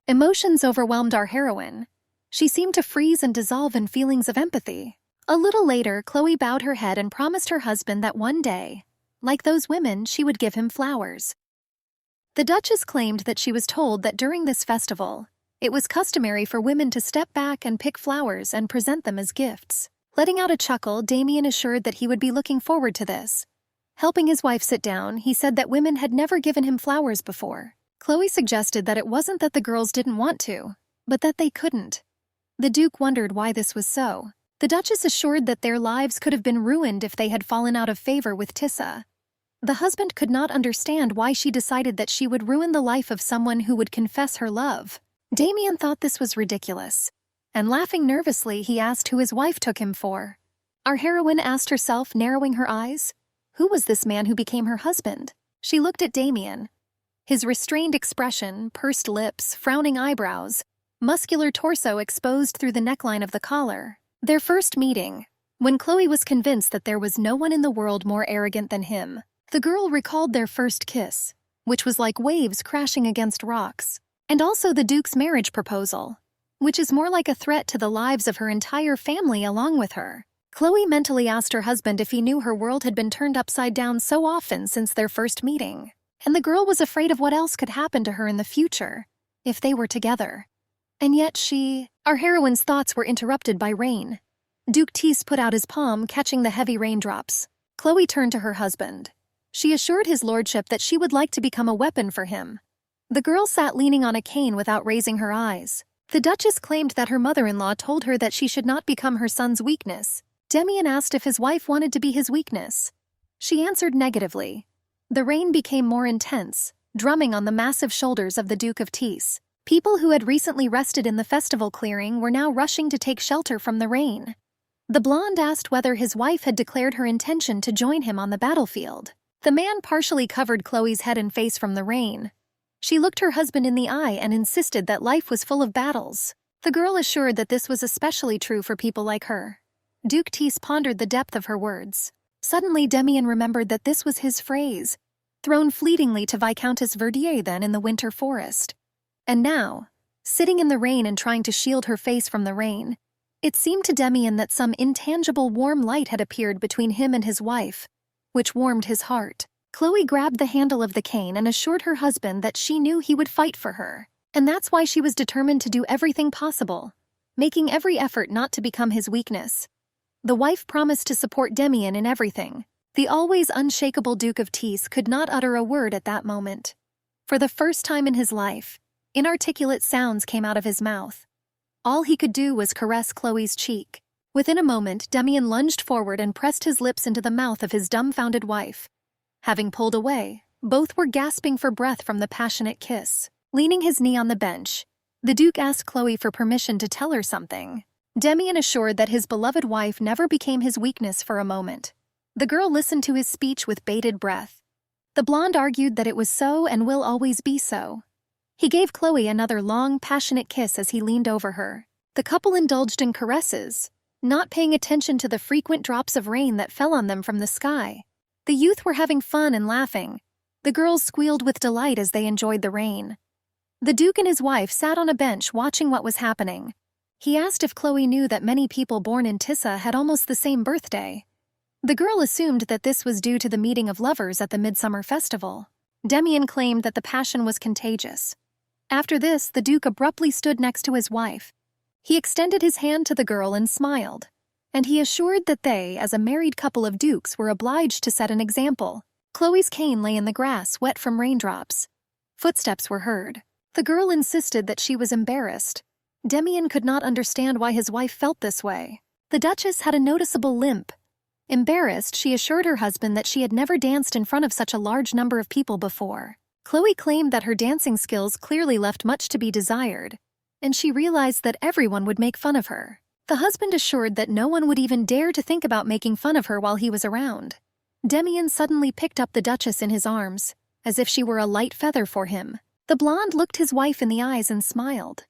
Emotions overwhelmed our heroine. She seemed to freeze and dissolve in feelings of empathy. A little later, Chloe bowed her head and promised her husband that one day, like those women, she would give him flowers. The Duchess claimed that she was told that during this festival, it was customary for women to step back and pick flowers and present them as gifts. Letting out a chuckle, Damian assured that he would be looking forward to this. Helping his wife sit down, he said that women had never given him flowers before. Chloe suggested that it wasn't that the girls didn't want to, but that they couldn't. The Duke wondered why this was so. The Duchess assured that their lives could have been ruined if they had fallen out of favor with Tissa. The husband could not understand why she decided that she would ruin the life of someone who would confess her love. Damian thought this was ridiculous, and laughing nervously, he asked who his wife took him for. Our heroine asked herself, narrowing her eyes, who was this man who became her husband? She looked at Damian. His restrained expression, pursed lips, frowning eyebrows, muscular torso exposed through the neckline of the collar. Their first meeting, when Chloe was convinced that there was no one in the world more arrogant than him. The girl recalled their first kiss, which was like waves crashing against rocks, and also the Duke's marriage proposal, which is more like a threat to the lives of her entire family along with her. Chloe mentally asked her husband if he knew her world had been turned upside down so often since their first meeting, and the girl was afraid of what else could happen to her in the future, if they were together. And yet our heroine's thoughts were interrupted by rain. Duke Tees put out his palm, catching the heavy raindrops. Chloe turned to her husband. She assured his lordship that she would like to become a weapon for him. The girl sat leaning on a cane without raising her eyes. The Duchess claimed that her mother-in-law told her that she should not become her son's weakness. Damian asked if his wife wanted to be his weakness. She answered negatively. The rain became more intense, drumming on the massive shoulders of the Duke of Tees. People who had recently rested in the festival clearing were now rushing to take shelter from the rain. The blonde asked whether his wife had declared her intention to join him on the battlefield. The man partially covered Chloe's head and face from the rain. She looked her husband in the eye and insisted that life was full of battles. The girl assured that this was especially true for people like her. Duke Tease pondered the depth of her words. Suddenly Demian remembered that this was his phrase, thrown fleetingly to Viscountess Verdier then in the winter forest. And now, sitting in the rain and trying to shield her face from the rain, it seemed to Demian that some intangible warm light had appeared between him and his wife, which warmed his heart. Chloe grabbed the handle of the cane and assured her husband that she knew he would fight for her, and that's why she was determined to do everything possible, making every effort not to become his weakness. The wife promised to support Demian in everything. The always unshakable Duke of Tease could not utter a word at that moment. For the first time in his life, inarticulate sounds came out of his mouth. All he could do was caress Chloe's cheek. Within a moment, Demian lunged forward and pressed his lips into the mouth of his dumbfounded wife. Having pulled away, both were gasping for breath from the passionate kiss. Leaning his knee on the bench, the Duke asked Chloe for permission to tell her something. Demian assured that his beloved wife never became his weakness for a moment. The girl listened to his speech with bated breath. The blonde argued that it was so and will always be so. He gave Chloe another long, passionate kiss as he leaned over her. The couple indulged in caresses, not paying attention to the frequent drops of rain that fell on them from the sky. The youth were having fun and laughing. The girls squealed with delight as they enjoyed the rain. The Duke and his wife sat on a bench watching what was happening. He asked if Chloe knew that many people born in Tissa had almost the same birthday. The girl assumed that this was due to the meeting of lovers at the midsummer festival. Demian claimed that the passion was contagious. After this, the Duke abruptly stood next to his wife. He extended his hand to the girl and smiled, and he assured that they, as a married couple of dukes, were obliged to set an example. Chloe's cane lay in the grass, wet from raindrops. Footsteps were heard. The girl insisted that she was embarrassed. Demian could not understand why his wife felt this way. The Duchess had a noticeable limp. Embarrassed, she assured her husband that she had never danced in front of such a large number of people before. Chloe claimed that her dancing skills clearly left much to be desired, and she realized that everyone would make fun of her. The husband assured that no one would even dare to think about making fun of her while he was around. Demian suddenly picked up the Duchess in his arms, as if she were a light feather for him. The blonde looked his wife in the eyes and smiled.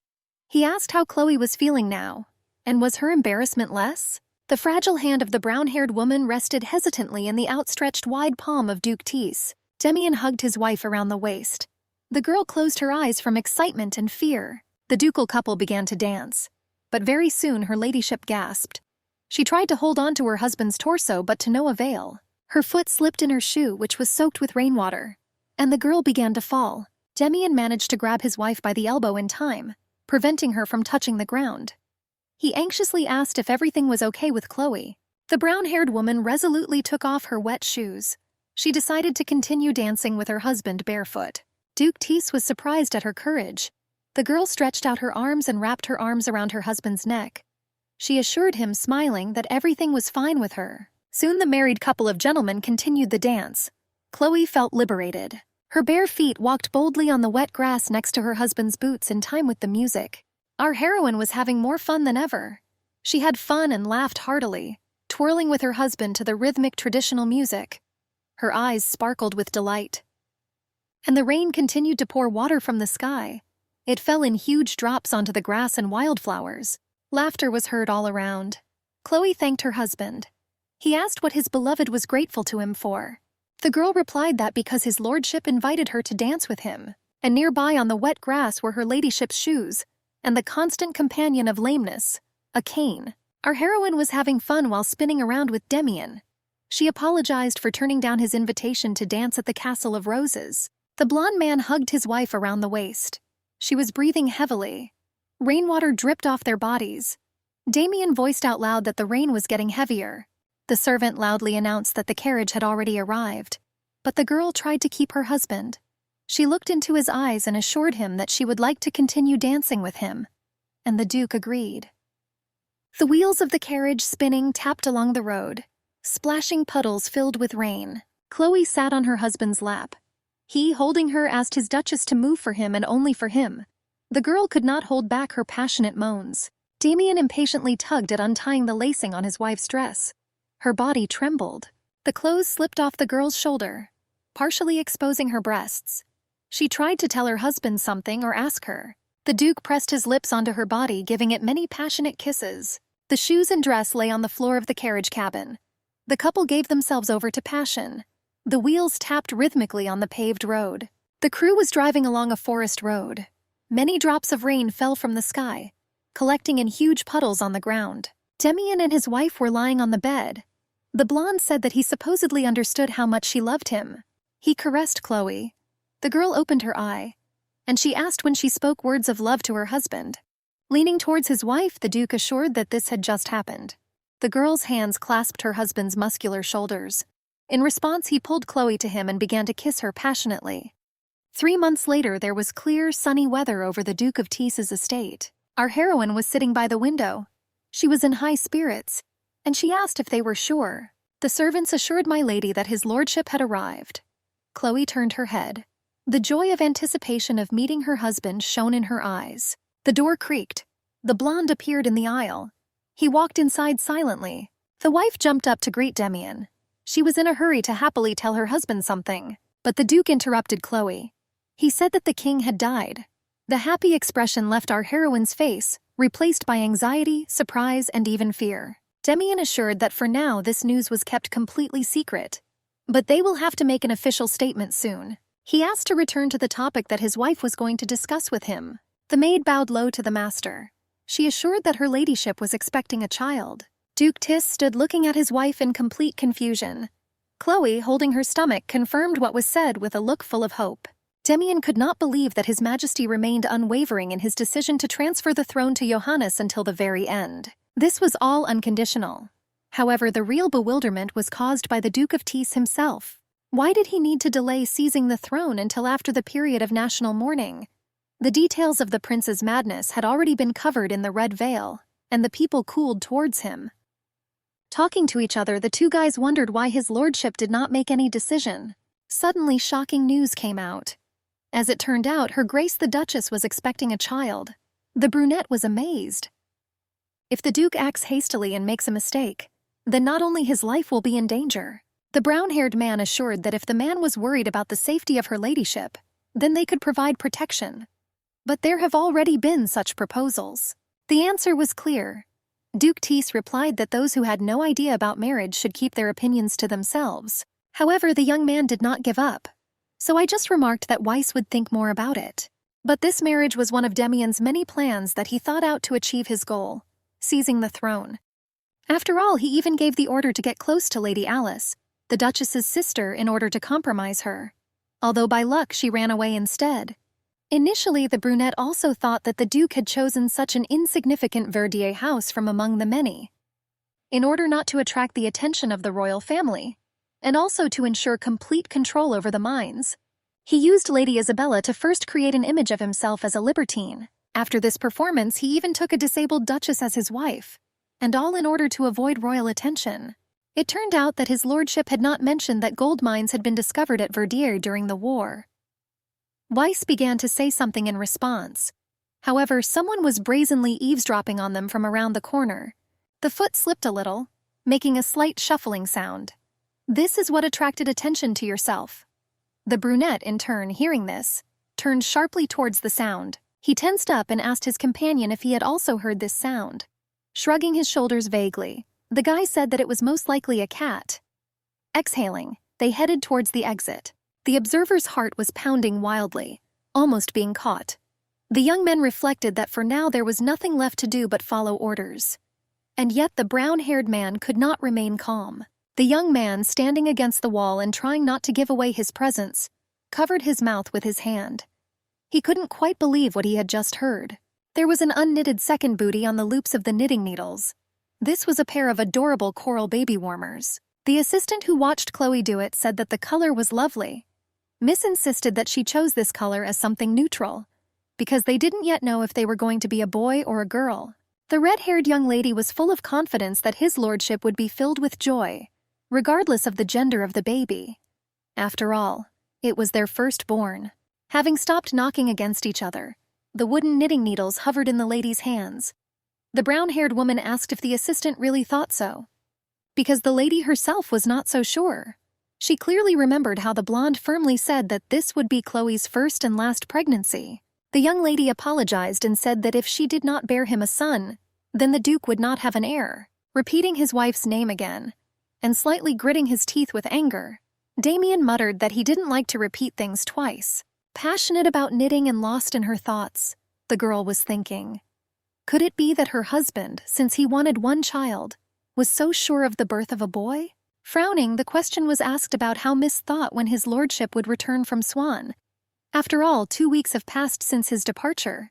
He asked how Chloe was feeling now, and was her embarrassment less? The fragile hand of the brown-haired woman rested hesitantly in the outstretched wide palm of Duke Tease. Demian hugged his wife around the waist. The girl closed her eyes from excitement and fear. The ducal couple began to dance, but very soon her ladyship gasped. She tried to hold on to her husband's torso, but to no avail. Her foot slipped in her shoe, which was soaked with rainwater, and the girl began to fall. Demian managed to grab his wife by the elbow in time, preventing her from touching the ground. He anxiously asked if everything was okay with Chloe. The brown-haired woman resolutely took off her wet shoes. She decided to continue dancing with her husband barefoot. Duke Tease was surprised at her courage. The girl stretched out her arms and wrapped her arms around her husband's neck. She assured him, smiling, that everything was fine with her. Soon the married couple of gentlemen continued the dance. Chloe felt liberated. Her bare feet walked boldly on the wet grass next to her husband's boots in time with the music. Our heroine was having more fun than ever. She had fun and laughed heartily, twirling with her husband to the rhythmic traditional music. Her eyes sparkled with delight. And the rain continued to pour water from the sky. It fell in huge drops onto the grass and wildflowers. Laughter was heard all around. Chloe thanked her husband. He asked what his beloved was grateful to him for. The girl replied that because his lordship invited her to dance with him, and nearby on the wet grass were her ladyship's shoes, and the constant companion of lameness, a cane. Our heroine was having fun while spinning around with Demian. She apologized for turning down his invitation to dance at the Castle of Roses. The blonde man hugged his wife around the waist. She was breathing heavily. Rainwater dripped off their bodies. Demian voiced out loud that the rain was getting heavier. The servant loudly announced that the carriage had already arrived. But the girl tried to keep her husband. She looked into his eyes and assured him that she would like to continue dancing with him. And the Duke agreed. The wheels of the carriage spinning tapped along the road, splashing puddles filled with rain. Chloe sat on her husband's lap. He, holding her, asked his Duchess to move for him and only for him. The girl could not hold back her passionate moans. Demian impatiently tugged at untying the lacing on his wife's dress. Her body trembled. The clothes slipped off the girl's shoulder, partially exposing her breasts. She tried to tell her husband something or ask her, The Duke pressed his lips onto her body, giving it many passionate kisses. The shoes and dress lay on the floor of the carriage cabin. The couple gave themselves over to passion. The wheels tapped rhythmically on the paved road. The crew was driving along a forest road. Many drops of rain fell from the sky, collecting in huge puddles on the ground. Demian and his wife were lying on the bed. The blonde said that he supposedly understood how much she loved him. He caressed Chloe. The girl opened her eye, and she asked when she spoke words of love to her husband. Leaning towards his wife, the Duke assured that this had just happened. The girl's hands clasped her husband's muscular shoulders. In response, he pulled Chloe to him and began to kiss her passionately. 3 months later, there was clear, sunny weather over the Duke of Tease's estate. Our heroine was sitting by the window. She was in high spirits, and she asked if they were sure. The servants assured my lady that his lordship had arrived. Chloe turned her head. The joy of anticipation of meeting her husband shone in her eyes. The door creaked. The blonde appeared in the aisle. He walked inside silently. The wife jumped up to greet Demian. She was in a hurry to happily tell her husband something, but the Duke interrupted Chloe. He said that the king had died. The happy expression left our heroine's face, replaced by anxiety, surprise, and even fear. Demian assured that for now this news was kept completely secret, but they will have to make an official statement soon. He asked to return to the topic that his wife was going to discuss with him. The maid bowed low to the master. She assured that her ladyship was expecting a child. Duke Tis stood looking at his wife in complete confusion. Chloe, holding her stomach, confirmed what was said with a look full of hope. Demian could not believe that His Majesty remained unwavering in his decision to transfer the throne to Johannes until the very end. This was all unconditional. However, the real bewilderment was caused by the Duke of Tease himself. Why did he need to delay seizing the throne until after the period of national mourning? The details of the prince's madness had already been covered in the red veil, and the people cooled towards him. Talking to each other, the two guys wondered why his lordship did not make any decision. Suddenly, shocking news came out. As it turned out, Her Grace the Duchess was expecting a child. The brunette was amazed. If the Duke acts hastily and makes a mistake, then not only his life will be in danger. The brown-haired man assured that if the man was worried about the safety of her ladyship, then they could provide protection. But there have already been such proposals. The answer was clear. Duke Tease replied that those who had no idea about marriage should keep their opinions to themselves. However, the young man did not give up. So I just remarked that Weiss would think more about it. But this marriage was one of Demian's many plans that he thought out to achieve his goal, seizing the throne. After all, he even gave the order to get close to Lady Alice, the Duchess's sister, in order to compromise her. Although by luck she ran away instead. Initially, the brunette also thought that the Duke had chosen such an insignificant Verdier house from among the many, in order not to attract the attention of the royal family, and also to ensure complete control over the mines. He used Lady Isabella to first create an image of himself as a libertine. After this performance, he even took a disabled duchess as his wife, and all in order to avoid royal attention. It turned out that his lordship had not mentioned that gold mines had been discovered at Verdier during the war. Weiss began to say something in response. However, someone was brazenly eavesdropping on them from around the corner. The foot slipped a little, making a slight shuffling sound. This is what attracted attention to yourself. The brunette, in turn, hearing this, turned sharply towards the sound. He tensed up and asked his companion if he had also heard this sound. Shrugging his shoulders vaguely, the guy said that it was most likely a cat. Exhaling, they headed towards the exit. The observer's heart was pounding wildly, almost being caught. The young men reflected that for now there was nothing left to do but follow orders. And yet the brown-haired man could not remain calm. The young man, standing against the wall and trying not to give away his presence, covered his mouth with his hand. He couldn't quite believe what he had just heard. There was an unknitted second booty on the loops of the knitting needles. This was a pair of adorable coral baby warmers. The assistant who watched Chloe do it said that the color was lovely. Miss insisted that she chose this color as something neutral, because they didn't yet know if they were going to be a boy or a girl. The red-haired young lady was full of confidence that his lordship would be filled with joy, regardless of the gender of the baby. After all, it was their firstborn. Having stopped knocking against each other, the wooden knitting needles hovered in the lady's hands. The brown-haired woman asked if the assistant really thought so, because the lady herself was not so sure. She clearly remembered how the blonde firmly said that this would be Chloe's first and last pregnancy. The young lady apologized and said that if she did not bear him a son, then the Duke would not have an heir. Repeating his wife's name again, and slightly gritting his teeth with anger, Damien muttered that he didn't like to repeat things twice. Passionate about knitting and lost in her thoughts, the girl was thinking. Could it be that her husband, since he wanted one child, was so sure of the birth of a boy? Frowning, the question was asked about how Miss thought when his lordship would return from Swan. After all, 2 weeks have passed since his departure.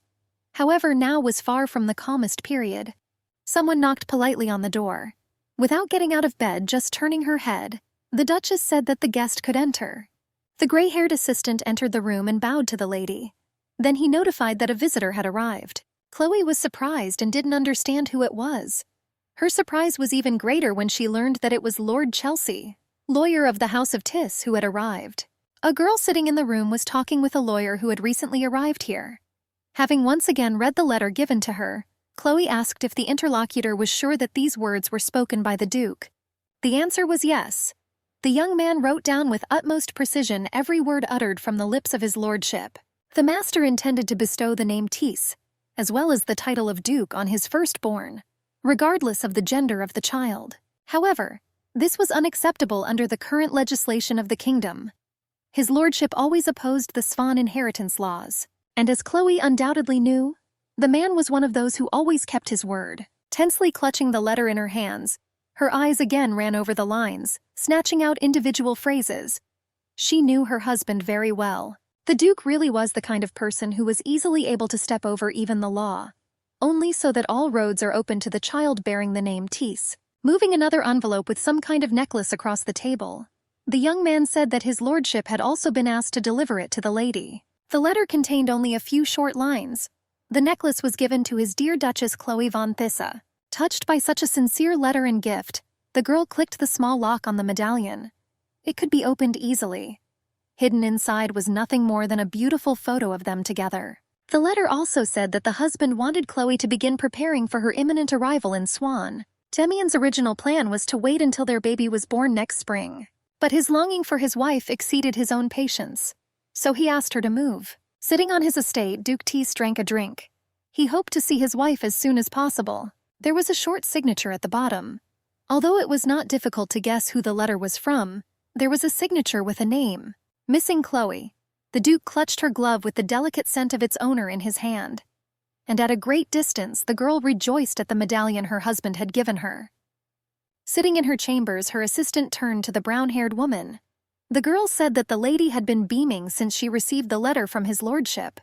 However, now was far from the calmest period. Someone knocked politely on the door. Without getting out of bed, just turning her head, the Duchess said that the guest could enter. The gray-haired assistant entered the room and bowed to the lady. Then he notified that a visitor had arrived. Chloe was surprised and didn't understand who it was. Her surprise was even greater when she learned that it was Lord Chelsea, lawyer of the House of Tiss, who had arrived. A girl sitting in the room was talking with a lawyer who had recently arrived here. Having once again read the letter given to her, Chloe asked if the interlocutor was sure that these words were spoken by the Duke. The answer was yes. The young man wrote down with utmost precision every word uttered from the lips of his lordship. The master intended to bestow the name Tiss, as well as the title of Duke, on his firstborn, regardless of the gender of the child. However, this was unacceptable under the current legislation of the kingdom. His lordship always opposed the Swan inheritance laws, and as Chloe undoubtedly knew, the man was one of those who always kept his word. Tensely clutching the letter in her hands, her eyes again ran over the lines, snatching out individual phrases. She knew her husband very well. The Duke really was the kind of person who was easily able to step over even the law, only so that all roads are open to the child bearing the name Tiss. Moving another envelope with some kind of necklace across the table, the young man said that his lordship had also been asked to deliver it to the lady. The letter contained only a few short lines. The necklace was given to his dear Duchess Chloe von Thissa. Touched by such a sincere letter and gift, the girl clicked the small lock on the medallion. It could be opened easily. Hidden inside was nothing more than a beautiful photo of them together. The letter also said that the husband wanted Chloe to begin preparing for her imminent arrival in Swan. Damien's original plan was to wait until their baby was born next spring. But his longing for his wife exceeded his own patience, so he asked her to move. Sitting on his estate, Duke Tiss drank a drink. He hoped to see his wife as soon as possible. There was a short signature at the bottom. Although it was not difficult to guess who the letter was from, there was a signature with a name. Missing Chloe. The Duke clutched her glove with the delicate scent of its owner in his hand. And at a great distance, the girl rejoiced at the medallion her husband had given her. Sitting in her chambers, her assistant turned to the brown-haired woman. The girl said that the lady had been beaming since she received the letter from his lordship.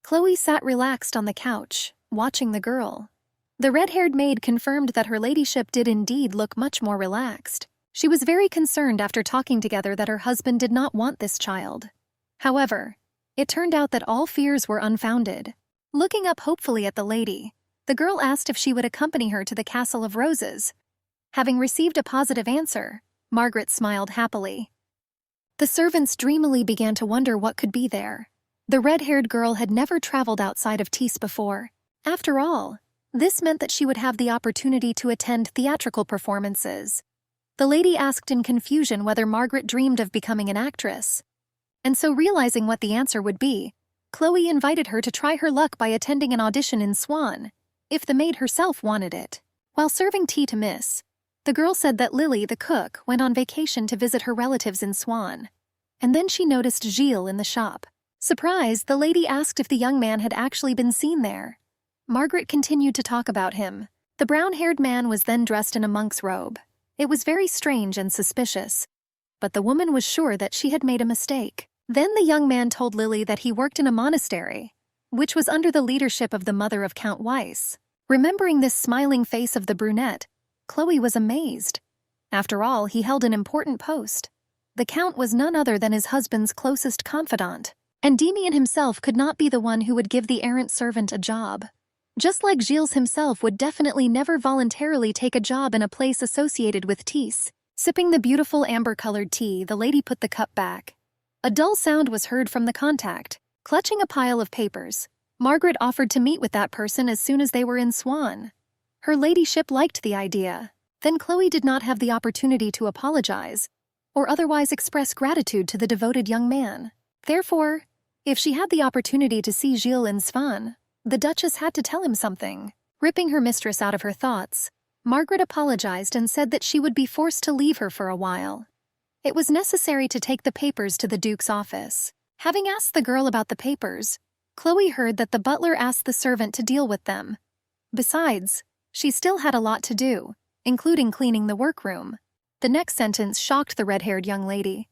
Chloe sat relaxed on the couch, watching the girl. The red-haired maid confirmed that her ladyship did indeed look much more relaxed. She was very concerned after talking together that her husband did not want this child. However, it turned out that all fears were unfounded. Looking up hopefully at the lady, the girl asked if she would accompany her to the Castle of Roses. Having received a positive answer, Margaret smiled happily. The servants dreamily began to wonder what could be there. The red-haired girl had never traveled outside of Tiss before. After all, this meant that she would have the opportunity to attend theatrical performances. The lady asked in confusion whether Margaret dreamed of becoming an actress. And so, realizing what the answer would be, Chloe invited her to try her luck by attending an audition in Swan, if the maid herself wanted it. While serving tea to Miss, the girl said that Lily, the cook, went on vacation to visit her relatives in Swan. And then she noticed Gilles in the shop. Surprised, the lady asked if the young man had actually been seen there. Margaret continued to talk about him. The brown-haired man was then dressed in a monk's robe. It was very strange and suspicious, but the woman was sure that she had made a mistake. Then the young man told Lily that he worked in a monastery, which was under the leadership of the mother of Count Weiss. Remembering this smiling face of the brunette, Chloe was amazed. After all, he held an important post. The Count was none other than his husband's closest confidant, and Damien himself could not be the one who would give the errant servant a job. Just like Gilles himself would definitely never voluntarily take a job in a place associated with Tiss. Sipping the beautiful amber-colored tea, the lady put the cup back. A dull sound was heard from the contact. Clutching a pile of papers, Margaret offered to meet with that person as soon as they were in Swan. Her ladyship liked the idea. Then Chloe did not have the opportunity to apologize, or otherwise express gratitude to the devoted young man. Therefore, If she had the opportunity to see Gilles and Svan, the Duchess had to tell him something. Ripping her mistress out of her thoughts, Margaret apologized and said that she would be forced to leave her for a while. It was necessary to take the papers to the Duke's office. Having asked the girl about the papers, Chloe heard that the butler asked the servant to deal with them. Besides, she still had a lot to do, including cleaning the workroom. The next sentence shocked the red-haired young lady.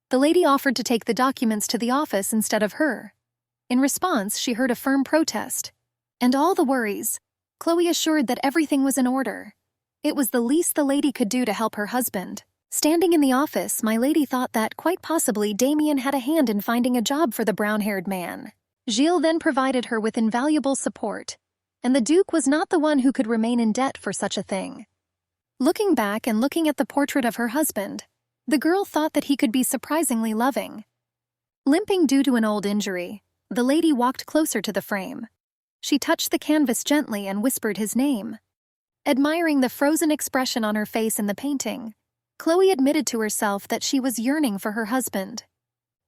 The lady offered to take the documents to the office instead of her. In response, she heard a firm protest. And all the worries. Chloe assured that everything was in order. It was the least the lady could do to help her husband. Standing in the office, my lady thought that, quite possibly, Damien had a hand in finding a job for the brown-haired man. Gilles then provided her with invaluable support, and the Duke was not the one who could remain in debt for such a thing. Looking back and looking at the portrait of her husband, the girl thought that he could be surprisingly loving. Limping due to an old injury, the lady walked closer to the frame. She touched the canvas gently and whispered his name. Admiring the frozen expression on her face in the painting, Chloe admitted to herself that she was yearning for her husband.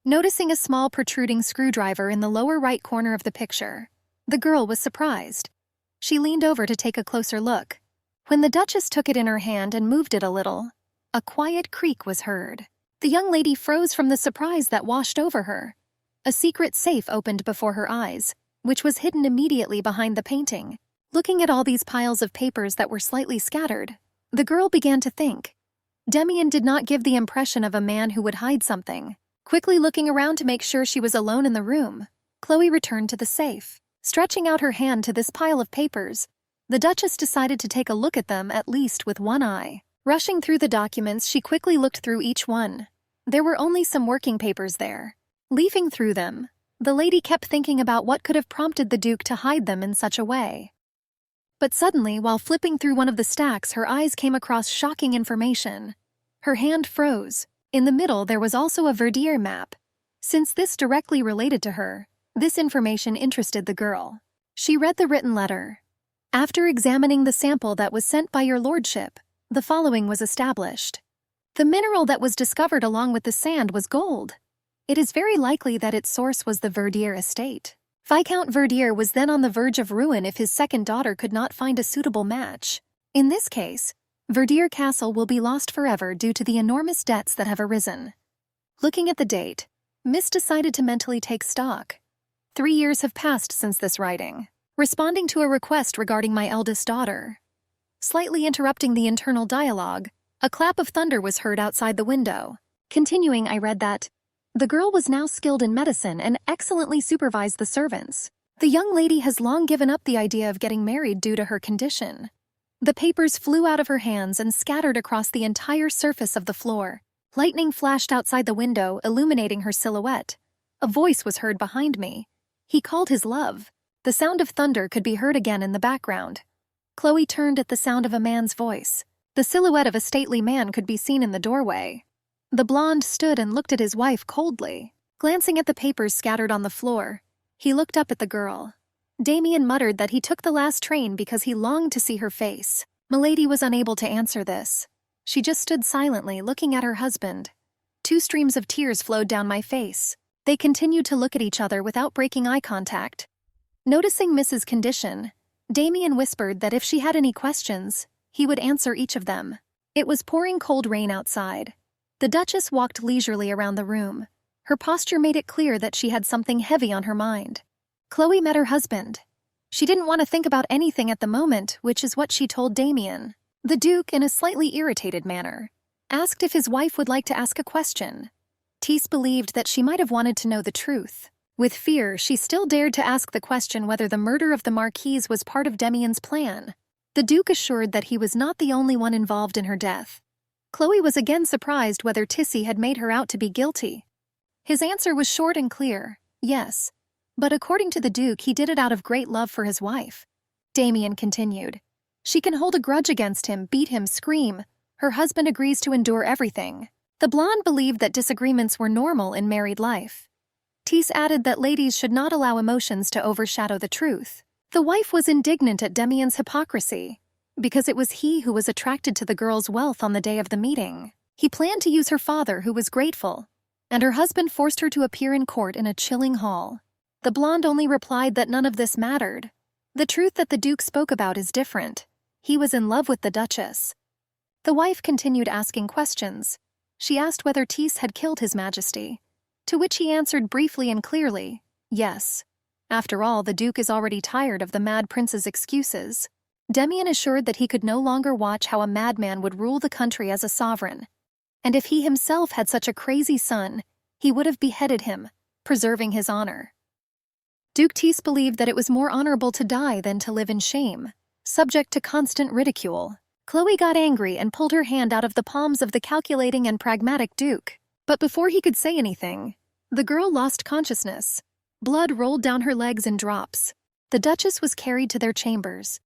Noticing a small protruding screwdriver in the lower right corner of the picture, the girl was surprised. She leaned over to take a closer look. When the Duchess took it in her hand and moved it a little, a quiet creak was heard. The young lady froze from the surprise that washed over her. A secret safe opened before her eyes, which was hidden immediately behind the painting. Looking at all these piles of papers that were slightly scattered, the girl began to think. Damien did not give the impression of a man who would hide something. Quickly looking around to make sure she was alone in the room, Chloe returned to the safe. Stretching out her hand to this pile of papers, the Duchess decided to take a look at them at least with one eye. Rushing through the documents, she quickly looked through each one. There were only some working papers there. Leafing through them, the lady kept thinking about what could have prompted the Duke to hide them in such a way. But suddenly, while flipping through one of the stacks, her eyes came across shocking information. Her hand froze. In the middle, there was also a Verdier map. Since this directly related to her, this information interested the girl. She read the written letter. After examining the sample that was sent by your lordship, the following was established. The mineral that was discovered along with the sand was gold. It is very likely that its source was the Verdier estate. Viscount Verdier was then on the verge of ruin if his second daughter could not find a suitable match. In this case, Verdier Castle will be lost forever due to the enormous debts that have arisen. Looking at the date, Miss decided to mentally take stock. 3 years have passed since this writing. Responding to a request regarding my eldest daughter. Slightly interrupting the internal dialogue, a clap of thunder was heard outside the window. Continuing, I read that the girl was now skilled in medicine and excellently supervised the servants. The young lady has long given up the idea of getting married due to her condition. The papers flew out of her hands and scattered across the entire surface of the floor. Lightning flashed outside the window, illuminating her silhouette. A voice was heard behind me. He called his love. The sound of thunder could be heard again in the background. Chloe turned at the sound of a man's voice. The silhouette of a stately man could be seen in the doorway. The blonde stood and looked at his wife coldly. Glancing at the papers scattered on the floor, he looked up at the girl. Damien muttered that he took the last train because he longed to see her face. Milady was unable to answer this. She just stood silently, looking at her husband. 2 streams of tears flowed down my face. They continued to look at each other without breaking eye contact. Noticing Mrs. condition, Damien whispered that if she had any questions, he would answer each of them. It was pouring cold rain outside. The Duchess walked leisurely around the room. Her posture made it clear that she had something heavy on her mind. Chloe met her husband. She didn't want to think about anything at the moment, which is what she told Damien. The Duke, in a slightly irritated manner, asked if his wife would like to ask a question. Tisse believed that she might have wanted to know the truth. With fear, she still dared to ask the question whether the murder of the Marquise was part of Damien's plan. The Duke assured that he was not the only one involved in her death. Chloe was again surprised whether Tisse had made her out to be guilty. His answer was short and clear, yes. But according to the Duke, he did it out of great love for his wife. Damien continued. She can hold a grudge against him, beat him, scream. Her husband agrees to endure everything. The blonde believed that disagreements were normal in married life. Tisse added that ladies should not allow emotions to overshadow the truth. The wife was indignant at Damien's hypocrisy, because it was he who was attracted to the girl's wealth on the day of the meeting. He planned to use her father, who was grateful. and her husband forced her to appear in court in a chilling hall. The blonde only replied that none of this mattered. The truth that the Duke spoke about is different. He was in love with the Duchess. The wife continued asking questions. She asked whether Tease had killed His Majesty, to which he answered briefly and clearly, yes. After all, the Duke is already tired of the mad prince's excuses. Demian assured that he could no longer watch how a madman would rule the country as a sovereign. And if he himself had such a crazy son, he would have beheaded him, preserving his honor. Duke Tease believed that it was more honorable to die than to live in shame, subject to constant ridicule. Chloe got angry and pulled her hand out of the palms of the calculating and pragmatic Duke. But before he could say anything, the girl lost consciousness. Blood rolled down her legs in drops. The Duchess was carried to their chambers.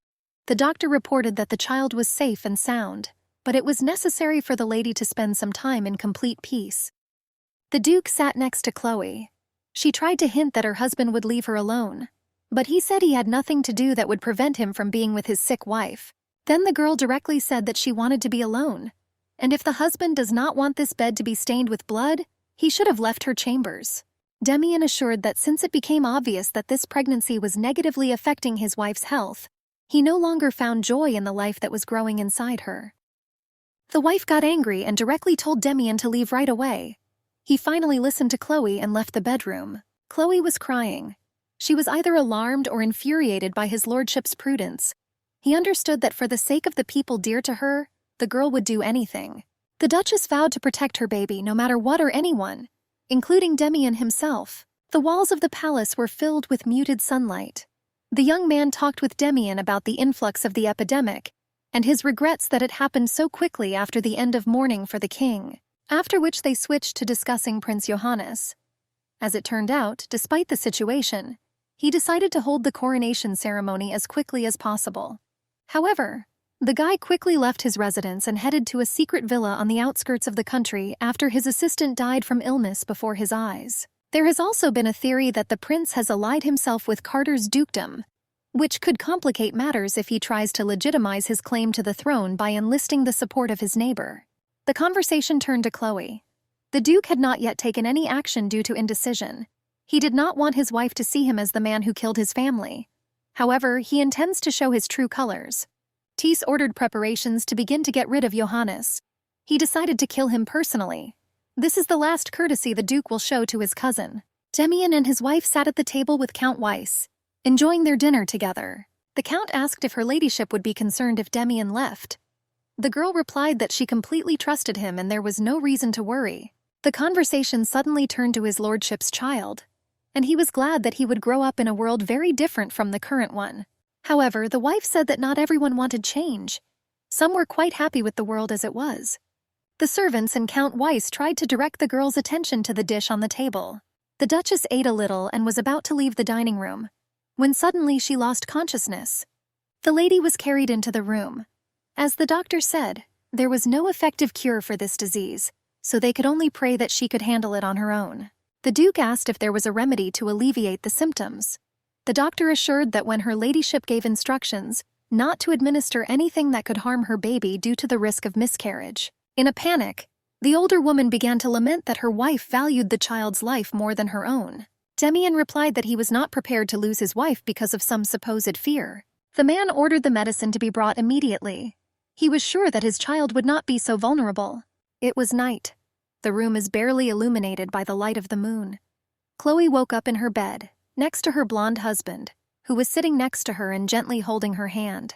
The doctor reported that the child was safe and sound, but it was necessary for the lady to spend some time in complete peace. The Duke sat next to Chloe. She tried to hint that her husband would leave her alone, but he said he had nothing to do that would prevent him from being with his sick wife. Then the girl directly said that she wanted to be alone, and if the husband does not want this bed to be stained with blood, he should have left her chambers. Demian assured that since it became obvious that this pregnancy was negatively affecting his wife's health, he no longer found joy in the life that was growing inside her. The wife got angry and directly told Demian to leave right away. He finally listened to Chloe and left the bedroom. Chloe was crying. She was either alarmed or infuriated by his lordship's prudence. He understood that for the sake of the people dear to her, the girl would do anything. The Duchess vowed to protect her baby no matter what or anyone, including Demian himself. The walls of the palace were filled with muted sunlight. The young man talked with Demian about the influx of the epidemic and his regrets that it happened so quickly after the end of mourning for the king, after which they switched to discussing Prince Johannes. As it turned out, despite the situation, he decided to hold the coronation ceremony as quickly as possible. However, the guy quickly left his residence and headed to a secret villa on the outskirts of the country after his assistant died from illness before his eyes. There has also been a theory that the prince has allied himself with Carter's dukedom, which could complicate matters if he tries to legitimize his claim to the throne by enlisting the support of his neighbor. The conversation turned to Chloe. The Duke had not yet taken any action due to indecision. He did not want his wife to see him as the man who killed his family. However, he intends to show his true colors. Tease ordered preparations to begin to get rid of Johannes. He decided to kill him personally. This is the last courtesy the Duke will show to his cousin. Demian and his wife sat at the table with Count Weiss, enjoying their dinner together. The Count asked if her ladyship would be concerned if Demian left. The girl replied that she completely trusted him and there was no reason to worry. The conversation suddenly turned to his lordship's child, and he was glad that he would grow up in a world very different from the current one. However, the wife said that not everyone wanted change. Some were quite happy with the world as it was. The servants and Count Weiss tried to direct the girl's attention to the dish on the table. The Duchess ate a little and was about to leave the dining room, when suddenly she lost consciousness. The lady was carried into the room. As the doctor said, there was no effective cure for this disease, so they could only pray that she could handle it on her own. The Duke asked if there was a remedy to alleviate the symptoms. The doctor assured that when her ladyship gave instructions not to administer anything that could harm her baby due to the risk of miscarriage. In a panic, the older woman began to lament that her wife valued the child's life more than her own. Demian replied that he was not prepared to lose his wife because of some supposed fear. The man ordered the medicine to be brought immediately. He was sure that his child would not be so vulnerable. It was night. The room is barely illuminated by the light of the moon. Chloe woke up in her bed, next to her blonde husband, who was sitting next to her and gently holding her hand.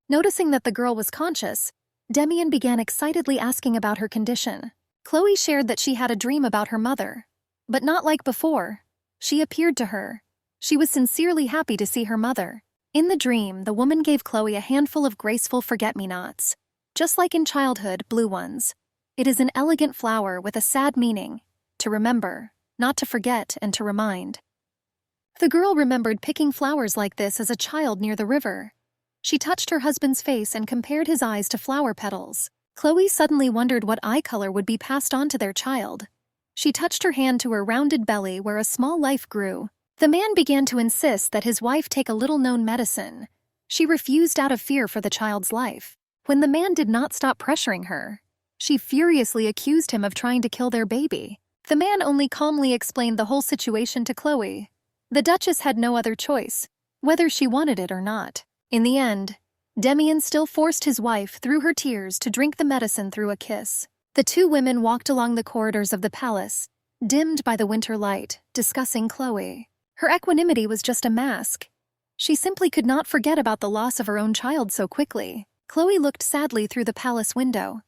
Noticing that the girl was conscious, Demian began excitedly asking about her condition. Chloe shared that she had a dream about her mother, but not like before. She appeared to her. She was sincerely happy to see her mother. In the dream, the woman gave Chloe a handful of graceful forget-me-nots, just like in childhood, blue ones. It is an elegant flower with a sad meaning, to remember, not to forget, and to remind. The girl remembered picking flowers like this as a child near the river. She touched her husband's face and compared his eyes to flower petals. Chloe suddenly wondered what eye color would be passed on to their child. She touched her hand to her rounded belly where a small life grew. The man began to insist that his wife take a little-known medicine. She refused out of fear for the child's life. When the man did not stop pressuring her, she furiously accused him of trying to kill their baby. The man only calmly explained the whole situation to Chloe. The Duchess had no other choice, whether she wanted it or not. In the end, Demian still forced his wife, through her tears, to drink the medicine through a kiss. The two women walked along the corridors of the palace, dimmed by the winter light, discussing Chloe. Her equanimity was just a mask. She simply could not forget about the loss of her own child so quickly. Chloe looked sadly through the palace window.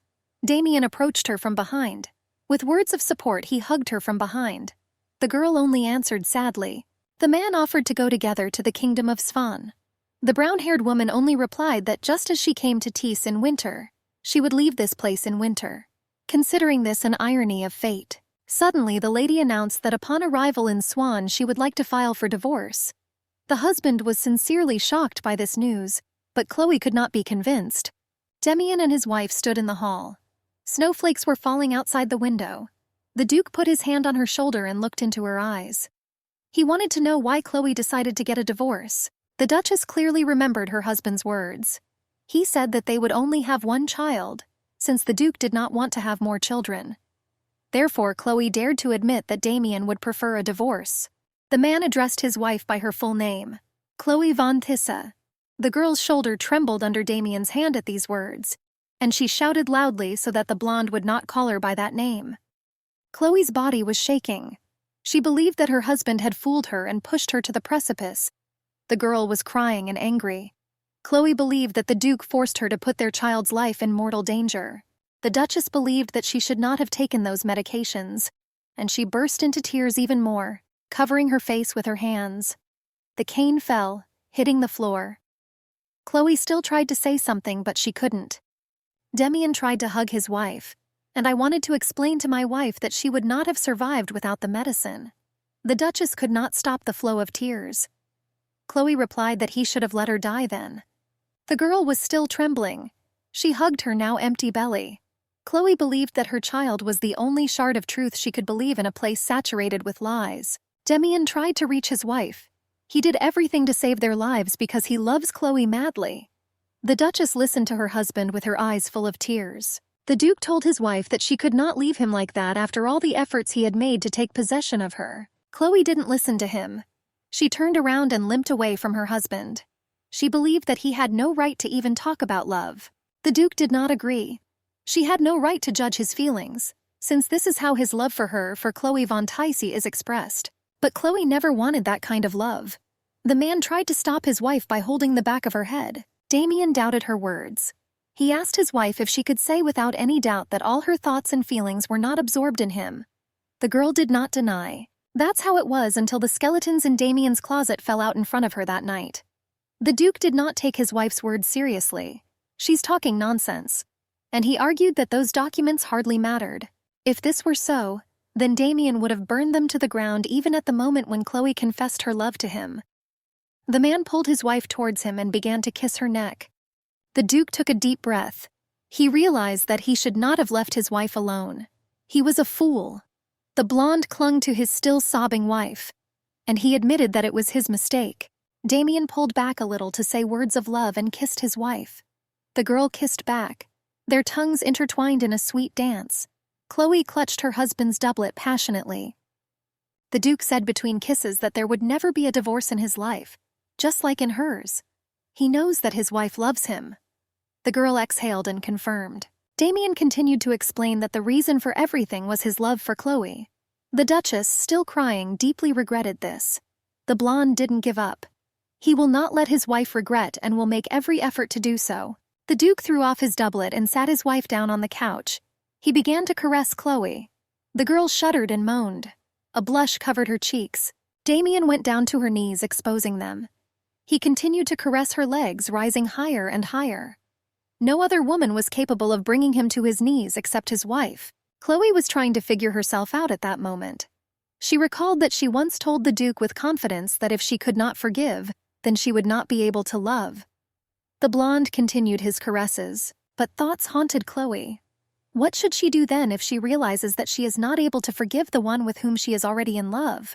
Damian approached her from behind. With words of support, he hugged her from behind. The girl only answered sadly. The man offered to go together to the kingdom of Svan. The brown-haired woman only replied that just as she came to Tis in winter, she would leave this place in winter. Considering this an irony of fate, suddenly the lady announced that upon arrival in Swan she would like to file for divorce. The husband was sincerely shocked by this news, but Chloe could not be convinced. Demian and his wife stood in the hall. Snowflakes were falling outside the window. The Duke put his hand on her shoulder and looked into her eyes. He wanted to know why Chloe decided to get a divorce. The Duchess clearly remembered her husband's words. He said that they would only have one child, since the Duke did not want to have more children. Therefore, Chloe dared to admit that Damian would prefer a divorce. The man addressed his wife by her full name, Chloe von Tissa. The girl's shoulder trembled under Damian's hand at these words, and she shouted loudly so that the blonde would not call her by that name. Chloe's body was shaking. She believed that her husband had fooled her and pushed her to the precipice. The girl was crying and angry. Chloe believed that the Duke forced her to put their child's life in mortal danger. The Duchess believed that she should not have taken those medications, and she burst into tears even more, covering her face with her hands. The cane fell, hitting the floor. Chloe still tried to say something, but she couldn't. Demian tried to hug his wife, and I wanted to explain to my wife that she would not have survived without the medicine. The Duchess could not stop the flow of tears. Chloe replied that he should have let her die then. The girl was still trembling. She hugged her now empty belly. Chloe believed that her child was the only shard of truth she could believe in a place saturated with lies. Demian tried to reach his wife. He did everything to save their lives because he loves Chloe madly. The Duchess listened to her husband with her eyes full of tears. The Duke told his wife that she could not leave him like that after all the efforts he had made to take possession of her. Chloe didn't listen to him. She turned around and limped away from her husband. She believed that he had no right to even talk about love. The Duke did not agree. She had no right to judge his feelings, since this is how his love for her, for Chloe von Tissy, is expressed. But Chloe never wanted that kind of love. The man tried to stop his wife by holding the back of her head. Damian doubted her words. He asked his wife if she could say without any doubt that all her thoughts and feelings were not absorbed in him. The girl did not deny. That's how it was until the skeletons in Damian's closet fell out in front of her that night. The Duke did not take his wife's words seriously. She's talking nonsense. And he argued that those documents hardly mattered. If this were so, then Damian would have burned them to the ground even at the moment when Chloe confessed her love to him. The man pulled his wife towards him and began to kiss her neck. The Duke took a deep breath. He realized that he should not have left his wife alone. He was a fool. The blonde clung to his still sobbing wife, and he admitted that it was his mistake. Damian pulled back a little to say words of love and kissed his wife. The girl kissed back. Their tongues intertwined in a sweet dance. Chloe clutched her husband's doublet passionately. The Duke said between kisses that there would never be a divorce in his life, just like in hers. He knows that his wife loves him. The girl exhaled and confirmed. Damian continued to explain that the reason for everything was his love for Chloe. The Duchess, still crying, deeply regretted this. The blonde didn't give up. He will not let his wife regret and will make every effort to do so. The Duke threw off his doublet and sat his wife down on the couch. He began to caress Chloe. The girl shuddered and moaned. A blush covered her cheeks. Damian went down to her knees, exposing them. He continued to caress her legs, rising higher and higher. No other woman was capable of bringing him to his knees except his wife. Chloe was trying to figure herself out at that moment. She recalled that she once told the Duke with confidence that if she could not forgive, then she would not be able to love. The blonde continued his caresses, but thoughts haunted Chloe. What should she do then if she realizes that she is not able to forgive the one with whom she is already in love?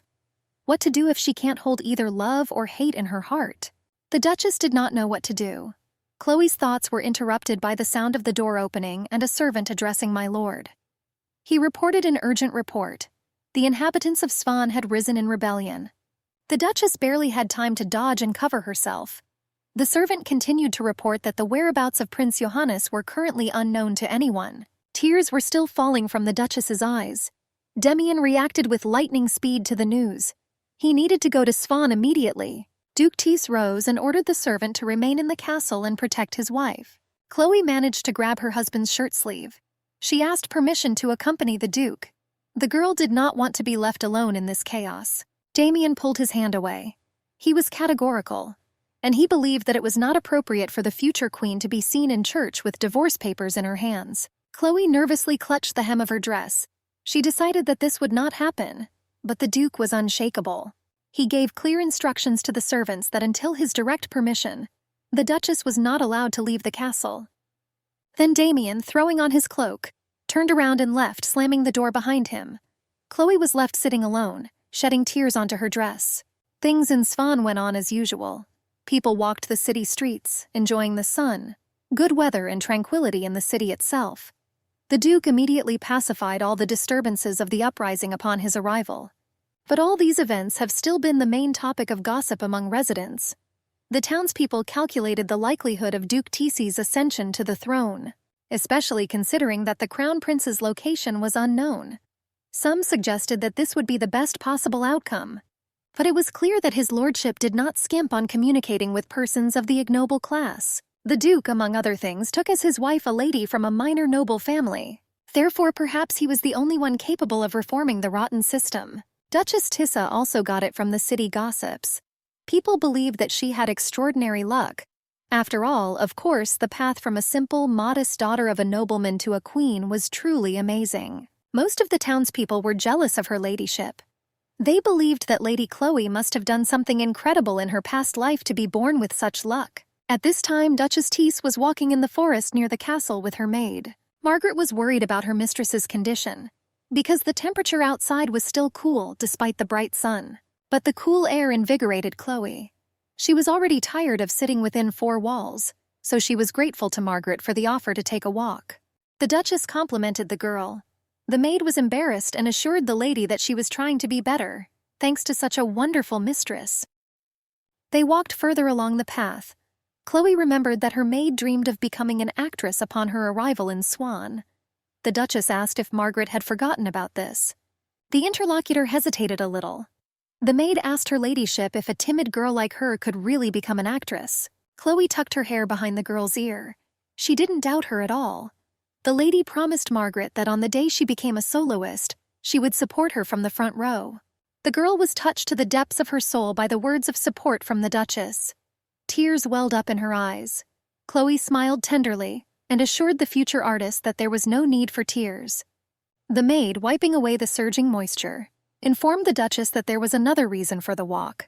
What to do if she can't hold either love or hate in her heart? The Duchess did not know what to do. Chloe's thoughts were interrupted by the sound of the door opening and a servant addressing my lord. He reported an urgent report. The inhabitants of Svan had risen in rebellion. The Duchess barely had time to dodge and cover herself. The servant continued to report that the whereabouts of Prince Johannes were currently unknown to anyone. Tears were still falling from the Duchess's eyes. Demian reacted with lightning speed to the news. He needed to go to Svan immediately. Duke Tis rose and ordered the servant to remain in the castle and protect his wife. Chloe managed to grab her husband's shirt sleeve. She asked permission to accompany the Duke. The girl did not want to be left alone in this chaos. Damian pulled his hand away. He was categorical, and he believed that it was not appropriate for the future queen to be seen in church with divorce papers in her hands. Chloe nervously clutched the hem of her dress. She decided that this would not happen, but the Duke was unshakable. He gave clear instructions to the servants that until his direct permission, the Duchess was not allowed to leave the castle. Then Damian, throwing on his cloak, turned around and left, slamming the door behind him. Chloe was left sitting alone, shedding tears onto her dress. Things in Svan went on as usual. People walked the city streets, enjoying the sun, good weather and tranquility in the city itself. The Duke immediately pacified all the disturbances of the uprising upon his arrival. But all these events have still been the main topic of gossip among residents. The townspeople calculated the likelihood of Duke Tisi's ascension to the throne, especially considering that the crown prince's location was unknown. Some suggested that this would be the best possible outcome, but it was clear that his lordship did not skimp on communicating with persons of the ignoble class. The Duke, among other things, took as his wife a lady from a minor noble family. Therefore, perhaps he was the only one capable of reforming the rotten system. Duchess Tissa also got it from the city gossips. People believed that she had extraordinary luck. After all, of course, the path from a simple, modest daughter of a nobleman to a queen was truly amazing. Most of the townspeople were jealous of her ladyship. They believed that Lady Chloe must have done something incredible in her past life to be born with such luck. At this time, Duchess Tis was walking in the forest near the castle with her maid. Margaret was worried about her mistress's condition, because the temperature outside was still cool despite the bright sun. But the cool air invigorated Chloe. She was already tired of sitting within four walls, so she was grateful to Margaret for the offer to take a walk. The Duchess complimented the girl. The maid was embarrassed and assured the lady that she was trying to be better, thanks to such a wonderful mistress. They walked further along the path. Chloe remembered that her maid dreamed of becoming an actress upon her arrival in Swan. The Duchess asked if Margaret had forgotten about this. The interlocutor hesitated a little. The maid asked her ladyship if a timid girl like her could really become an actress. Chloe tucked her hair behind the girl's ear. She didn't doubt her at all. The lady promised Margaret that on the day she became a soloist, she would support her from the front row. The girl was touched to the depths of her soul by the words of support from the Duchess. Tears welled up in her eyes. Chloe smiled tenderly and assured the future artist that there was no need for tears. The maid, wiping away the surging moisture, informed the Duchess that there was another reason for the walk.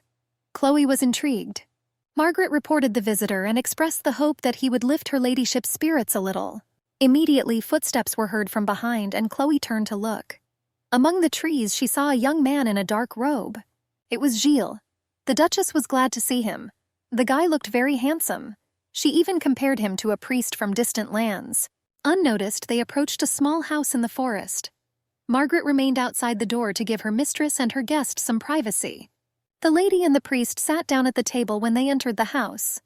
Chloe was intrigued. Margaret reported the visitor and expressed the hope that he would lift her ladyship's spirits a little. Immediately, footsteps were heard from behind, and Chloe turned to look. Among the trees, she saw a young man in a dark robe. It was Gilles. The Duchess was glad to see him. The guy looked very handsome. She even compared him to a priest from distant lands. Unnoticed, they approached a small house in the forest. Margaret remained outside the door to give her mistress and her guest some privacy. The lady and the priest sat down at the table when they entered the house.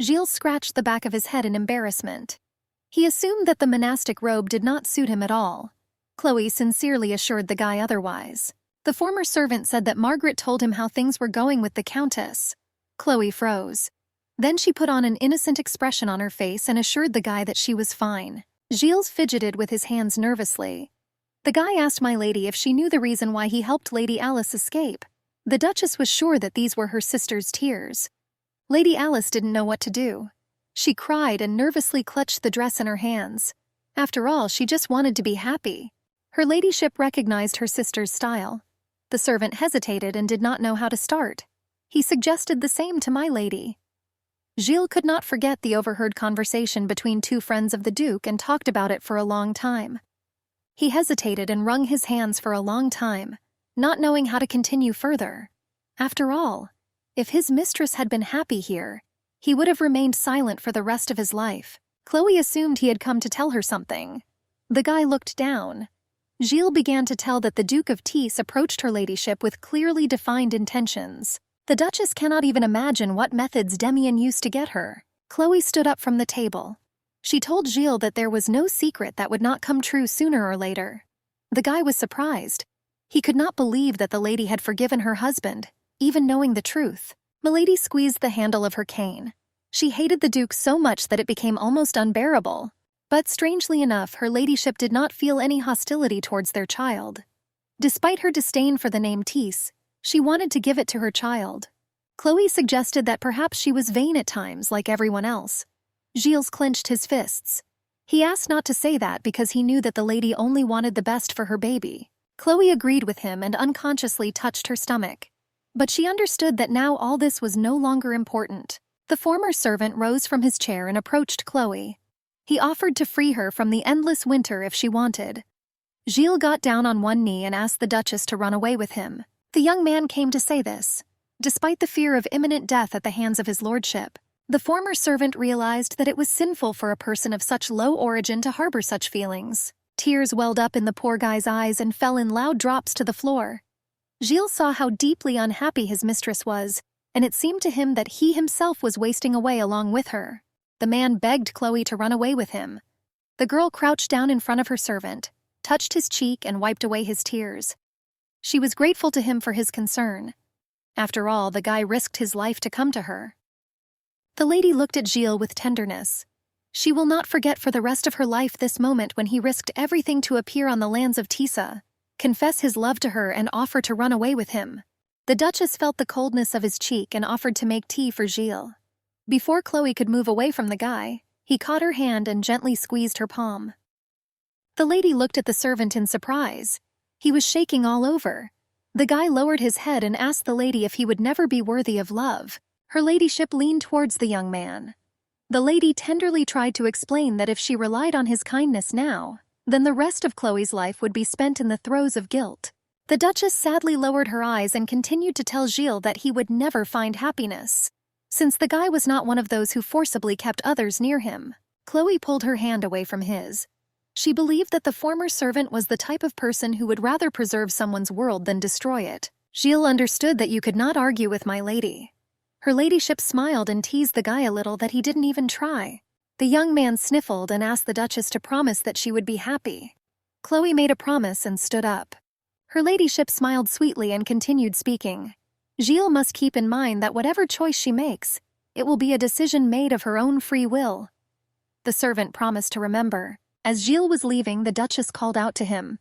Gilles scratched the back of his head in embarrassment. He assumed that the monastic robe did not suit him at all. Chloe sincerely assured the guy otherwise. The former servant said that Margaret told him how things were going with the Countess. Chloe froze. Then she put on an innocent expression on her face and assured the guy that she was fine. Gilles fidgeted with his hands nervously. The guy asked my lady if she knew the reason why he helped Lady Alice escape. The Duchess was sure that these were her sister's tears. Lady Alice didn't know what to do. She cried and nervously clutched the dress in her hands. After all, she just wanted to be happy. Her ladyship recognized her sister's style. The servant hesitated and did not know how to start. He suggested the same to my lady. Gilles could not forget the overheard conversation between two friends of the Duke and talked about it for a long time. He hesitated and wrung his hands for a long time, not knowing how to continue further. After all, if his mistress had been happy here, he would have remained silent for the rest of his life. Chloe assumed he had come to tell her something. The guy looked down. Gilles began to tell that the Duke of Tees approached her ladyship with clearly defined intentions. The Duchess cannot even imagine what methods Damien used to get her. Chloe stood up from the table. She told Gilles that there was no secret that would not come true sooner or later. The guy was surprised. He could not believe that the lady had forgiven her husband, even knowing the truth. Milady squeezed the handle of her cane. She hated the Duke so much that it became almost unbearable. But strangely enough, her ladyship did not feel any hostility towards their child. Despite her disdain for the name Tees, she wanted to give it to her child. Chloe suggested that perhaps she was vain at times, like everyone else. Gilles clenched his fists. He asked not to say that because he knew that the lady only wanted the best for her baby. Chloe agreed with him and unconsciously touched her stomach. But she understood that now all this was no longer important. The former servant rose from his chair and approached Chloe. He offered to free her from the endless winter if she wanted. Gilles got down on one knee and asked the Duchess to run away with him. The young man came to say this. Despite the fear of imminent death at the hands of his lordship, the former servant realized that it was sinful for a person of such low origin to harbor such feelings. Tears welled up in the poor guy's eyes and fell in loud drops to the floor. Gilles saw how deeply unhappy his mistress was, and it seemed to him that he himself was wasting away along with her. The man begged Chloe to run away with him. The girl crouched down in front of her servant, touched his cheek and wiped away his tears. She was grateful to him for his concern. After all, the guy risked his life to come to her. The lady looked at Gilles with tenderness. She will not forget for the rest of her life this moment when he risked everything to appear on the lands of Tisa, confess his love to her and offer to run away with him. The Duchess felt the coldness of his cheek and offered to make tea for Gilles. Before Chloe could move away from the guy, he caught her hand and gently squeezed her palm. The lady looked at the servant in surprise. He was shaking all over. The guy lowered his head and asked the lady if he would never be worthy of love. Her ladyship leaned towards the young man. The lady tenderly tried to explain that if she relied on his kindness now, then the rest of Chloe's life would be spent in the throes of guilt. The Duchess sadly lowered her eyes and continued to tell Gilles that he would never find happiness. Since the guy was not one of those who forcibly kept others near him, Chloe pulled her hand away from his. She believed that the former servant was the type of person who would rather preserve someone's world than destroy it. Gilles understood that you could not argue with my lady. Her ladyship smiled and teased the guy a little that he didn't even try. The young man sniffled and asked the Duchess to promise that she would be happy. Chloe made a promise and stood up. Her ladyship smiled sweetly and continued speaking. Gilles must keep in mind that whatever choice she makes, it will be a decision made of her own free will. The servant promised to remember. As Gilles was leaving, the Duchess called out to him.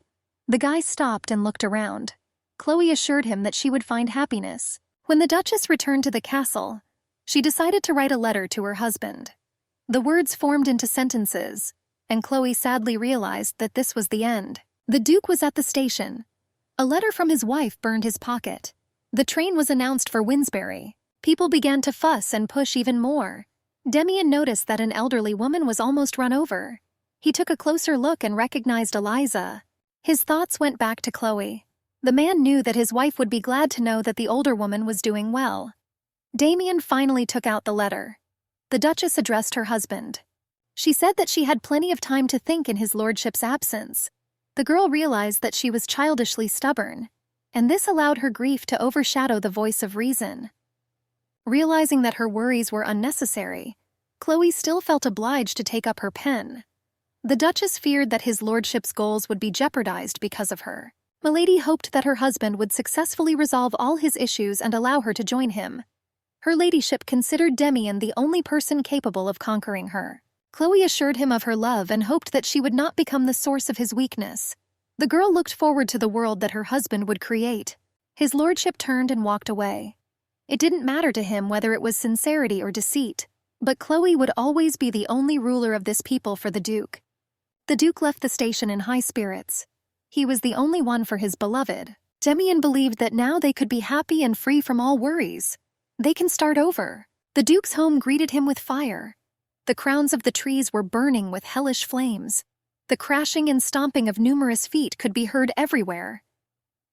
The guy stopped and looked around. Chloe assured him that she would find happiness. When the Duchess returned to the castle, she decided to write a letter to her husband. The words formed into sentences, and Chloe sadly realized that this was the end. The Duke was at the station. A letter from his wife burned his pocket. The train was announced for Winsbury. People began to fuss and push even more. Damien noticed that an elderly woman was almost run over. He took a closer look and recognized Eliza. His thoughts went back to Chloe. The man knew that his wife would be glad to know that the older woman was doing well. Damien finally took out the letter. The Duchess addressed her husband. She said that she had plenty of time to think in his lordship's absence. The girl realized that she was childishly stubborn, and this allowed her grief to overshadow the voice of reason. Realizing that her worries were unnecessary, Chloe still felt obliged to take up her pen. The Duchess feared that his lordship's goals would be jeopardized because of her. Milady hoped that her husband would successfully resolve all his issues and allow her to join him. Her ladyship considered Damien the only person capable of conquering her. Chloe assured him of her love and hoped that she would not become the source of his weakness. The girl looked forward to the world that her husband would create. His lordship turned and walked away. It didn't matter to him whether it was sincerity or deceit, but Chloe would always be the only ruler of this people for the Duke. The Duke left the station in high spirits. He was the only one for his beloved. Damien believed that now they could be happy and free from all worries. They can start over. The Duke's home greeted him with fire. The crowns of the trees were burning with hellish flames. The crashing and stomping of numerous feet could be heard everywhere.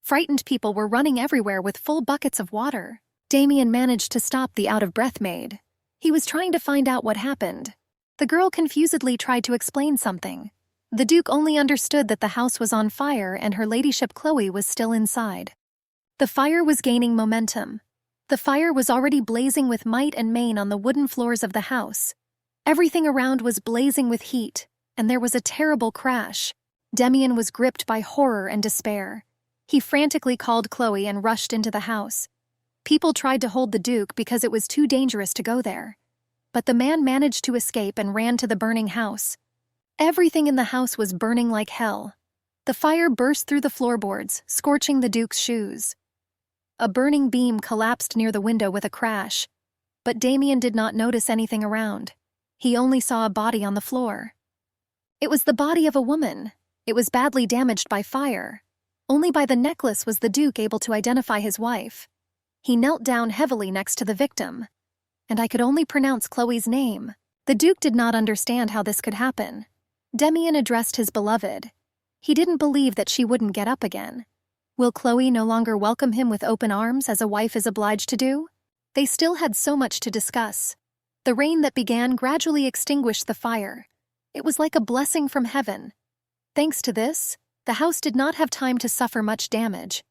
Frightened people were running everywhere with full buckets of water. Damien managed to stop the out-of-breath maid. He was trying to find out what happened. The girl confusedly tried to explain something. The Duke only understood that the house was on fire and her ladyship Chloe was still inside. The fire was gaining momentum. The fire was already blazing with might and main on the wooden floors of the house. Everything around was blazing with heat, and there was a terrible crash. Demian was gripped by horror and despair. He frantically called Chloe and rushed into the house. People tried to hold the Duke because it was too dangerous to go there. But the man managed to escape and ran to the burning house. Everything in the house was burning like hell. The fire burst through the floorboards, scorching the Duke's shoes. A burning beam collapsed near the window with a crash, but Damien did not notice anything around. He only saw a body on the floor. It was the body of a woman. It was badly damaged by fire. Only by the necklace was the Duke able to identify his wife. He knelt down heavily next to the victim, and I could only pronounce Chloe's name. The Duke did not understand how this could happen. Demian addressed his beloved. He didn't believe that she wouldn't get up again. Will Chloe no longer welcome him with open arms as a wife is obliged to do? They still had so much to discuss. The rain that began gradually extinguished the fire. It was like a blessing from heaven. Thanks to this, the house did not have time to suffer much damage.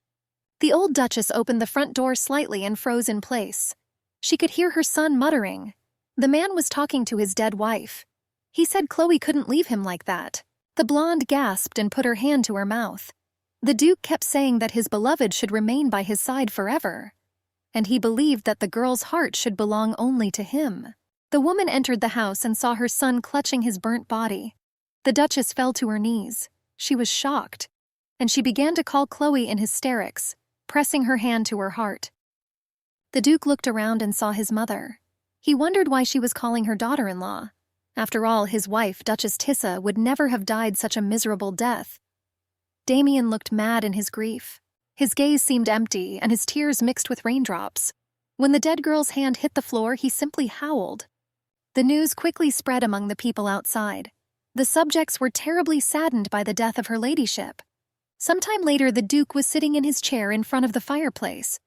The old Duchess opened the front door slightly and froze in place. She could hear her son muttering. The man was talking to his dead wife. He said Chloe couldn't leave him like that. The blonde gasped and put her hand to her mouth. The Duke kept saying that his beloved should remain by his side forever, and he believed that the girl's heart should belong only to him. The woman entered the house and saw her son clutching his burnt body. The Duchess fell to her knees. She was shocked, and she began to call Chloe in hysterics, pressing her hand to her heart. The Duke looked around and saw his mother. He wondered why she was calling her daughter-in-law. After all, his wife, Duchess Tissa, would never have died such a miserable death. Damien looked mad in his grief. His gaze seemed empty, and his tears mixed with raindrops. When the dead girl's hand hit the floor, he simply howled. The news quickly spread among the people outside. The subjects were terribly saddened by the death of her ladyship. Sometime later, the Duke was sitting in his chair in front of the fireplace.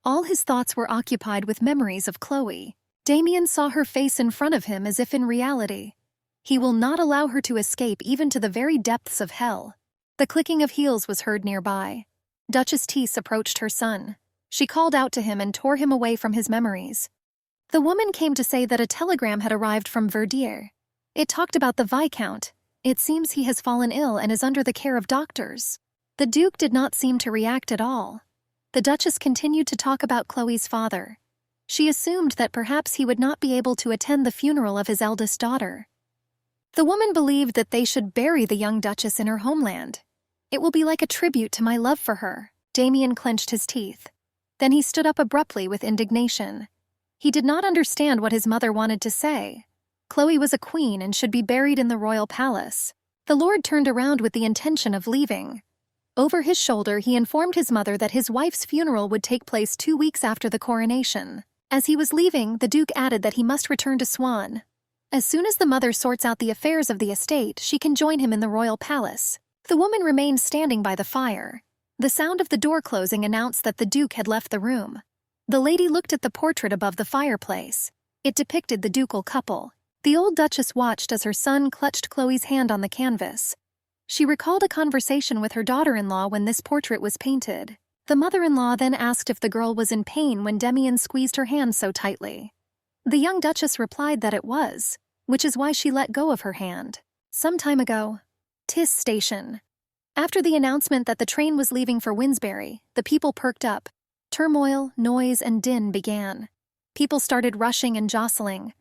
All his thoughts were occupied with memories of Chloe. Damien saw her face in front of him as if in reality. He will not allow her to escape even to the very depths of hell. The clicking of heels was heard nearby. Duchess Tisse approached her son. She called out to him and tore him away from his memories. The woman came to say that a telegram had arrived from Verdier. It talked about the Viscount. It seems he has fallen ill and is under the care of doctors. The Duke did not seem to react at all. The Duchess continued to talk about Chloe's father. She assumed that perhaps he would not be able to attend the funeral of his eldest daughter. The woman believed that they should bury the young Duchess in her homeland. It will be like a tribute to my love for her. Damien clenched his teeth. Then he stood up abruptly with indignation. He did not understand what his mother wanted to say. Chloe was a queen and should be buried in the royal palace. The lord turned around with the intention of leaving. Over his shoulder, he informed his mother that his wife's funeral would take place 2 weeks after the coronation. As he was leaving, the Duke added that he must return to Swan. As soon as the mother sorts out the affairs of the estate, she can join him in the royal palace. The woman remained standing by the fire. The sound of the door closing announced that the Duke had left the room. The lady looked at the portrait above the fireplace. It depicted the ducal couple. The old Duchess watched as her son clutched Chloe's hand on the canvas. She recalled a conversation with her daughter-in-law when this portrait was painted. The mother-in-law then asked if the girl was in pain when Demian squeezed her hand so tightly. The young Duchess replied that it was, which is why she let go of her hand. Some time ago, Tis Station. After the announcement that the train was leaving for Winsbury, the people perked up. Turmoil, noise, and din began. People started rushing and jostling.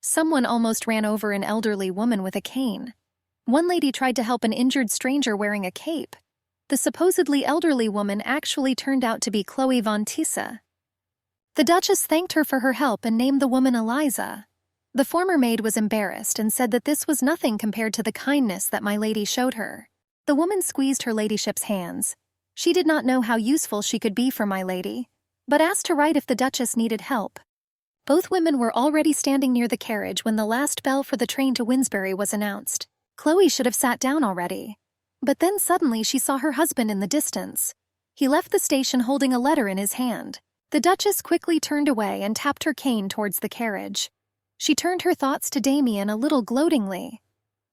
Someone almost ran over an elderly woman with a cane. One lady tried to help an injured stranger wearing a cape. The supposedly elderly woman actually turned out to be Chloe von Tisse. The Duchess thanked her for her help and named the woman Eliza. The former maid was embarrassed and said that this was nothing compared to the kindness that my lady showed her. The woman squeezed her ladyship's hands. She did not know how useful she could be for my lady, but asked to write if the Duchess needed help. Both women were already standing near the carriage when the last bell for the train to Winsbury was announced. Chloe should have sat down already. But then suddenly she saw her husband in the distance. He left the station holding a letter in his hand. The Duchess quickly turned away and tapped her cane towards the carriage. She turned her thoughts to Damien a little gloatingly.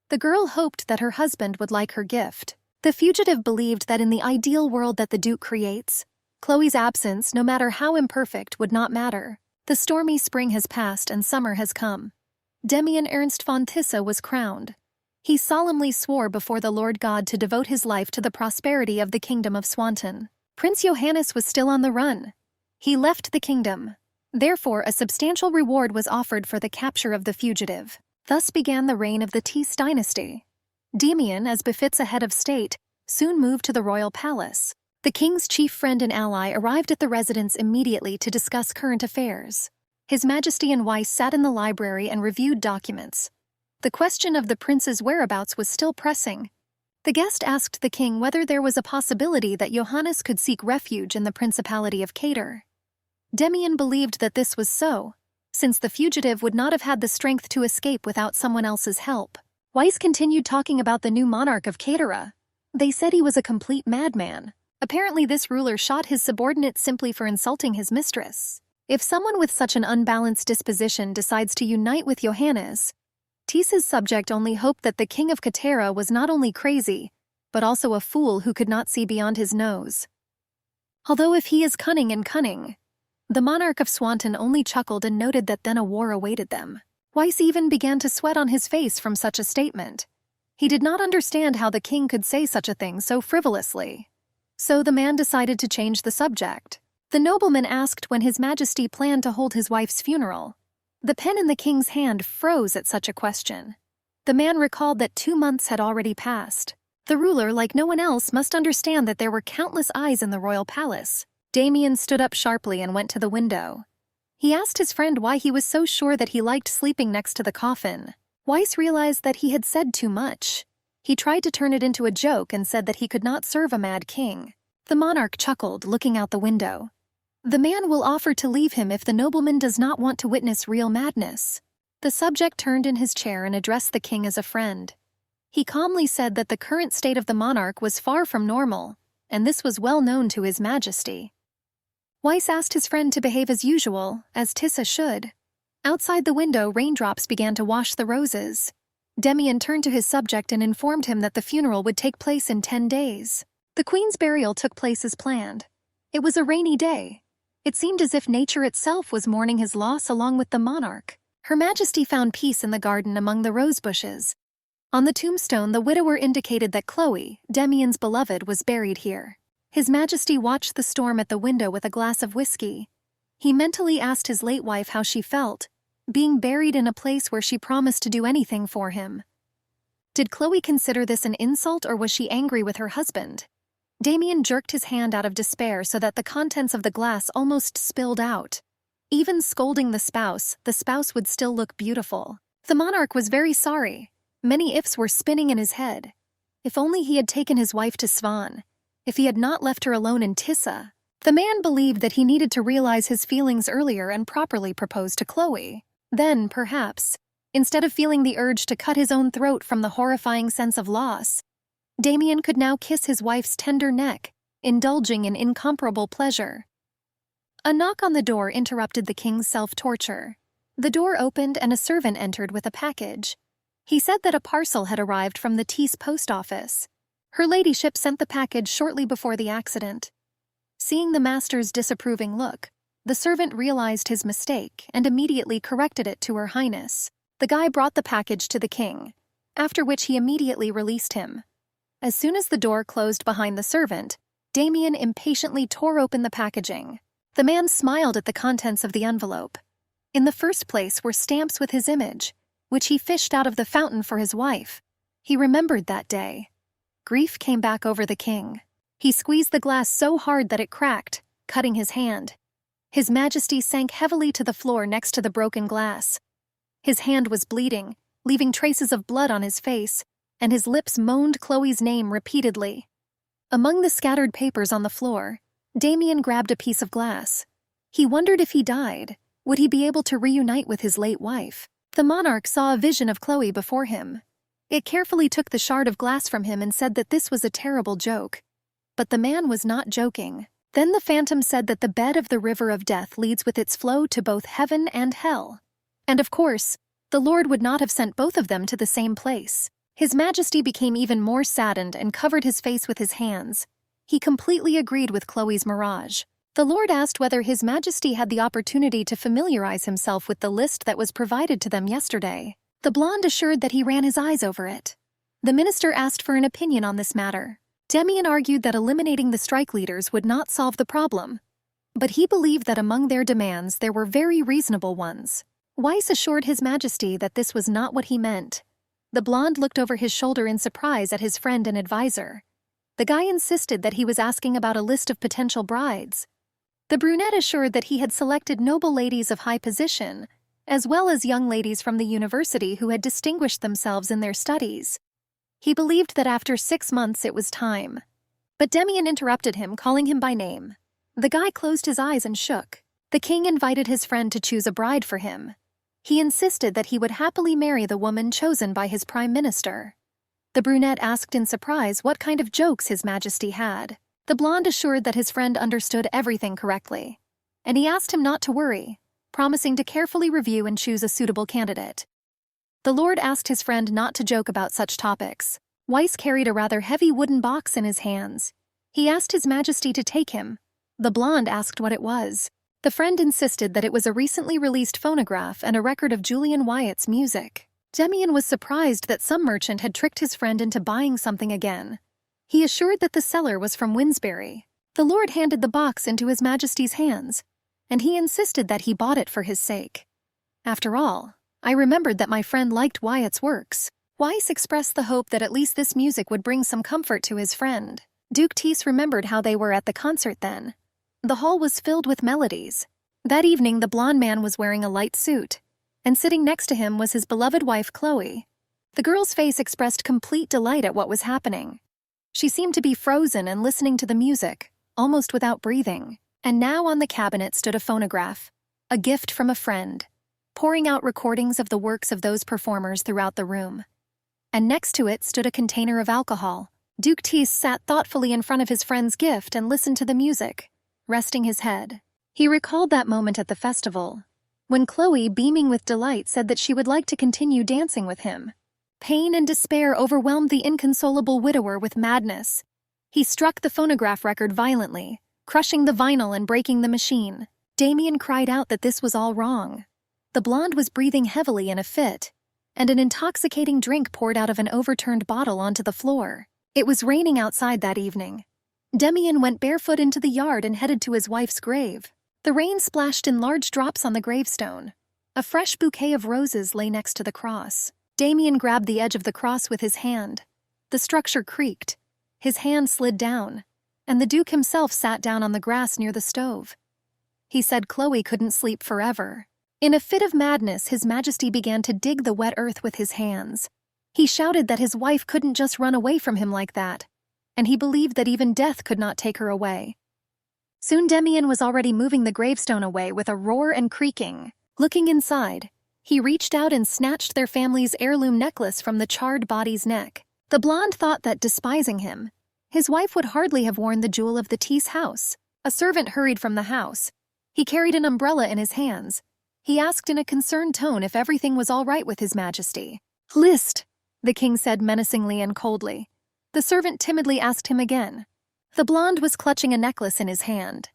The girl hoped that her husband would like her gift. The fugitive believed that in the ideal world that the Duke creates, Chloe's absence, no matter how imperfect, would not matter. The stormy spring has passed and summer has come. Demian Ernst von Tissa was crowned. He solemnly swore before the Lord God to devote his life to the prosperity of the kingdom of Swanton. Prince Johannes was still on the run. He left the kingdom. Therefore, a substantial reward was offered for the capture of the fugitive. Thus began the reign of the Tiss dynasty. Demian, as befits a head of state, soon moved to the royal palace. The king's chief friend and ally arrived at the residence immediately to discuss current affairs. His Majesty and Weiss sat in the library and reviewed documents. The question of the prince's whereabouts was still pressing. The guest asked the king whether there was a possibility that Johannes could seek refuge in the Principality of Cater. Demian believed that this was so, since the fugitive would not have had the strength to escape without someone else's help. Weiss continued talking about the new monarch of Catera. They said he was a complete madman. Apparently this ruler shot his subordinate simply for insulting his mistress. If someone with such an unbalanced disposition decides to unite with Johannes, Tiss's subject only hoped that the king of Catera was not only crazy, but also a fool who could not see beyond his nose. Although if he is cunning, the monarch of Swanton only chuckled and noted that then a war awaited them. Weiss even began to sweat on his face from such a statement. He did not understand how the king could say such a thing so frivolously. So the man decided to change the subject. The nobleman asked when His Majesty planned to hold his wife's funeral. The pen in the king's hand froze at such a question. The man recalled that 2 months had already passed. The ruler, like no one else, must understand that there were countless eyes in the royal palace. Demian stood up sharply and went to the window. He asked his friend why he was so sure that he liked sleeping next to the coffin. Weiss realized that he had said too much. He tried to turn it into a joke and said that he could not serve a mad king. The monarch chuckled, looking out the window. The man will offer to leave him if the nobleman does not want to witness real madness. The subject turned in his chair and addressed the king as a friend. He calmly said that the current state of the monarch was far from normal, and this was well known to His Majesty. Weiss asked his friend to behave as usual, as Tissa should. Outside the window, raindrops began to wash the roses. Demian turned to his subject and informed him that the funeral would take place in 10 days. The queen's burial took place as planned. It was a rainy day. It seemed as if nature itself was mourning his loss along with the monarch. Her Majesty found peace in the garden among the rose bushes. On the tombstone, the widower indicated that Chloe, Demian's beloved, was buried here. His Majesty watched the storm at the window with a glass of whiskey. He mentally asked his late wife how she felt, being buried in a place where she promised to do anything for him. Did Chloe consider this an insult, or was she angry with her husband? Demian jerked his hand out of despair so that the contents of the glass almost spilled out. Even scolding the spouse would still look beautiful. The monarch was very sorry. Many ifs were spinning in his head. If only he had taken his wife to Svan. If he had not left her alone in Tissa. The man believed that he needed to realize his feelings earlier and properly propose to Chloe. Then, perhaps, instead of feeling the urge to cut his own throat from the horrifying sense of loss, Demian could now kiss his wife's tender neck, indulging in incomparable pleasure. A knock on the door interrupted the king's self-torture. The door opened and a servant entered with a package. He said that a parcel had arrived from the Tiss post office. Her ladyship sent the package shortly before the accident. Seeing the master's disapproving look, the servant realized his mistake and immediately corrected it to Her Highness. The guy brought the package to the king, after which he immediately released him. As soon as the door closed behind the servant, Demian impatiently tore open the packaging. The man smiled at the contents of the envelope. In the first place were stamps with his image, which he fished out of the fountain for his wife. He remembered that day. Grief came back over the king. He squeezed the glass so hard that it cracked, cutting his hand. His Majesty sank heavily to the floor next to the broken glass. His hand was bleeding, leaving traces of blood on his face, and his lips moaned Chloe's name repeatedly. Among the scattered papers on the floor, Demian grabbed a piece of glass. He wondered if he died, would he be able to reunite with his late wife? The monarch saw a vision of Chloe before him. It carefully took the shard of glass from him and said that this was a terrible joke. But the man was not joking. Then the phantom said that the bed of the river of death leads with its flow to both heaven and hell. And of course, the Lord would not have sent both of them to the same place. His Majesty became even more saddened and covered his face with his hands. He completely agreed with Chloe's mirage. The Lord asked whether His Majesty had the opportunity to familiarize himself with the list that was provided to them yesterday. The blonde assured that he ran his eyes over it. The minister asked for an opinion on this matter. Demian argued that eliminating the strike leaders would not solve the problem, but he believed that among their demands there were very reasonable ones. Weiss assured His Majesty that this was not what he meant. The blonde looked over his shoulder in surprise at his friend and advisor. The guy insisted that he was asking about a list of potential brides. The brunette assured that he had selected noble ladies of high position, as well as young ladies from the university who had distinguished themselves in their studies. He believed that after 6 months it was time. But Demian interrupted him, calling him by name. The guy closed his eyes and shook. The king invited his friend to choose a bride for him. He insisted that he would happily marry the woman chosen by his prime minister. The brunette asked in surprise what kind of jokes His Majesty had. The blonde assured that his friend understood everything correctly, and he asked him not to worry, promising to carefully review and choose a suitable candidate. The Lord asked his friend not to joke about such topics. Weiss carried a rather heavy wooden box in his hands. He asked His Majesty to take him. The blonde asked what it was. The friend insisted that it was a recently released phonograph and a record of Julian Wyatt's music. Demian was surprised that some merchant had tricked his friend into buying something again. He assured that the seller was from Winsbury. The Lord handed the box into His Majesty's hands, and he insisted that he bought it for his sake. After all, I remembered that my friend liked Wyatt's works. Weiss expressed the hope that at least this music would bring some comfort to his friend. Duke Tease remembered how they were at the concert then. The hall was filled with melodies. That evening the blonde man was wearing a light suit, and sitting next to him was his beloved wife Chloe. The girl's face expressed complete delight at what was happening. She seemed to be frozen and listening to the music, almost without breathing. And now on the cabinet stood a phonograph, a gift from a friend, pouring out recordings of the works of those performers throughout the room. And next to it stood a container of alcohol. Duke Tease sat thoughtfully in front of his friend's gift and listened to the music, resting his head. He recalled that moment at the festival, when Chloe, beaming with delight, said that she would like to continue dancing with him. Pain and despair overwhelmed the inconsolable widower with madness. He struck the phonograph record violently, crushing the vinyl and breaking the machine. Demian cried out that this was all wrong. The blonde was breathing heavily in a fit, and an intoxicating drink poured out of an overturned bottle onto the floor. It was raining outside that evening. Demian went barefoot into the yard and headed to his wife's grave. The rain splashed in large drops on the gravestone. A fresh bouquet of roses lay next to the cross. Demian grabbed the edge of the cross with his hand. The structure creaked. His hand slid down, and the Duke himself sat down on the grass near the stove. He said Chloe couldn't sleep forever. In a fit of madness, His Majesty began to dig the wet earth with his hands. He shouted that his wife couldn't just run away from him like that, and he believed that even death could not take her away. Soon Demian was already moving the gravestone away with a roar and creaking. Looking inside, he reached out and snatched their family's heirloom necklace from the charred body's neck. The blonde thought that, despising him, his wife would hardly have worn the jewel of the Tease house. A servant hurried from the house. He carried an umbrella in his hands. He asked in a concerned tone if everything was all right with His Majesty. "List," the king said menacingly and coldly. The servant timidly asked him again. The blonde was clutching a necklace in his hand.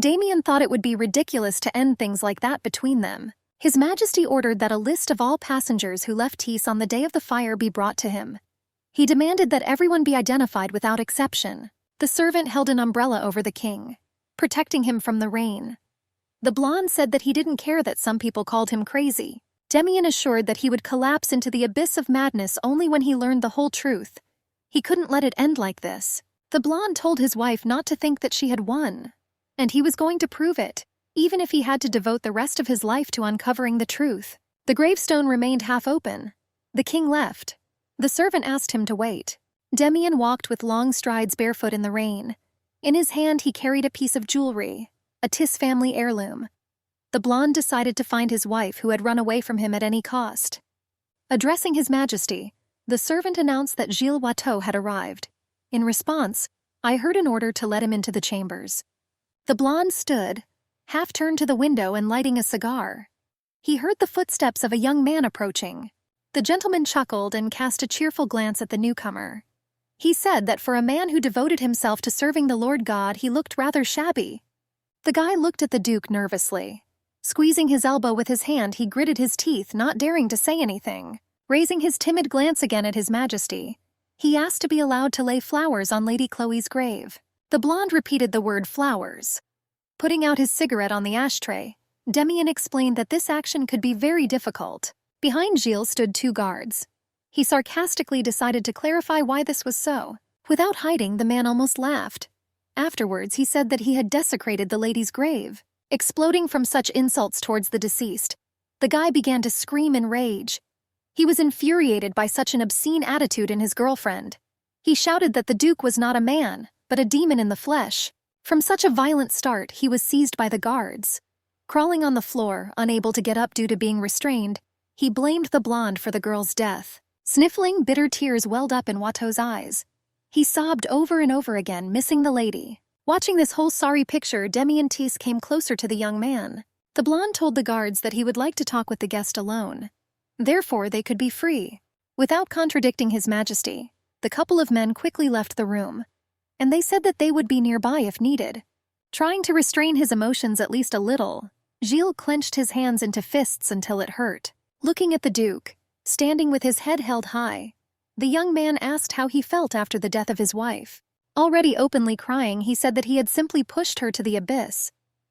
Demian thought it would be ridiculous to end things like that between them. His Majesty ordered that a list of all passengers who left Tease on the day of the fire be brought to him. He demanded that everyone be identified without exception. The servant held an umbrella over the king, protecting him from the rain. The blonde said that he didn't care that some people called him crazy. Demian assured that he would collapse into the abyss of madness only when he learned the whole truth. He couldn't let it end like this. The blonde told his wife not to think that she had won, and he was going to prove it, even if he had to devote the rest of his life to uncovering the truth. The gravestone remained half open. The king left. The servant asked him to wait. Demian walked with long strides barefoot in the rain. In his hand he carried a piece of jewelry, a Tease family heirloom. The blonde decided to find his wife who had run away from him at any cost. Addressing His Majesty, the servant announced that Gilles Watteau had arrived. In response, I heard an order to let him into the chambers. The blonde stood, half-turned to the window and lighting a cigar. He heard the footsteps of a young man approaching. The gentleman chuckled and cast a cheerful glance at the newcomer. He said that for a man who devoted himself to serving the Lord God, he looked rather shabby. The guy looked at the Duke nervously. Squeezing his elbow with his hand, he gritted his teeth, not daring to say anything. Raising his timid glance again at His Majesty, he asked to be allowed to lay flowers on Lady Chloe's grave. The blonde repeated the word flowers. Putting out his cigarette on the ashtray, Demian explained that this action could be very difficult. Behind Gilles stood 2 guards. He sarcastically decided to clarify why this was so. Without hiding, the man almost laughed. Afterwards, he said that he had desecrated the lady's grave. Exploding from such insults towards the deceased, the guy began to scream in rage. He was infuriated by such an obscene attitude in his girlfriend. He shouted that the Duke was not a man, but a demon in the flesh. From such a violent start, he was seized by the guards. Crawling on the floor, unable to get up due to being restrained, he blamed the blonde for the girl's death. Sniffling, bitter tears welled up in Watteau's eyes. He sobbed over and over again, missing the lady. Watching this whole sorry picture, Demian Tisse came closer to the young man. The blonde told the guards that he would like to talk with the guest alone. Therefore, they could be free. Without contradicting His Majesty, the couple of men quickly left the room, and they said that they would be nearby if needed. Trying to restrain his emotions at least a little, Gilles clenched his hands into fists until it hurt. Looking at the Duke, standing with his head held high, the young man asked how he felt after the death of his wife. Already openly crying, he said that he had simply pushed her to the abyss.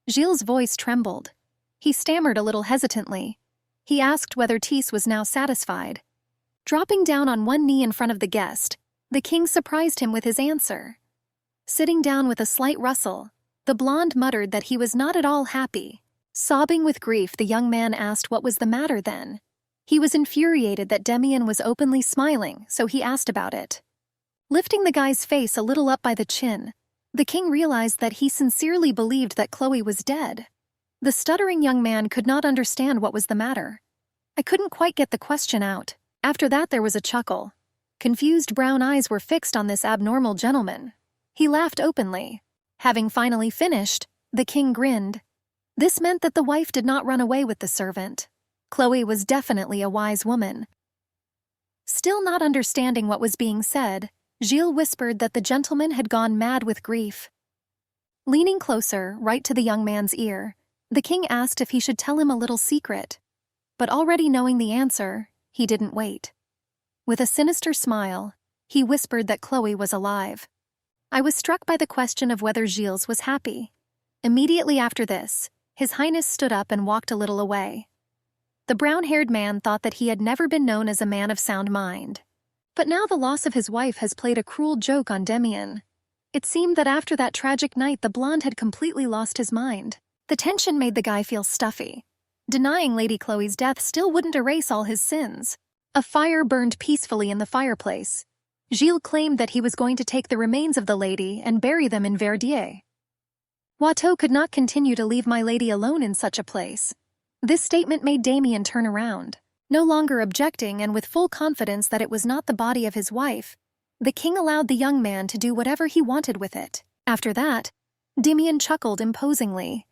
Gilles' voice trembled. He stammered a little hesitantly. He asked whether Tisse was now satisfied. Dropping down on one knee in front of the guest, the king surprised him with his answer. Sitting down with a slight rustle, the blonde muttered that he was not at all happy. Sobbing with grief, the young man asked what was the matter then. He was infuriated that Demian was openly smiling, so he asked about it. Lifting the guy's face a little up by the chin, the king realized that he sincerely believed that Chloe was dead. The stuttering young man could not understand what was the matter. I couldn't quite get the question out. After that there was a chuckle. Confused brown eyes were fixed on this abnormal gentleman. He laughed openly. Having finally finished, the king grinned. This meant that the wife did not run away with the servant. Chloe was definitely a wise woman. Still not understanding what was being said, Gilles whispered that the gentleman had gone mad with grief. Leaning closer, right to the young man's ear, the king asked if he should tell him a little secret. But already knowing the answer, he didn't wait. With a sinister smile, he whispered that Chloe was alive. I was struck by the question of whether Gilles was happy. Immediately after this, His Highness stood up and walked a little away. The brown-haired man thought that he had never been known as a man of sound mind. But now the loss of his wife has played a cruel joke on Demian. It seemed that after that tragic night the blonde had completely lost his mind. The tension made the guy feel stuffy. Denying Lady Chloe's death still wouldn't erase all his sins. A fire burned peacefully in the fireplace. Gilles claimed that he was going to take the remains of the lady and bury them in Verdier. Watteau could not continue to leave my lady alone in such a place. This statement made Demian turn around. No longer objecting and with full confidence that it was not the body of his wife, the king allowed the young man to do whatever he wanted with it. After that, Demian chuckled imposingly.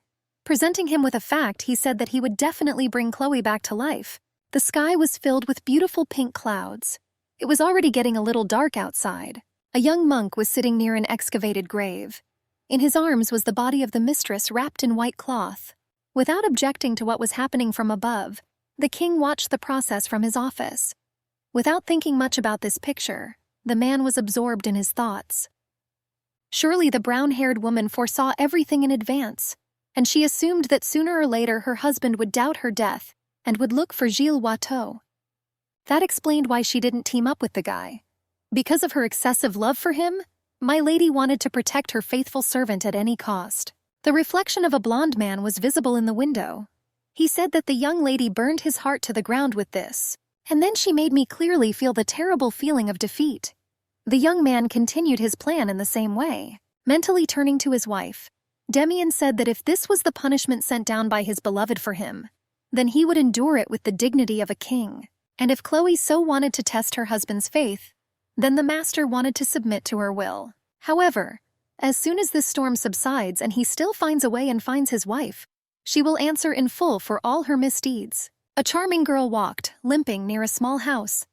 Presenting him with a fact, he said that he would definitely bring Chloe back to life. The sky was filled with beautiful pink clouds. It was already getting a little dark outside. A young monk was sitting near an excavated grave. In his arms was the body of the mistress wrapped in white cloth. Without objecting to what was happening from above, the king watched the process from his office. Without thinking much about this picture, the man was absorbed in his thoughts. Surely the brown-haired woman foresaw everything in advance, and she assumed that sooner or later her husband would doubt her death and would look for Gilles Watteau. That explained why she didn't team up with the guy. Because of her excessive love for him, my lady wanted to protect her faithful servant at any cost. The reflection of a blonde man was visible in the window. He said that the young lady burned his heart to the ground with this, and then she made me clearly feel the terrible feeling of defeat. The young man continued his plan in the same way. Mentally turning to his wife, Demian said that if this was the punishment sent down by his beloved for him, then he would endure it with the dignity of a king. And if Chloe so wanted to test her husband's faith, then the master wanted to submit to her will. However, as soon as this storm subsides and he still finds a way and finds his wife, she will answer in full for all her misdeeds. A charming girl walked, limping, near a small house.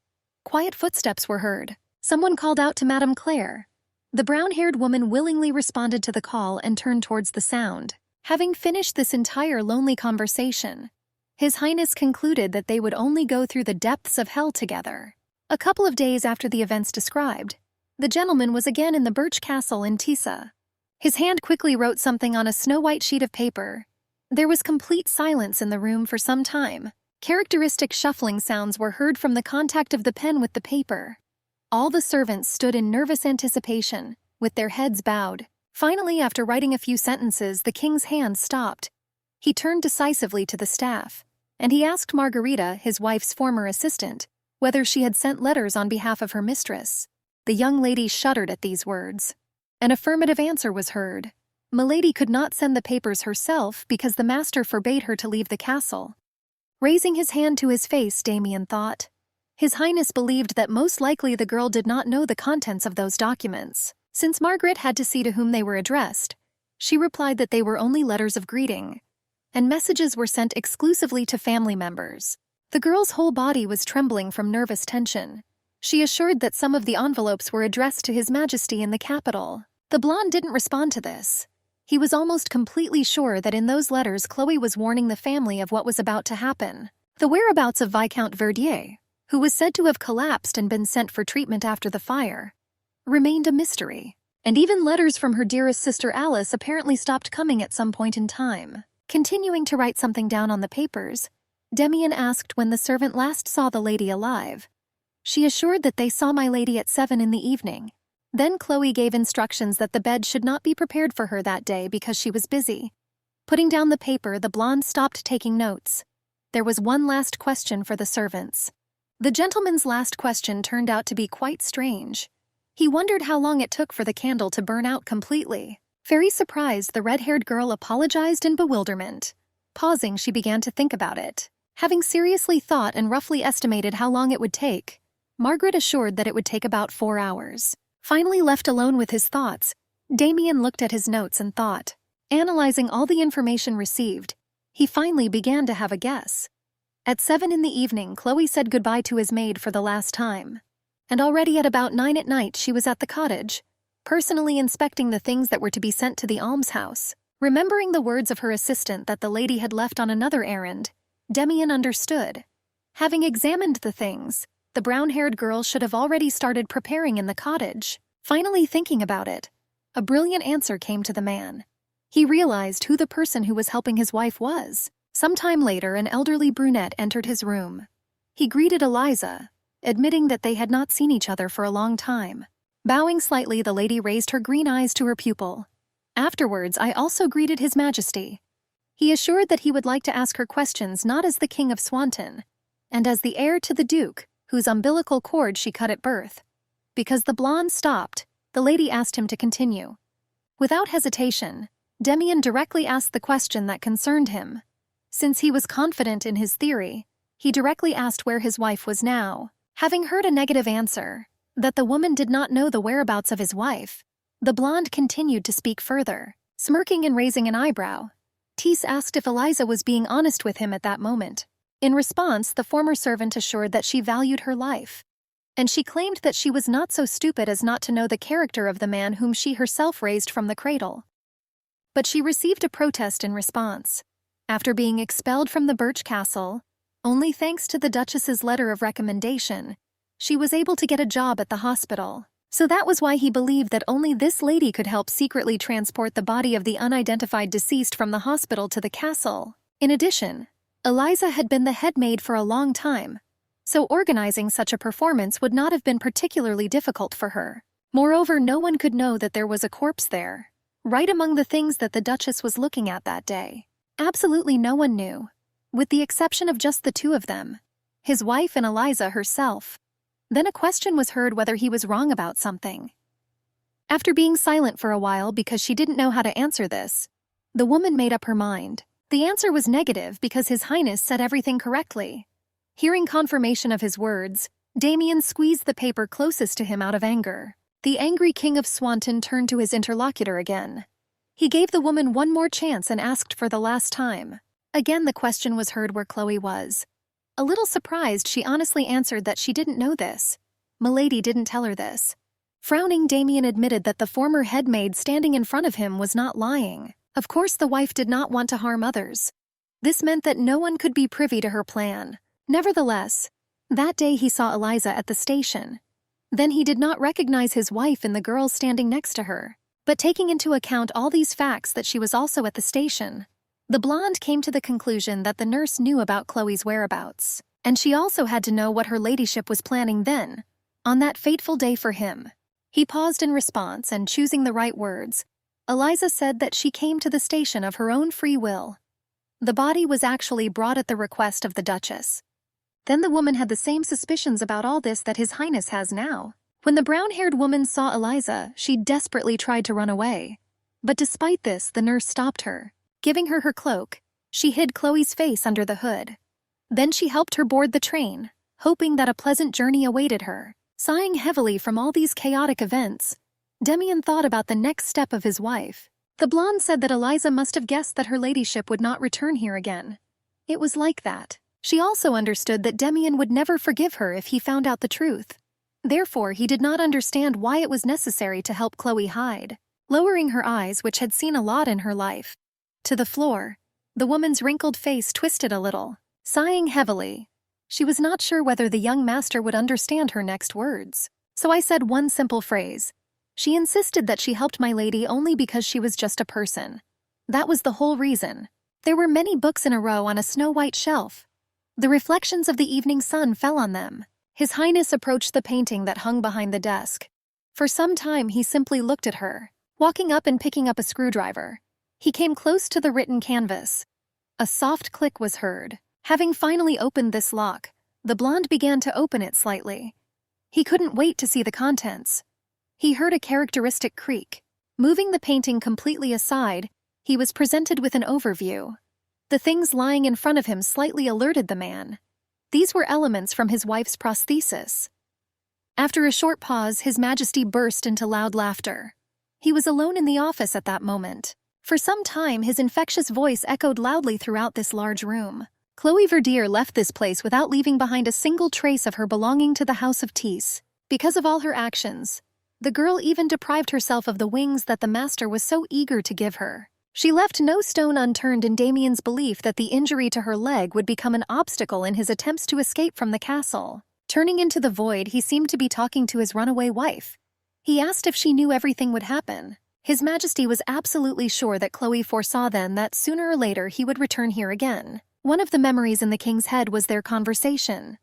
Quiet footsteps were heard. Someone called out to Madame Claire. The brown-haired woman willingly responded to the call and turned towards the sound. Having finished this entire lonely conversation, His Highness concluded that they would only go through the depths of hell together. A couple of days after the events described, the gentleman was again in the Birch Castle in Tisa. His hand quickly wrote something on a snow-white sheet of paper. There was complete silence in the room for some time. Characteristic shuffling sounds were heard from the contact of the pen with the paper. All the servants stood in nervous anticipation, with their heads bowed. Finally, after writing a few sentences, the king's hand stopped. He turned decisively to the staff, and he asked Margarita, his wife's former assistant, whether she had sent letters on behalf of her mistress. The young lady shuddered at these words. An affirmative answer was heard. Milady could not send the papers herself because the master forbade her to leave the castle. Raising his hand to his face, Damien thought. His Highness believed that most likely the girl did not know the contents of those documents. Since Margaret had to see to whom they were addressed, she replied that they were only letters of greeting, and messages were sent exclusively to family members. The girl's whole body was trembling from nervous tension. She assured that some of the envelopes were addressed to His Majesty in the capital. The blonde didn't respond to this. He was almost completely sure that in those letters Chloe was warning the family of what was about to happen. The whereabouts of Viscount Verdier, who was said to have collapsed and been sent for treatment after the fire, remained a mystery. And even letters from her dearest sister Alice apparently stopped coming at some point in time. Continuing to write something down on the papers, Damien asked when the servant last saw the lady alive. She assured that they saw my lady at 7 in the evening. Then Chloe gave instructions that the bed should not be prepared for her that day because she was busy. Putting down the paper, the blonde stopped taking notes. There was one last question for the servants. The gentleman's last question turned out to be quite strange. He wondered how long it took for the candle to burn out completely. Very surprised, the red-haired girl apologized in bewilderment. Pausing, she began to think about it. Having seriously thought and roughly estimated how long it would take, Margaret assured that it would take about 4 hours. Finally left alone with his thoughts, Damien looked at his notes and thought. Analyzing all the information received, he finally began to have a guess. At 7 in the evening, Chloe said goodbye to his maid for the last time. And already at about 9 at night, she was at the cottage, personally inspecting the things that were to be sent to the almshouse. Remembering the words of her assistant that the lady had left on another errand, Damien understood. Having examined the things, the brown-haired girl should have already started preparing in the cottage. Finally thinking about it, a brilliant answer came to the man. He realized who the person who was helping his wife was. Some time later, an elderly brunette entered his room. He greeted Eliza, admitting that they had not seen each other for a long time. Bowing slightly, the lady raised her green eyes to her pupil. Afterwards, I also greeted His Majesty. He assured that he would like to ask her questions not as the King of Swanton, and as the heir to the Duke, whose umbilical cord she cut at birth. Because the blonde stopped, the lady asked him to continue. Without hesitation, Damien directly asked the question that concerned him. Since he was confident in his theory, he directly asked where his wife was now. Having heard a negative answer, that the woman did not know the whereabouts of his wife, the blonde continued to speak further. Smirking and raising an eyebrow, Tisse asked if Eliza was being honest with him at that moment. In response, the former servant assured that she valued her life, and she claimed that she was not so stupid as not to know the character of the man whom she herself raised from the cradle. But she received a protest in response. After being expelled from the Birch Castle, only thanks to the Duchess's letter of recommendation, she was able to get a job at the hospital. So that was why he believed that only this lady could help secretly transport the body of the unidentified deceased from the hospital to the castle. In addition, Eliza had been the head maid for a long time, so organizing such a performance would not have been particularly difficult for her. Moreover, no one could know that there was a corpse there, right among the things that the Duchess was looking at that day. Absolutely no one knew, with the exception of just the two of them, his wife and Eliza herself. Then a question was heard whether he was wrong about something. After being silent for a while because she didn't know how to answer this, the woman made up her mind. The answer was negative because His Highness said everything correctly. Hearing confirmation of his words, Damien squeezed the paper closest to him out of anger. The angry King of Swanton turned to his interlocutor again. He gave the woman one more chance and asked for the last time. Again the question was heard where Chloe was. A little surprised, she honestly answered that she didn't know this. Milady didn't tell her this. Frowning, Damien admitted that the former headmaid standing in front of him was not lying. Of course, the wife did not want to harm others. This meant that no one could be privy to her plan. Nevertheless, that day he saw Eliza at the station. Then he did not recognize his wife in the girl standing next to her. But taking into account all these facts that she was also at the station, the blonde came to the conclusion that the nurse knew about Chloe's whereabouts. And she also had to know what her ladyship was planning then, on that fateful day for him. He paused in response, and choosing the right words, Eliza said that she came to the station of her own free will. The body was actually brought at the request of the Duchess. Then the woman had the same suspicions about all this that His Highness has now. When the brown-haired woman saw Eliza, she desperately tried to run away. But despite this, the nurse stopped her. Giving her her cloak, she hid Chloe's face under the hood. Then she helped her board the train, hoping that a pleasant journey awaited her. Sighing heavily from all these chaotic events, Damien thought about the next step of his wife. The blonde said that Eliza must have guessed that her ladyship would not return here again. It was like that. She also understood that Damien would never forgive her if he found out the truth. Therefore, he did not understand why it was necessary to help Chloe hide. Lowering her eyes, which had seen a lot in her life, to the floor, the woman's wrinkled face twisted a little. Sighing heavily, she was not sure whether the young master would understand her next words. So I said one simple phrase. She insisted that she helped my lady only because she was just a person. That was the whole reason. There were many books in a row on a snow-white shelf. The reflections of the evening sun fell on them. His Highness approached the painting that hung behind the desk. For some time he simply looked at her, walking up and picking up a screwdriver. He came close to the written canvas. A soft click was heard. Having finally opened this lock, the blonde began to open it slightly. He couldn't wait to see the contents. He heard a characteristic creak. Moving the painting completely aside, he was presented with an overview. The things lying in front of him slightly alerted the man. These were elements from his wife's prosthesis. After a short pause, His Majesty burst into loud laughter. He was alone in the office at that moment. For some time, his infectious voice echoed loudly throughout this large room. Chloe Verdier left this place without leaving behind a single trace of her belonging to the House of Tease. Because of all her actions, the girl even deprived herself of the wings that the master was so eager to give her. She left no stone unturned in Damien's belief that the injury to her leg would become an obstacle in his attempts to escape from the castle. Turning into the void, he seemed to be talking to his runaway wife. He asked if she knew everything would happen. His Majesty was absolutely sure that Chloe foresaw then that sooner or later he would return here again. One of the memories in the king's head was their conversation.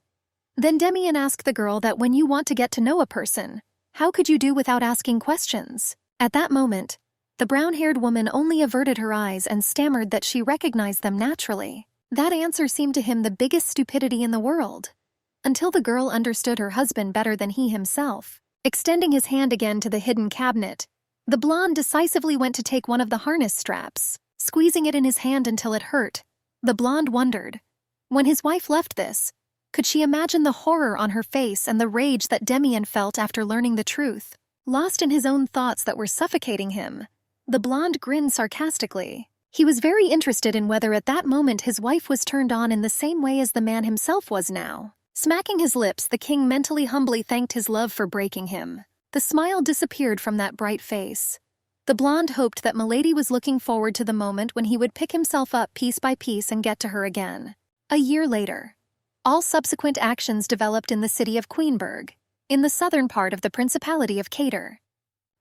Then Damien asked the girl that when you want to get to know a person, how could you do without asking questions? At that moment, the brown-haired woman only averted her eyes and stammered that she recognized them naturally. That answer seemed to him the biggest stupidity in the world. Until the girl understood her husband better than he himself. Extending his hand again to the hidden cabinet, the blonde decisively went to take one of the harness straps, squeezing it in his hand until it hurt. The blonde wondered. When his wife left this, could she imagine the horror on her face and the rage that Damien felt after learning the truth? Lost in his own thoughts that were suffocating him, the blonde grinned sarcastically. He was very interested in whether at that moment his wife was turned on in the same way as the man himself was now. Smacking his lips, the king mentally humbly thanked his love for breaking him. The smile disappeared from that bright face. The blonde hoped that Milady was looking forward to the moment when he would pick himself up piece by piece and get to her again. A year later, all subsequent actions developed in the city of Queenburg, in the southern part of the Principality of Cater.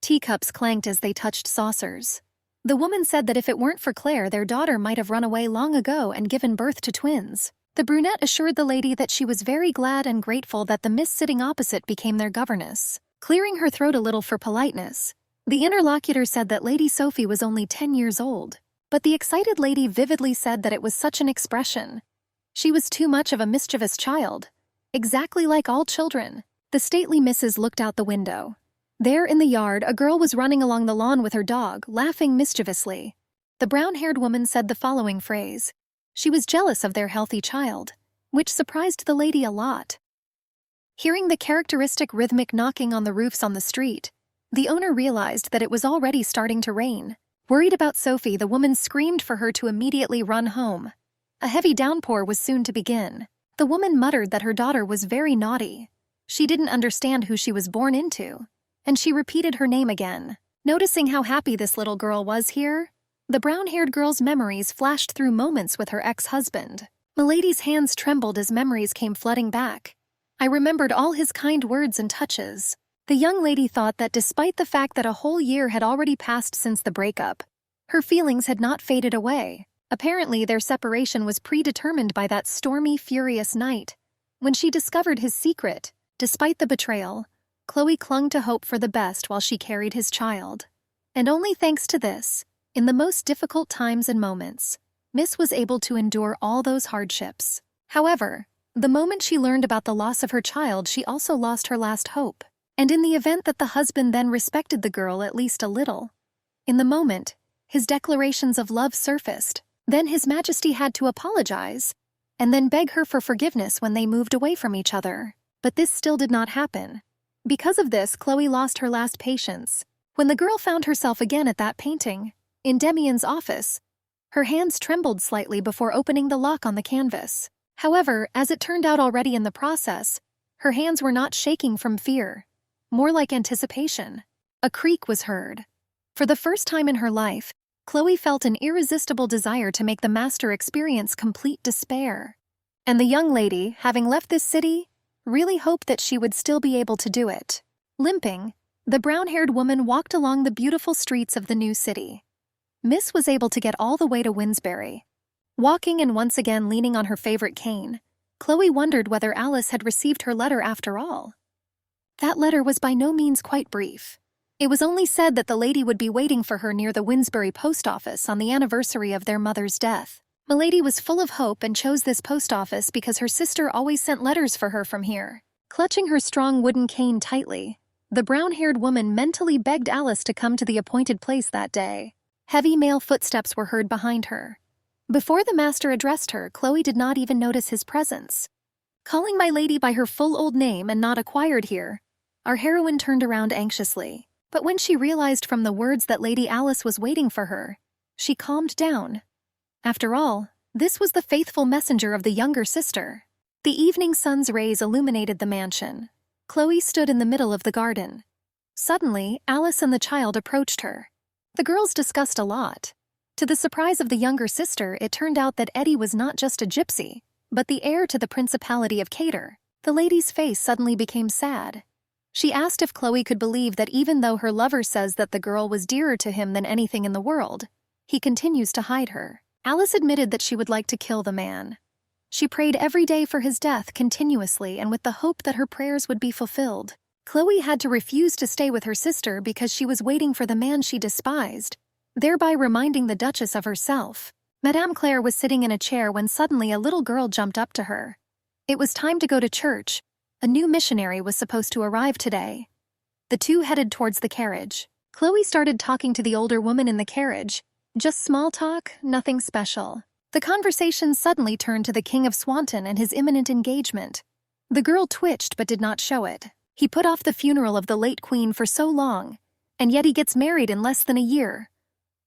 Teacups clanked as they touched saucers. The woman said that if it weren't for Claire, their daughter might have run away long ago and given birth to twins. The brunette assured the lady that she was very glad and grateful that the miss sitting opposite became their governess. Clearing her throat a little for politeness, the interlocutor said that Lady Sophie was only 10 years old, but the excited lady vividly said that it was such an expression. She was too much of a mischievous child, exactly like all children. The stately missus looked out the window. There in the yard, a girl was running along the lawn with her dog, laughing mischievously. The brown-haired woman said the following phrase. She was jealous of their healthy child, which surprised the lady a lot. Hearing the characteristic rhythmic knocking on the roofs on the street, the owner realized that it was already starting to rain. Worried about Sophie, the woman screamed for her to immediately run home. A heavy downpour was soon to begin. The woman muttered that her daughter was very naughty. She didn't understand who she was born into, and she repeated her name again. Noticing how happy this little girl was here, the brown-haired girl's memories flashed through moments with her ex-husband. Milady's hands trembled as memories came flooding back. I remembered all his kind words and touches. The young lady thought that despite the fact that a whole year had already passed since the breakup, her feelings had not faded away. Apparently, their separation was predetermined by that stormy, furious night. When she discovered his secret, despite the betrayal, Chloe clung to hope for the best while she carried his child. And only thanks to this, in the most difficult times and moments, Miss was able to endure all those hardships. However, the moment she learned about the loss of her child, she also lost her last hope. And in the event that the husband then respected the girl at least a little, in the moment, his declarations of love surfaced. Then His Majesty had to apologize, and then beg her for forgiveness when they moved away from each other. But this still did not happen. Because of this, Chloe lost her last patience. When the girl found herself again at that painting, in Demien's office, her hands trembled slightly before opening the lock on the canvas. However, as it turned out already in the process, her hands were not shaking from fear, more like anticipation. A creak was heard. For the first time in her life, Chloe felt an irresistible desire to make the master experience complete despair. And the young lady, having left this city, really hoped that she would still be able to do it. Limping, the brown-haired woman walked along the beautiful streets of the new city. Miss was able to get all the way to Winsbury. Walking and once again leaning on her favorite cane, Chloe wondered whether Alice had received her letter after all. That letter was by no means quite brief. It was only said that the lady would be waiting for her near the Winsbury post office on the anniversary of their mother's death. Milady was full of hope and chose this post office because her sister always sent letters for her from here. Clutching her strong wooden cane tightly, the brown-haired woman mentally begged Alice to come to the appointed place that day. Heavy male footsteps were heard behind her. Before the master addressed her, Chloe did not even notice his presence. Calling my lady by her full old name and not acquired here, our heroine turned around anxiously. But when she realized from the words that Lady Alice was waiting for her, she calmed down. After all, this was the faithful messenger of the younger sister. The evening sun's rays illuminated the mansion. Chloe stood in the middle of the garden. Suddenly, Alice and the child approached her. The girls discussed a lot. To the surprise of the younger sister, it turned out that Eddie was not just a gypsy, but the heir to the Principality of Cater. The lady's face suddenly became sad. She asked if Chloe could believe that even though her lover says that the girl was dearer to him than anything in the world, he continues to hide her. Alice admitted that she would like to kill the man. She prayed every day for his death continuously and with the hope that her prayers would be fulfilled. Chloe had to refuse to stay with her sister because she was waiting for the man she despised, thereby reminding the Duchess of herself. Madame Claire was sitting in a chair when suddenly a little girl jumped up to her. It was time to go to church. A new missionary was supposed to arrive today. The two headed towards the carriage. Chloe started talking to the older woman in the carriage. Just small talk, nothing special. The conversation suddenly turned to the King of Swanton and his imminent engagement. The girl twitched but did not show it. He put off the funeral of the late queen for so long, and yet he gets married in less than a year.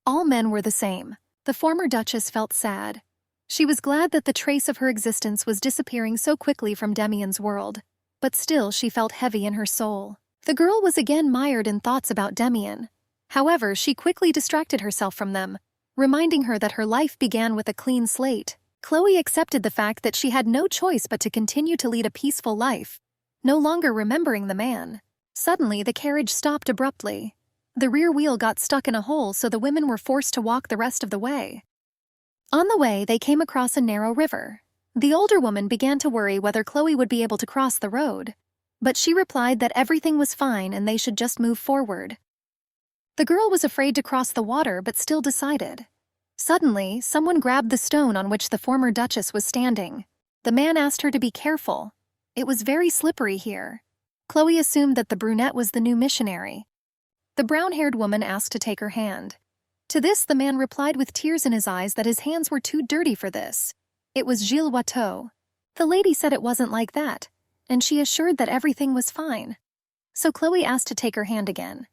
All men were the same. The former Duchess felt sad. She was glad that the trace of her existence was disappearing so quickly from Demien's world. But still she felt heavy in her soul. The girl was again mired in thoughts about Demien. However, she quickly distracted herself from them, reminding her that her life began with a clean slate. Chloe accepted the fact that she had no choice but to continue to lead a peaceful life, no longer remembering the man. Suddenly, the carriage stopped abruptly. The rear wheel got stuck in a hole, so the women were forced to walk the rest of the way. On the way, they came across a narrow river. The older woman began to worry whether Chloe would be able to cross the road, but she replied that everything was fine and they should just move forward. The girl was afraid to cross the water but still decided. Suddenly, someone grabbed the stone on which the former Duchess was standing. The man asked her to be careful. It was very slippery here. Chloe assumed that the brunette was the new missionary. The brown-haired woman asked to take her hand. To this, the man replied with tears in his eyes that his hands were too dirty for this. It was Gilles Watteau. The lady said it wasn't like that, and she assured that everything was fine. So Chloe asked to take her hand again.